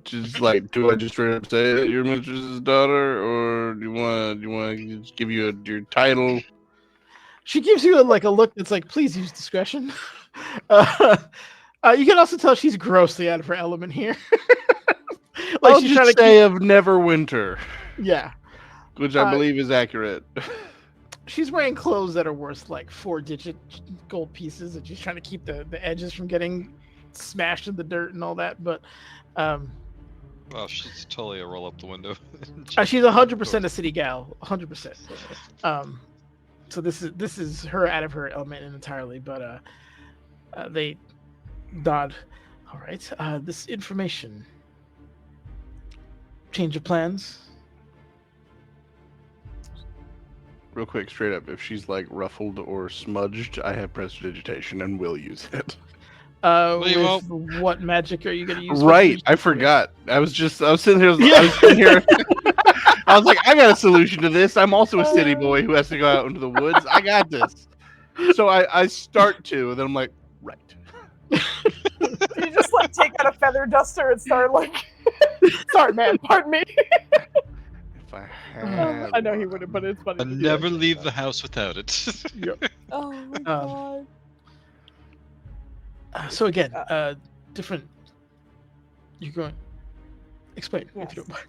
Speaker 5: Just like, do I just straight up say that you're mistress's daughter, or do you want to just give you your title?
Speaker 1: She gives you a look that's like, please use discretion. You can also tell she's grossly out of her element here.
Speaker 5: I'll she's just say of Neverwinter.
Speaker 1: Yeah.
Speaker 5: Which I believe is accurate.
Speaker 1: She's wearing clothes that are worth like 4-digit gold pieces, and she's trying to keep the edges from getting smashed in the dirt and all that. But
Speaker 6: well, she's totally a roll up the window.
Speaker 1: She's 100% a city gal, 100%. So this is her out of her element entirely. But they nod. All right. This information. Change of plans.
Speaker 5: Real quick, straight up, if she's like ruffled or smudged, I have prestidigitation and will use it.
Speaker 1: What magic are you going to use?
Speaker 5: Right, I forgot. I was sitting here. I was like, I got a solution to this. I'm also a city boy who has to go out into the woods. I got this. So I start to, and then I'm like, right.
Speaker 2: You just like take out a feather duster and start like, sorry, man, pardon me.
Speaker 5: If I had,
Speaker 2: I know he wouldn't, but it's funny.
Speaker 6: I never leave the house without it.
Speaker 1: Yep.
Speaker 2: Oh my god.
Speaker 1: So again, different. You're going. Explain if you don't mind.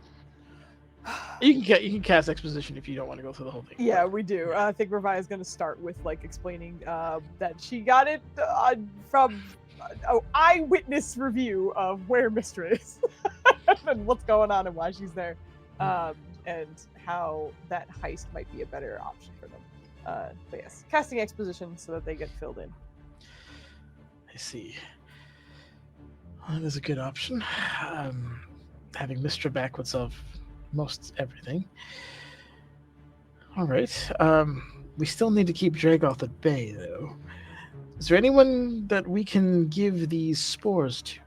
Speaker 1: You can cast exposition if you don't want to go through the whole thing.
Speaker 2: Yeah, we do. I think Ravia is going to start with like explaining that she got it from an eyewitness review of where Mistra is and what's going on and why she's there, and how that heist might be a better option for them. But yes, casting exposition so that they get filled in.
Speaker 1: I see. Well, that is a good option. Having Mistra back would solve most everything. All right. We still need to keep Dragoth at bay, though. Is there anyone that we can give these spores to?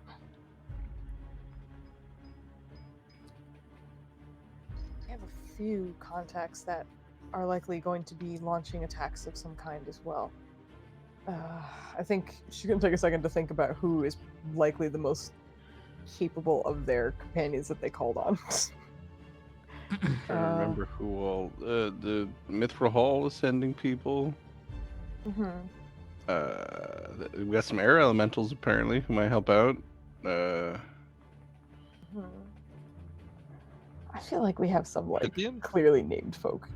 Speaker 2: I have a few contacts that are likely going to be launching attacks of some kind as well. I think she's going to take a second to think about who is likely the most capable of their companions that they called on.
Speaker 5: I remember who all the Mithril Hall is sending people.
Speaker 2: Mm-hmm.
Speaker 5: We got some air elementals apparently who might help out.
Speaker 2: I feel like we have some like
Speaker 6: Tithian?
Speaker 2: clearly named folk.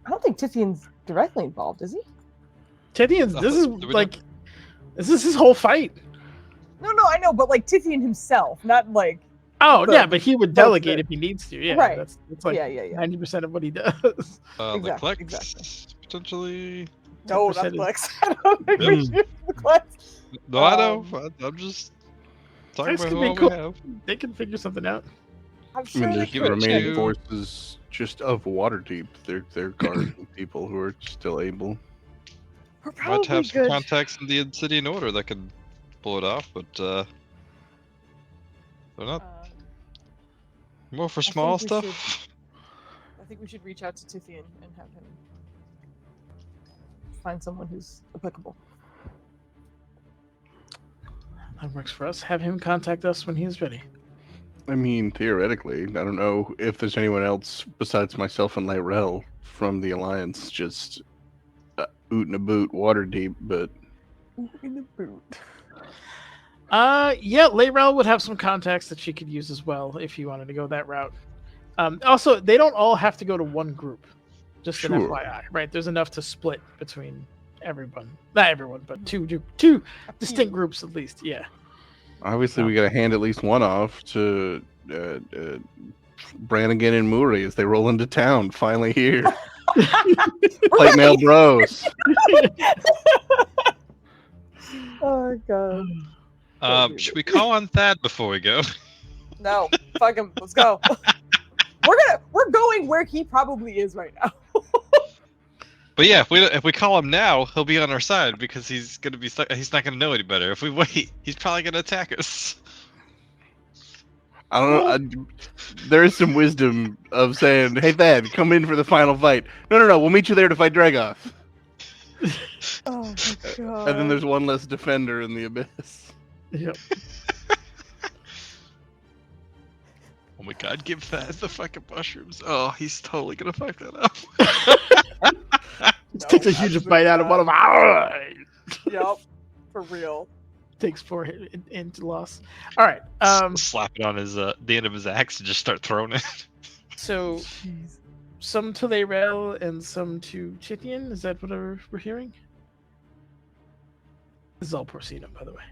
Speaker 2: I don't think Tithian's directly involved, is he?
Speaker 1: Tithian's. This is his whole fight.
Speaker 2: No, I know, but like Tithian himself, not like
Speaker 1: Oh
Speaker 2: the-
Speaker 1: yeah, but he would
Speaker 2: both
Speaker 1: delegate
Speaker 2: the-
Speaker 1: if he needs to. Yeah,
Speaker 2: Right.
Speaker 1: that's like
Speaker 2: Yeah.
Speaker 1: 90% of what he does.
Speaker 6: The
Speaker 2: Exactly,
Speaker 6: clicks,
Speaker 2: exactly.
Speaker 6: potentially.
Speaker 2: No, not
Speaker 1: percentage.
Speaker 2: the clicks. I don't think we
Speaker 6: Yep.
Speaker 2: should do the clicks.
Speaker 6: No, I know.
Speaker 2: Um,
Speaker 6: I'm just talking
Speaker 1: Clicks
Speaker 6: about
Speaker 1: could
Speaker 6: who
Speaker 1: be
Speaker 6: all we
Speaker 1: cool.
Speaker 6: have.
Speaker 1: They can figure something out.
Speaker 2: I'm
Speaker 5: I
Speaker 2: sure
Speaker 5: mean,
Speaker 2: they
Speaker 5: there's
Speaker 6: give
Speaker 5: the
Speaker 6: it
Speaker 2: could.
Speaker 5: remaining
Speaker 6: to-
Speaker 5: forces just of Waterdeep. They're guards and people who are still able.
Speaker 2: We're
Speaker 6: Might
Speaker 2: probably
Speaker 6: have some
Speaker 2: good.
Speaker 6: contacts in the Obsidian Order that could pull it off, but they're not more for
Speaker 2: think
Speaker 6: small
Speaker 2: we
Speaker 6: stuff.
Speaker 2: I think we should reach out to Tithian and have him find someone who's applicable.
Speaker 1: That works for us. Have him contact us when he's ready.
Speaker 5: I mean, theoretically, I don't know if there's anyone else besides myself and Lyrel from the Alliance just oot and a boot Waterdeep, but
Speaker 2: In the boot.
Speaker 1: Yeah, Layrel would have some contacts that she could use as well if you wanted to go that route. Also, they don't all have to go to one group. Just an
Speaker 5: Sure.
Speaker 1: FYI, right? There's enough to split between everyone. Not everyone, but two distinct groups at least. Yeah.
Speaker 5: obviously we got to hand at least one off to Brannigan and Murray as they roll into town. Finally here, Plate Mail Bros.
Speaker 2: Oh god.
Speaker 6: Should we call on Thad before we go?
Speaker 2: No, fuck him. Let's go. We're going where he probably is right now.
Speaker 6: But yeah, if we call him now, he'll be on our side because he's gonna be stuck. He's not gonna know any better. If we wait, he's probably gonna attack us.
Speaker 5: I don't know. There is some wisdom of saying, "Hey, Thad, come in for the final fight." No. We'll meet you there to fight Dragoth.
Speaker 2: Oh my god.
Speaker 5: And then there's one less defender in the abyss.
Speaker 1: Yep.
Speaker 6: Oh my god, give Thad the fucking mushrooms. Oh, he's totally gonna fuck that up.
Speaker 1: Just takes a huge bite out of one of them.
Speaker 2: Yep. For real.
Speaker 1: Takes 4 into loss. All right.
Speaker 6: Slap it on his the end of his axe and just start throwing it.
Speaker 1: So
Speaker 2: Jeez.
Speaker 1: some to Layrel and some to Chithian. Is that what we're hearing? This is all Porcino, by the way.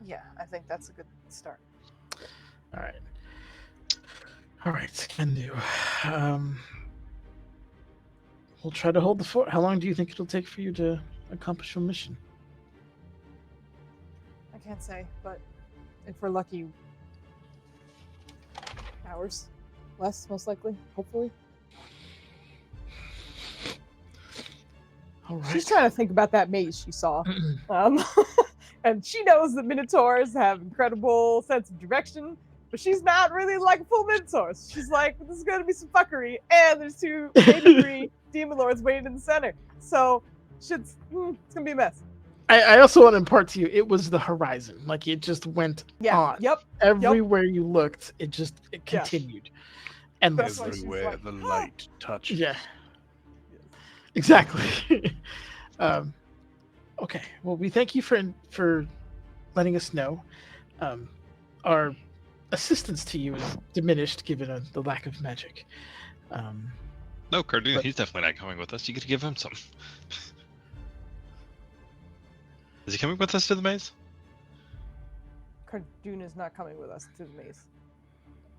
Speaker 2: Yeah, I think that's a good start.
Speaker 1: All right. All right, can do. We'll try to hold the fort. How long do you think it'll take for you to accomplish your mission?
Speaker 2: I can't say, but if we're lucky, hours. Less, most likely. Hopefully.
Speaker 1: All right.
Speaker 2: She's trying to think about that maze she saw. And she knows that Minotaurs have incredible sense of direction, but she's not really like a full Minotaur. She's like, this is going to be some fuckery, and there's 2, maybe 3 demon lords waiting in the center. So, it's going to be a mess.
Speaker 1: I also want to impart to you, it was the horizon. Like, it just went
Speaker 2: Yeah.
Speaker 1: on.
Speaker 2: Yep.
Speaker 1: Everywhere you looked, it
Speaker 2: Yeah.
Speaker 1: continued. And
Speaker 2: That's why she's
Speaker 5: Everywhere
Speaker 2: like,
Speaker 5: the light touches.
Speaker 1: yeah. Exactly. Okay. Well, we thank you for letting us know. Our assistance to you is diminished given the lack of magic.
Speaker 6: No, Cardoon,
Speaker 1: But-
Speaker 6: he's definitely not coming with us. You could give him some. Is he coming with us to the maze?
Speaker 2: Cardoon is not coming with us to the maze.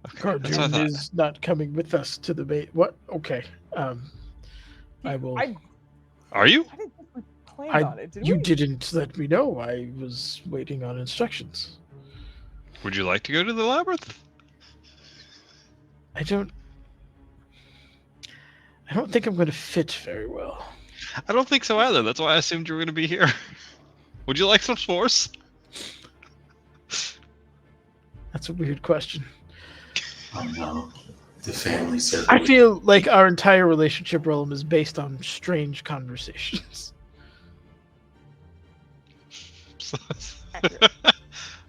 Speaker 6: Okay, that's what I
Speaker 1: Cardoon
Speaker 6: thought.
Speaker 1: is not coming with us to the bait. What? Okay. I will.
Speaker 6: Are you?
Speaker 2: I didn't think we planned on it, did
Speaker 1: You
Speaker 2: we?
Speaker 1: didn't let me know. I was waiting on instructions.
Speaker 6: Would you like to go to the labyrinth?
Speaker 1: I don't think I'm going to fit very well.
Speaker 6: I don't think so either. That's why I assumed you were going to be here. Would you like some s'mores?
Speaker 1: That's a weird question.
Speaker 7: Oh no, the family circle.
Speaker 1: I feel like our entire relationship, Roland, is based on strange conversations.
Speaker 2: Accurate.
Speaker 6: I'm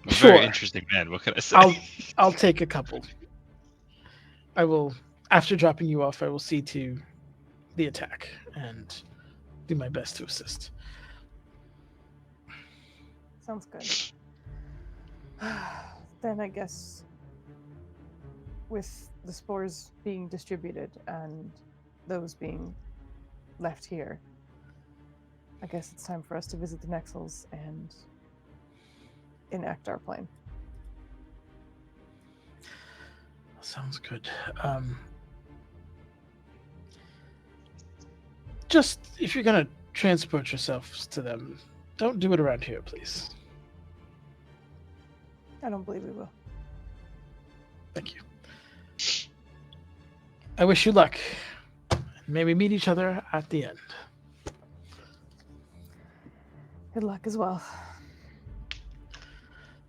Speaker 6: a
Speaker 1: Sure.
Speaker 6: very interesting man. What can I say?
Speaker 1: I'll take a couple. I will, after dropping you off, I will see to the attack and do my best to assist.
Speaker 2: Sounds good. Then I guess with the spores being distributed and those being left here, I guess it's time for us to visit the Nexels and enact our plan.
Speaker 1: Sounds good. Just if you're gonna transport yourselves to them, don't do it around here, please.
Speaker 2: I don't believe we will.
Speaker 1: Thank you. I wish you luck. May we meet each other at the end.
Speaker 2: Good luck as well.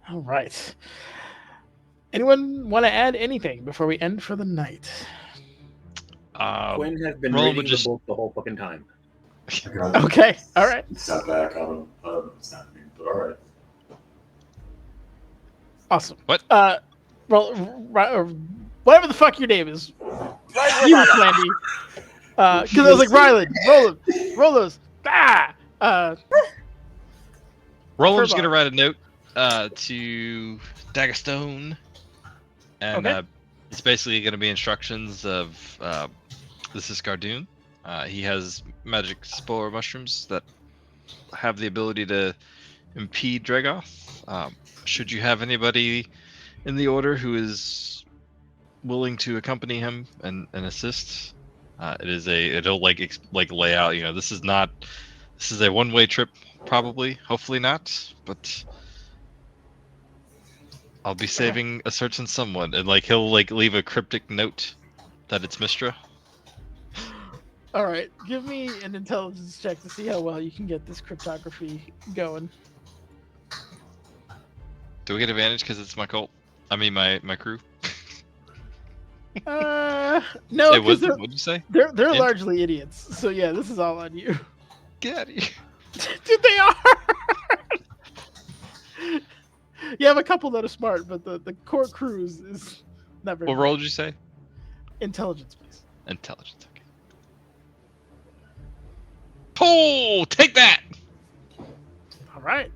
Speaker 1: All right. Anyone want to add anything before we end for the night?
Speaker 8: Quinn has been
Speaker 6: Roland
Speaker 8: reading
Speaker 6: would
Speaker 8: the book the whole fucking time.
Speaker 1: Okay. All right.
Speaker 9: Step back out of the pub. It's happening, but all right.
Speaker 1: Awesome.
Speaker 6: What?
Speaker 1: Well, whatever the fuck your name is. You, Flandy. Because I was like, Ryland, roll those.
Speaker 6: Roland's
Speaker 1: Furball.
Speaker 6: gonna write a note to Daggerstone, and
Speaker 1: Okay.
Speaker 6: it's basically gonna be instructions of this is Cardoon. He has magic spore mushrooms that have the ability to impede Dragoth. Should you have anybody in the order who is willing to accompany him and assist, it'll lay out. This is a one-way trip, probably, hopefully not, but I'll be saving a certain someone, and he'll leave a cryptic note that it's Mistra.
Speaker 1: All right. Give me an intelligence check to see how well you can get this cryptography going.
Speaker 6: Do we get advantage because it's my cult? I mean, my crew.
Speaker 1: No,
Speaker 6: Hey,
Speaker 1: because
Speaker 6: what'd you say?
Speaker 1: they're
Speaker 6: Int?
Speaker 1: largely idiots. So yeah, this is all on you.
Speaker 6: Get out of here.
Speaker 1: Dude, they are. You have a couple that are smart, but the core crew is not very.
Speaker 6: What role did you say?
Speaker 1: Intelligence, please.
Speaker 6: Intelligence. Okay. Oh, take that!
Speaker 1: All right.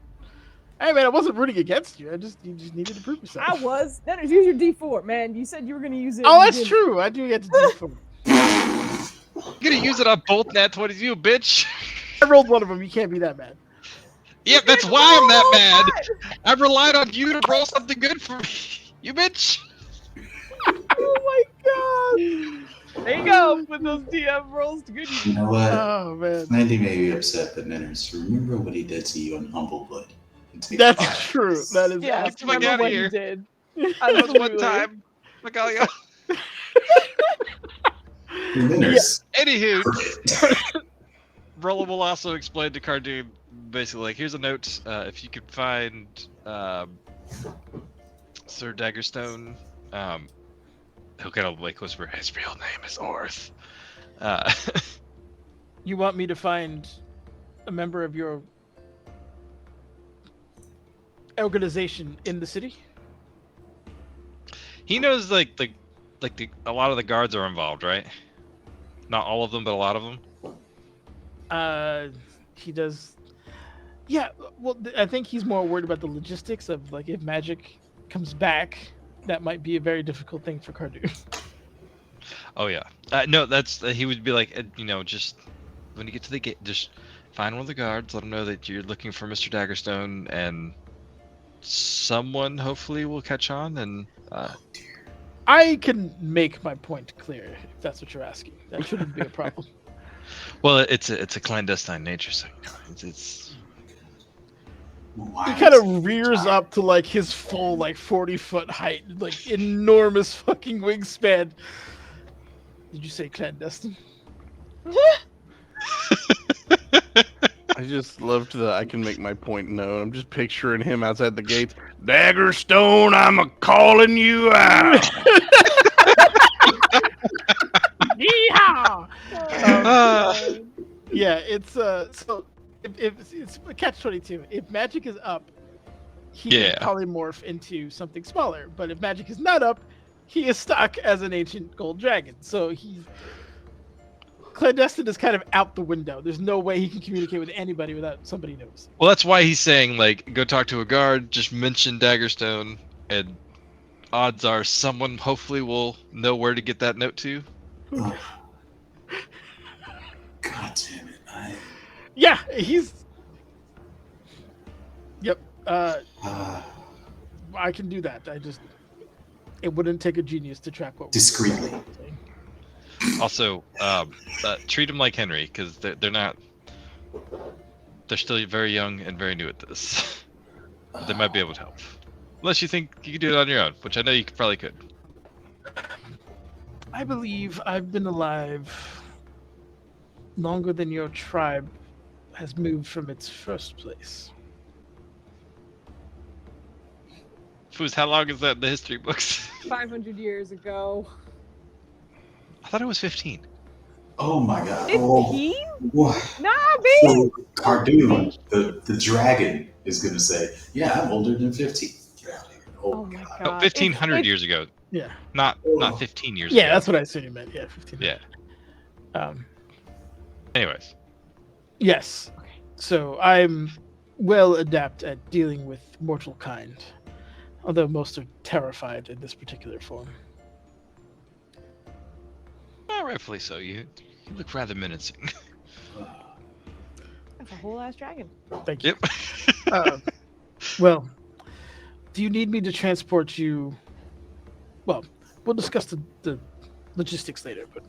Speaker 1: Hey man, I wasn't rooting against you. You just needed to prove yourself.
Speaker 2: I was. That is, use your D4, man. You said you were going to use it.
Speaker 1: Oh,
Speaker 2: and you
Speaker 1: that's
Speaker 2: didn't.
Speaker 1: true. I do get to do four.
Speaker 6: You're gonna use it on both nat 20s, you bitch.
Speaker 1: I rolled one of them. You can't be that mad.
Speaker 6: Yeah, that's why I'm that mad. I relied on you to roll something good for me. You bitch.
Speaker 2: Oh my god. There you go. Put those DM rolls to good use.
Speaker 7: You know what?
Speaker 1: Oh man,
Speaker 7: Landy may be upset, but Ninners, remember what he did to you on Humblewood.
Speaker 1: that's true. That is
Speaker 2: Yeah,
Speaker 6: Get the fuck
Speaker 2: remember
Speaker 6: outta
Speaker 2: what
Speaker 6: here.
Speaker 2: you did.
Speaker 6: That was one
Speaker 2: Absolutely.
Speaker 6: time. Fuck all y'all.
Speaker 7: Ninners.
Speaker 6: Anywho, Rolla will also explain to Cardoon basically here's a note. If you could find Sir Daggerstone, he'll kind of whisper his real name is Orth.
Speaker 1: You want me to find a member of your organization in the city?
Speaker 6: He knows a lot of the guards are involved, right? Not all of them, but a lot of them.
Speaker 1: He does. Yeah, well, I think he's more worried about the logistics of if magic comes back, that might be a very difficult thing for Cardoon.
Speaker 6: Oh yeah. No, that's he would be just when you get to the gate, just find one of the guards, let them know that you're looking for Mr. Daggerstone, and someone hopefully will catch on. And
Speaker 1: I can make my point clear if that's what you're asking. That shouldn't be a problem.
Speaker 6: well, it's a clandestine nature, so it's
Speaker 1: He kind of rears up to his full 40-foot height, enormous fucking wingspan. Did you say clandestine?
Speaker 5: I just loved the I can make my point known. I'm just picturing him outside the gates. Daggerstone, I'm a calling you out.
Speaker 1: Yeehaw! Yeah, it's so if it's catch-22. If magic is up, he can polymorph into something smaller. But if magic is not up, he is stuck as an ancient gold dragon. So clandestine is kind of out the window. There's no way he can communicate with anybody without somebody noticing.
Speaker 6: well, that's why he's saying go talk to a guard, just mention Daggerstone, and odds are someone hopefully will know where to get that note to.
Speaker 7: Oh. God damn it.
Speaker 1: Yeah, he's. Yep. I can do that. It wouldn't take a genius to track what we're
Speaker 7: Discreetly.
Speaker 1: doing.
Speaker 6: Also, treat them like Henry, because they're not. They're still very young and very new at this. They might be able to help. Unless you think you could do it on your own, which I know you probably could.
Speaker 1: I believe I've been alive longer than your tribe has moved from its first place.
Speaker 6: Foos, how long is that in the history books?
Speaker 2: 500 years ago.
Speaker 6: I thought it was 15.
Speaker 7: Oh my god. Oh,
Speaker 2: 15?
Speaker 7: what?
Speaker 2: Nah, baby.
Speaker 7: So Cardoon, the dragon, is going to say, yeah, I'm older than 15. Get out of here.
Speaker 2: Oh my
Speaker 7: God.
Speaker 6: No,
Speaker 2: god.
Speaker 6: 1500 years ago.
Speaker 1: Yeah.
Speaker 6: Not
Speaker 7: Oh.
Speaker 6: 15 years
Speaker 1: Yeah,
Speaker 6: ago.
Speaker 1: that's what I assumed you meant. Yeah, 15.
Speaker 6: Yeah. Anyways.
Speaker 1: Yes. So I'm well adept at dealing with mortal kind, although most are terrified in this particular form.
Speaker 6: Well, rightfully so. You look rather menacing.
Speaker 2: That's a whole ass dragon.
Speaker 1: Thank you.
Speaker 6: Yep.
Speaker 1: Well, do you need me to transport you? Well, we'll discuss the logistics later, but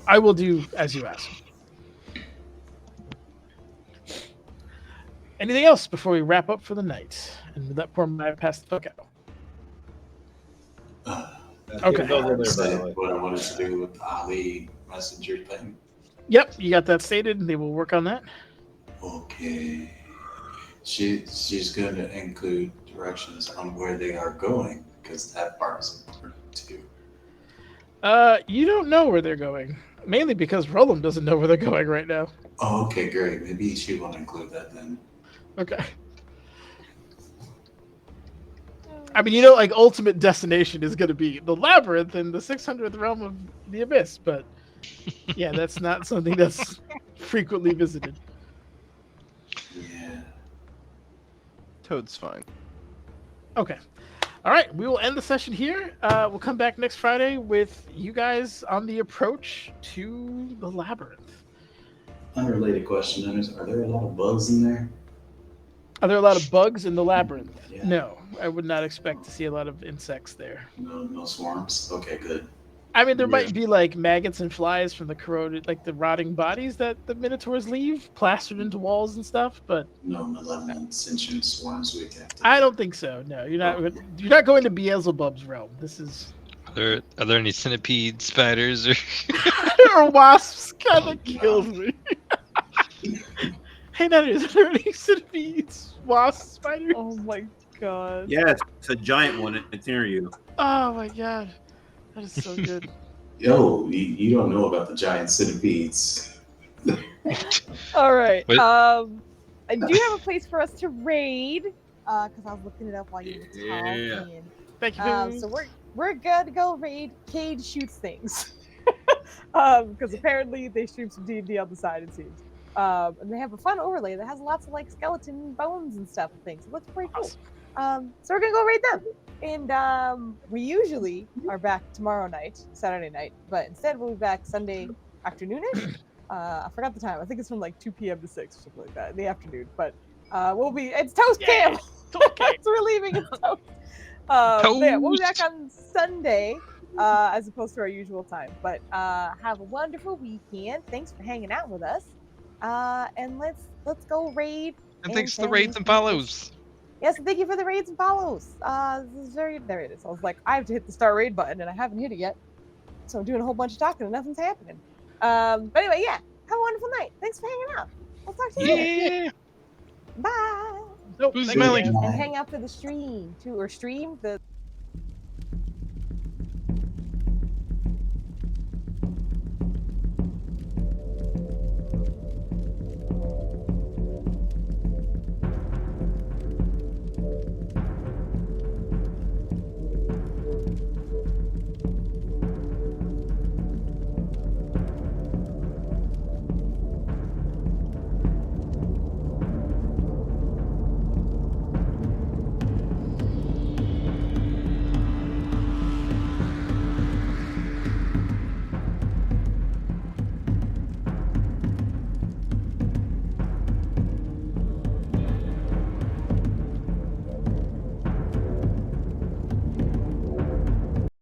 Speaker 1: I will do as you ask. Anything else before we wrap up for the night and let poor Maya pass the fuck out? Okay.
Speaker 7: I said what I wanted to do with the Ali messenger thing.
Speaker 1: Yep, you got that stated, and they will work on that.
Speaker 7: Okay. She's going to include directions on where they are going, because that part is important too.
Speaker 1: You don't know where they're going, mainly because Roland doesn't know where they're going right now.
Speaker 7: Oh, okay, great. Maybe she won't include that then.
Speaker 1: Okay. I mean, you know, like ultimate destination is going to be the labyrinth in the 600th realm of the abyss, but yeah, that's not something that's frequently visited.
Speaker 7: Yeah.
Speaker 5: Toad's fine.
Speaker 1: Okay. All right, we will end the session here. We'll come back next Friday with you guys on the approach to the labyrinth.
Speaker 7: Unrelated question, are there a lot of bugs in there?
Speaker 1: Are there a lot of bugs in the labyrinth?
Speaker 7: Yeah.
Speaker 1: No, I would not expect to see a lot of insects there.
Speaker 7: No swarms? Okay, good.
Speaker 1: I mean, there
Speaker 5: Yeah.
Speaker 1: might be like maggots and flies from the corroded, like the rotting bodies that the minotaurs leave, plastered into walls and stuff. But
Speaker 7: No malevolent sentient swarms we have to...
Speaker 1: I don't think so. No, you're not. You're not going to Beelzebub's realm. This is
Speaker 6: Are there any centipede spiders or?
Speaker 1: or wasps. Kind of kills me. Hey, Nana, is there any centipedes, wasps, spiders?
Speaker 2: Oh my god.
Speaker 8: Yes, it's a giant one. It's near you.
Speaker 1: Oh my god, that is so good.
Speaker 7: Yo, you don't know about the giant centipedes.
Speaker 2: All right.
Speaker 6: Wait.
Speaker 2: I do have a place for us to raid. Because I was looking it up while you were
Speaker 8: Yeah.
Speaker 2: talking.
Speaker 1: Thank you.
Speaker 2: So we're good to go raid. Cade shoots things. Because apparently they stream some D&D on the side, it seems. And they have a fun overlay that has lots of like skeleton bones and stuff and things. It looks pretty cool. So we're gonna go raid them. And we usually are back tomorrow night, Saturday night, but instead we'll be back Sunday afternoonish. I forgot the time. I think it's from like 2 p.m. to 6 or something like that in the afternoon. But it's toast camp. So we're leaving. It's toast. Yeah, we'll be back on Sunday as opposed to our usual time. But have a wonderful weekend. Thanks for hanging out with us. And let's go raid.
Speaker 6: And thanks for the raids and follows.
Speaker 2: Yes, and thank you for the raids and follows. This is there it is. I was like, I have to hit the start raid button and I haven't hit it yet. So I'm doing a whole bunch of talking and nothing's happening. But anyway, yeah. Have a wonderful night. Thanks for hanging out. I'll talk to you later. Bye.
Speaker 1: Nope,
Speaker 6: Who's
Speaker 1: thank you.
Speaker 6: smelling?
Speaker 2: And hang out for the stream too, or stream the